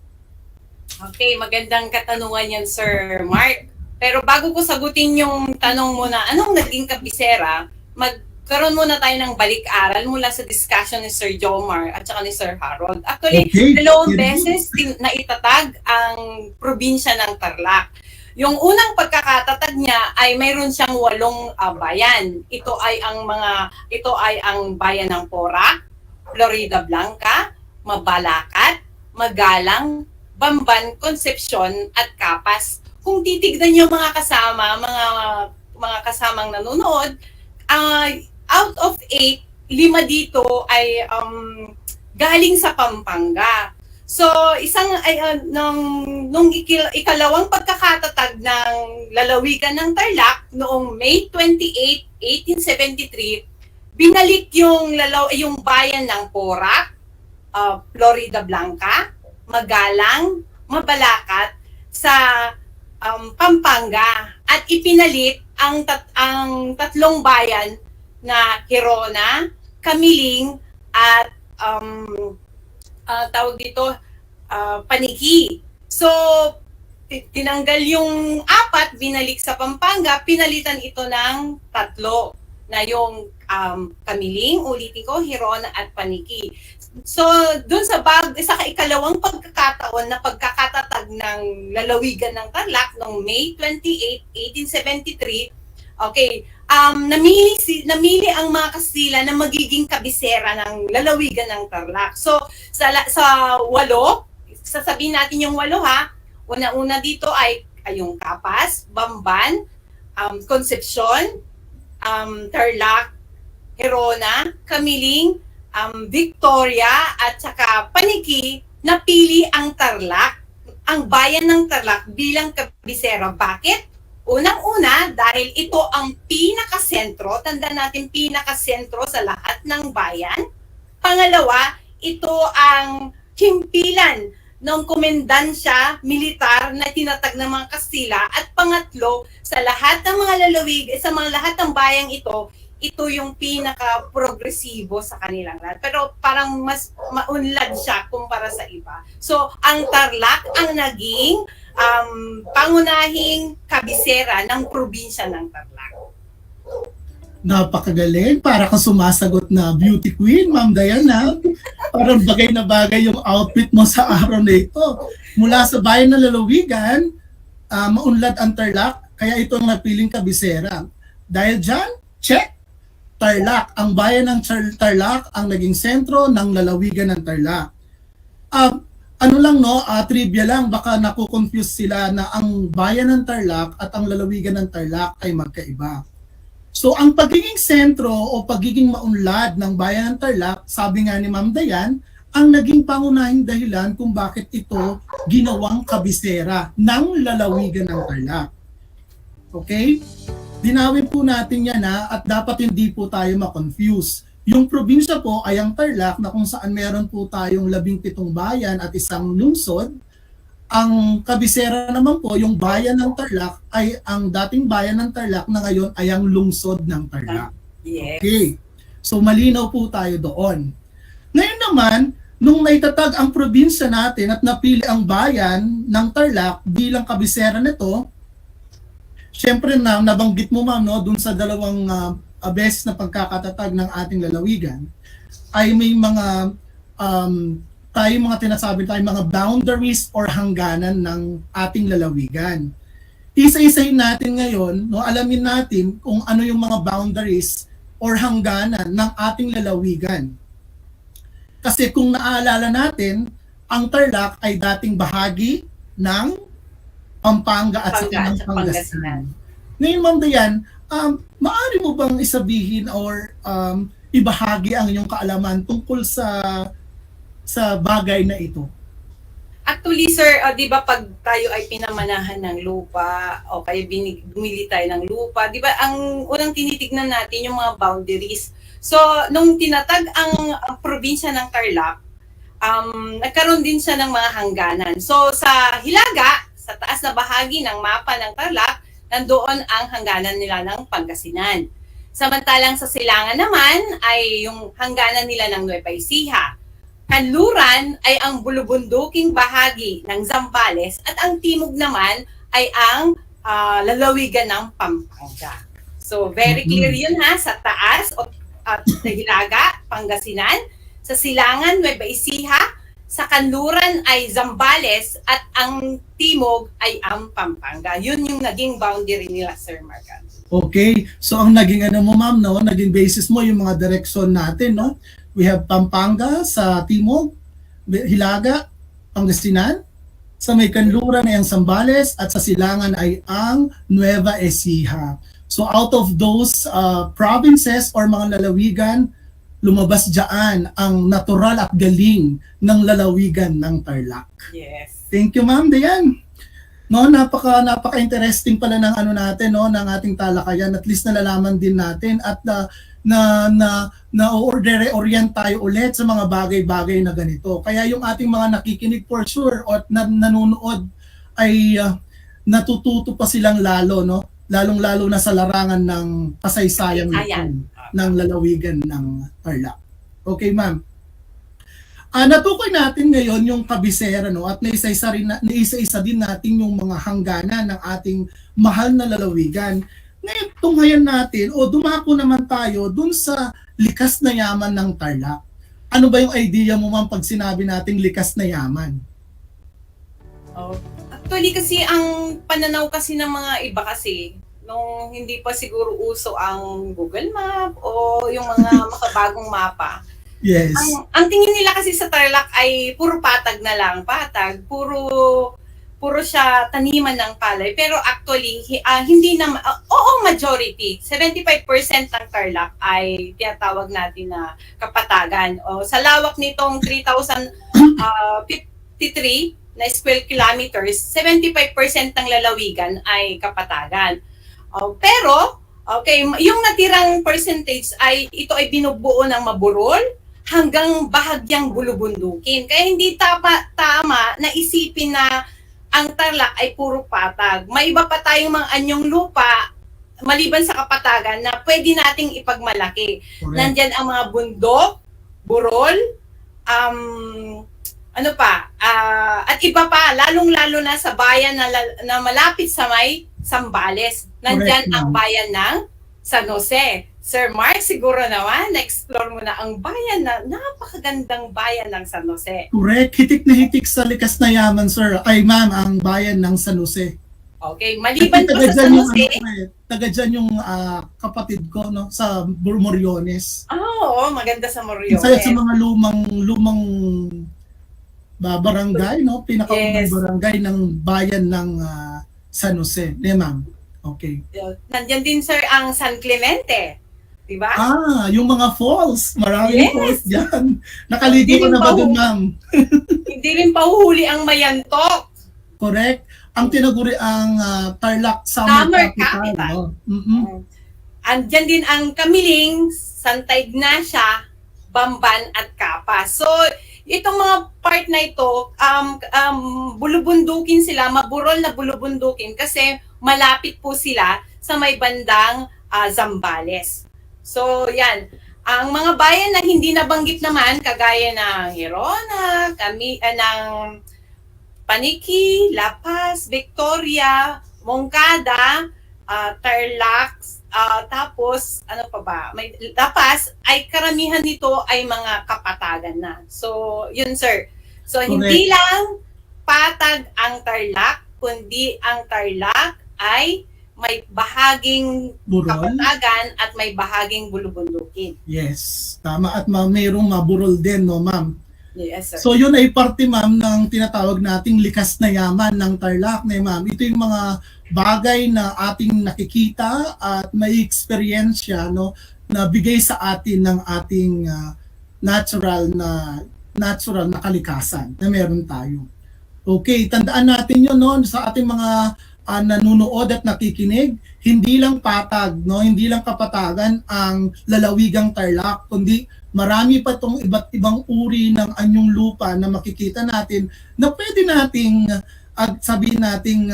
Okay, magandang katanungan yan, Sir Mark. Pero bago ko sagutin yung tanong mo na anong naging kabisera, magkaroon muna tayo ng balik-aral mula sa discussion ni Sir Jomar at saka ni Sir Harold. Actually, dalawang beses na itatag ang probinsya ng Tarlac. Yung unang pagkakatatag niya ay mayroon siyang 8 bayan. Ito ay ang bayan ng Porac, Florida Blanca, Mabalacat, Magalang, Bamban, Concepcion at Capas. Kung titignan niyo mga kasamang nanonood, out of 8, 5 dito ay galing sa Pampanga. So, nung ikalawang pagkakatatag ng lalawigan ng Tarlac noong May 28, 1873, binalik yung bayan ng Porac, Florida Blanca, Magalang, Mabalacat sa Pampanga at ipinalit ang tatlong bayan na Hirona, Kamiling at tawag dito Paniki. So tinanggal yung 4, binalik sa Pampanga, pinalitan ito ng 3 na yung Kamiling, ulitin ko, Hirona at Paniki. So, dun sa ikalawang pagkakataon na pagkakatatag ng lalawigan ng Tarlac noong May 28, 1873, okay, namili ang mga Kastila na magiging kabisera ng lalawigan ng Tarlac. So, sa 8, sasabihin natin yung 8 ha, una-una dito ay yung Capas, Bamban, Concepcion, Tarlac, Hirona, Kamiling, Victoria at saka Paniki, napili ang Tarlac, ang bayan ng Tarlac bilang kabisera. Bakit? Unang-una, dahil ito ang pinakasentro, tandaan natin pinakasentro sa lahat ng bayan. Pangalawa, ito ang himpilan ng komendansya militar na tinatag ng mga Kastila. At pangatlo, sa lahat ng mga lahat ng bayang ito yung pinaka-progresibo sa kanilang lahat. Pero parang mas maunlad siya kumpara sa iba. So, ang Tarlac ang naging pangunahing kabisera ng probinsya ng Tarlac. Napakagaling. Para kang sumasagot na beauty queen, Ma'am Diana. Parang bagay na bagay yung outfit mo sa araw na ito. Mula sa bayan ng lalawigan, maunlad ang Tarlac, kaya ito ang napiling kabisera. Dahil dyan, check! Tarlac, ang bayan ng Tarlac ang naging sentro ng lalawigan ng Tarlac. Ano lang trivia lang, baka nakukonfuse sila na ang bayan ng Tarlac at ang lalawigan ng Tarlac ay magkaiba. So ang pagiging sentro o pagiging maunlad ng bayan ng Tarlac, sabi nga ni Ma'am Dayan, ang naging pangunahing dahilan kung bakit ito ginawang kabisera ng lalawigan ng Tarlac. Okay? Dinawin po natin yan at dapat hindi po tayo ma-confuse. Yung probinsya po ay ang Tarlac na kung saan meron po tayong 17 bayan at isang lungsod. Ang kabisera naman po, yung bayan ng Tarlac ay ang dating bayan ng Tarlac na ngayon ay ang lungsod ng Tarlac. Yes. Okay. So malinaw po tayo doon. Ngayon naman, nung naitatag ang probinsya natin at napili ang bayan ng Tarlac bilang kabisera nito, siyempre nabanggit mo ma'am dun sa dalawang beses na pagkakatatag ng ating lalawigan ay may mga tayong mga boundaries or hangganan ng ating lalawigan. Isa-isahin natin ngayon, alamin natin kung ano yung mga boundaries or hangganan ng ating lalawigan. Kasi kung naaalala natin, ang Tarlac ay dating bahagi ng Pampanga at sa Pangasinan. Ngayon, Ma'am Dayan, maaari mo bang isabihin or ibahagi ang inyong kaalaman tungkol sa bagay na ito? Actually, sir, di ba pag tayo ay pinamanahan ng lupa o kaya bumili tayo ng lupa, di ba ang unang tinitignan natin yung mga boundaries. So, nung tinatag ang probinsya ng Tarlac, nagkaroon din siya ng mga hangganan. So, sa Hilaga, sa taas na bahagi ng mapa ng Tarlac, nandoon ang hangganan nila ng Pangasinan. Samantalang sa silangan naman ay yung hangganan nila ng Nueva Ecija. kanluran ay ang bulubunduking bahagi ng Zambales at ang timog naman ay ang lalawigan ng Pampanga. So very clear yun ha, sa taas at sa Hilaga, Pangasinan, sa silangan, Nueva Ecija, sa kanluran ay Zambales at ang timog ay ang Pampanga. Yun yung naging boundary nila, Sir Marcan. Okay, so ang naging ano mo ma'am, no, naging basis mo yung mga direksyon natin, no? We have Pampanga sa timog, Hilaga, Pangasinan, sa may kanluran ay ang Zambales at sa silangan ay ang Nueva Ecija. So out of those provinces or mga lalawigan, lumabas dyan ang natural at galing ng lalawigan ng Tarlac. Yes. Thank you, Ma'am Dayan. No, napaka-interesting pala ng ano natin, no, ng ating talakayan. At least nalalaman din natin at na-orient tayo ulit sa mga bagay-bagay na ganito. Kaya yung ating mga nakikinig for sure at nanonood ay natututo pa silang lalo, no? Lalong-lalo na sa larangan ng kasaysayan ng lalawigan ng Tarlac. Okay, ma'am. Natukoy natin ngayon yung kabisera, no, at naisa-isa din natin yung mga hangganan ng ating mahal na lalawigan. Ngayon, tunghayan natin o dumako naman tayo dun sa likas na yaman ng Tarlac. Ano ba yung idea mo, ma'am, pag sinabi nating likas na yaman? Actually kasi ang pananaw kasi ng mga iba kasi nung hindi pa siguro uso ang Google Map o yung mga makabagong mapa. Yes. Ang tingin nila kasi sa Tarlac ay puro patag na lang, puro siya taniman ng palay. Pero actually hindi naman, majority, 75% ng Tarlac ay tinatawag natin na kapatagan. O sa lawak nitong 3,053 na square kilometers, 75% ng lalawigan ay kapatagan. Pero, okay, yung natirang percentage ay ito ay binubuo ng maburol hanggang bahagyang bulubundukin. Kaya hindi tama na isipin na ang Tarlac ay puro patag. May iba pa tayong mga anyong lupa maliban sa kapatagan na pwede nating ipagmalaki. Correct. Nandyan ang mga bundok, burol, at iba pa, lalong-lalo na sa bayan na malapit sa may Zambales. Nandyan ang bayan ng San Jose. Sir Mark, siguro naman, na-explore mo na ang bayan na napakagandang bayan ng San Jose. Correct. Hitik na hitik sa likas na yaman, sir. Ay, ma'am, ang bayan ng San Jose. Okay, maliban po sa San Jose. Taga dyan yung kapatid ko, no, sa Moriones. Oo, maganda sa Moriones. Sa mga lumang barangay, no? Pinakaunang barangay ng bayan ng San Jose. Di, ma'am? Okay. Nandiyan din, sir, ang San Clemente. Diba? Yung mga falls. Maraming falls dyan. Nakaligo ka na ba dun, ma'am? Hindi rin pahuhuli ang Mayantok. Correct. Ang tinaguri ang Tarlac Summer Capital. No? Andyan din ang Kamiling, Santa Ignacia, Bamban at Capas. So, itong mga part na ito, bulubundukin sila, maburol na bulubundukin kasi malapit po sila sa may bandang Zambales. So, yan. Ang mga bayan na hindi nabanggit naman, kagaya ng Hirona, ng Paniki, La Paz, Victoria, Moncada, Tarlac, tapos, ano pa ba? La Paz, ay karamihan nito ay mga kapatagan na. So, yun, sir. So, hindi lang patag ang Tarlac, kundi ang Tarlac ay may bahaging kapatagan at may bahaging bulubundukin. Yes, tama. At mayroong maburol din, no, ma'am? Yes, sir. So yun ay parte, ma'am, ng tinatawag nating likas na yaman ng Tarlac, ma'am. Ito yung mga bagay na ating nakikita at may eksperyensya, no, na bigay sa atin ng ating natural na kalikasan na meron tayo. Okay, tandaan natin yun, no, sa ating mga nanunood at nakikinig, hindi lang patag, no, hindi lang kapatagan ang lalawigang Tarlac, kundi marami pa itong iba't ibang uri ng anyong lupa na makikita natin na pwede nating sabihin nating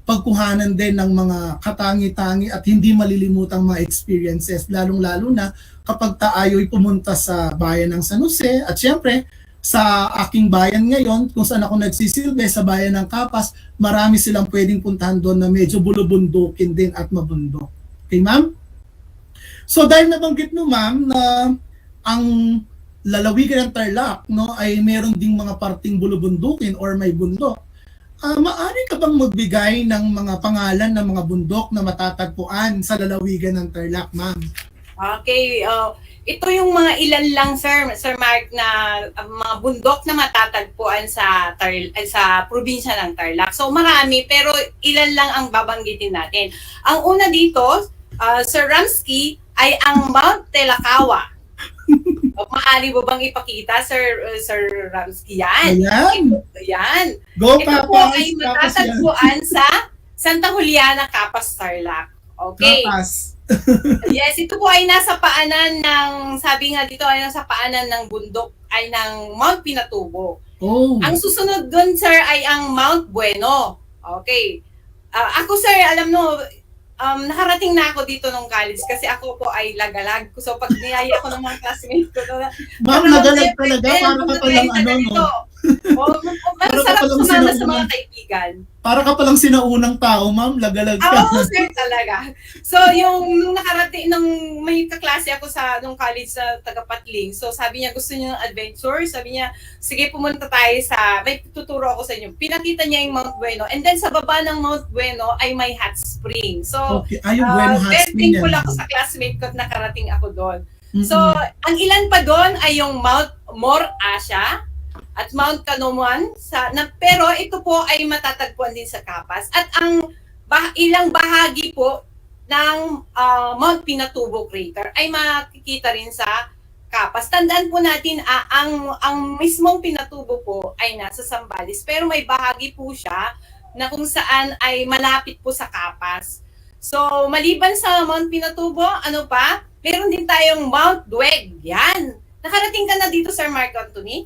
pagkuhanan din ng mga katangi-tangi at hindi malilimutang mga experiences, lalong-lalo na kapag tayo'y pumunta sa bayan ng San Jose at syempre sa aking bayan ngayon, kung saan ako nagsisilbi sa bayan ng Kapas, marami silang pwedeng puntahan doon na medyo bulubundukin din at mabundok. Okay, ma'am? So dahil nabanggit mo, ma'am, na ang lalawigan ng Tarlac, no, ay meron ding mga parting bulubundukin or may bundok. Maaari ka bang magbigay ng mga pangalan ng mga bundok na matatagpuan sa lalawigan ng Tarlac, ma'am? Okay, ito yung mga ilan lang, Sir Mark, na mga bundok na matatagpuan sa sa probinsya ng Tarlac. So marami, pero ilan lang ang babanggitin natin. Ang una dito, Sir Ramsky, ay ang Mount Telakawa. Maaari mo bang ipakita, Sir Ramsky? Yan. Yan. Go, ito po ay matatagpuan sa Santa Juliana, Capas, Tarlac. Okay. Kapas. Yes, ito po ay nasa paanan ng, sabi nga dito ay nasa paanan ng bundok ay ng Mount Pinatubo. Oh. Ang susunod dun, sir, ay ang Mount Bueno. Okay. Ako, sir, alam mo, nakarating na ako dito nung college kasi ako po ay lagalag. So pag niyaya ko ng mga classmates ko, ma'am, lagalag talaga, para ka palang ano, no? Masarap sumama sa mga kaibigan. Para ka palang sinaunang tao, ma'am, lagalag ka. Oo, sir, talaga. So, nung nakarating, nung may kaklase ako nung college sa Tagapatling, so sabi niya, gusto niya ng adventure, sabi niya, sige, pumunta tayo may tuturo ako sa inyo. Pinakita niya yung Mount Bueno, and then sa baba ng Mount Bueno ay may hot spring. So, okay. Bueno hot very spring thankful yan. ako sa classmate ko at nakarating ako doon. So, ang ilan pa doon ay yung Mount Mor Asya, at Mount Kanoman, pero ito po ay matatagpuan din sa Capas. At ang ilang bahagi po ng Mount Pinatubo Crater ay makikita rin sa Capas. Tandaan po natin, ang mismong Pinatubo po ay nasa Zambales, pero may bahagi po siya na kung saan ay malapit po sa Capas. So, maliban sa Mount Pinatubo, ano pa? Meron din tayong Mount Dueg. Yan. Nakarating ka na dito, Sir Mark Anthony?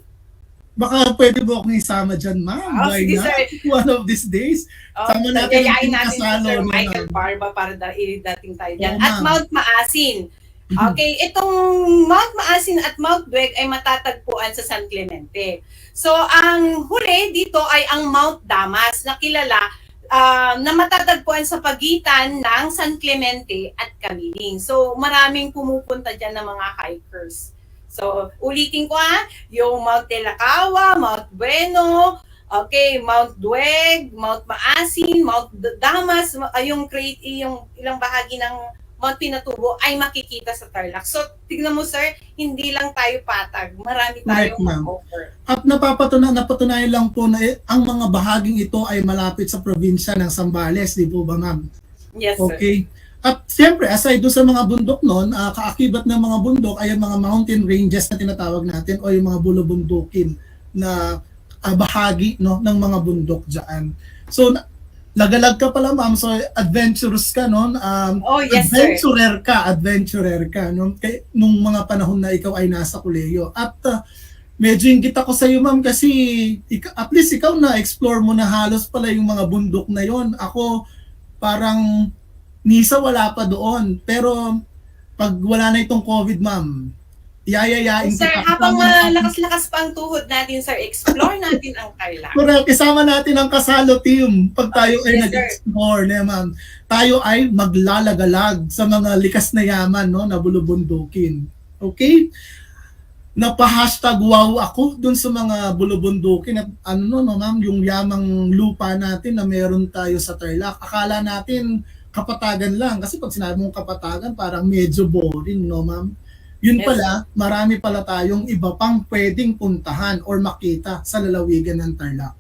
Baka pwede mo akong isama dyan, ma'am. Sige, sir. One of these days. Sama natin ang kasalo. Sir Michael Barba para dating tayo dyan. At Mount Maasin. Okay, itong Mount Maasin at Mount Dueg ay matatagpuan sa San Clemente. So, ang huli dito ay ang Mount Damas na kilala na matatagpuan sa pagitan ng San Clemente at Camiling. So, maraming pumupunta dyan ng mga hikers. So, ulitin ko yung Mount Telakawa, Mount Bueno, okay, Mount Dueg, Mount Maasin, Mount Damas, yung ilang bahagi ng Mount Pinatubo ay makikita sa Tarlac. So, tignan mo, sir, hindi lang tayo patag. Marami tayong offer. At napatunayan lang po na ang mga bahaging ito ay malapit sa probinsya ng Zambales, di po ba, ma'am? Yes, sir. Okay. At siyempre, aside doon sa mga bundok noon, kaakibat ng mga bundok ay ang mga mountain ranges na tinatawag natin o yung mga bulubundukin na bahagi, no, ng mga bundok dyan. So, lagalag ka pala, ma'am. So, adventurous ka, no? Yes, adventurer ka, no? Nung mga panahon na ikaw ay nasa kolehiyo. At medyo inggit ako sa iyo, ma'am, kasi at least ikaw na-explore mo na halos pala yung mga bundok na yon. Ako, parang Nisa wala pa doon. Pero pag wala na itong COVID, ma'am, yayayain sir, habang lakas-lakas pa ang tuhod natin, sir, explore natin ang Tarlac. Correct. Isama natin ang kasalo team pag tayo ay nag-explore, ma'am. Tayo ay maglalagalag sa mga likas na yaman, no, na bulubundukin. Okay? Napa-hashtag wow ako dun sa mga bulubundukin at ma'am, yung yamang lupa natin na meron tayo sa Tarlac. Akala natin kapatagan lang. Kasi pag sinabi mong kapatagan, parang medyo boring, no, ma'am? Yun pala, marami pala tayong iba pang pwedeng puntahan or makita sa lalawigan ng Tarlac.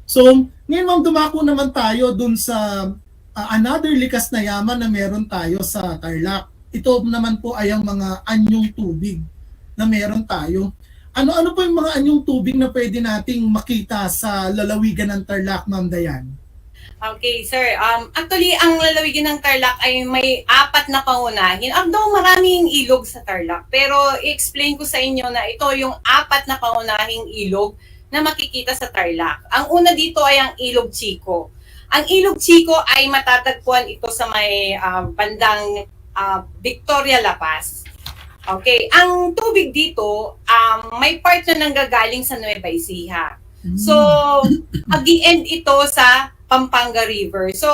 So, ngayon, ma'am, dumako naman tayo dun sa another likas na yaman na meron tayo sa Tarlac. Ito naman po ay ang mga anyong tubig na meron tayo. Ano-ano po yung mga anyong tubig na pwede nating makita sa lalawigan ng Tarlac, ma'am Dayan? Okay, sir. Actually, ang lalawigan ng Tarlac ay may 4 na pangunahin. Although maraming ilog sa Tarlac, pero i-explain ko sa inyo na ito yung 4 na pangunahing ilog na makikita sa Tarlac. Ang una dito ay ang Ilog Chico. Ang Ilog Chico ay matatagpuan ito sa may bandang Victoria La Paz. Okay, ang tubig dito, may part na nanggagaling sa Nueva Ecija. So, mag-i-end ito sa Pampanga River. So,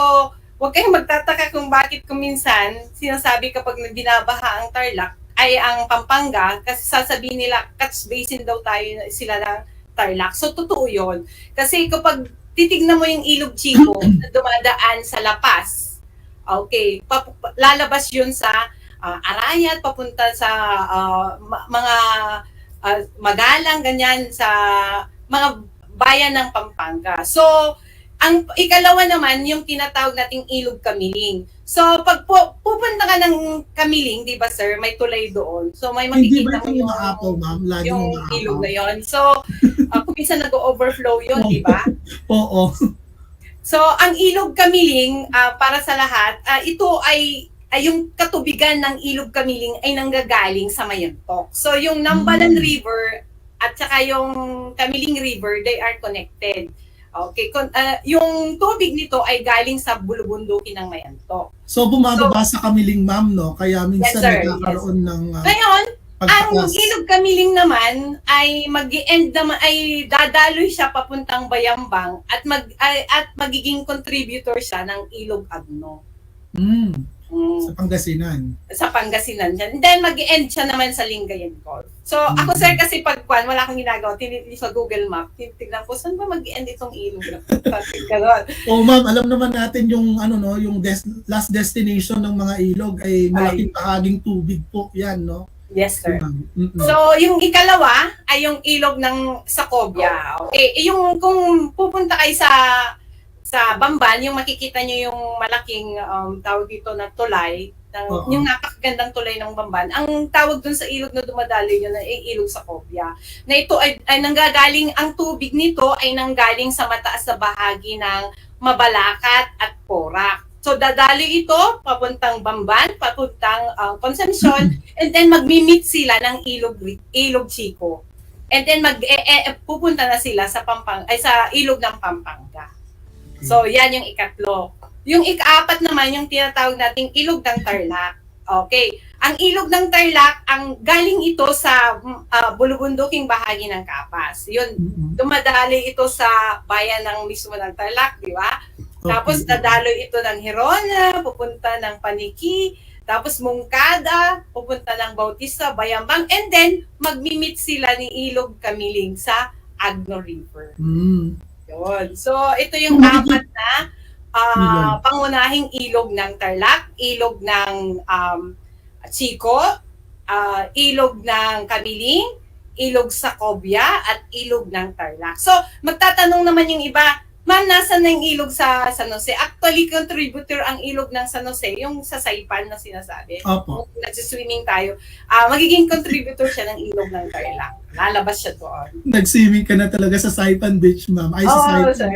huwag kayong magtataka kung bakit kuminsan sinasabi kapag binabaha ang Tarlac ay ang Pampanga, kasi sasabihin nila catch basin daw tayo sila ng Tarlac. So, totoo yun. Kasi kapag titignan mo yung Ilog Chico na dumadaan sa La Paz, okay, lalabas yun sa Arayat, papunta sa mga Magalang, ganyan, sa mga bayan ng Pampanga. So, ang ikalawa naman, yung tinatawag nating Ilog Kamiling. So, pag pupunta ka ng Kamiling, di ba sir, may tulay doon. So, may makikita mo yung maapaw, ma'am? Lagi yung mo maapaw. ilog na yun. So, kung minsan nag-overflow yun, di ba? Oo. So, ang Ilog Kamiling, para sa lahat, ito ay yung katubigan ng Ilog Kamiling ay nanggagaling sa Mayantok. So, yung Nambalan River at saka yung Kamiling River, they are connected. Okay, yung tubig nito ay galing sa bulubundukin ng Mayantok. So, bumababa sa Kamiling, ma'am, no? Kaya minsan nagkakaroon ng Ngayon, ang Ilog Kamiling naman ay mag-i-end naman, ay dadaloy siya papuntang Bayambang at magiging contributor siya ng Ilog Agno. Sa Pangasinan. Sa Pangasinan. And then mag-i-end siya naman sa Lingayen Gulf. So ako sir, kasi pagkuan, wala akong ginagawa, sa Google Map, tinitignan ko, saan ba mag-i-end itong ilog? Ma'am, alam naman natin yung yung last destination ng mga ilog ay malaking bahaging tubig po yan, no? Yes, sir. So, yung ikalawa ay yung ilog ng Sacobia. Okay, yung kung pupunta kayo sa Bamban, yung makikita nyo yung malaking tawag dito na tulay, yung napakagandang tulay ng Bamban. Ang tawag dun sa ilog na dumadali yun ay ilog Sacobia. Na ito ay nanggagaling, ang tubig nito ay nanggaling sa mataas na bahagi ng Mabalacat at Porac. So dadali ito papuntang Bamban, papuntang Concepcion, and then magmi-meet sila ng Ilog Chico. And then pupunta na sila sa sa ilog ng Pampanga. So yan yung ikatlo. Yung ikaapat naman yung tinatawag nating Ilog ng Tarlac. Okay. Ang Ilog ng Tarlac, ang galing ito sa bulubunduking bahagi ng Kapas. Yun, dumadali ito sa bayan ng mismo ng Tarlac, di ba? Tapos dadaloy ito ng Hirona, pupunta ng Paniki, tapos Mungkada, pupunta ng Bautista, Bayambang, and then magmi-meet sila ni Ilog Kamiling sa Agno River. Yun. So ito yung apat na pangunahing ilog ng Tarlac, ilog ng Chico, ilog ng Kamiling, ilog Sacobia, at ilog ng Tarlac. So magtatanong naman yung iba, ma'am, nasa na yung ilog sa San Jose? Actually, contributor ang ilog ng San Jose, yung sa Saipan na sinasabi. Opo. Kung nagsiswimming tayo, magiging contributor siya ng ilog ng Tarlac. Lalabas siya doon. Nag-swimming ka na talaga sa Saipan Beach, ma'am. Ay, sa Saipan. Sir.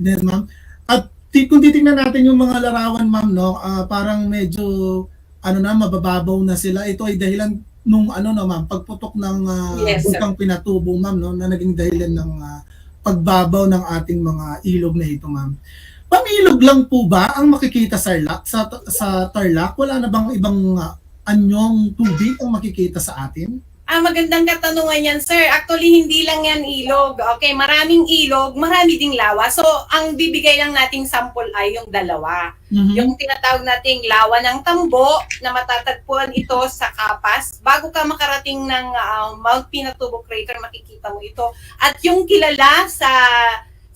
Yes, ma'am. At kung titingnan natin yung mga larawan, ma'am, no, parang medyo, mabababaw na sila. Ito ay dahilan nung, ma'am, pagputok ng bukang Pinatubo, ma'am, no, na naging dahilan ng pagbabaw ng ating mga ilog na ito, ma'am. Pang-ilog lang po ba ang makikita sa Tarlac? Wala na bang ibang anyong tubig ang makikita sa atin? Magandang katanungan yan, sir. Actually, hindi lang yan ilog. Okay, maraming ilog, marami ding lawa. So, ang bibigay lang nating sample ay yung dalawa. Yung tinatawag nating lawa ng Tambo na matatagpuan ito sa Kapas. Bago ka makarating ng Mount Pinatubo Crater, makikita mo ito. At yung kilala sa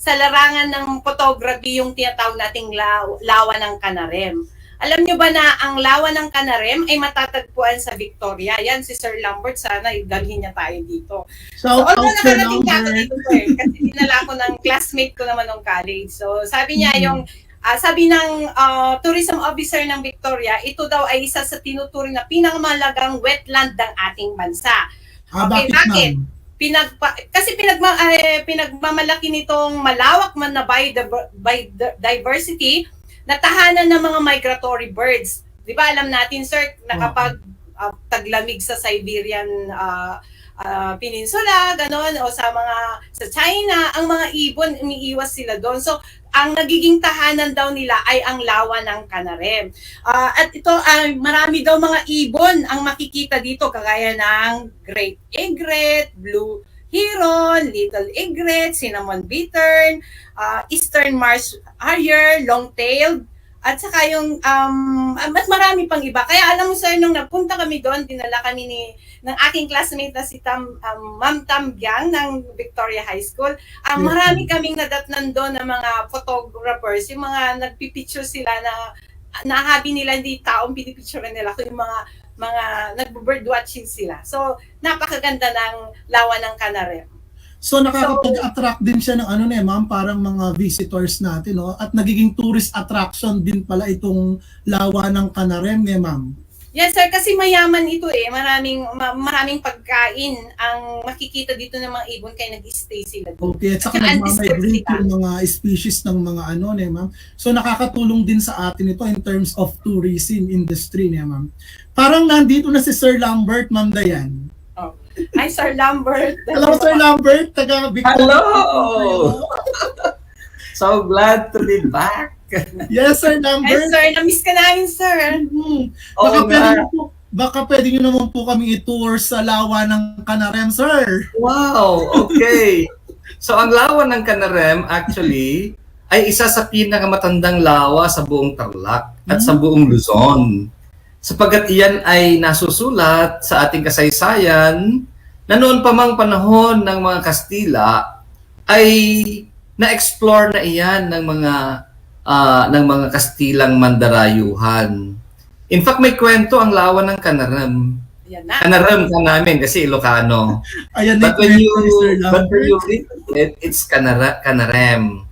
larangan ng photography, yung tinatawag nating lawa ng Canarem. Alam nyo ba na ang lawa ng Canarem ay matatagpuan sa Victoria? Yan, si Sir Lambert, sana dalhin niya tayo dito. So although nakarating ako dito, sir, kasi dinala ko ng classmate ko naman ng college. So sabi niya sabi ng tourism officer ng Victoria, ito daw ay isa sa tinuturing na pinakamalagang wetland ng ating bansa. Okay, bakit? Kasi pinagmamalaki nitong malawak man na biodiversity na tahanan ng mga migratory birds. Di ba alam natin, sir, na kapag taglamig sa Siberian peninsula, ganon, o sa China, ang mga ibon, umiiwas sila doon. So, ang nagiging tahanan daw nila ay ang lawa ng Canarem. At ito, marami daw mga ibon ang makikita dito, kagaya ng great egret, blue heron, little egret, cinnamon bittern, eastern marsh harrier, long-tailed, at saka yung, at marami pang iba. Kaya alam mo sir, nung nagpunta kami doon, dinala kami ng aking classmate na si Ma'am Tam Biang ng Victoria High School. Marami kaming nadatnan doon ng mga photographers, yung mga nagpipicture sila na nahabi nila, hindi taong pinipicture nila, kung yung mga nag-bird watching sila. So, napakaganda ng lawa ng Canarem. So nakakapag-attract din siya ng ma'am, parang mga visitors natin, no? At nagiging tourist attraction din pala itong lawa ng Canarem, ma'am. Yes sir, kasi mayaman ito maraming pagkain ang makikita dito ng mga ibon, kaya nag-stay sila doon. Okay, at saka nag-migrate yung mga species ng mga ma'am. So nakakatulong din sa atin ito in terms of tourism industry, ma'am. Parang nandito na si Sir Lambert, Ma'am Dayan. Hi, Sir Lambert. Hello, Sir Lambert. Hello! So glad to be back. Yes, Sir Lambert. Yes, sir. Na-miss ka namin, sir. Baka pwede nyo naman po kami i-tour sa lawa ng Canarem, sir. Wow, okay. So ang lawa ng Canarem actually ay isa sa pinakamatandang lawa sa buong Tarlac at sa buong Luzon. Sapagkat iyan ay nasusulat sa ating kasaysayan na noon pa mang panahon ng mga Kastila ay na-explore na iyan ng mga Kastilang mandarayuhan. In fact, may kwento ang lawa ng Canarem. Canarem ka namin kasi Ilocano. But when you read it, it's Canarem.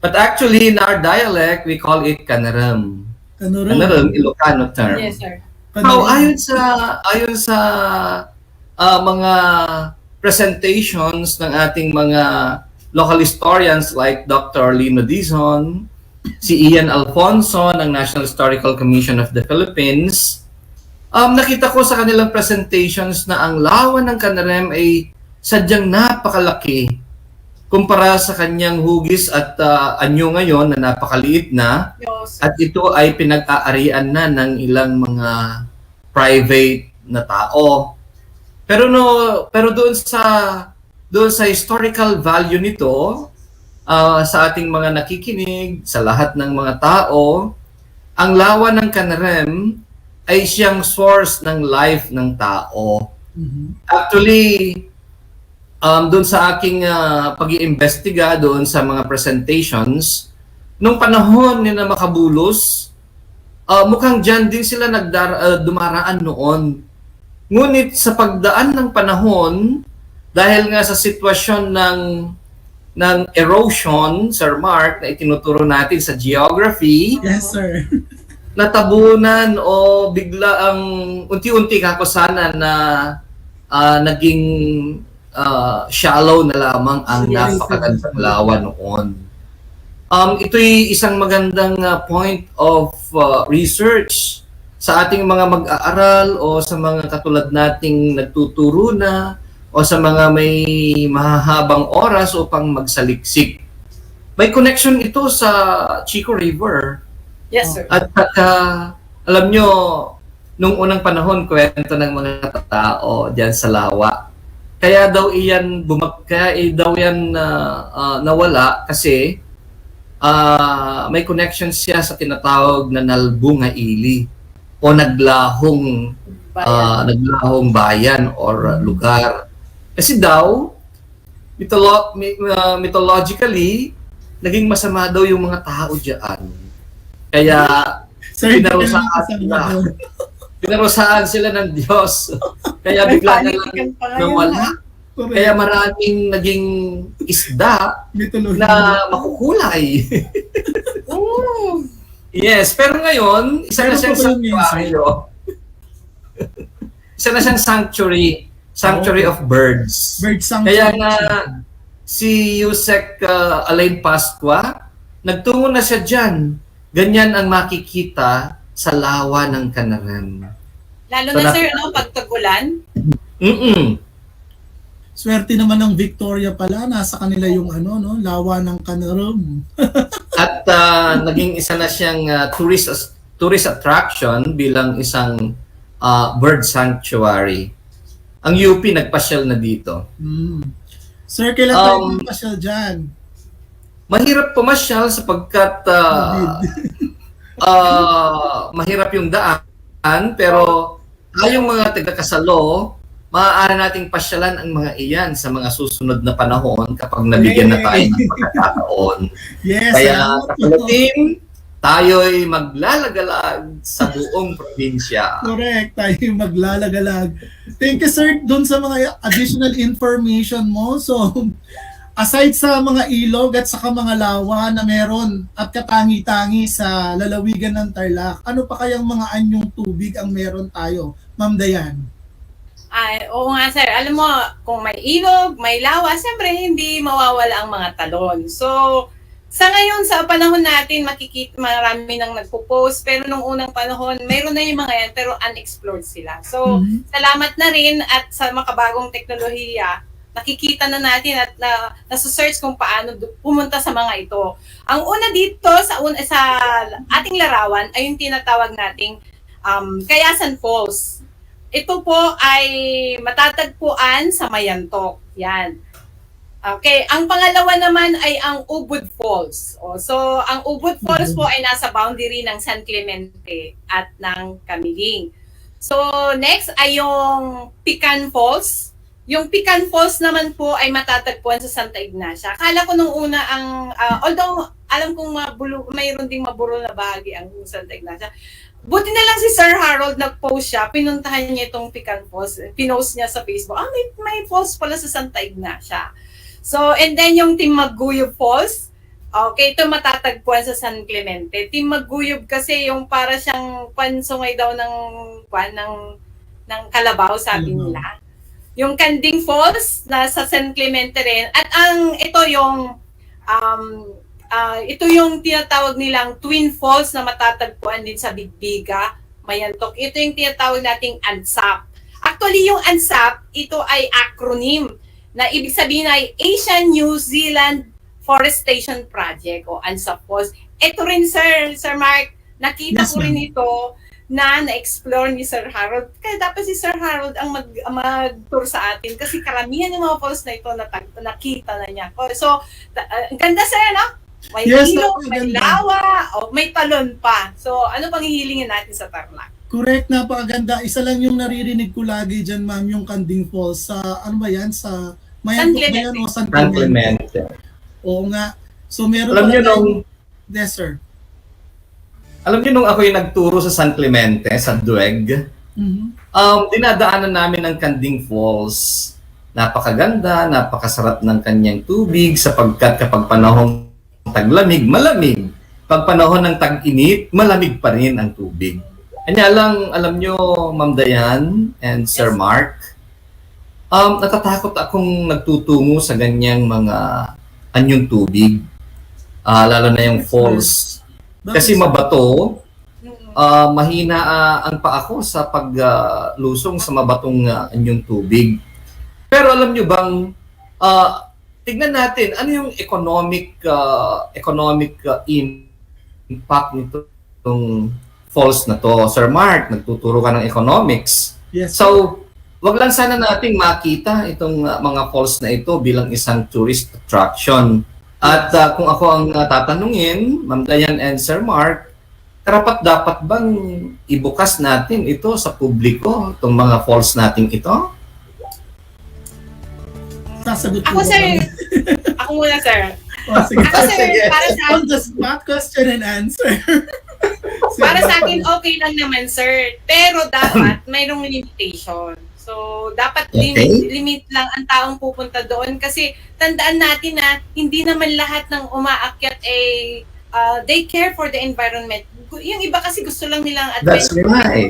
But actually, in our dialect, we call it Canarem. Canarem, Ilocano term. Yes, sir. So, ayon sa mga presentations ng ating mga local historians like Dr. Lino Dizon, si Ian Alfonso ng National Historical Commission of the Philippines, nakita ko sa kanilang presentations na ang lawa ng Canarem ay sadyang napakalaki kumpara sa kanyang hugis at anyo ngayon na napakaliit na, at ito ay pinag-aarian na ng ilang mga private na tao. Pero doon sa historical value nito, sa ating mga nakikinig, sa lahat ng mga tao, ang lawa ng Canarem ay siyang source ng life ng tao. Actually, doon sa aking pag-iimbestiga doon sa mga presentations, nung panahon ni na Makabulos, mukhang dyan din sila dumaraan noon. Ngunit sa pagdaan ng panahon, dahil nga sa sitwasyon ng erosion, Sir Mark, na itinuturo natin sa geography, yes, sir, natabunan o bigla ang unti-unti kakusanan na naging shallow na lamang ang napakagandang lawa noon. Ito'y isang magandang point of research sa ating mga mag-aaral o sa mga katulad nating nagtuturo na o sa mga may mahahabang oras upang magsaliksik. May connection ito sa Chico River. Yes, sir. At alam nyo, nung unang panahon, kwento ng mga tao diyan sa lawa. Kaya daw iyan nawala kasi may connection siya sa tinatawag na nalbunga ili o naglahong bayan or lugar. Kasi daw mythologically naging masama daw yung mga tao diyan. Kaya pinarusaan sila ng Diyos. Kaya bigla na lang nawala. Kaya maraming naging isda na makukulay. Yes, pero ngayon, isa na siyang sanctuary of birds. Kaya nga si Yusek Alain Pasqua, nagtungo na siya dyan. Ganyan ang makikita sa lawa ng Canarem. Lalo na sir, pag tag-ulan? Swerte naman ng Victoria pala, nasa kanila yung ano, no, lawa ng Kanarum. At naging isa na siyang tourist attraction bilang isang bird sanctuary. Ang UP nagpasyal na dito. Sir, kailan tayo magpasyal dyan? Mahirap pumasyal sapagkat mahirap yung daan, pero tayong mga taga-Kasalo, maaari nating pasyalan ang mga iyan sa mga susunod na panahon kapag nabigyan na tayo ng pagkakataon. Yes, kaya Kasalo team, tayo'y maglalagalag sa buong probinsya. Correct, tayo maglalagalag. Thank you, sir, dun sa mga additional information mo. So, aside sa mga ilog at saka mga lawa na meron at katangi-tangi sa lalawigan ng Tarlac, ano pa kayang mga anyong tubig ang meron tayo, Ma'am Dayan? Oo nga sir, alam mo, kung may ilog, may lawa, siyempre hindi mawawala ang mga talon. So, sa ngayon, sa panahon natin, makikita marami nang nagpo-post, pero nung unang panahon, mayroon na yung mga yan, pero unexplored sila. So, salamat na rin at sa makabagong teknolohiya, nakikita na natin at nasa-search kung paano pumunta sa mga ito. Ang una dito sa ating larawan ay yung tinatawag nating Kayasan Falls. Ito po ay matatagpuan sa Mayantok. Yan. Okay, ang pangalawa naman ay ang Ubud Falls. So, ang Ubud Falls po ay nasa boundary ng San Clemente at ng Camiling. So, next ay yung Pican Falls. Yung Pican Falls naman po ay matatagpuan sa Santa Ignacia. Akala ko nung una although alam kong mayroon ding maburo na bahagi ang Santa Ignacia. Buti na lang si Sir Harold nag-post siya, pinuntahan niya itong Pican Falls, pinost niya sa Facebook, may falls pala sa Santa Ignacia. So, and then yung Timmaguyub Falls, okay, ito matatagpuan sa San Clemente. Timmaguyub kasi yung para siyang pansungay daw ng kalabaw, sabi nila. Yung Kanding Falls, nasa San Clemente rin. At ito yung tinatawag nilang Twin Falls na matatagpuan din sa Bigbiga, Mayantok. Ito yung tinatawag nating ANSAP. Actually, yung ANSAP, ito ay acronym na ibig sabihin ay Asian New Zealand Forestation Project o ANSAP Falls. Ito rin, Sir Mark, nakita ko rin ito na na-explore ni Sir Harold. Kaya dapat si Sir Harold ang mag-tour sa atin kasi karamihan ng mga falls na ito nakita na niya. So, ang ganda sir, no? May ilog, may lawa, may talon pa. So, ano pang hihilingin natin sa Tarlac? Correct, napakaganda. Isa lang yung naririnig ko lagi dyan, ma'am, yung Kanding Falls. Sa, ano ba yan? Sa Mayantok ba yan o San Clemente? Oo nga. So, meron alam niyo nung... Yes, sir. Alam niyo nung ako yung nagturo sa San Clemente, sa Dueg, dinadaanan namin ang Kanding Falls. Napakaganda, napakasarap ng kanyang tubig sapagkat kapag panahong taglamig, malamig. Pag panahon ng tag-init, malamig pa rin ang tubig. Kanya lang, alam nyo, Ma'am Dayan and Sir Mark, natatakot akong nagtutungo sa ganyang mga anyong tubig. Lalo na yung falls. Kasi mabato, mahina ang paa ko sa paglusong sa mabatong anyong tubig. Pero alam nyo bang, tignan natin ano yung economic impact nito ng falls na to. Sir Mark, nagtuturo ka ng economics. Yes. So, wag lang sana nating makita itong mga falls na ito bilang isang tourist attraction. At kung ako ang tatanungin, Ma'am Dayan and Sir Mark, karapat dapat bang ibukas natin ito sa publiko, itong mga falls natin ito? Ako sir, ako muna sir. Sige. Ako sir, para sa on the spot question and answer. Para sa akin, okay lang naman sir. Pero dapat mayroong limitation. So, dapat limit lang ang taong pupunta doon. Kasi tandaan natin na hindi naman lahat ng umaakyat they care for the environment. Yung iba kasi gusto lang nilang adventure. That's right.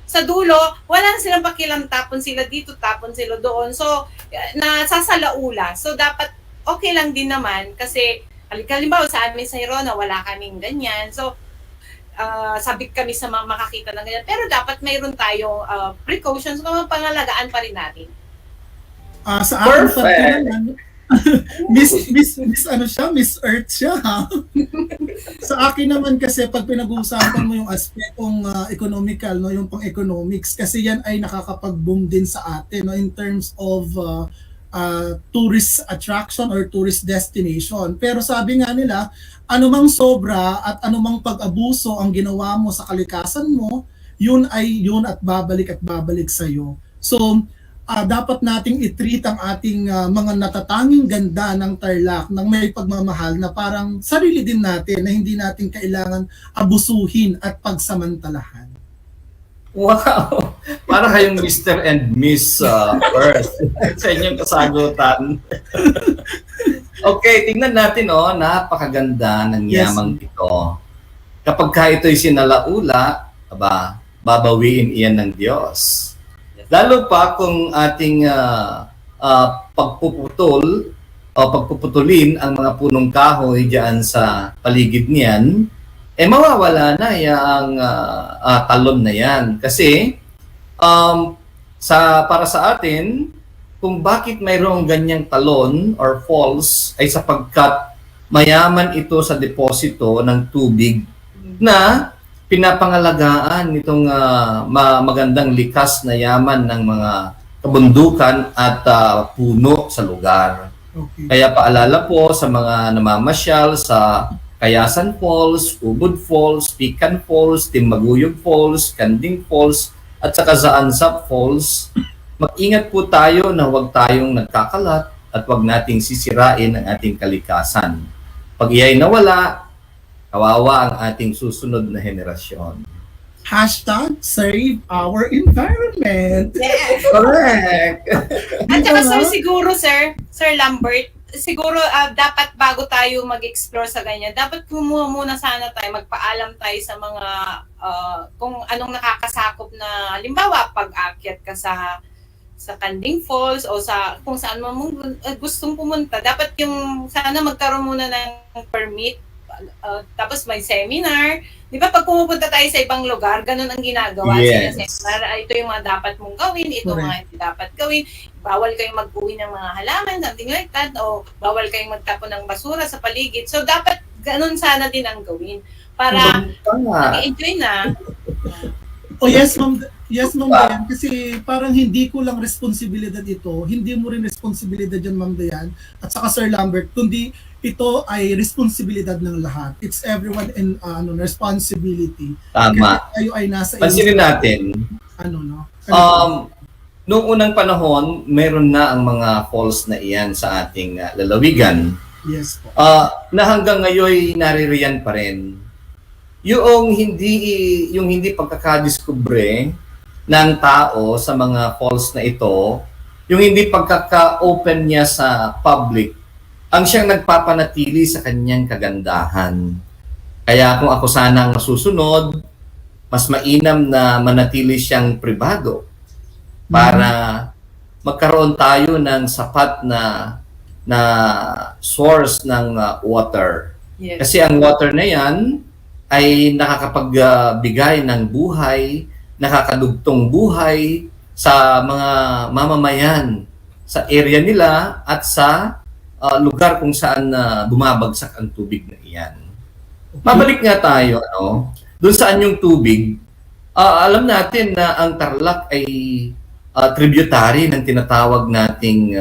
Sa dulo, wala silang pakialam, tapon sila dito, tapon sila doon. So, nasasalaula. So, dapat okay lang din naman kasi halimbawa sa amin sa Hirona, wala kaming ganyan. So, sabik kami sa makakita ng ganyan. Pero dapat mayroon tayong precautions kung pangalagaan pa rin natin. Sa akin Perfect. Miss ano siya, Miss Earth siya ha. Sa akin naman kasi pag pinag-uusapan mo yung aspetong economical, no, yung pang-economics, kasi yan ay nakakapag-boom din sa atin, no, in terms of tourist attraction or tourist destination. Pero sabi nga nila, anumang sobra at anumang pag-abuso ang ginawa mo sa kalikasan mo, yun at babalik sa iyo. So, dapat nating i-treat ang ating mga natatanging ganda ng Tarlac ng may pagmamahal na parang sarili din natin na hindi natin kailangan abusuhin at pagsamantalahan. Wow! Para kayong Mr. and Miss Earth sa inyong kasagutan. Okay, tingnan natin, napakaganda ng yamang ito. Kapag ka ito'y sinalaula, babawiin iyan ng Diyos. Lalo pa kung ating pagpuputulin ang mga punong kahoy diyan sa paligid niyan, mawawala na yung talon na yan. Kasi para sa atin, kung bakit mayroong ganyang talon or falls ay sapagkat mayaman ito sa deposito ng tubig na pinapangalagaan nitong magandang likas na yaman ng mga kabundukan at puno sa lugar. Okay. Kaya paalala po sa mga namamasyal sa Kayasan Falls, Ubud Falls, Pican Falls, Timbaguyog Falls, Kanding Falls, at saka Ansap Falls, mag-ingat po tayo na huwag tayong nagkakalat at huwag nating sisirain ang ating kalikasan. Pag iyay nawala, kawawa ang ating susunod na henerasyon. #Save our environment. Yes. Correct. At saka Sir Lambert, siguro dapat bago tayo mag-explore sa ganyan, dapat kumuha muna sana tayo, magpaalam tayo sa mga kung anong nakakasakop na, halimbawa, pag-akyat ka sa Kanding Falls o kung saan mo gustong pumunta. Dapat yung sana magkaroon muna ng permit. Tapos may seminar. Di ba pag pumupunta tayo sa ibang lugar, ganun ang ginagawa. Yes. Seminar, ito yung mga dapat mong gawin, ito mga hindi dapat gawin. Bawal kayong mag-uwi ng mga halaman, something like that. O bawal kayong magtapon ng basura sa paligid. So dapat ganun sana din ang gawin. Para mag-enjoy na. Yes, ma'am. Yes, Ma'am Dayan. Kasi parang hindi ko lang responsibilidad ito. Hindi mo rin responsibilidad yan, Ma'am Dayan. At saka Sir Lambert, kundi ito ay responsibilidad ng lahat. It's everyone in responsibility. Tama. Kasi tayo ay nasa pansinin natin. Noong unang panahon, meron na ang mga falls na iyan sa ating lalawigan. Yes po. Na hanggang ngayon naririyan pa rin. Yung hindi pagkakadiskubre ng tao sa mga falls na ito, yung hindi pagkaka-open niya sa public, ang siyang nagpapanatili sa kanyang kagandahan. Kaya kung ako sana ang masusunod, mas mainam na manatili siyang pribado para magkaroon tayo ng sapat na source ng water. Yes. Kasi ang water na yan ay nakakapagbigay ng buhay, nakakadugtong buhay sa mga mamamayan sa area nila at sa lugar kung saan bumabagsak ang tubig na iyan. Mabalik nga tayo, doon saan yung tubig. Alam natin na ang Tarlac ay tributary ng tinatawag nating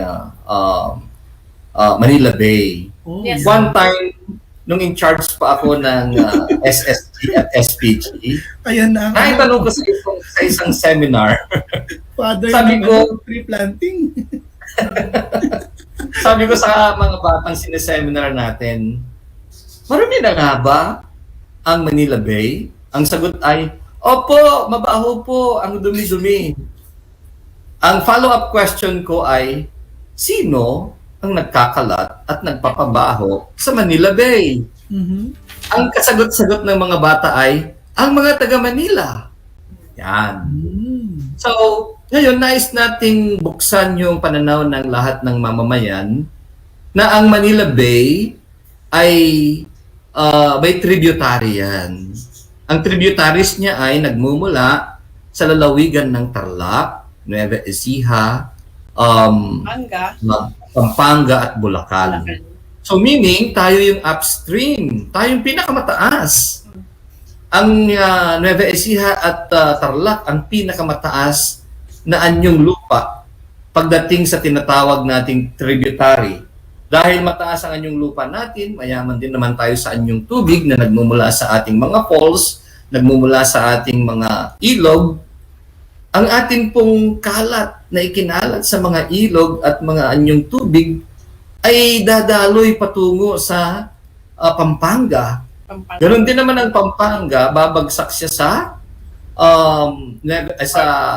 Manila Bay. Yes. One time, nung in charge pa ako ng SSG at SPG, tanong ko sa isang seminar. Father, sabi ko, tree planting. Sabi ko sa mga batang sineseminar natin, marami na nga ba ang Manila Bay? Ang sagot ay, opo, mabaho po, ang dumi-dumi. Ang follow-up question ko ay, sino ang nagkakalat at nagpapabaho sa Manila Bay? Ang kasagot-sagot ng mga bata ay, ang mga taga-Manila. Yan. So, ngayon, nais nating buksan yung pananaw ng lahat ng mamamayan na ang Manila Bay ay may tributary yan. Ang tributaries niya ay nagmumula sa lalawigan ng Tarlac, Nueva Ecija, Pampanga at Bulacan. So meaning, tayo yung upstream, tayo yung pinakamataas. Ang Nueva Ecija at Tarlac, ang pinakamataas na anyong lupa pagdating sa tinatawag nating tributary. Dahil mataas ang anyong lupa natin, mayaman din naman tayo sa anyong tubig na nagmumula sa ating mga falls, nagmumula sa ating mga ilog. Ang ating pong kalat na ikinalat sa mga ilog at mga anyong tubig ay dadaloy patungo sa Pampanga. Ganon din naman ang Pampanga, babagsak siya sa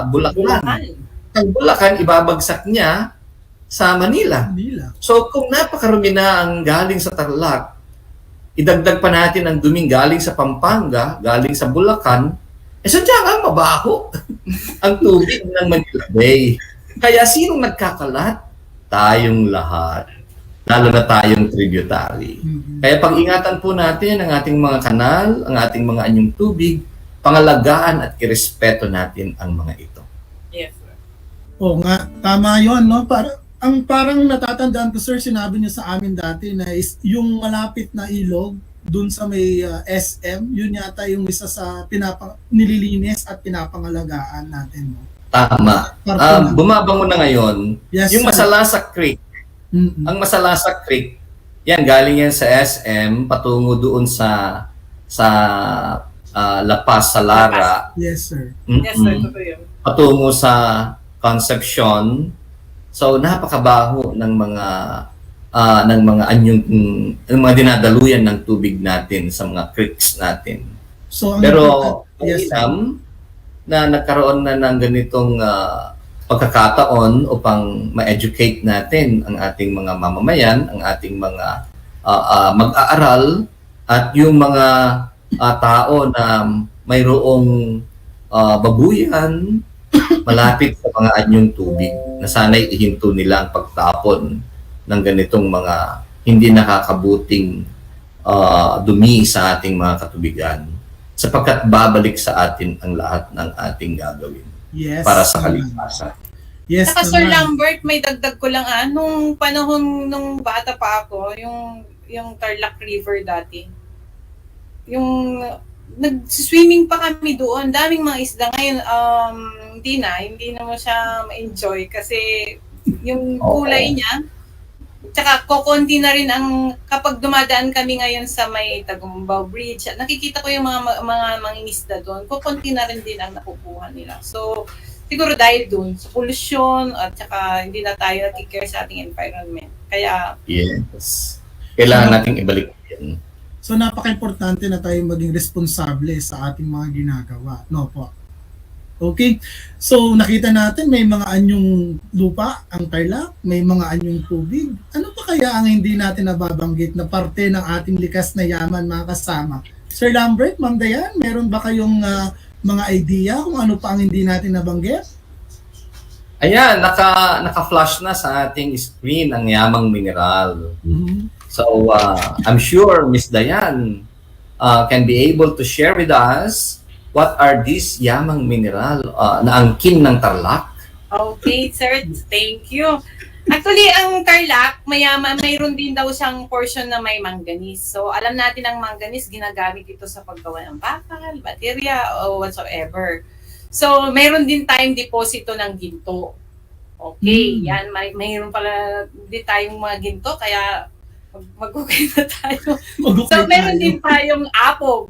Bulacan. Ang Bulacan, ibabagsak niya sa Manila. So kung napakarami na ang galing sa Tarlac, idagdag pa natin ang duming galing sa Pampanga, galing sa Bulacan, sadyang nga mabaho ang tubig ng Manila Bay. Kaya sinong nagkakalat? Tayong lahat. Lalo na tayong tributary. Kaya pag-ingatan po natin ang ating mga kanal, ang ating mga anyong tubig, pangalagaan at irespeto natin ang mga ito. Yes, sir. Oo nga, tama yun, no? Parang natatandaan ko, sir, sinabi niyo sa amin dati na yung malapit na ilog, dun sa may SM, yun yata yung isa sa nililinis at pinapangalagaan natin. No? Tama. Bumabango na ngayon. Yes, yung Masalasak Creek. Ang Masalasak Creek, yan, galing yan sa SM, patungo doon sa La Paz, sa Lara. Yes, sir. Yes, sir. Totoo yun. Patungo sa Concepcion. So, napakabaho ng mga anyong ng mga dinadaluyan ng tubig natin sa mga creeks natin. So, pero alam na nagkaroon na ng ganitong pagkakataon upang ma-educate natin ang ating mga mamamayan, ang ating mga mag-aaral at yung mga tao na mayroong babuyan malapit sa mga anyong tubig na sana'y ihinto nila ang pagtapon ng ganitong mga hindi nakakabuting dumi sa ating mga katubigan sapagkat babalik sa atin ang lahat ng ating gagawin para sa kaligtasan. Yes, Saka Sir Lambert, may dagdag ko lang nung panahon nung bata pa ako, yung Tarlac River dati. Yung nag-swimming pa kami doon, daming mga isda. Ngayon, hindi na mo siya ma-enjoy kasi yung kulay niya. Tsaka kokonti na rin ang kapag dumadaan kami ngayon sa may Tagumbao Bridge, nakikita ko yung mga mangingisda doon. Kokonti na rin din ang nakukuha nila. So siguro dahil doon sa pollution at tsaka hindi na tayo nakikare sa ating environment. Kaya yes. Kailangan nating ibalik yan. So napaka-importante na tayo maging responsable sa ating mga ginagawa. No po. Okay, so nakita natin may mga anyong lupa ang Tarlac, may mga anyong tubig. Ano pa kaya ang hindi natin nababanggit na parte ng ating likas na yaman, mga kasama? Sir Lambert, Ma'am Dayan, meron ba kayong mga idea kung ano pa ang hindi natin nabanggit? Ayan, naka-flash na sa ating screen ang yamang mineral. So I'm sure Miss Dayan can be able to share with us what are these yamang mineral na angkin ng Tarlac? Okay, sir. Thank you. Actually, ang Tarlac, mayroon din daw siyang portion na may manganese. So, alam natin ang manganese, ginagamit ito sa paggawa ng bakal, baterya, o whatsoever. So, mayroon din tayong deposito ng ginto. Okay, yan. Mayroon pala din tayong mga ginto, kaya mag-okay na tayo. So, meron din tayong apog.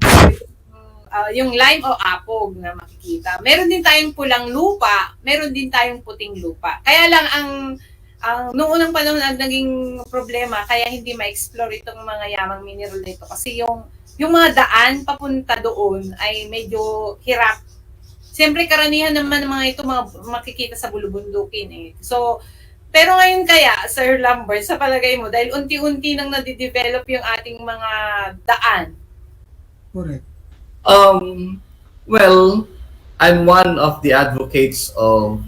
Yung lime o apog na makikita. Meron din tayong pulang lupa, meron din tayong puting lupa. Kaya lang noong unang panahon naging problema kaya hindi ma-explore itong mga yamang mineral nito kasi yung mga daan papunta doon ay medyo hirap. Siyempre karamihan naman ng mga ito makikita sa bulubundukin eh. So pero ngayon kaya Sir Lambert, sa palagay mo dahil unti-unti nang nadidevelop yung ating mga daan. Correct. Well, I'm one of the advocates of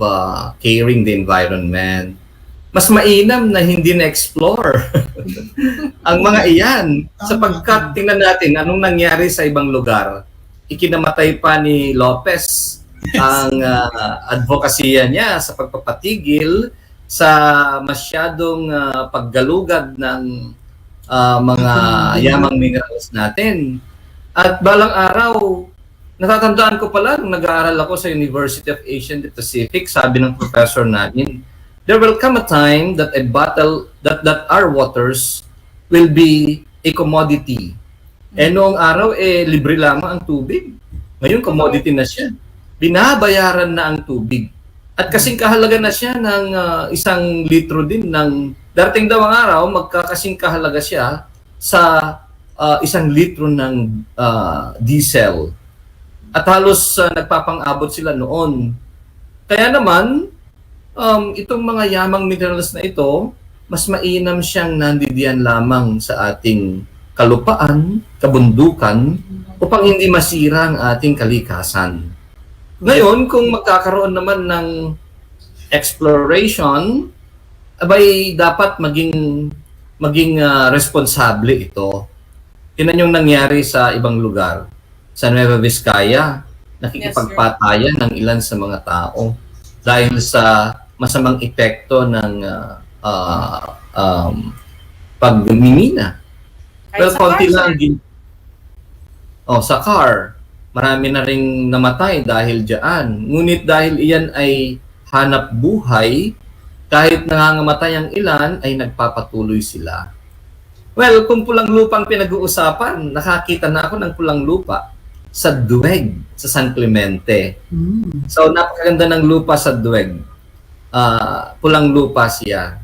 caring the environment. Mas mainam na hindi na-explore ang mga iyan. Sapagkat tingnan natin anong nangyari sa ibang lugar. Ikinamatay pa ni Lopez ang advokasya niya sa pagpapatigil sa masyadong paggalugad ng mga yamang minerals natin. At balang araw, natatandaan ko pala nung nag-aaral ako sa University of Asia and the Pacific, sabi ng professor namin, there will come a time that that our waters will be a commodity. Noong araw, libre lamang ang tubig. Ngayon, commodity na siya. Binabayaran na ang tubig. At kasing kahalaga na siya ng 1 litro din ng darating daw ang araw, magkakasing kahalaga siya sa 1 litro ng diesel. At halos nagpapang-abot sila noon. Kaya naman, itong mga yamang minerals na ito, mas mainam siyang nandidiyan lamang sa ating kalupaan, kabundukan, upang hindi masira ang ating kalikasan. Ngayon, kung magkakaroon naman ng exploration, abay dapat maging responsable ito. Yun yung nangyari sa ibang lugar. Sa Nueva Vizcaya, nakikipagpatayan ng ilan sa mga tao dahil sa masamang epekto ng pagmimina. Well, konti lang sa car. Marami na ring namatay dahil diyan. Ngunit dahil iyan ay hanap buhay, kahit nangangamatay ang ilan, ay nagpapatuloy sila. Well, kung pulang lupang pinag-uusapan, nakakita na ako ng pulang lupa sa Duweg, sa San Clemente. So, napakaganda ng lupa sa Duweg. Pulang lupa siya.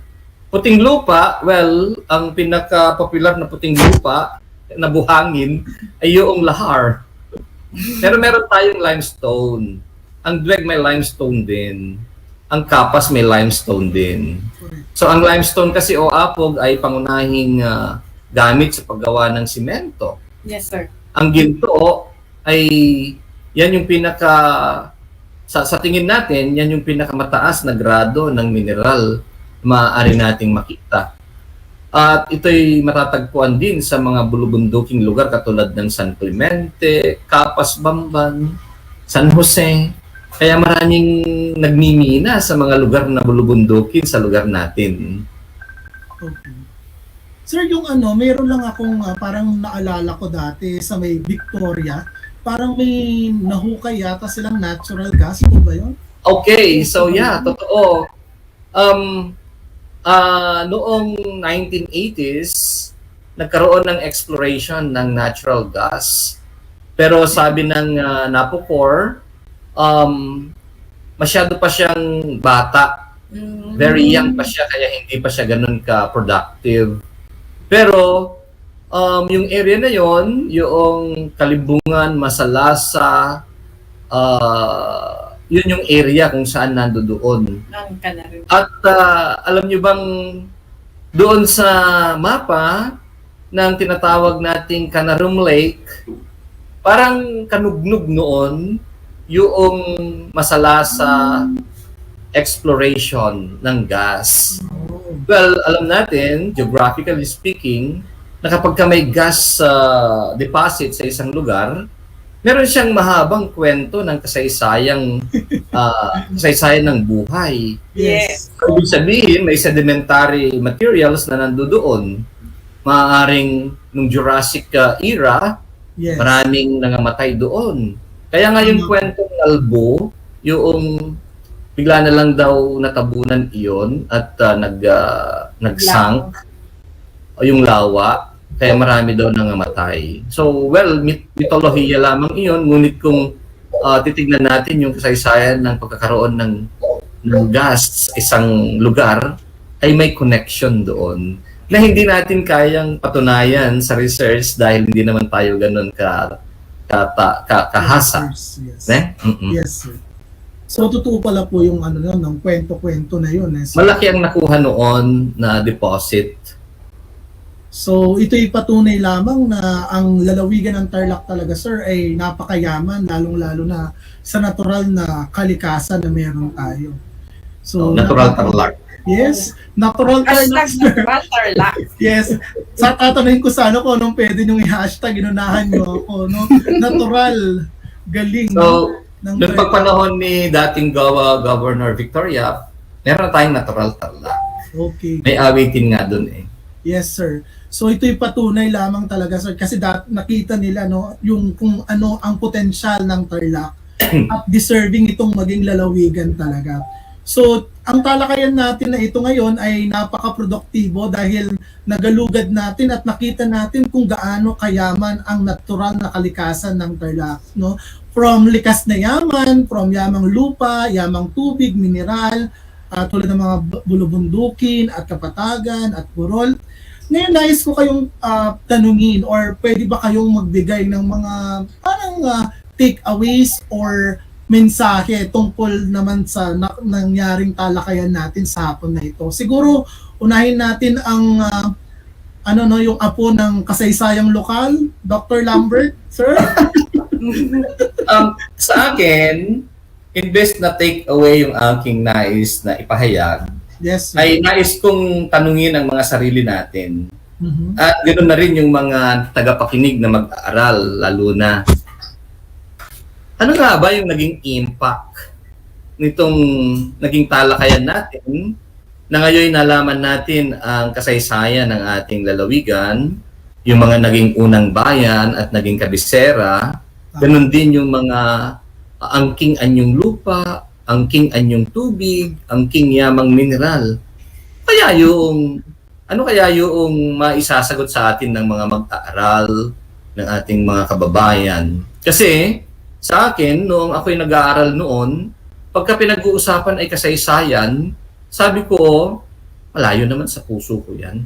Puting lupa, well, ang pinaka-popular na puting lupa na buhangin ay yung lahar. Pero meron tayong limestone. Ang Duweg may limestone din. Ang Kapas may limestone din. So ang limestone kasi o apog ay pangunahing gamit sa paggawa ng simento. Yes, sir. Ang ginto ay yan yung sa tingin natin, yan yung pinakamataas na grado ng mineral maaari nating makita. At ito'y matatagpuan din sa mga bulubunduking lugar katulad ng San Clemente, Kapas, Bamban, San Jose. Kaya maraming nagmimina sa mga lugar na bulubundukin sa lugar natin. Okay. Sir, yung meron lang akong parang naalala ko dati sa may Victoria, parang may nahukay yata silang natural gas. Ano ba yun? Okay, so yeah, totoo. Noong 1980s, nagkaroon ng exploration ng natural gas. Pero sabi ng NAPOCOR, masyado pa siyang bata. Very young pa siya, kaya hindi pa siya ganun ka-productive. Pero yung area na yon, yung Kalibungan, Masalasa, yun yung area kung saan nandoon. At alam nyo bang doon sa mapa ng tinatawag nating Canarum Lake, parang kanugnog noon yung Masalasa exploration ng gas. Well, alam natin, geographically speaking, na kapag may gas deposit sa isang lugar, meron siyang mahabang kwento ng kasaysayan ng buhay. Yes. Ibig sabihin, may sedimentary materials na nandoon. Maaaring nung Jurassic era, maraming nangamatay doon. Kaya nga yung kwentong Albo, yung bigla na lang daw natabunan iyon at nagsank o yung lawa. Kaya marami daw nangamatay. So, well, mitolohiya lamang iyon. Ngunit kung titignan natin yung kasaysayan ng pagkakaroon ng gas sa isang lugar, ay may connection doon na hindi natin kayang patunayan sa research dahil hindi naman tayo ganun kahasa. Yes. Yes, sir. So, totoo pala po yung ng kwento-kwento na yun. Malaki ang nakuha noon na deposit. So, ito'y patunay lamang na ang lalawigan ng Tarlac talaga, sir, ay napakayaman, lalong-lalo na sa natural na kalikasan na meron tayo. So, natural Tarlac. Yes, natural Tarlac, sir. Natural Tarlac. Yes. Sa tatanungin ko sana kung anong pwede niyong i-hashtag, inunahan niyo ako, no? Natural. Galing. So, noong pagpanahon ni dating Governor Victoria, Meron na tayong natural Tarlac. Okay. May awitin nga dun eh. Yes, sir. So ito'y patunay lamang talaga, sir, kasi nakita nila yung kung ano ang potensyal ng Tarlac at deserving itong maging lalawigan talaga. So ang talakayan natin na ito ngayon ay napaka-produktibo dahil nagalugad natin at nakita natin kung gaano kayaman ang natural na kalikasan ng Tarlac, no? From likas na yaman, from yamang lupa, yamang tubig, mineral, tulad ng mga bulubundukin at kapatagan at burol. Ngayon, nais ko kayong tanungin or pwede ba kayong magbigay ng mga parang takeaways or mensahe tungkol naman sa nangyaring talakayan natin sa hapon na ito. Siguro, unahin natin ang yung apo ng kasaysayang lokal, Dr. Lambert, sir? Sa akin, imbes na take away yung aking nais na ipahayag, yes, ay nais kong tanungin ang mga sarili natin. At ganoon na rin yung mga tagapakinig na mag-aaral, lalo na. Ano nga ba yung naging impact nitong naging talakayan natin na ngayon nalaman natin ang kasaysayan ng ating lalawigan, yung mga naging unang bayan at naging kabisera, ganoon din yung mga angking anyong lupa, angking anyong tubig, angking yamang mineral. Ano kaya yung maisasagot sa atin ng mga mag-aaral, ng ating mga kababayan? Kasi sa akin, noong ako'y nag-aaral noon, pagka pinag-uusapan ay kasaysayan, sabi ko, malayo naman sa puso ko yan.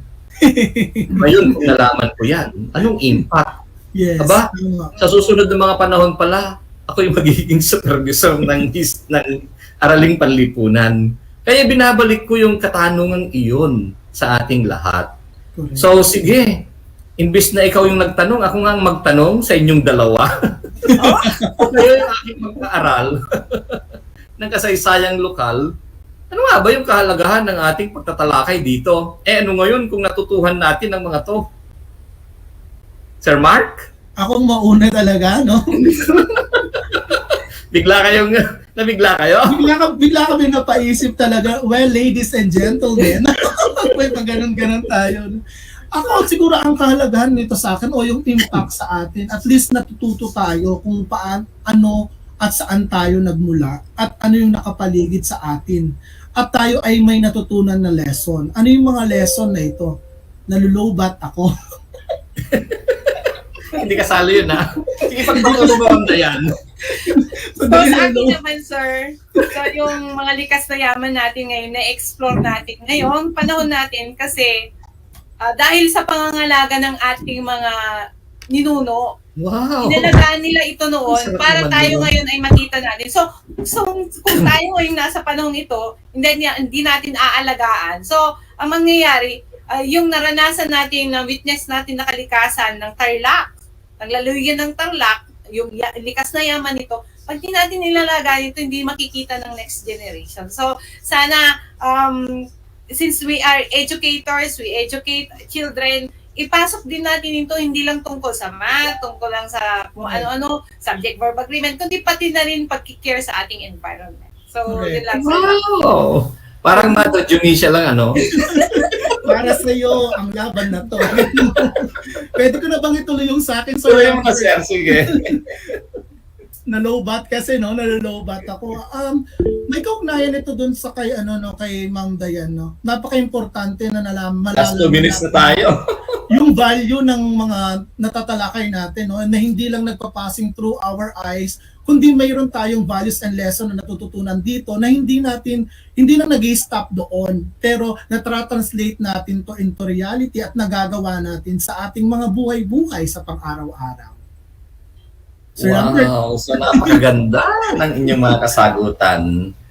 Ngayon, kung nalaman ko yan, anong impact? Yes. Aba, sa susunod na mga panahon pala, ako'y magiging supervisor ng araling panlipunan. Kaya binabalik ko yung katanungang iyon sa ating lahat. So sige, imbis na ikaw yung nagtanong, ako nga ang magtanong sa inyong dalawa. Kayo yung aking mag-aaral ng kasaysayang lokal. Ano nga ba yung kahalagahan ng ating pagtatalakay dito? Ano ngayon kung natutuhan natin ang mga to? Sir Mark? Akong mauna talaga, no? Nabigla kayo? Bigla kami napaisip talaga, well, ladies and gentlemen, may pag-ganon-ganon tayo. Ako, siguro ang kahalagahan nito sa akin o yung impact sa atin, at least natututo tayo kung ano at saan tayo nagmula at ano yung nakapaligid sa atin. At tayo ay may natutunan na lesson. Ano yung mga lesson na ito? Nalulowbat ako. Hindi kasali yun, ha? Sige, pagpapalo mo ang dayan. So sa akin naman, sir, so yung mga likas na yaman natin ngayon, na-explore natin ngayon, panahon natin kasi dahil sa pangangalaga ng ating mga ninuno, inalagaan nila ito noon para tayo ngayon ay makita natin. So kung tayo ngayon nasa panahon ito, hindi natin aalagaan. So ang mangyayari, yung naranasan natin, na witness natin na kalikasan ng Tarlac, ang lalawigan ng Tarlac, yung likas na yaman nito, pag di natin nilalagaan ito, hindi makikita ng next generation. So, sana, since we are educators, we educate children, ipasok din natin ito, hindi lang tungkol sa math, tungkol lang sa kung ano-ano, subject-verb agreement, kundi pati na rin pag-care sa ating environment. So, relax. Wow! Parang Mato Junisha lang, ano? Para sa iyo ang laban na to. Pwede ko na bang ituloy yung sa akin? Tuloy mo na, sir. Sige. Nalobat kasi, no? Nalolobat ako. May kaugnayan ito dun sa kay Ma'am Dayan, no? Napaka-importante na malaman. Last 2 minutes na tayo. Yung value ng mga natatalakay natin, no? Na hindi lang nagpa-passing through our eyes, kundi mayroon tayong values and lesson na natututunan dito na hindi lang nag-i-stop doon, pero na-translate natin to into reality at nagagawa natin sa ating mga buhay-buhay sa pang-araw-araw. Sir Lambert? Wow, so napakaganda ng inyong mga kasagutan.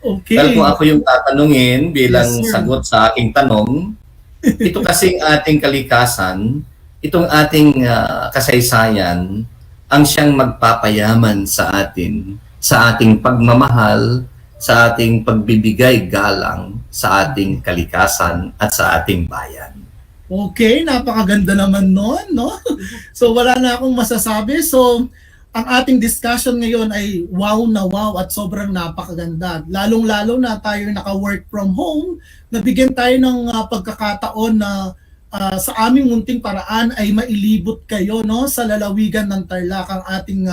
Okay. Dahil kung ako yung tatanungin bilang sagot sa aking tanong, ito kasing ating kalikasan, itong ating kasaysayan, ang siyang magpapayaman sa atin, sa ating pagmamahal, sa ating pagbibigay galang, sa ating kalikasan at sa ating bayan. Okay, napakaganda naman nun, no? So wala na akong masasabi. So ang ating discussion ngayon ay wow na wow at sobrang napakaganda. Lalong-lalo na tayo naka-work from home, nabigyan tayo ng pagkakataon na sa aming munting paraan ay mailibot kayo, no, sa lalawigan ng Tarlac, ang ating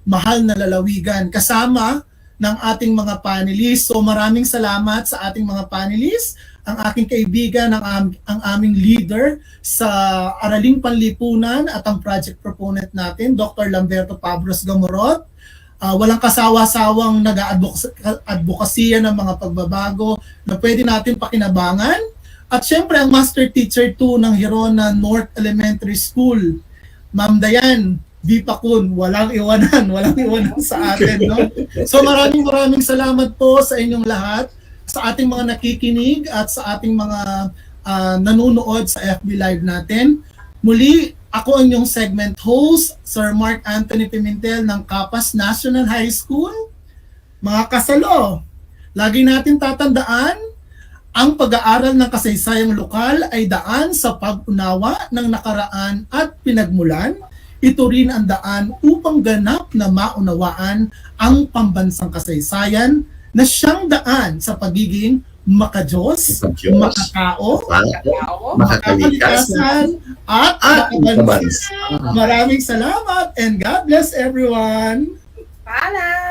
mahal na lalawigan, kasama ng ating mga panelists. So maraming salamat sa ating mga panelists, ang aking kaibigan, ang aming leader sa Araling Panlipunan at ang project proponent natin, Dr. Lamberto Pablos Gamorot. Walang kasawa-sawang nag-advokasya ng mga pagbabago na pwede natin pakinabangan. At syempre ang Master Teacher 2 ng Hirona North Elementary School, Ma'am Dayan, di pa kun, walang iwanan sa atin, no? So maraming salamat po sa inyong lahat, sa ating mga nakikinig at sa ating mga nanonood sa FB Live natin. Muli, ako ang inyong segment host, Sir Mark Anthony Pimentel ng Capas National High School. Mga kasalo, lagi natin tatandaan, ang pag-aaral ng kasaysayang lokal ay daan sa pag-unawa ng nakaraan at pinagmulan. Ito rin ang daan upang ganap na maunawaan ang pambansang kasaysayan na siyang daan sa pagiging makadiyos, makatao, makakalikasan, at makabansa. Maraming salamat and God bless everyone! Paalam!